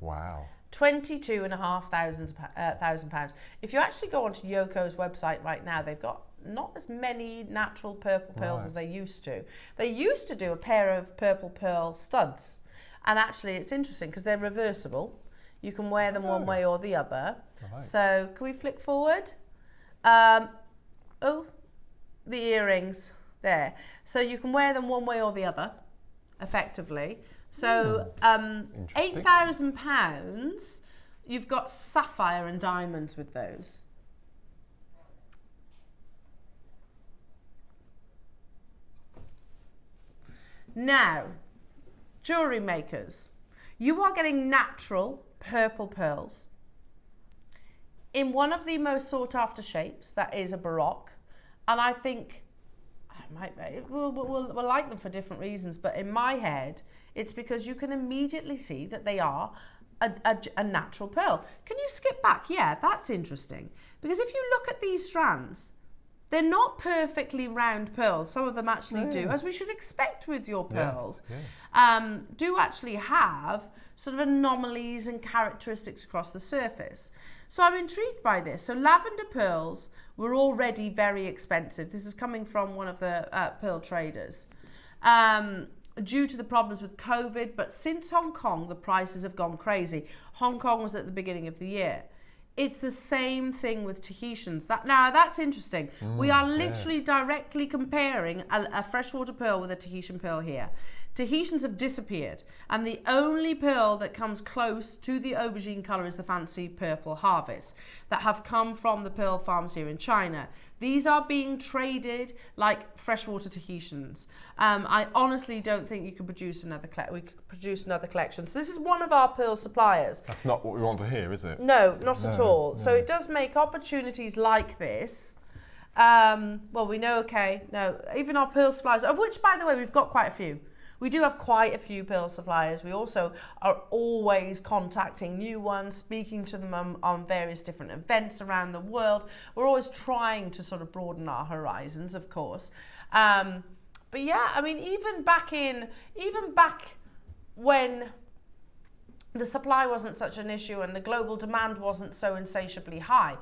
Wow. £22,500. If you actually go onto Yoko's website right now, they've got not as many natural purple pearls as they used to. They used to do a pair of purple pearl studs. And actually, it's interesting because they're reversible. You can wear them one way or the other. Right. So, can we flick forward? The earrings there. So you can wear them one way or the other, effectively. So, £8,000. You've got sapphire and diamonds with those. Now, jewellery makers, you are getting natural purple pearls in one of the most sought after shapes, that is a baroque. And I think we'll like them for different reasons, but in my head, it's because you can immediately see that they are a natural pearl. Can you skip back? Yeah, that's interesting. Because if you look at these strands, They're not perfectly round pearls. Some of them actually do, as we should expect with your pearls, do actually have sort of anomalies and characteristics across the surface. So I'm intrigued by this. So lavender pearls were already very expensive. This is coming from one of the pearl traders. Due to the problems with COVID, but since Hong Kong, the prices have gone crazy. Hong Kong was at the beginning of the year. It's the same thing with Tahitians. Now that's interesting. We are literally directly comparing a freshwater pearl with a Tahitian pearl here. Tahitians have disappeared, and the only pearl that comes close to the aubergine colour is the fancy purple harvest that have come from the pearl farms here in China. These are being traded like freshwater Tahitians. I honestly don't think you could produce another collection. So this is one of our pearl suppliers. That's not what we want to hear, is it? No, not at all. So it does make opportunities like this. Well, we know, even our pearl suppliers, of which, by the way, we've got quite a few. We do have quite a few pearl suppliers. We also are always contacting new ones, speaking to them on various different events around the world. We're always trying to sort of broaden our horizons, of course. But yeah, I mean, even back when the supply wasn't such an issue and the global demand wasn't so insatiably high,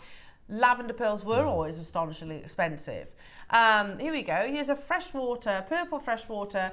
lavender pearls were always astonishingly expensive. Here we go. Here's a purple freshwater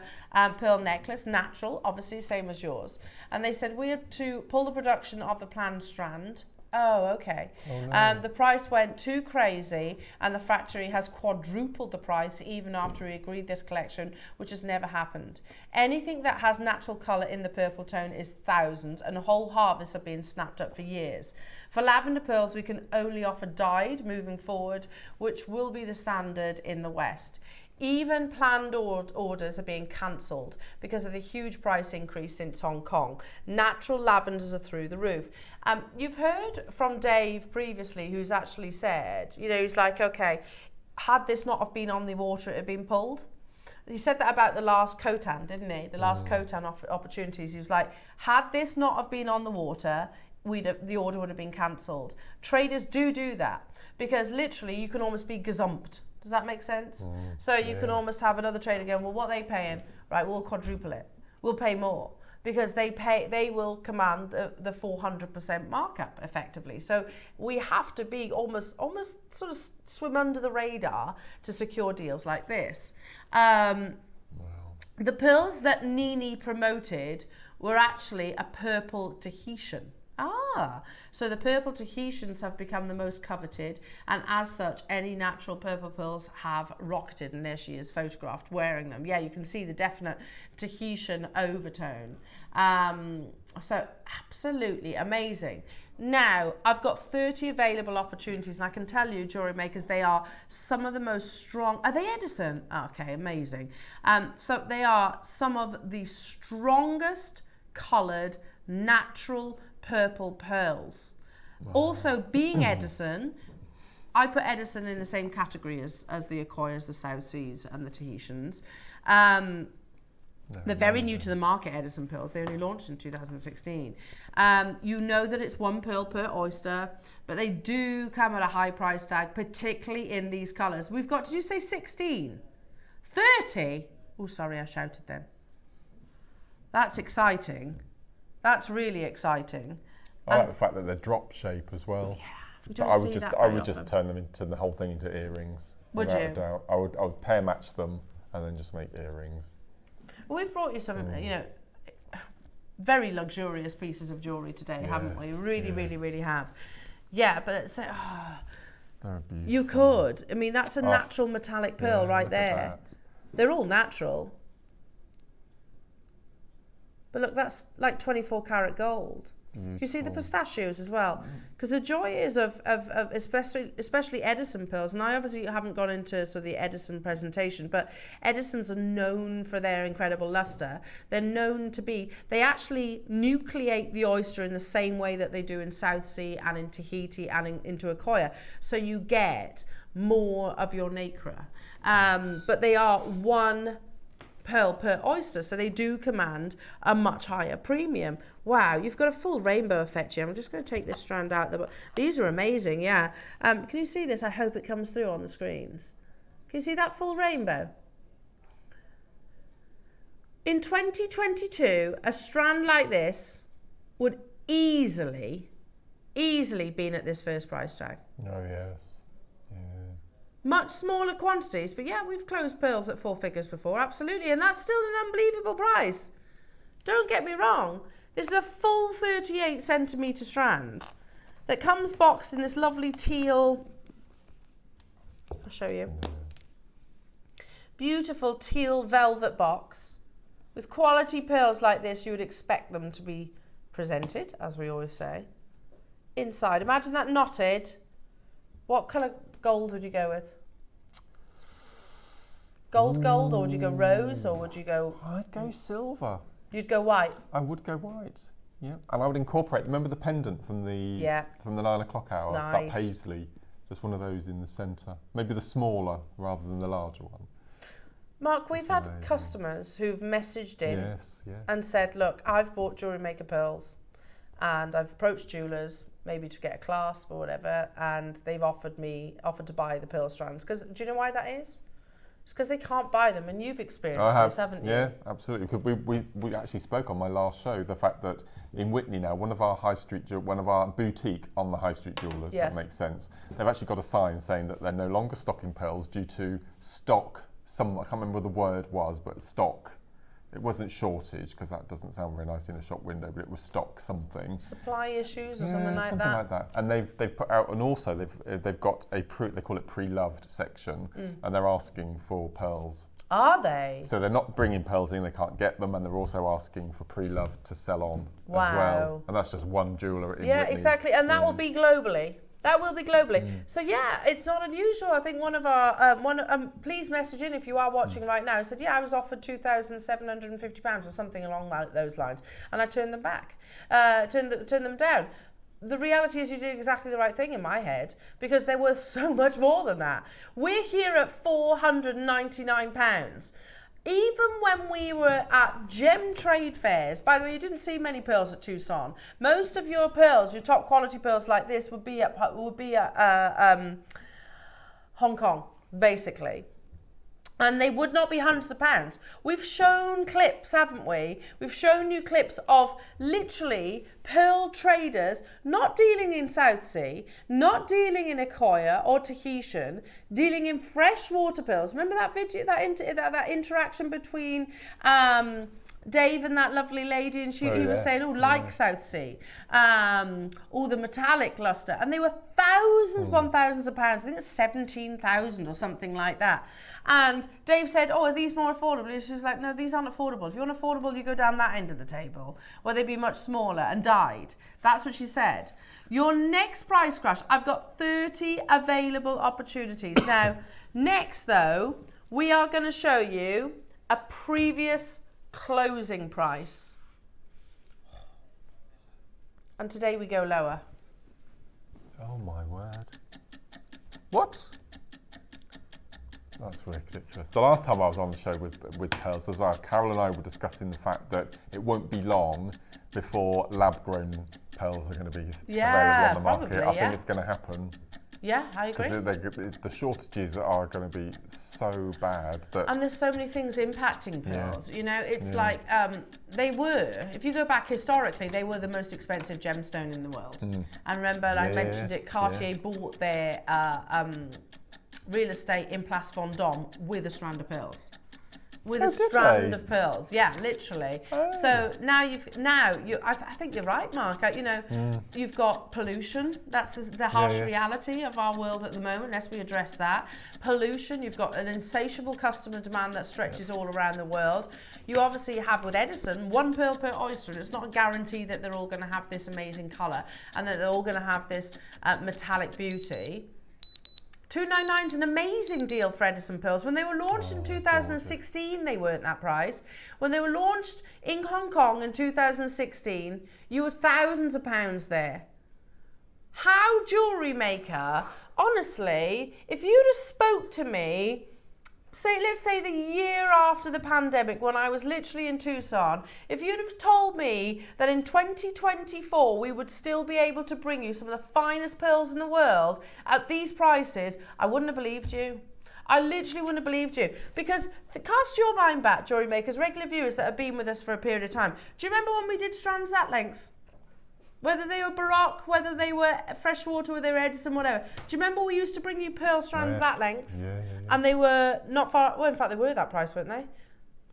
pearl necklace, natural, obviously, same as yours. And they said we had to pull the production of the planned Strand. Oh, okay. Oh, no. The price went too crazy, and the factory has quadrupled the price even after we agreed this collection, which has never happened. Anything that has natural colour in the purple tone is thousands, and whole harvests are being snapped up for years. For lavender pearls, we can only offer dyed moving forward, which will be the standard in the West. Even planned orders are being cancelled because of the huge price increase since Hong Kong. Natural lavenders are through the roof. You've heard from Dave previously, who's actually said, he's like, okay, had this not have been on the water, it had been pulled. He said that about the last Khotan, didn't he? The last Khotan opportunities. He was like, had this not have been on the water, the order would have been cancelled. Traders do that because literally you can almost be gazumped. Does that make sense? So you can almost have another trader going, well, what are they paying? Right, we'll quadruple it. We'll pay more because they will command the 400% markup effectively. So we have to be almost sort of swim under the radar to secure deals like this. The pearls that Nini promoted were actually a purple Tahitian. So the purple Tahitians have become the most coveted, and as such, any natural purple pearls have rocketed, and there she is photographed wearing them. Yeah, you can see the definite Tahitian overtone. So absolutely amazing. Now, I've got 30 available opportunities, and I can tell you, jewellery makers, they are some of the most strong. Are they Edison? Okay, amazing. So they are some of the strongest coloured natural purple pearls. Also, being Edison, I put Edison in the same category as the Akoyas, the South Seas, and the Tahitians. They're very new to the market, Edison pearls. They only launched in 2016. You know that it's one pearl per oyster, but they do come at a high price tag, particularly in these colours. We've got, did you say 16? 30? Oh, sorry, I shouted then. That's exciting. That's really exciting. I like the fact that they're drop shape as well. Yeah, so I would just turn them into the whole thing into earrings. Would you? Without a doubt. I would pair match them and then just make earrings. Well, we've brought you some, very luxurious pieces of jewellery today, haven't we? Really have. Yeah, but it's you could. I mean, that's a natural metallic pearl right there. They're all natural. But look, that's like 24 karat gold. Beautiful. You see the pistachios as well, because the joy is of especially Edison pearls, and I obviously haven't gone into sort of the Edison presentation, but Edisons are known for their incredible luster. They're known to be, they actually nucleate the oyster in the same way that they do in South Sea and in Tahiti and into Akoya, so you get more of your nacre. But they are one pearl per oyster, so they do command a much higher premium. Wow, you've got a full rainbow effect here. I'm just going to take this strand out. These are amazing, yeah. Can you see this? I hope it comes through on the screens. Can you see that full rainbow? In 2022, a strand like this would easily been at this first price tag. Oh, yes. Yeah. Much smaller quantities, but yeah, we've closed pearls at 4 figures before, absolutely, and that's still an unbelievable price. Don't get me wrong, this is a full 38 centimetre strand that comes boxed in this lovely teal, I'll show you, beautiful teal velvet box. With quality pearls like this, you would expect them to be presented, as we always say. Inside, imagine that knotted. What colour gold would you go with? Gold, or would you go rose, or would you go... I'd go silver. You'd go white? I would go white, yeah. And I would incorporate, remember the pendant from the 9 o'clock hour? Nice. That paisley, just one of those in the centre. Maybe the smaller rather than the larger one. Mark, we've had customers who've messaged in and said, look, I've bought JewelleryMaker pearls and I've approached jewellers, maybe to get a clasp or whatever, and they've offered to buy the pearl strands. Because do you know why that is? It's because they can't buy them, and you've experienced this, haven't you? Yeah, absolutely. Because we actually spoke on my last show, the fact that in Witney now, one of our boutique on the high street jewellers, that makes sense, they've actually got a sign saying that they're no longer stocking pearls due to stock. I can't remember what the word was, but stock. It wasn't shortage, because that doesn't sound very nice in a shop window, but it was stock something. Supply issues or something like that? Something like that. And they've put out, and also they've got they call it pre-loved section, and they're asking for pearls. Are they? So they're not bringing pearls in, they can't get them, and they're also asking for pre-loved to sell on as well. And that's just one jeweller in Whitney. Exactly, and that will be globally. That will be globally. So yeah, it's not unusual. I think one of our, please message in if you are watching right now, said, yeah, I was offered £2,750 or something along those lines, and I turned them back, turned them down. The reality is you did exactly the right thing in my head, because they're worth so much more than that. We're here at £499. Even when we were at gem trade fairs, by the way, you didn't see many pearls at Tucson. Most of your pearls, your top quality pearls like this, would be at Hong Kong, basically. And they would not be hundreds of pounds. We've shown clips, haven't we? We've shown you clips of literally pearl traders not dealing in South Sea, not dealing in Akoya or Tahitian, dealing in freshwater pearls. Remember that video, that interaction between Dave and that lovely lady, and he was saying, like South Sea, all the metallic luster, and they were thousands upon thousands of pounds. I think it's 17,000 or something like that. And Dave said, oh, are these more affordable? And she was like, no, these aren't affordable. If you want affordable, you go down that end of the table, where they'd be much smaller, and dyed. That's what she said. Your next price crash, I've got 30 available opportunities. Now, next though, we are going to show you a previous closing price. And today we go lower. Oh my word. What? That's ridiculous. The last time I was on the show with pearls as well, Carol and I were discussing the fact that it won't be long before lab-grown pearls are going to be available on the market. Probably, I think it's going to happen. Yeah, I agree. The shortages are going to be so bad that... And there's so many things impacting pearls. You know, it's like, they were, if you go back historically, they were the most expensive gemstone in the world. And remember, I mentioned it, Cartier bought their real estate in Place Vendôme with a strand of pearls. With a strand of pearls, yeah, literally. So now I think you're right, Mark. You know, you've got pollution. That's the harsh reality of our world at the moment. Unless we address that pollution, you've got an insatiable customer demand that stretches all around the world. You obviously have with Edison 1 pearl per oyster, and it's not a guarantee that they're all going to have this amazing colour and that they're all going to have this metallic beauty. $299 is an amazing deal for Edison pearls. When they were launched in 2016, gorgeous. They weren't that price. When they were launched in Hong Kong in 2016, you were thousands of pounds there. How JewelleryMaker, honestly, if you'd have spoke to me, let's say the year after the pandemic, when I was literally in Tucson, if you'd have told me that in 2024 we would still be able to bring you some of the finest pearls in the world at these prices, I wouldn't have believed you. I literally wouldn't have believed you. Because cast your mind back, Jewellery Makers, regular viewers that have been with us for a period of time. Do you remember when we did strands that length? Whether they were Baroque, whether they were freshwater, whether they were Edison, whatever. Do you remember we used to bring you pearl strands that length? Yeah. And they were not far, well, in fact, they were that price, weren't they?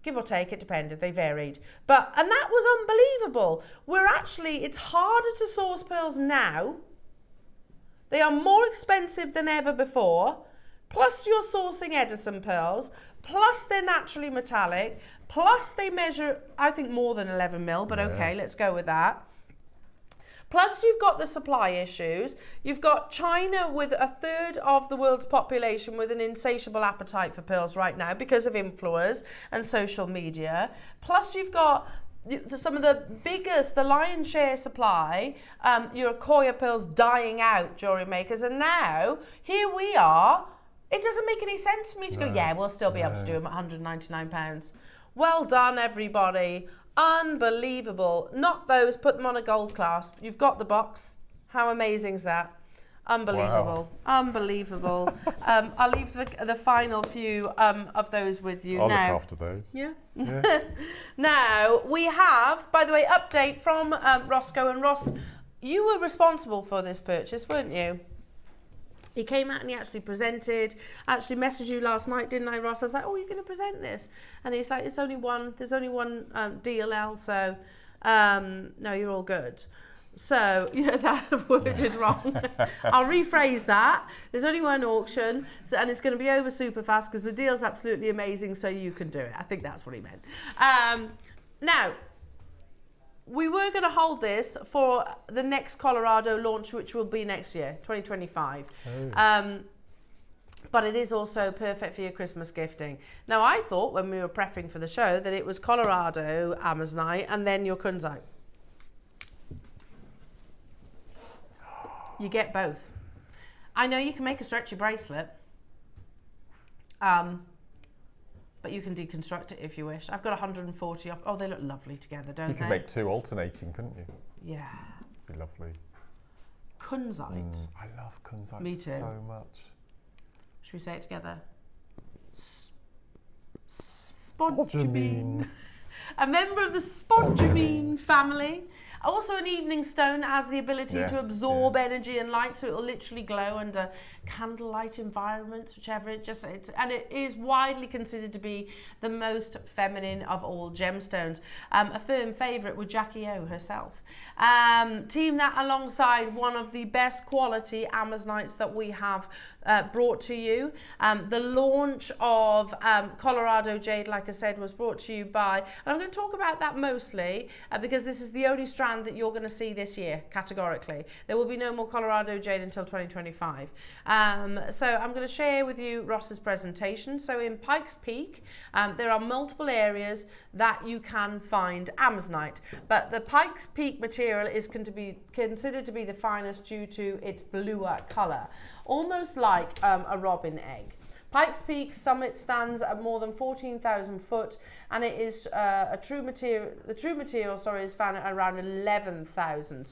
Give or take, it depended, they varied. And that was unbelievable. It's harder to source pearls now. They are more expensive than ever before. Plus you're sourcing Edison pearls. Plus they're naturally metallic. Plus they measure, I think, more than 11 mil, but okay, let's go with that. Plus you've got the supply issues. You've got China with a third of the world's population with an insatiable appetite for pearls right now because of influencers and social media. Plus you've got some of the biggest, the lion's share supply, your Koya pearls dying out, Jewellery Makers. And now, here we are. It doesn't make any sense for me to go, yeah, we'll still be able to do them at £199. Well done, everybody. Unbelievable. Not those, put them on a gold clasp. You've got the box. How amazing is that? Unbelievable. Wow. Unbelievable. I'll leave the final few of those with you I'll now. look after those. Yeah. Now, we have, by the way, update from Roscoe. And Ross, you were responsible for this purchase, weren't you? He came out and he actually presented. I actually messaged you last night, didn't I, Ross? I was like, oh, you're going to present this? And he's like, there's only one DLL, so no, you're all good. So, yeah, that word is wrong. I'll rephrase that. There's only one auction, and it's going to be over super fast because the deal's absolutely amazing, so you can do it. I think that's what he meant. Now, we were going to hold this for the next Colorado launch, which will be next year, 2025. Oh. But it is also perfect for your Christmas gifting. Now, I thought when we were prepping for the show that it was Colorado, Amazonite, and then your Kunzite. You get both. I know you can make a stretchy bracelet, but you can deconstruct it if you wish. I've got 140 up. Oh, they look lovely together, don't they? You could make two alternating, couldn't you? Yeah. Be lovely. Kunzite. I love Kunzite Me too. so much. Should we say it together? Spodumene. A member of the spodumene family. Also, an evening stone has the ability to absorb energy and light, so it will literally glow under candlelight environments, whichever and it is widely considered to be the most feminine of all gemstones. A firm favourite with Jackie O herself. Team that alongside one of the best quality Amazonites that we have brought to you. The launch of Colorado Jade, like I said, was brought to you by, and I'm going to talk about that mostly because this is the only strand that you're going to see this year, categorically. There will be no more Colorado Jade until 2025. So I'm going to share with you Ross's presentation. So in Pikes Peak, there are multiple areas that you can find Amazonite, but the Pikes Peak material is considered to be the finest due to its bluer colour, almost like a robin egg. Pikes Peak summit stands at more than 14,000 foot, and it is the true material is found at around 11,000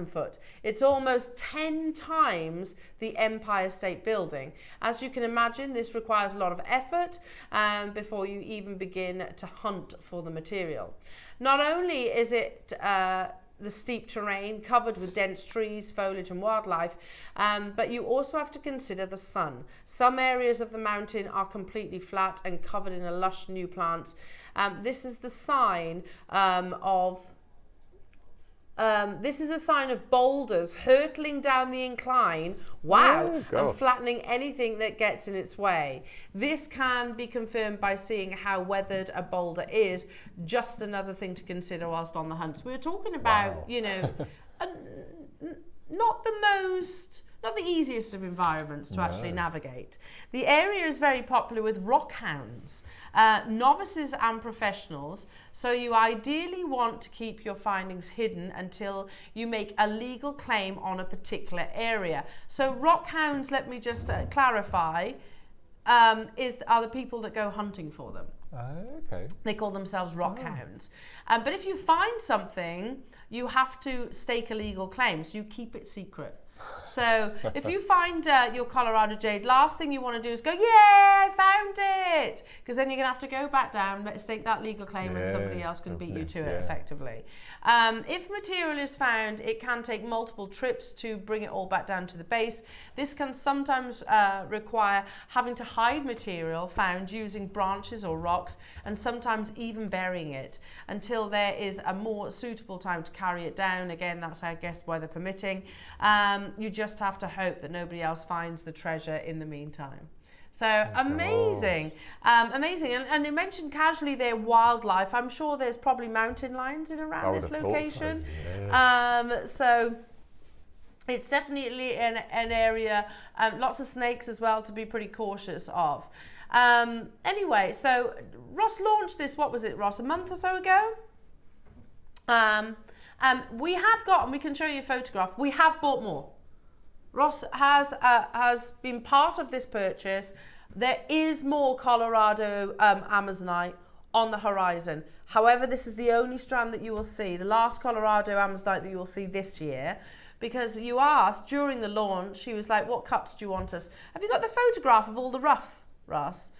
foot. It's almost 10 times the Empire State Building. As you can imagine, this requires a lot of effort before you even begin to hunt for the material. Not only is it the steep terrain covered with dense trees, foliage and wildlife, but you also have to consider the sun. Some areas of the mountain are completely flat and covered in a lush new plants. This is the sign this is a sign of boulders hurtling down the incline, and flattening anything that gets in its way. This can be confirmed by seeing how weathered a boulder is. Just another thing to consider whilst on the hunt. So we were talking about, you know, not the easiest of environments to actually navigate. The area is very popular with rock hounds, novices and professionals, so you ideally want to keep your findings hidden until you make a legal claim on a particular area. So rock hounds, let me just clarify, are the people that go hunting for them. Okay. They call themselves rock hounds. But if you find something, you have to stake a legal claim, so you keep it secret. So if you find your Colorado jade, last thing you want to do is go, yeah, I found it, because then you're going to have to go back down, stake that legal claim, and somebody else can beat you to it effectively. If material is found, it can take multiple trips to bring it all back down to the base. This can sometimes require having to hide material found using branches or rocks, and sometimes even burying it until there is a more suitable time to carry it down. Again, that's, I guess, weather permitting. You just have to hope that nobody else finds the treasure in the meantime. So amazing, amazing. And you mentioned casually there wildlife. I'm sure there's probably mountain lions in around this location. So it's definitely an area, lots of snakes as well to be pretty cautious of. Anyway, so Ross launched this, what was it, Ross, a month or so ago? We have got, and we can show you a photograph, we have bought more. Ross has been part of this purchase. There is more Colorado Amazonite on the horizon. However, this is the only strand that you will see, the last Colorado Amazonite that you will see this year, because you asked during the launch, he was like, what cuts do you want us? Have you got the photograph of all the rough, Ross?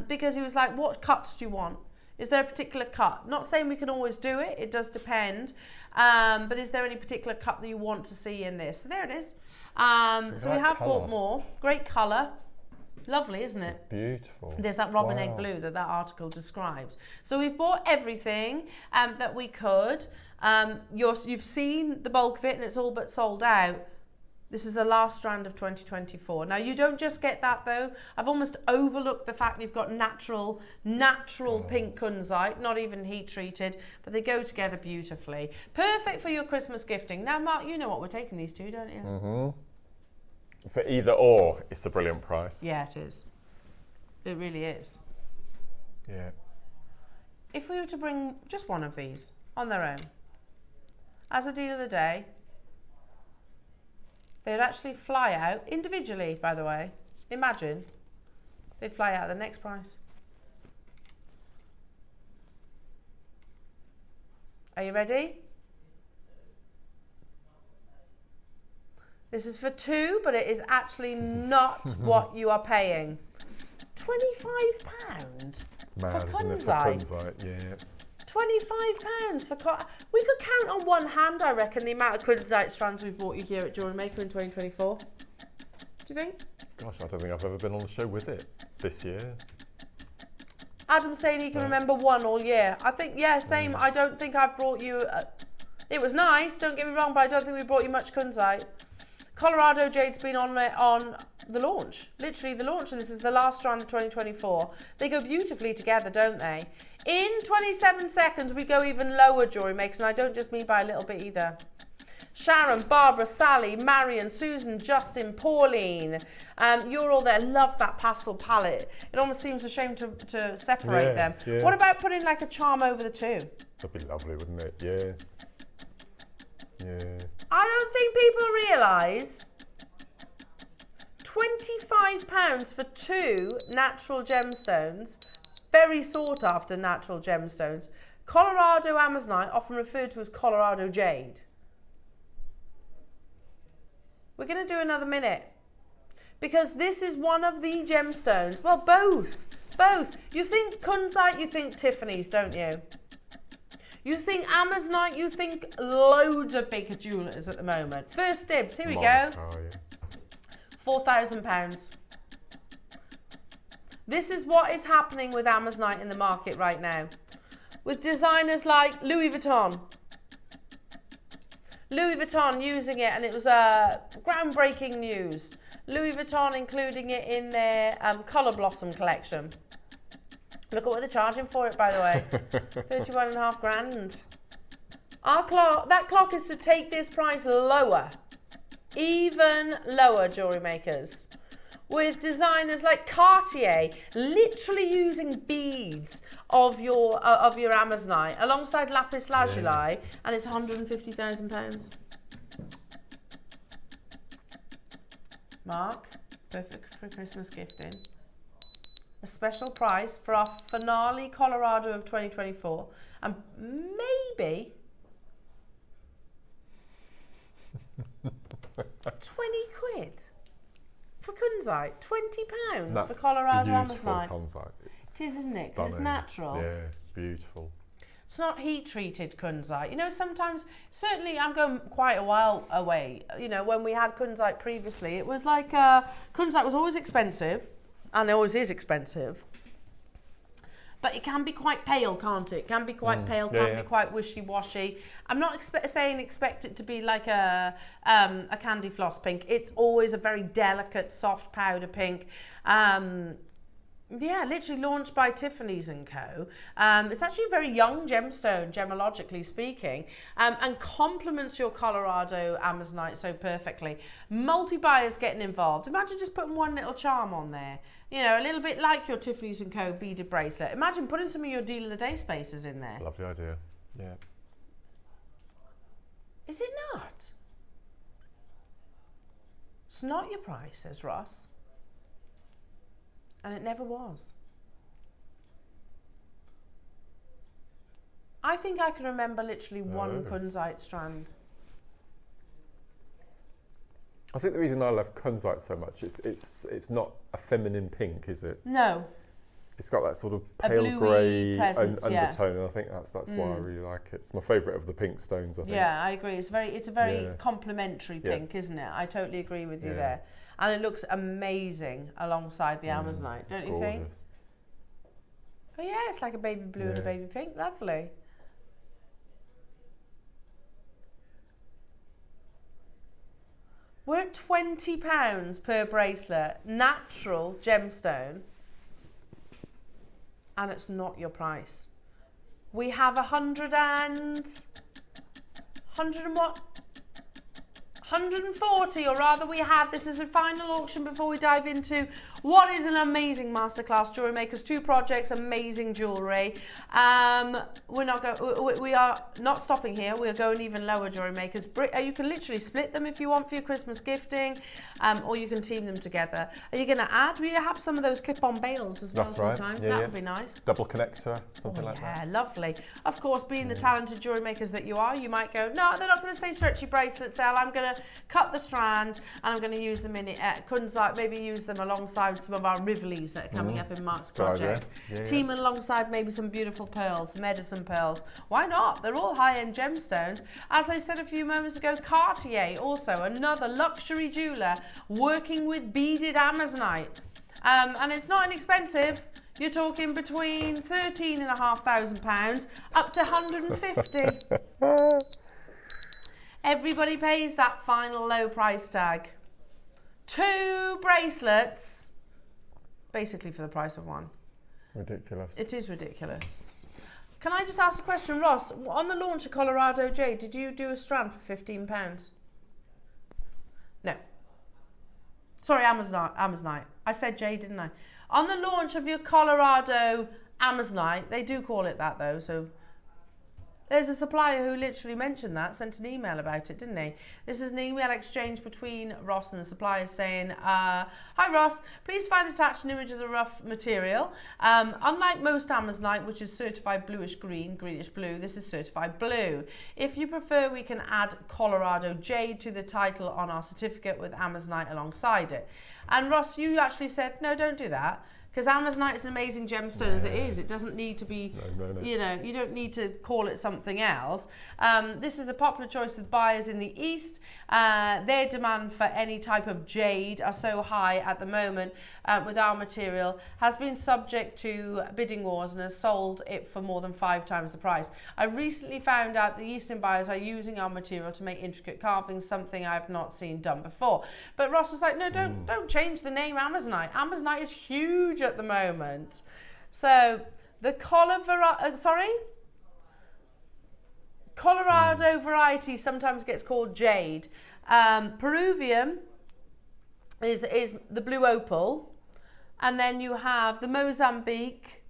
Because he was like, what cuts do you want? Is there a particular cut? Not saying we can always do it, it does depend, but is there any particular cut that you want to see in this? So there it is. So we have bought more. Great colour. Lovely, isn't it? Beautiful. There's that robin egg blue that article describes. So we've bought everything that we could. You've seen the bulk of it, and it's all but sold out. This is the last strand of 2024. Now, you don't just get that, though. I've almost overlooked the fact that you've got natural pink kunzite, not even heat treated, but they go together beautifully. Perfect for your Christmas gifting. Now, Mark, you know what we're taking these to, don't you? Mm-hmm. For either or, it's a brilliant price. Yeah, it is. It really is. Yeah. If we were to bring just one of these on their own, as a deal of the day, they'd actually fly out individually, by the way. Imagine. They'd fly out at the next price. Are you ready? This is for two, but it is actually not what you are paying. £25 It's mad, for isn't it? For kunzite, yeah. £25 for we could count on one hand, I reckon, the amount of kunzite strands we've bought you here at JewelleryMaker in 2024. Do you think? Gosh, I don't think I've ever been on the show with it this year. Adam's saying he can remember one all year. I think, yeah, same. I don't think I've brought you... it was nice, don't get me wrong, but I don't think we brought you much kunzite. Colorado Jade's been on the launch. Literally the launch. This is the last strand of 2024. They go beautifully together, don't they? In 27 seconds, we go even lower, JewelleryMakers, and I don't just mean by a little bit either. Sharon, Barbara, Sally, Marion, Susan, Justin, Pauline, you're all there. Love that pastel palette. It almost seems a shame to separate them. Yeah. What about putting like a charm over the two? That'd be lovely, wouldn't it? Yeah. Yeah. I don't think people realise £25 for two natural gemstones, very sought after natural gemstones. Colorado Amazonite, often referred to as Colorado Jade. We're going to do another minute because this is one of the gemstones. Well, both. You think kunzite, you think Tiffany's, don't you? You think Amazonite, you think loads of big jewellers at the moment. First dibs, here we go. Oh, yeah. £4,000. This is what is happening with Amazonite in the market right now. With designers like Louis Vuitton. Louis Vuitton using it, and it was groundbreaking news. Louis Vuitton including it in their Colour Blossom collection. Look at what they're charging for it, by the way. 31.5 grand. That clock is to take this price lower. Even lower, JewelleryMakers. With designers like Cartier literally using beads of your Amazonite alongside lapis lazuli, and it's £150,000. Mark, perfect for Christmas gifting. A special price for our finale Colorado of 2024, and maybe £20 for Kunzite, £20 That's for Colorado beautiful Amazonite. Conzite. It is, isn't it? 'Cause it's Stunning. natural. Yeah, beautiful. It's not heat treated Kunzite. You know, sometimes, certainly I'm going quite a while away. You know, when we had Kunzite previously, it was like, Kunzite was always expensive, and it always is expensive. But it can be quite pale, can't it? It can be quite pale, can be quite wishy-washy. I'm not saying expect it to be like a candy floss pink. It's always a very delicate, soft powder pink. Yeah, literally launched by Tiffany's & Co. It's actually a very young gemstone, gemologically speaking, and complements your Colorado Amazonite so perfectly. Multi-buyers getting involved. Imagine just putting one little charm on there. You know, a little bit like your Tiffany's & Co. beaded bracelet. Imagine putting some of your deal of the day spaces in there. Lovely idea. Yeah. Is it not? It's not your price, says Ross. And it never was. I think I can remember literally one Kunzite strand. I think the reason I love Conzite so much is it's not a feminine pink, is it? No. It's got that sort of A pale bluey grey presence, undertone, and I think that's why I really like it. It's my favourite of the pink stones, I think. Yeah, I agree. It's a very complementary pink, isn't it? I totally agree with you there. And it looks amazing alongside the Amazonite, don't you think? Oh yeah, it's like a baby blue and a baby pink. Lovely. We're at £20 per bracelet, natural gemstone, and it's not your price. We have 140, or rather we have, this is a final auction before we dive into what is an amazing masterclass, Jewellery Makers, 2 projects, amazing jewellery. We are not stopping here, we are going even lower, Jewellery Makers. You can literally split them if you want for your Christmas gifting, or you can team them together. Are you going to add? We have some of those clip-on bails as well. That's right. Sometimes. Yeah, that would be nice. Double connector, something like that. Yeah, lovely. Of course, being the talented Jewellery Makers that you are, you might go, no, they're not going to say stretchy bracelets, Elle. I'm going to cut the strand and I'm going to use them in Kunzite, maybe use them alongside some of our Rivolies that are coming up in Mark's project. Team alongside maybe some beautiful pearls, medicine pearls. Why not? They're all high-end gemstones. As I said a few moments ago, Cartier, also another luxury jeweller working with beaded Amazonite. And it's not inexpensive. You're talking between £13,500 up to £150. Everybody pays that final low price tag. 2 bracelets, basically for the price of one. Ridiculous. It is ridiculous. Can I just ask a question, Ross? On the launch of Colorado Jade, did you do a strand for £15? No. Sorry, Amazonite. I said Jade, didn't I? On the launch of your Colorado Amazonite, they do call it that though, so there's a supplier who literally mentioned that, sent an email about it, didn't he? This is an email exchange between Ross and the supplier saying, hi Ross, please find attached an image of the rough material. Unlike most Amazonite, which is certified bluish green, greenish blue, this is certified blue. If you prefer, we can add Colorado Jade to the title on our certificate with Amazonite alongside it. And Ross, you actually said, no, don't do that. Because Amazonite is an amazing gemstone as it is. It doesn't need to be, you know, you don't need to call it something else. This is a popular choice with buyers in the East. Their demand for any type of jade are so high at the moment with our material, has been subject to bidding wars and has sold it for more than 5 times the price. I recently found out the Eastern buyers are using our material to make intricate carvings, something I've not seen done before. But Ross was like, no, don't change the name Amazonite. Amazonite is huge at the moment. So the Colorado variety sometimes gets called jade. Peruvian is the blue opal, and then you have the Mozambique,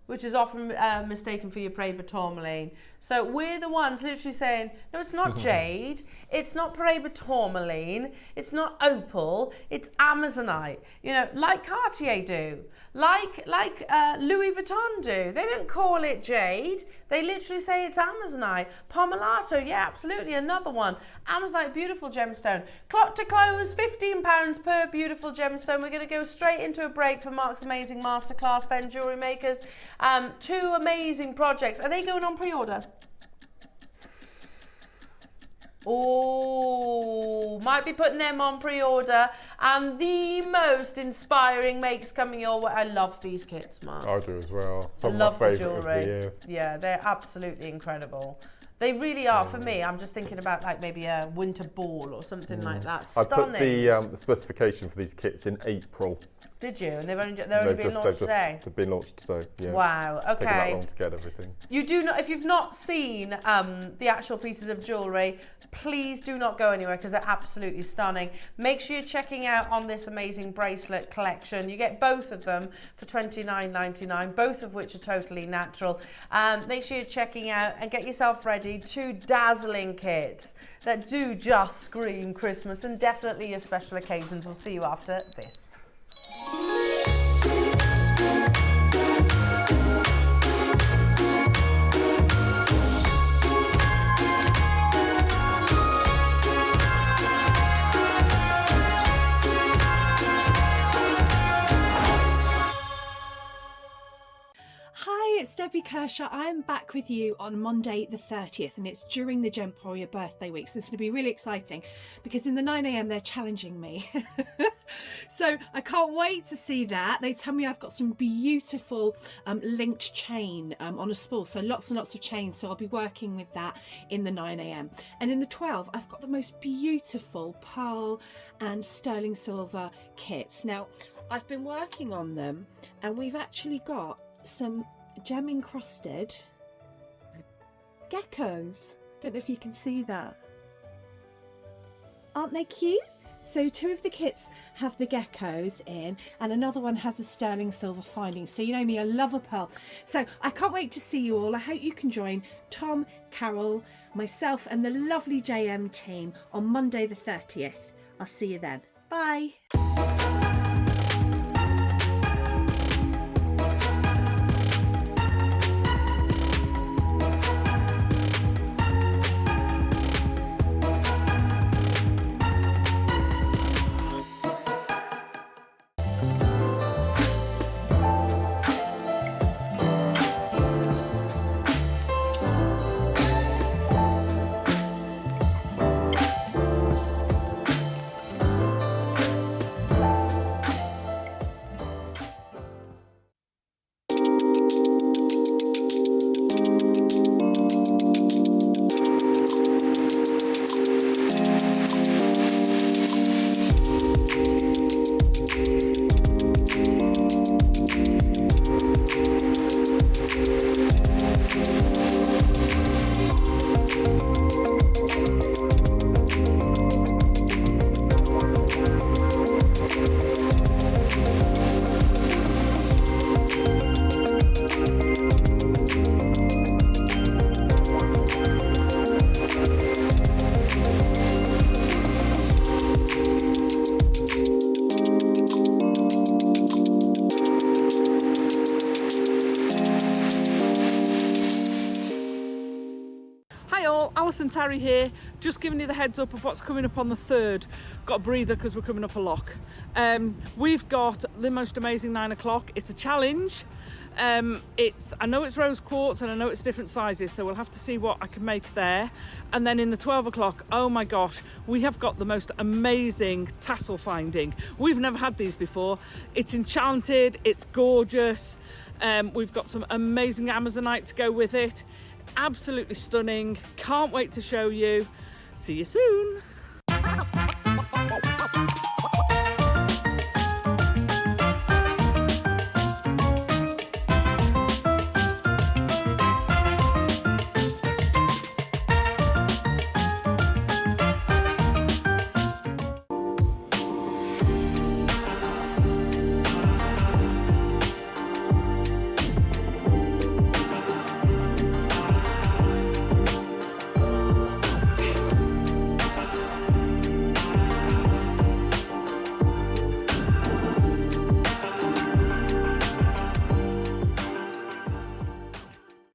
which is often mistaken for your Paraiba tourmaline. So we're the ones literally saying, no, it's not jade, it's not Paraiba tourmaline, it's not opal, it's Amazonite. You know, like Cartier do, like Louis Vuitton do. They don't call it jade. They literally say it's Amazonite. Pomelato, yeah, absolutely, another one. Amazonite, beautiful gemstone. Clock to close, £15 per beautiful gemstone. We're going to go straight into a break for Mark's amazing masterclass, then Jewellery Makers. 2 amazing projects. Are they going on pre-order? Oh, might be putting them on pre-order. And the most inspiring makes coming your way. I love these kits, Mark. I do as well. I love the jewellery. Yeah, they're absolutely incredible. They really are. For me, I'm just thinking about like maybe a winter ball or something like that. Stunning. I put the specification for these kits in April. Did you? And they're only being launched today? They've been launched today, yeah. Wow, okay. Taking that long to get everything. You do not, if you've not seen the actual pieces of jewellery, please do not go anywhere because they're absolutely stunning. Make sure you're checking out on this amazing bracelet collection. You get both of them for $29.99, both of which are totally natural. Make sure you're checking out and get yourself ready. 2 dazzling kits that do just scream Christmas and definitely your special occasions. We'll see you after this. Hi, it's Debbie Kershaw. I'm back with you on Monday the 30th, and it's during the Gemporia birthday week. So it's going to be really exciting because in the 9 a.m. they're challenging me. So I can't wait to see that. They tell me I've got some beautiful linked chain on a spool. So lots and lots of chains. So I'll be working with that in the 9 a.m. And in the 12, I've got the most beautiful pearl and sterling silver kits. Now, I've been working on them and we've actually got some gem encrusted geckos. Don't know if you can see that. Aren't they cute? So 2 of the kits have the geckos in and another one has a sterling silver finding. So you know me, I love a pearl. So I can't wait to see you all. I hope you can join Tom, Carol, myself and the lovely JM team on Monday the 30th. I'll see you then. Bye. And Terry here, just giving you the heads up of what's coming up on the 3rd. Got a breather because we're coming up a lock. We've got the most amazing 9 o'clock. It's a challenge. I know it's rose quartz and I know it's different sizes, so we'll have to see what I can make there. And then in the 12 o'clock, oh my gosh, we have got the most amazing tassel finding. We've never had these before. It's enchanted, it's gorgeous. We've got some amazing Amazonite to go with it. Absolutely stunning. Can't wait to show you. See you soon.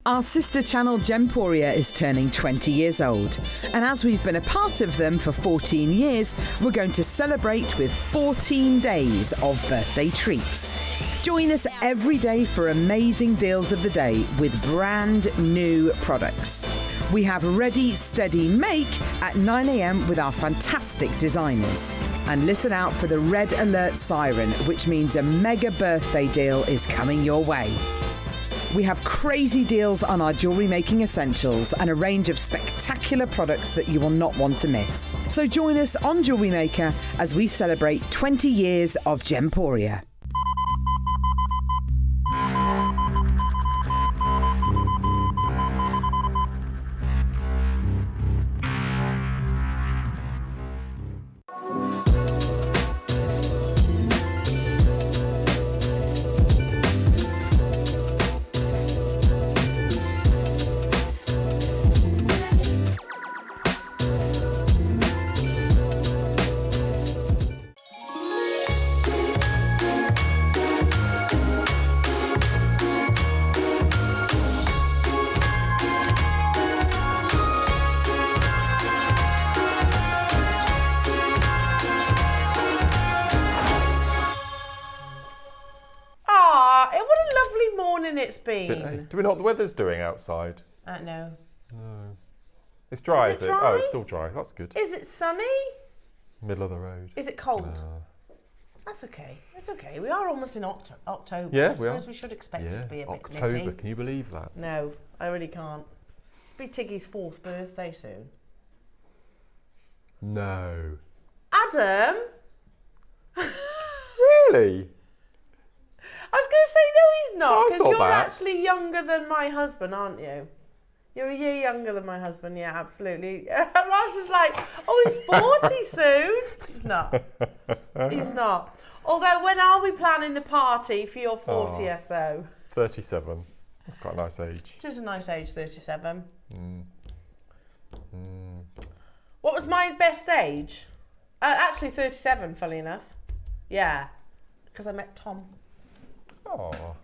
Our sister channel Gemporia is turning 20 years old, and as we've been a part of them for 14 years, we're going to celebrate with 14 days of birthday treats. Join us every day for amazing deals of the day with brand new products. We have Ready, Steady, Make at 9 a.m. with our fantastic designers. And listen out for the red alert siren, which means a mega birthday deal is coming your way. We have crazy deals on our jewellery making essentials and a range of spectacular products that you will not want to miss. So join us on Jewellery Maker as we celebrate 20 years of Gemporia. It's been. Do we know what the weather's doing outside? No. No. It's dry, is it? dry? Oh, it's still dry. That's good. Is it sunny? Middle of the road. Is it cold? That's okay. It's okay. We are almost in October. Yeah, I suppose we should expect it to be a bit October. nippy. Can you believe that? No, I really can't. It's be Tiggy's 4th birthday soon. No. Adam? Really? I was going to say no, he's not, I because thought you're that. actually younger than my husband, aren't you? You're a year younger than my husband, yeah, absolutely. Ross is like, oh, he's 40 soon. He's not. He's not. Although, when are we planning the party for your 40th, though? 37. That's quite a nice age. It is a nice age, 37. What was my best age? Actually, 37, funny enough. Yeah, because I met Tom. Oh.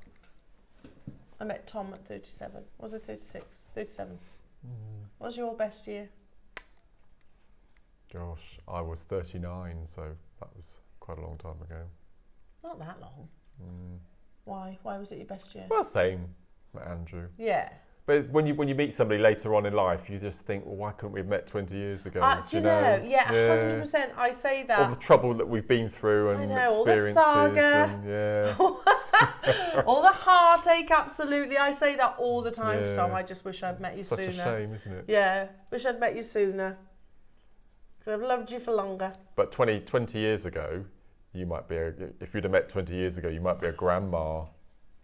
I met Tom at 37. Was it 36? 37. What was your best year? Gosh, I was 39, so that was quite a long time ago. Not that long. Why? Why was it your best year? Well, same, Andrew. Yeah. But when you meet somebody later on in life, you just think, well, why couldn't we have met 20 years ago? Do you know? Yeah, 100%. I say that. All the trouble that we've been through and experiences. All the saga. And, yeah. All the heartache, absolutely. I say that all the time to Tom. I just wish I'd met you Such sooner. Such a shame, isn't it? Yeah, wish I'd met you sooner. I've loved you for longer. But 20 years ago, you might be, if you'd have met 20 years ago, you might be a grandma.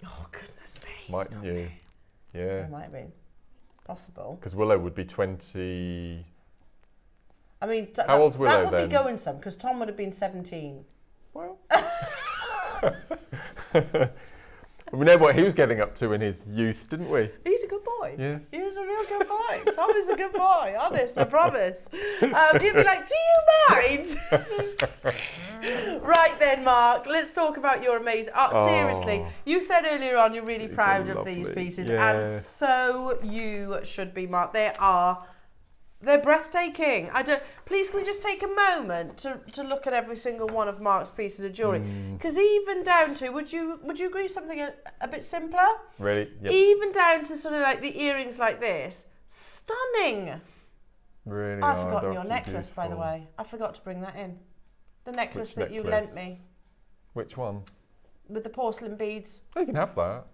Oh, goodness me. Mightn't you? It. Yeah. It might be. Possible. Because Willow would be 20... I mean, how old's Willow that would then? be going some, because Tom would have been 17. Well... We know what he was getting up to in his youth, didn't we? He's a good boy. Yeah. He was a real good boy. Tom is a good boy, honest, I promise. He'd be like, do you mind? Right then, Mark, let's talk about your amazing... seriously, you said earlier on you're really proud of these pieces, and so you should be, Mark. They're breathtaking. Please, can we just take a moment to look at every single one of Mark's pieces of jewellery? Because even down to, would you agree something a bit simpler? Really? Yep. Even down to sort of like the earrings like this. Stunning. Really? I've forgotten your necklace, by the way. I forgot to bring that in. The necklace that you lent me. Which one? With the porcelain beads. Oh, you can have that.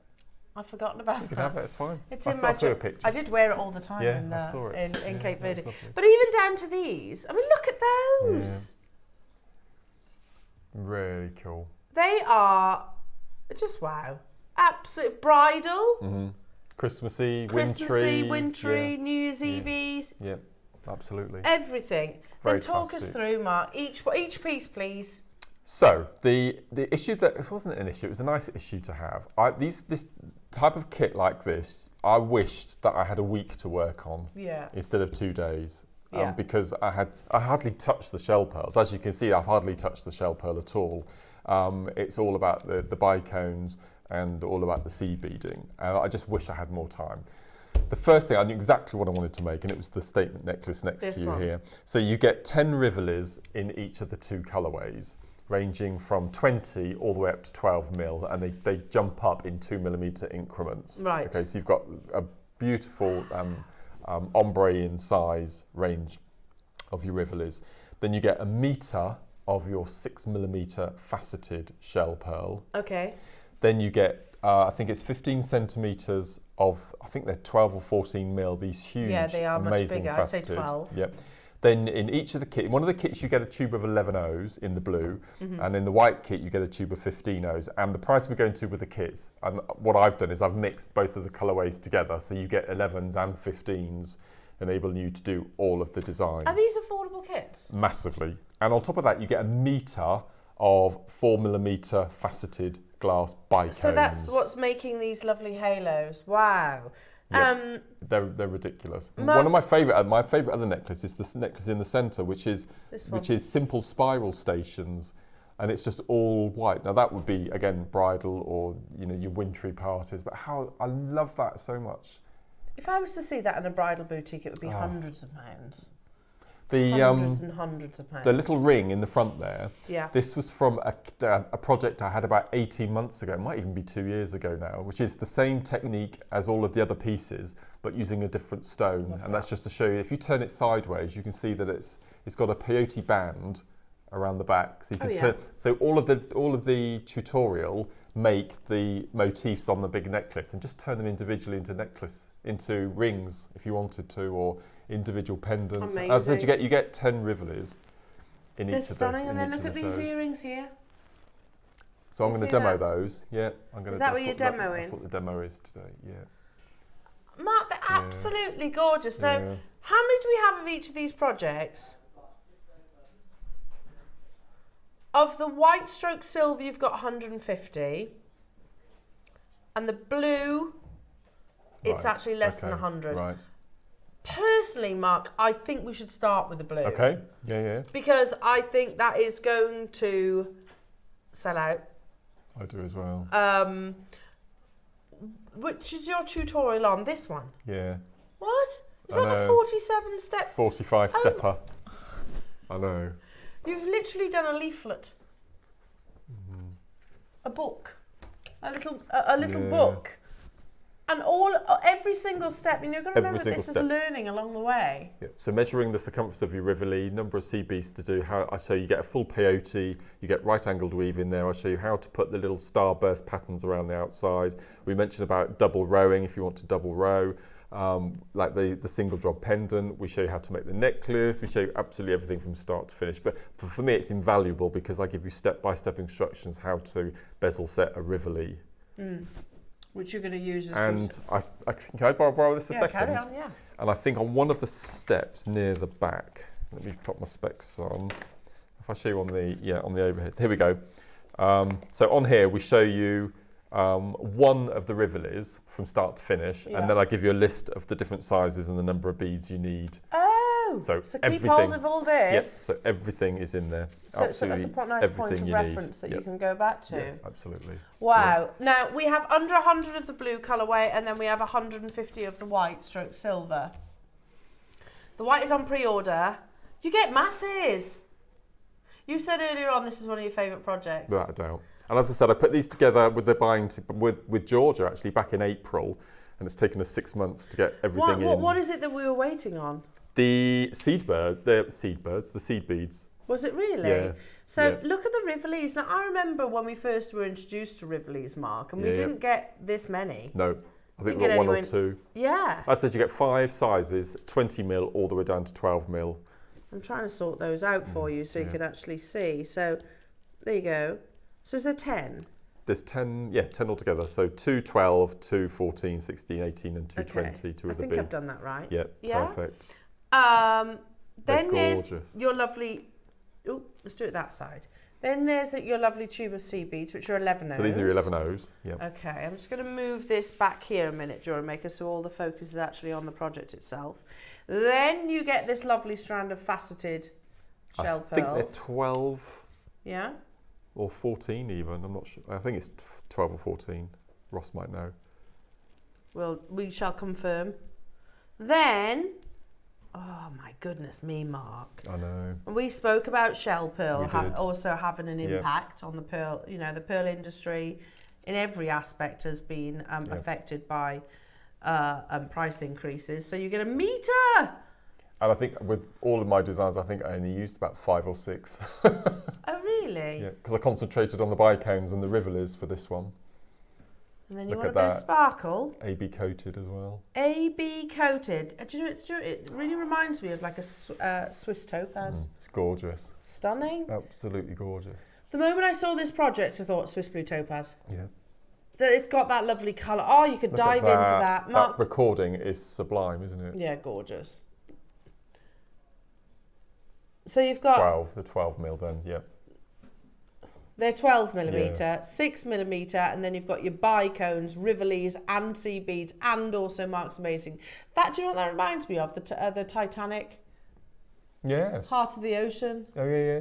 I've forgotten about that. You can have it, it's fine. It's I in my saw a picture. I did wear it all the time I saw it. in Cape Verde. Lovely. But even down to these, I mean, look at those. Yeah. Really cool. They are just wow. Absolute bridal. Christmassy, wintry, New Year's Eve. Yeah, absolutely. Everything. Very then talk classic. us through, Mark. Each piece, please. So the issue that it wasn't an issue, it was a nice issue to have. This type of kit like this, I wished that I had a week to work on instead of 2 days. Because I hardly touched the shell pearls. As you can see, I've hardly touched the shell pearl at all. It's all about the bicones and all about the seed beading. I just wish I had more time. the first thing, I knew exactly what I wanted to make, and it was the statement necklace next This to you one. here. So you get 10 rivolis in each of the 2 colourways, ranging from 20 all the way up to 12 mil, and they jump up in 2mm increments. Right. Okay, so you've got a beautiful ombre in size range of your rivolis. Then you get 1 metre of your 6mm faceted shell pearl. Okay. Then you get, I think it's 15 centimetres of, I think they're 12 or 14 mil, these huge, Yeah, they are much amazing bigger. I'd say faceted. 12. Yep. Then in each of the kit, in one of the kits you get a tube of 11 O's in the blue, and in the white kit you get a tube of 15 O's. And the price we're going to with the kits, and what I've done is I've mixed both of the colourways together, so you get 11s and 15s, enabling you to do all of the designs. Are these affordable kits? Massively. And on top of that, you get 1 metre of 4mm faceted glass bicones. So that's what's making these lovely halos. Wow. Yep. They're ridiculous. Mark, One of my favourite other necklace is this necklace in the centre, which is simple spiral stations, and it's just all white. Now that would be again bridal or your wintry parties, but I love that so much. if I was to see that in a bridal boutique, it would be hundreds of pounds. Hundreds and hundreds of pounds. The little ring in the front there. Yeah. This was from a project I had about 18 months ago. It might even be 2 years ago now, which is the same technique as all of the other pieces, but using a different stone. And that's just to show you, if you turn it sideways, you can see that it's got a peyote band around the back. So you can turn. So all of the tutorial make the motifs on the big necklace and just turn them individually into rings if you wanted to, or individual pendants. Amazing. As I said, you get 10 rivolis in They're each of the. stunning, and then look at these those. earrings here. So I'm You going to see demo that? those. Yeah, I'm going to. Is that what you're demoing? That's what the demo is today. Yeah. Mark, they're absolutely gorgeous. Now, how many do we have of each of these projects? Of the white stroke silver, you've got 150. And the blue, it's actually less than 100. Right. Personally, Mark, I think we should start with the blue. Okay. Yeah. Because I think that is going to sell out. I do as well. Which is your tutorial on? This one? Yeah. What? Is that the 47 step? 45 stepper. I know. You've literally done a leaflet. A book. A little book. And every single step, you're going to remember this is learning along the way. Yeah. So measuring the circumference of your rivoli, number of CBs to do, how I show you get a full peyote, you get right angled weave in there. I'll show you how to put the little starburst patterns around the outside. We mentioned about double rowing if you want to double row. Like the single drop pendant, we show you how to make the necklace, we show you absolutely everything from start to finish. But for me it's invaluable because I give you step-by-step instructions how to bezel set a rivoli. Which you're going to use as... And can I borrow this a second? Carry on, yeah. And I think on one of the steps near the back, let me put my specs on. If I show you on the overhead, here we go. So on here we show you one of the rivolis from start to finish, and then I give you a list of the different sizes and the number of beads you need. Oh, so keep hold of all this. Yes, so everything is in there. So that's a nice point of reference that you can go back to. Yeah, absolutely. Wow. Yeah. Now, we have under 100 of the blue colourway, and then we have 150 of the white stroke silver. The white is on pre-order. You get masses. You said earlier on this is one of your favourite projects. Without a doubt. And as I said, I put these together with the buying with Georgia actually back in April, and it's taken us 6 months to get everything in. What is it that we were waiting on? The seed beads. Was it really? Yeah. So look at the rivolis. Now I remember when we first were introduced to rivolis, Mark, and we didn't get this many. No, I think we got one or two. Yeah. I said you get 5 sizes, 20 mil all the way down to 12 mil. I'm trying to sort those out for you so you can actually see. So there you go. So is there 10? There's 10, 10 altogether. So 2 12, 2 14, 16, 18 and 2 20. Two I of the think big. I've done that right. Yeah, perfect. Then gorgeous. There's your lovely... Oh, let's do it that side. Then there's your lovely tube of sea beads, which are 11 O's. So these are your 11 O's. Yeah. Okay, I'm just going to move this back here a minute, JewelleryMaker, so all the focus is actually on the project itself. Then you get this lovely strand of faceted shell pearls. I think they're 12. Yeah? Or 14 even, I'm not sure. I think it's 12 or 14. Ross might know. Well, we shall confirm. Then, oh my goodness me, Mark. I know. We spoke about shell pearl did. also having an impact on the pearl. You know, the pearl industry in every aspect has been affected by price increases. So you get a metre. And I think with all of my designs, I think I only used about 5 or 6. Oh, really? Yeah, because I concentrated on the bicones and the rivelies for this one. And then you want a bit of sparkle. AB coated as well. AB coated. Do you know, it really reminds me of like a Swiss topaz. It's gorgeous. Stunning. Absolutely gorgeous. The moment I saw this project, I thought Swiss blue topaz. Yeah. It's got that lovely colour. Oh, you could dive into that. That recording is sublime, isn't it? Yeah, gorgeous. So you've got... the 12 mil then, yeah. They're 12mm, 6mm, and then you've got your bicones, rivelies, and sea beads, and also Mark's Amazing. Do you know what that reminds me of? The Titanic? Yes. Heart of the Ocean? Oh, yeah.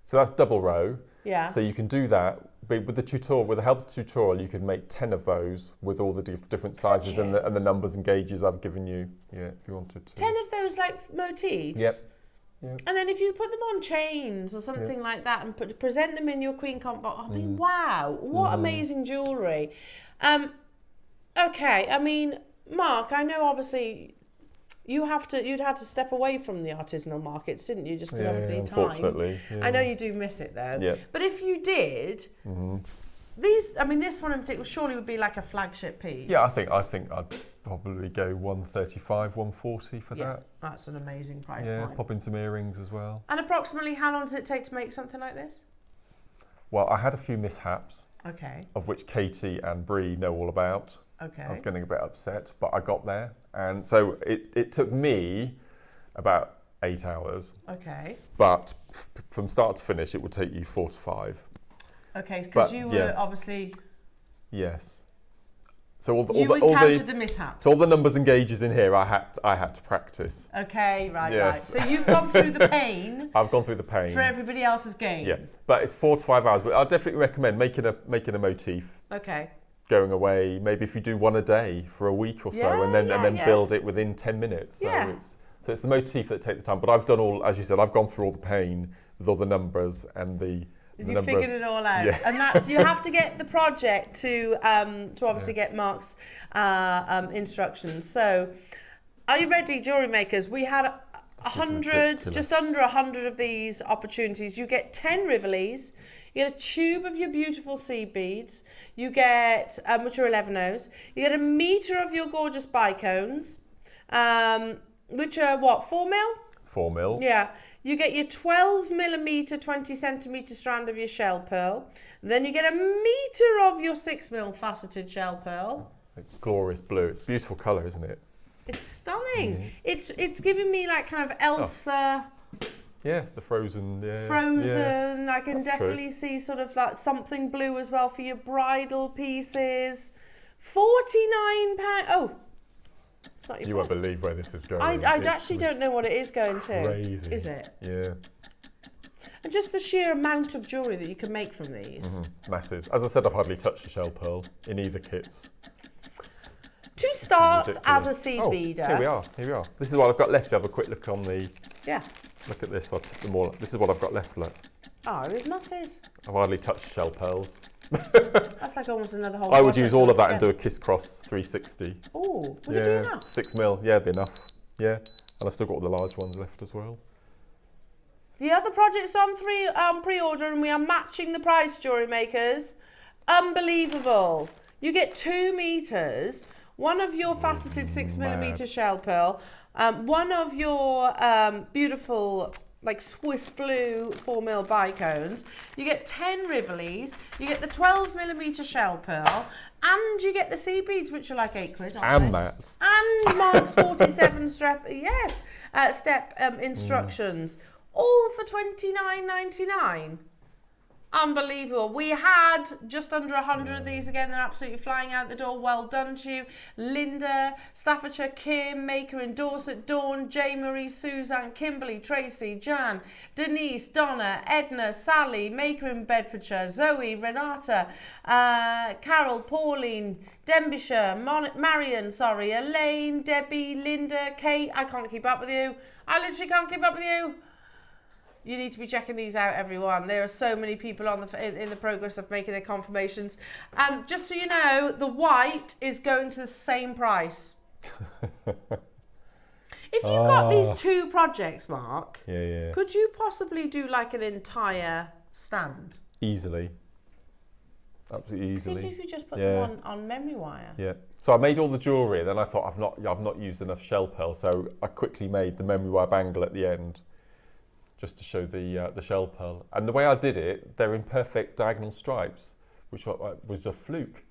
So that's double row. Yeah. So you can do that. But with the tutorial, with the help of the tutorial, you can make 10 of those with all the different sizes and the numbers and gauges I've given you. Yeah, if you wanted to. 10 of those like motifs? Yep. And then if you put them on chains or something like that and present them in your Queen Conch box, I mean, wow, what amazing jewellery. Okay, I mean, Mark, I know obviously you'd had to step away from the artisanal markets, didn't you? Just because obviously unfortunately, time. I know you do miss it though. Yeah. But if you did, this one in particular surely would be like a flagship piece. Yeah, I think I'd probably go 135, 140 for that. That's an amazing price point. Yeah, pop in some earrings as well. And approximately how long does it take to make something like this? Well, I had a few mishaps. Okay. Of which Katie and Bree know all about. Okay. I was getting a bit upset, but I got there. And so it took me about 8 hours. Okay. But from start to finish, it would take you 4 to 5. Okay, because you were obviously... Yes. So you encountered the mishaps. So all the numbers and gauges in here, I had to practice. Okay, right. So you've gone through the pain. I've gone through the pain for everybody else's gain. Yeah, but it's 4 to 5 hours. But I'll definitely recommend making a motif. Okay. Going away, maybe if you do one a day for a week or so, and then build it within 10 minutes. So it's the motif that take the time. But I've done all, as you said, I've gone through all the pain with all the numbers and the. You figured it all out, and that's you have to get the project to obviously get Mark's instructions. So, are you ready, jewellery makers? We had 100, just under 100 of these opportunities. You get 10 rivelies, you get a tube of your beautiful seed beads, you get which are 11Os. You get a metre of your gorgeous bicones, which are what, 4 mil? 4 mil. Yeah. You get your 12mm, 20cm strand of your shell pearl. Then you get a metre of your 6 mil faceted shell pearl. Glorious blue. It's a beautiful colour, isn't it? It's stunning. It's giving me like kind of Elsa. Yeah, the frozen. Frozen. Yeah. I can definitely true. See sort of like something blue as well for your bridal pieces. £49. Oh. You won't believe where this is going. I actually don't know what it is going to. Crazy. Is it? Yeah. And just the sheer amount of jewellery that you can make from these. Masses. As I said, I've hardly touched a shell pearl in either kits. To start as a seed beader. Here we are. This is what I've got left. You have a quick look on the... Yeah. Look at this. I'll tip them all. This is what I've got left. Look. Oh, it's masses. I've hardly touched shell pearls. That's like almost another whole. I would use all of that and do a kiss cross 360. Oh, would it be enough? 6 mil, yeah, it'd be enough. Yeah, and I've still got all the large ones left as well. The other project's on pre-order, and we are matching the price, jewellery makers. Unbelievable! You get 2 meters, one of your faceted 6mm shell pearl, one of your beautiful. Like Swiss blue 4 mil bicones, you get 10 rivelies, you get the 12mm shell pearl, and you get the sea beads, which are like £8, and that. And Mark's 47 step instructions, all for £29.99. Unbelievable. We had just under 100 of these again. They're absolutely flying out the door. Well done to you. Linda, Staffordshire, Kim, Maker in Dorset, Dawn, J. Marie, Suzanne, Kimberly, Tracy, Jan, Denise, Donna, Edna, Sally, Maker in Bedfordshire, Zoe, Renata, Carol, Pauline, Denbighshire, Marion, Elaine, Debbie, Linda, Kate. I can't keep up with you. I literally can't keep up with you. You need to be checking these out, everyone. There are so many people on in the progress of making their confirmations. Just so you know, the white is going to the same price. If you've got these 2 projects, Mark, could you possibly do like an entire stand? Easily. Absolutely easily. See if you just put them on memory wire. Yeah. So I made all the jewellery, then I thought I've not used enough shell pearl, so I quickly made the memory wire bangle at the end, just to show the shell pearl. And the way I did it, they're in perfect diagonal stripes, which was a fluke.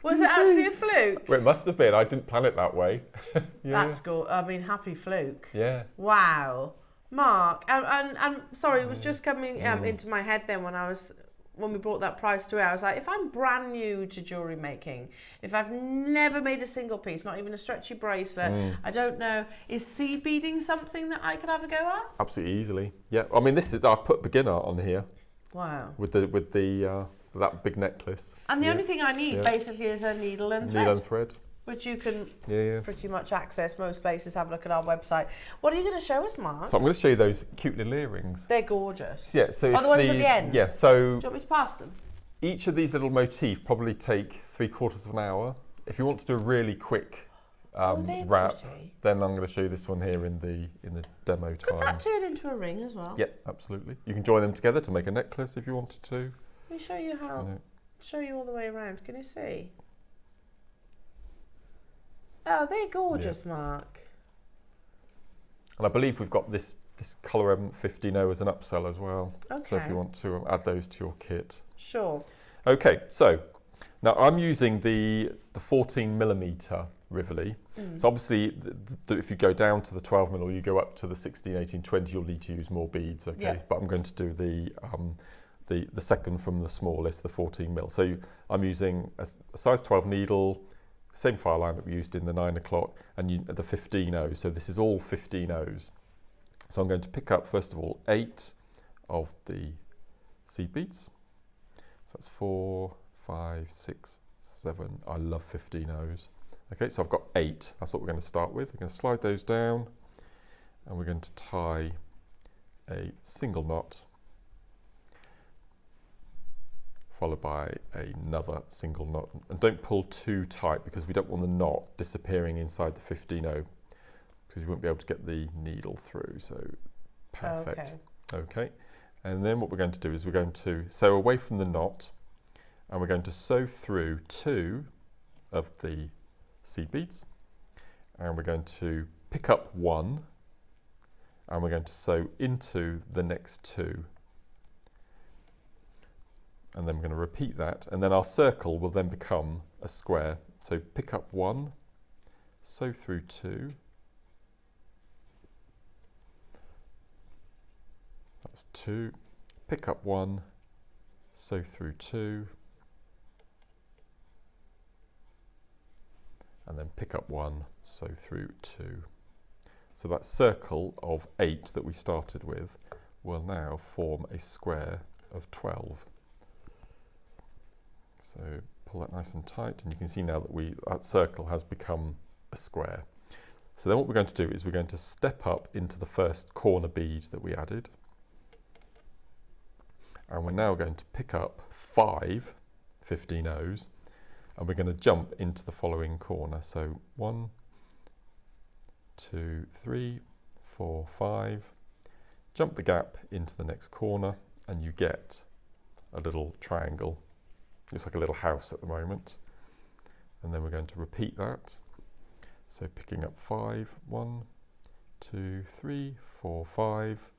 Was it actually a fluke? Well, it must have been. I didn't plan it that way. That's good. I mean, happy fluke. Yeah. Wow. Mark, I'm sorry, it was just coming into my head then when we brought that price to it. I was like, if I'm brand new to jewellery making, if I've never made a single piece, not even a stretchy bracelet, I don't know, is seed beading something that I could have a go at? Absolutely easily. Yeah. I mean, I've put beginner on here. Wow. With that big necklace. And the only thing I need basically is a needle and thread. Needle and thread. Which you can pretty much access most places. Have a look at our website. What are you going to show us, Mark? So I'm going to show you those cute little earrings. They're gorgeous. Yeah. So the ones at the end? Yeah. So. Do you want me to pass them? Each of these little motifs probably take 3/4 of an hour. If you want to do a really quick wrap, then I'm going to show you this one here in the demo time. Could that turn into a ring as well? Yeah, absolutely. You can join them together to make a necklace if you wanted to. Let me show you how. Show you all the way around. Can you see? Oh, they're gorgeous, Mark. And I believe we've got this colour element 15.0 as an upsell as well. Okay. So if you want to add those to your kit. Sure. Okay, so now I'm using the 14mm Rivoli. So obviously, if you go down to the 12mm or you go up to the 16, 18, 20, you'll need to use more beads. Okay, yeah. But I'm going to do the second from the smallest, the 14mm. So I'm using a size 12 needle. Same file line that we used in the 9 o'clock, and the 15.0. So this is all 15.0s. So I'm going to pick up, first of all, 8 of the seed beads. So that's 4, 5, 6, 7. I love 15.0s. Okay, so I've got 8. That's what we're going to start with. We're going to slide those down, and we're going to tie a single knot, followed by another single knot. And don't pull too tight because we don't want the knot disappearing inside the 15.0 because you won't be able to get the needle through. So perfect. Okay. And then what we're going to do is we're going to sew away from the knot, and we're going to sew through 2 of the seed beads, and we're going to pick up 1, and we're going to sew into the next 2. And then we're going to repeat that, and then our circle will then become a square. So pick up 1, sew through 2, that's 2, pick up 1, sew through 2, and then pick up 1, sew through 2. So that circle of 8 that we started with will now form a square of 12. So pull that nice and tight, and you can see now that that circle has become a square. So then what we're going to do is we're going to step up into the first corner bead that we added. And we're now going to pick up 5 15.0s, and we're going to jump into the following corner. So 1, 2, 3, 4, 5. Jump the gap into the next corner, and you get a little triangle. Looks like a little house at the moment. And then we're going to repeat that. So picking up 5, 1, 2, 3, 4, 5.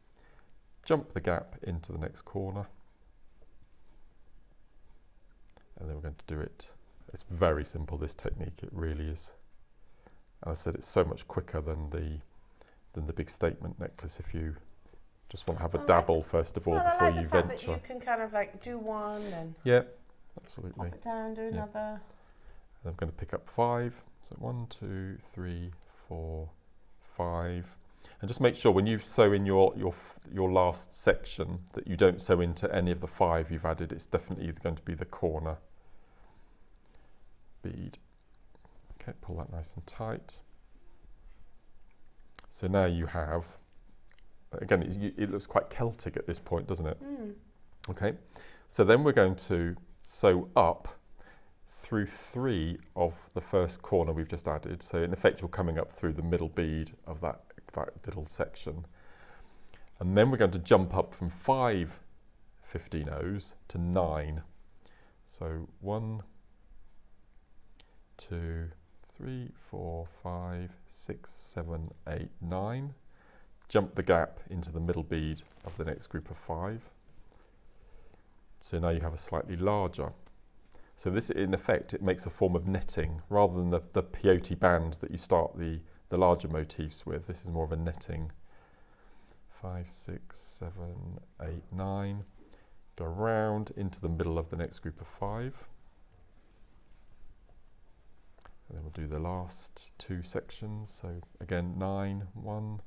Jump the gap into the next corner. And then we're going to do it. It's very simple, this technique, it really is. And I said it's so much quicker than the big statement necklace if you Just want to have a dabble first of all before you venture. That you can kind of like do one and yeah, absolutely. pop it down, do another. And I'm going to pick up 5. So 1, 2, 3, 4, 5. And just make sure when you sew in your last section that you don't sew into any of the 5 you've added. It's definitely going to be the corner bead. Okay, pull that nice and tight. So now you have, again, it looks quite Celtic at this point, doesn't it? Okay, so then we're going to sew up through 3 of the first corner we've just added. So in effect, you're coming up through the middle bead of that little section. And then we're going to jump up from 5 15-0s to 9. So 1, 2, 3, 4, 5, 6, 7, 8, 9. Jump the gap into the middle bead of the next group of 5. So now you have a slightly larger. So this, in effect, it makes a form of netting rather than the peyote band that you start the larger motifs with. This is more of a netting. 5, 6, 7, 8, 9. Go round into the middle of the next group of 5. And then we'll do the last 2 sections. So again, 9, 1,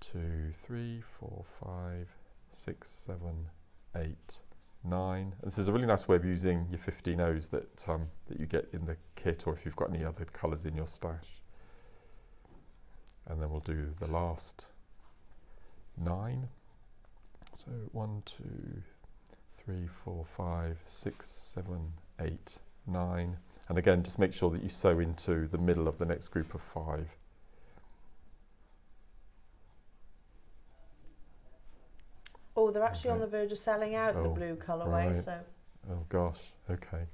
2, 3, 4, 5, 6, 7, 8, 9. And this is a really nice way of using your 15-0s that you get in the kit, or if you've got any other colours in your stash. And then we'll do the last 9. So 1, 2, 3, 4, 5, 6, 7, 8, 9. And again, just make sure that you sew into the middle of the next group of 5. Oh, they're actually on the verge of selling out the blue colourway, right. so. Oh gosh, okay.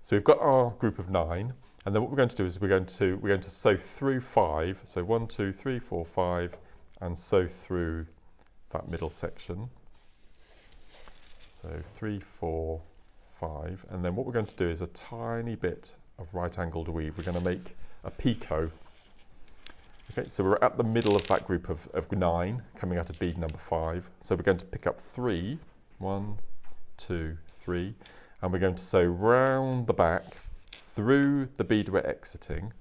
So we've got our group of 9, and then what we're going to do is we're going to sew through 5. So 1, 2, 3, 4, 5, and sew through that middle section. So 3, 4, 5, and then what we're going to do is a tiny bit of right-angled weave. We're going to make a picot. Okay, so we're at the middle of that group of 9, coming out of bead number 5. So we're going to pick up 3, 1, 2, 3, and we're going to sew round the back through the bead we're exiting.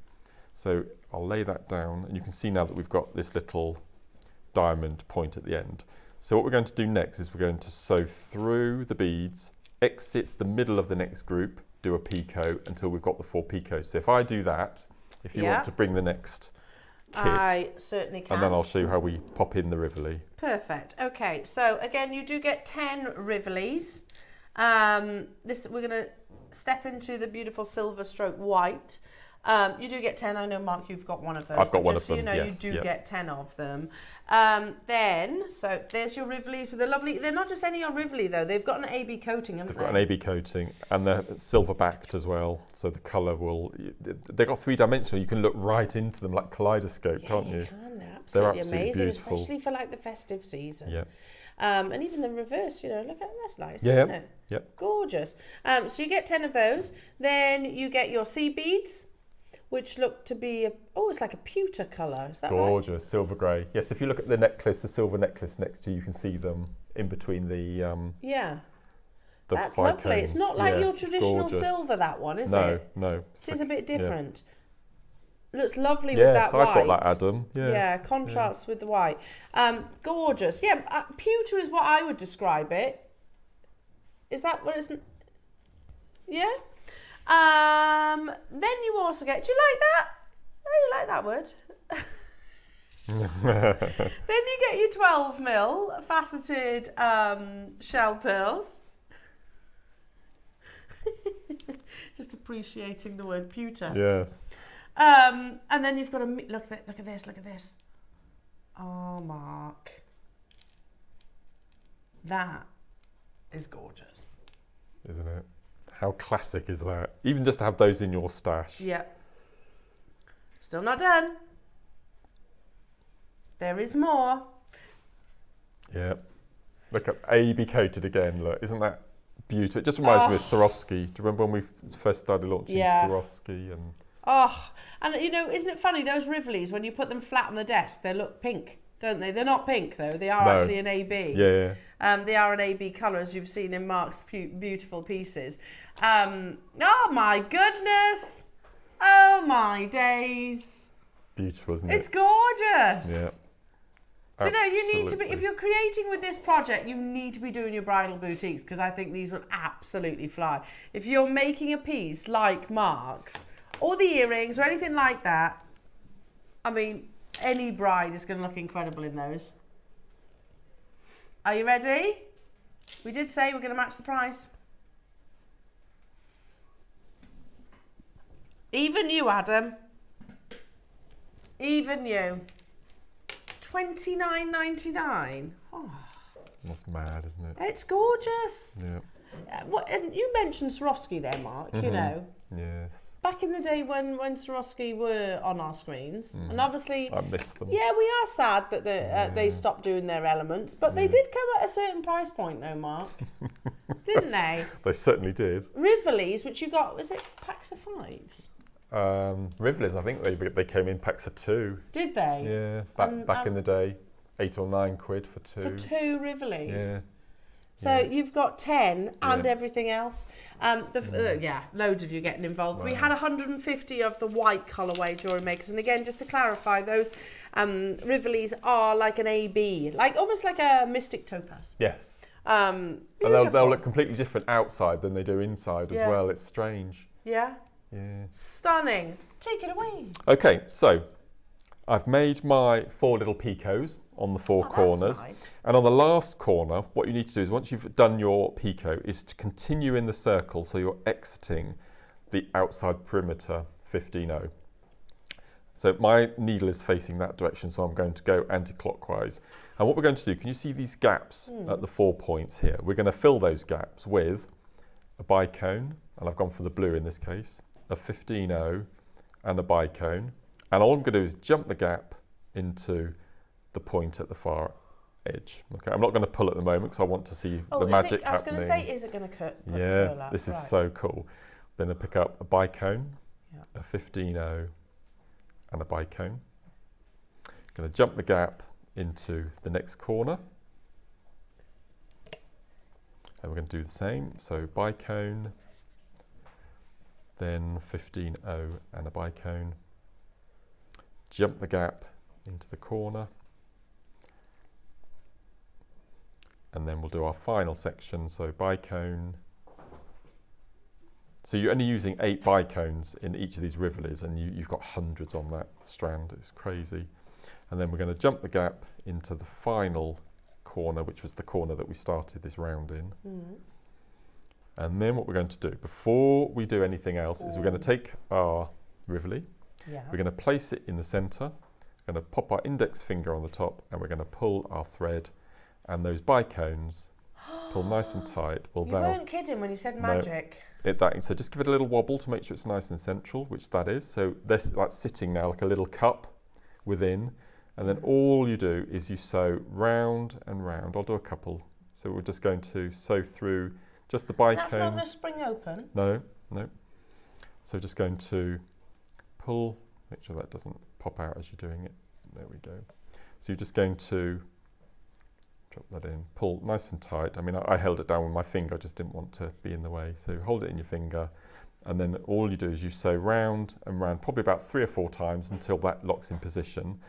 So I'll lay that down, and you can see now that we've got this little diamond point at the end. So what we're going to do next is we're going to sew through the beads, exit the middle of the next group, do a picot until we've got the 4 picots. So if I do that, if you want to bring the next kit, I certainly can. and then I'll show you how we pop in the Rivoli. Perfect. Okay, so again, you do get 10 Rivolis. We're going to step into the beautiful silver stroke white. You do get 10. I know, Mark, you've got one of those. I've got one of so them, you know, yes, you do get 10 of them. So there's your Rivolis with a lovely, they're not just any old Rivoli though, they've got an AB coating, haven't they? They've got an AB coating, and they're silver backed as well, so the colour will, they've got 3-dimensional, you can look right into them like kaleidoscope, can't you? You can, they're absolutely amazing, beautiful. Especially for like the festive season. Yeah. And even the reverse, you know, look at that's nice, isn't it? Yep. Gorgeous. So you get 10 of those, then you get your sea beads, which look to be, it's like a pewter colour, is that Gorgeous, right? silver grey. Yes, if you look at the necklace, the silver necklace next to you, you can see them in between the that's five lovely. cones. It's not like your traditional silver, that one, is it? No. It is a bit different. Looks lovely with yes, that white. I've got that, Adam. Yes. Yeah, contrasts with the white. Gorgeous. Yeah, pewter is what I would describe it. Is that what it's... Yeah? Then you also get... Do you like that? Oh, you like that word? Then you get your 12mm faceted shell pearls. Just appreciating the word pewter. Yes. And then you've got a... Look at this. Oh, Mark. That is gorgeous. Isn't it? How classic is that? Even just to have those in your stash. Yeah. Still not done. There is more. Yeah. Look at AB coated again. Look, isn't that beautiful? It just reminds me of Swarovski. Do you remember when we first started launching Swarovski? And and you know, isn't it funny, those Rivolis, when you put them flat on the desk, they look pink. don't they? They're not pink though. They are actually an AB. Yeah. They are an AB colour, as you've seen in Mark's beautiful pieces. Oh my goodness! Oh my days! Beautiful, isn't it? It's gorgeous. Yeah. Do you know, you need to be, if you're creating with this project, you need to be doing your bridal boutiques, because I think these will absolutely fly. If you're making a piece like Mark's, or the earrings, or anything like that, I mean, any bride is going to look incredible in those. Are you ready? We did say we're going to match the price. Even you, Adam. Even you. $29.99. Oh. That's mad, isn't it? It's gorgeous. Yeah. And you mentioned Swarovski there, Mark, you know. Yes. Back in the day when Swarovski were on our screens, and obviously... I missed them. Yeah, we are sad that they stopped doing their elements, but they did come at a certain price point though, Mark. Didn't they? They certainly did. Rivoli's, which you got, was it packs of 5s? Rivoli's, I think they came in packs of 2. Did they? Yeah, back in the day, 8 or 9 quid for 2. For 2 Rivoli's? Yeah. So you've got 10 and everything else. Loads of you getting involved. Wow. We had 150 of the white colourway jewellery makers. And again, just to clarify, those Rivoli's are like an AB, like almost like a Mystic Topaz. Yes. And they'll look completely different outside than they do inside as well. It's strange. Yeah. Yeah. Stunning. Take it away. Okay, so I've made my 4 little picots on the 4 corners. Nice. And on the last corner, what you need to do is once you've done your picot is to continue in the circle so you're exiting the outside perimeter 15-0. So my needle is facing that direction, so I'm going to go anti-clockwise. And what we're going to do, can you see these gaps at the 4 points here? We're going to fill those gaps with a bicone, and I've gone for the blue in this case, a 15-0 and a bicone. And all I'm going to do is jump the gap into the point at the far edge. Okay, I'm not going to pull at the moment because I want to see the magic happening. I was going to say, is it going to cut? Yeah, this is so cool. Then I pick up a bicone, a 15-0 and a bicone. I'm going to jump the gap into the next corner. And we're going to do the same. So bicone, then 15-0 and a bicone. Jump the gap into the corner. And then we'll do our final section. So bicone. So you're only using 8 bicones in each of these Rivoli's, and you've got hundreds on that strand. It's crazy. And then we're going to jump the gap into the final corner, which was the corner that we started this round in. And then what we're going to do before we do anything else is we're going to take our Rivoli. We're going to place it in the center. We're going to pop our index finger on the top, and we're going to pull our thread, and those bicones pull nice and tight. You weren't kidding when you said magic. So just give it a little wobble to make sure it's nice and central, which that is. So that's sitting now like a little cup within, and then all you do is you sew round and round. I'll do a couple. So we're just going to sew through just the bicones. That's not going to spring open? No. So just going to pull, make sure that doesn't pop out as you're doing it. There we go. So you're just going to drop that in, pull nice and tight. I mean, I held it down with my finger, I just didn't want to be in the way. So hold it in your finger, and then all you do is you sew round and round, probably about 3 or 4 times until that locks in position.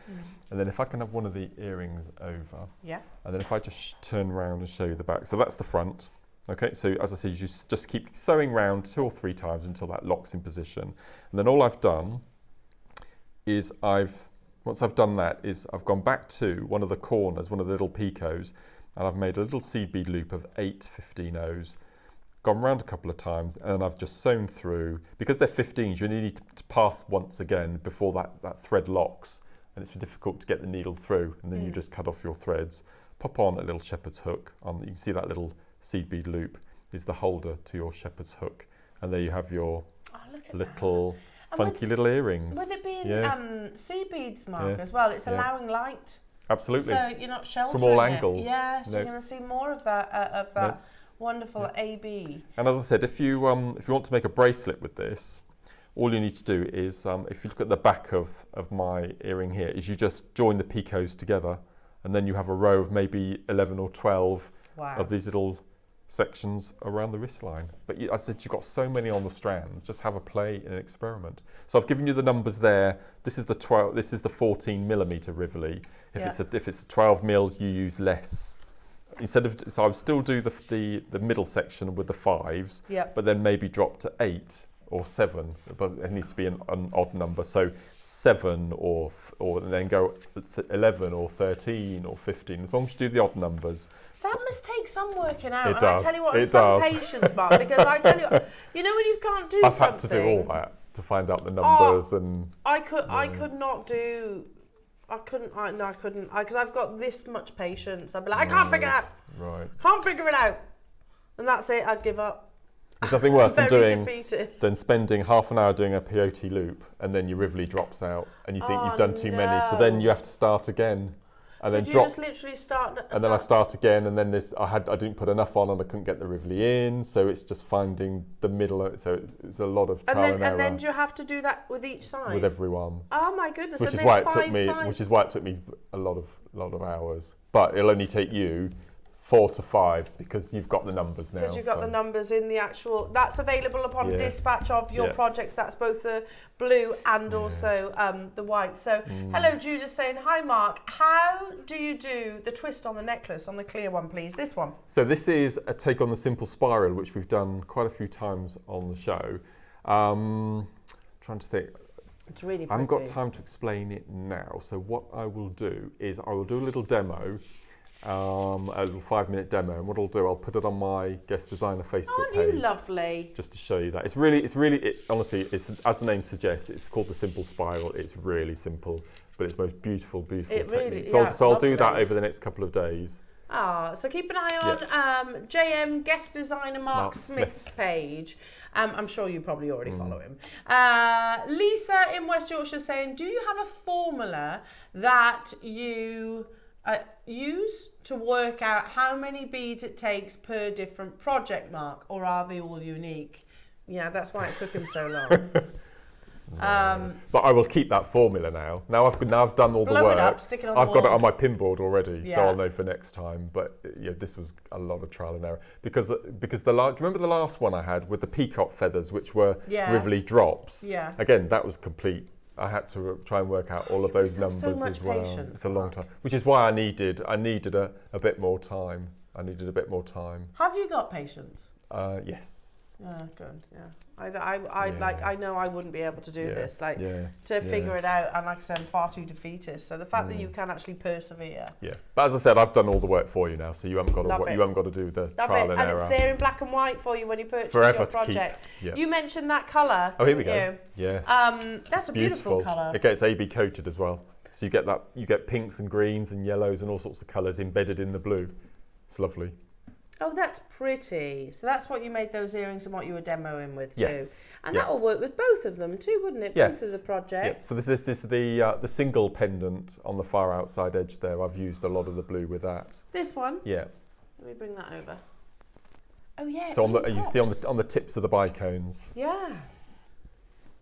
And then if I can have one of the earrings over, and then if I just turn around and show you the back. So that's the front. Okay, so as I said, you just keep sewing round 2 or 3 times until that locks in position. And then all I've done is once I've done that is I've gone back to one of the corners, one of the little picots, and I've made a little seed bead loop of 8 15-0s, gone round a couple of times, and then I've just sewn through. Because they're 15s, you only need to pass once again before that thread locks, and it's difficult to get the needle through, and then you just cut off your threads, pop on a little shepherd's hook. You can see that little seed bead loop is the holder to your shepherd's hook, and there you have your little funky little earrings. With it being sea beads, Mark, as well, it's allowing light. Absolutely. So you're not sheltering from all angles. Yeah, so you're going to see more of that wonderful AB. And as I said, if you want to make a bracelet with this, all you need to do is, if you look at the back of my earring here, is you just join the picots together and then you have a row of maybe 11 or 12 Wow. of these little sections around the wrist line. But I said you've got so many on the strands, just have a play and an experiment. So I've given you the numbers there. This is the 12, this is the 14mm Rivoli. If it's a 12 mil, you use less. Instead of, so I would still do the middle section with the 5s, but then maybe drop to 8 or 7, but it needs to be an odd number. So 7 or and then go 11 or 13 or 15, as long as you do the odd numbers. That must take some working out. It and does. I tell you what, It some does. patience, Mark, because I tell you, you know when you can't do I've something. had to do all that to find out the numbers and. I could not do. I couldn't. No, I couldn't. Because I've got this much patience. I'd be like, I can't figure it out. Right. Can't figure it out. And that's it. I'd give up. There's nothing worse than spending half an hour doing a peyote loop and then your Rivoli drops out and you think you've done too many, so then you have to start again. And so then do drop. You just literally start? And then I start again, and then I didn't put enough on, and I couldn't get the Rivoli in, so it's just finding the middle. So it's a lot of trial and error. And then do you have to do that with each size? With every one. Oh my goodness! Which is why it took me. Which is why it took me a lot of hours. But it'll only take you 4 to 5 because you've got the numbers now. Because you've got the numbers in the actual. That's available upon dispatch of your projects. That's both the blue and also the white. So hello, Judith saying, hi Mark, how do you do the twist on the necklace, on the clear one please, this one? So this is a take on the simple spiral, which we've done quite a few times on the show. Trying to think. It's really pretty. I haven't got time to explain it now, so what I will do is I will do a little demo, a little 5-minute demo, and what I'll do, I'll put it on my guest designer Facebook page. Aren't you lovely? Just to show you that. Honestly, it's, as the name suggests, it's called the simple spiral. It's really simple, but it's the most beautiful technique. Really, so I'll do that over the next couple of days. So keep an eye on JM guest designer Mark Smith's page. I'm sure you probably already follow him. Lisa in West Yorkshire saying, do you have a formula that you use to work out how many beads it takes per different project, Mark, or are they all unique? Yeah, that's why it took him so long. But I will keep that formula now. Now I've done all the work. I've got it on my pinboard already, so I'll know for next time. But this was a lot of trial and error because do you remember the last one I had with the peacock feathers, which were Rivoli drops? Yeah. Again, that was complete. I had to try and work out all of those numbers as well. It's a long time, which is why I needed a bit more time. Have you got patience? Yes. Good. Yeah. I know I wouldn't be able to do this. To figure it out, and like I said, I'm far too defeatist. So the fact that you can actually persevere. Yeah. But as I said, I've done all the work for you now, so you haven't got to do the trial and error. And it's there in black and white for you when you purchase Forever your to project. keep. Yeah. You mentioned that colour. Oh, here we go. Yes. That's a beautiful colour. It gets AB coated as well, so you get pinks and greens and yellows and all sorts of colours embedded in the blue. It's lovely. Oh, that's pretty. So that's what you made those earrings and what you were demoing with too. Yes. And that will work with both of them too, wouldn't it? Yes. Both of the projects. So this is the single pendant on the far outside edge there. I've used a lot of the blue with that. This one? Yeah. Let me bring that over. Oh yeah. So you see on the tips of the bicones. Yeah.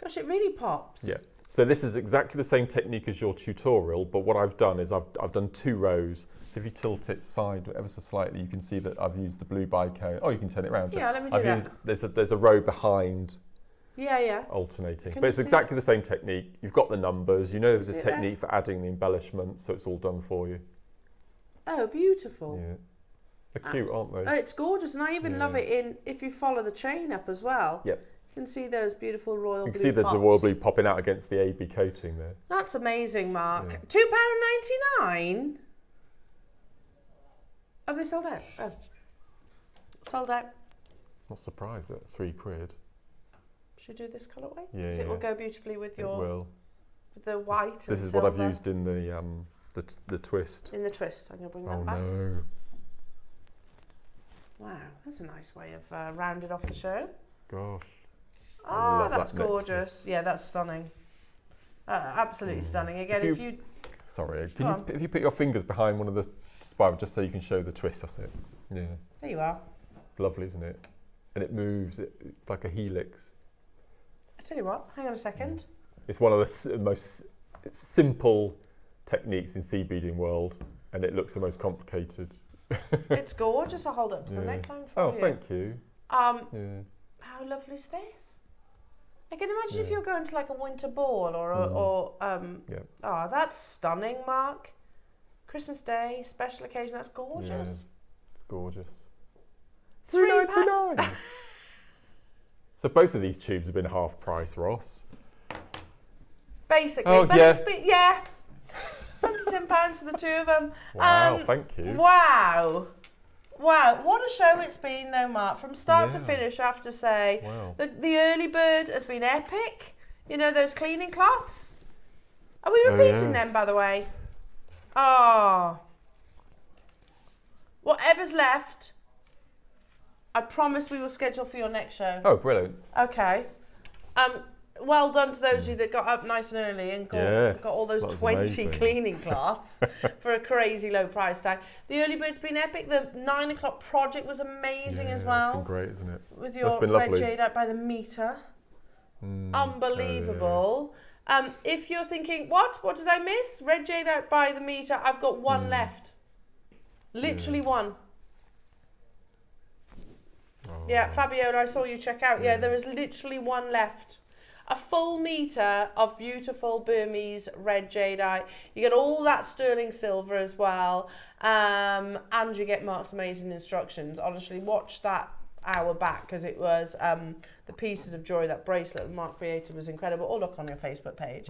Gosh, it really pops. Yeah. So this is exactly the same technique as your tutorial, but what I've done is I've done 2 rows. So if you tilt it side ever so slightly, you can see that I've used the blue bicone. Oh, you can turn it around. Yeah, let me do that. There's a row behind. Yeah. Alternating. But it's exactly the same technique. You've got the numbers. You know there's a technique for adding the embellishments, so it's all done for you. Oh, beautiful. Yeah. They're cute, aren't they? Oh, it's gorgeous. And I even love it if you follow the chain up as well. Yep. You can see those beautiful royal blue You can see the royal blue popping out against the AB coating there. That's amazing, Mark. Yeah. £2.99? Have they sold out? Oh. Sold out. Not surprised at £3. Should we do this colourway? Yeah. It will go beautifully with your... It will. With the white This is what I've used in the twist. In the twist. I'm going to bring that back. Oh no. Wow, that's a nice way of rounding off the show. Gosh. Oh, that's gorgeous. Necklace. Yeah, that's stunning. Absolutely stunning. Again, if you... Sorry, if you put your fingers behind one of the spirals just so you can show the twist, that's it. Yeah. There you are. It's lovely, isn't it? And it moves like a helix. I tell you what, hang on a second. It's one of the most simple techniques in seed beading world. and it looks the most complicated. It's gorgeous. I'll hold up to the Yeah. neckline for Oh, you. thank you. Yeah. How lovely is this? I can imagine if you're going to like a winter ball or Yeah. oh, that's stunning, Mark. Christmas Day, special occasion, that's gorgeous. Yeah. It's gorgeous. £3.99. So both of these tubes have been half price, Ross. Basically, Oh, but yeah. it's been, yeah. £110 for the two of them. Wow, thank you. Wow. Wow, what a show it's been though, Mark. From start to finish, I have to say. Wow. The early bird has been epic. You know, those cleaning cloths. Are we repeating them, by the way? Oh. Whatever's left, I promise we will schedule for your next show. Oh, brilliant. Okay. Well done to those of you that got up nice and early and got all those 20 amazing. cleaning cloths for a crazy low price tag. The early bird's been epic. The 9 o'clock project was amazing as well. It's been great, isn't it? With your red lovely. Jadeite by the meter. Unbelievable. If you're thinking, what did I miss? Red Jadeite by the meter. I've got one left. Literally one. Oh. Yeah, Fabiola, I saw you check out. Yeah, there is literally one left. A full metre of beautiful Burmese red jadeite. You get all that sterling silver as well. And you get Mark's amazing instructions. Honestly, watch that hour back because it was the pieces of jewellery, that bracelet that Mark created was incredible. Or look on your Facebook page.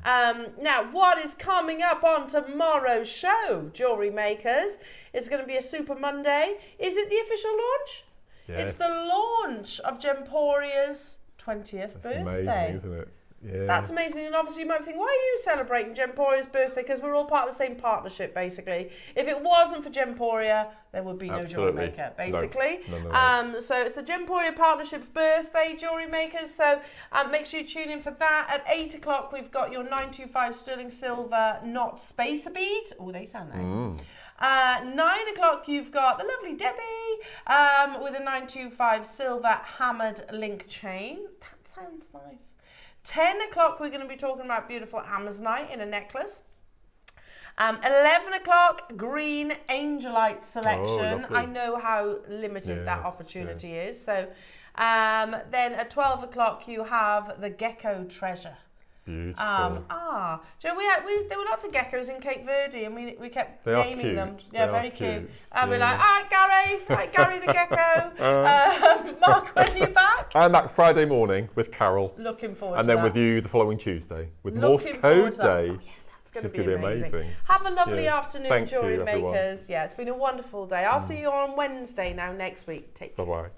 Now, what is coming up on tomorrow's show, Jewellery Makers? It's going to be a Super Monday. Is it the official launch? Yes. It's the launch of Gemporia's 20th birthday. Amazing, isn't it? Yeah. That's amazing. And obviously you might think, why are you celebrating Gemporia's birthday? Because we're all part of the same partnership, basically. If it wasn't for Gemporia, there would be no Jewellery Maker, basically. No. So it's the Gemporia Partnership's birthday, Jewellery Makers. So make sure you tune in for that. At 8 o'clock, we've got your 925 sterling silver, not spacer beads. Oh, they sound nice. 9 o'clock, you've got the lovely Debbie with a 925 silver hammered link chain. That sounds nice. 10 o'clock, we're going to be talking about beautiful Amazonite in a necklace. 11 o'clock, green angelite selection. I know how limited that opportunity is. So then at 12 o'clock, you have the gecko treasure. Beautiful. Do you know, there were lots of geckos in Cape Verde, and we kept naming them. Yeah, very cute. And we're like, all right, Gary the gecko. Mark, when are you back? I'm back Friday morning with Carol. Looking forward and to that. then with you the following Tuesday with Morse Code Day. Oh, yes, that's It's going to be amazing. Have a lovely afternoon, Thank Jewellery you, everyone. Makers. Yeah, it's been a wonderful day. I'll see you on Wednesday now next week. Take care. Bye-bye.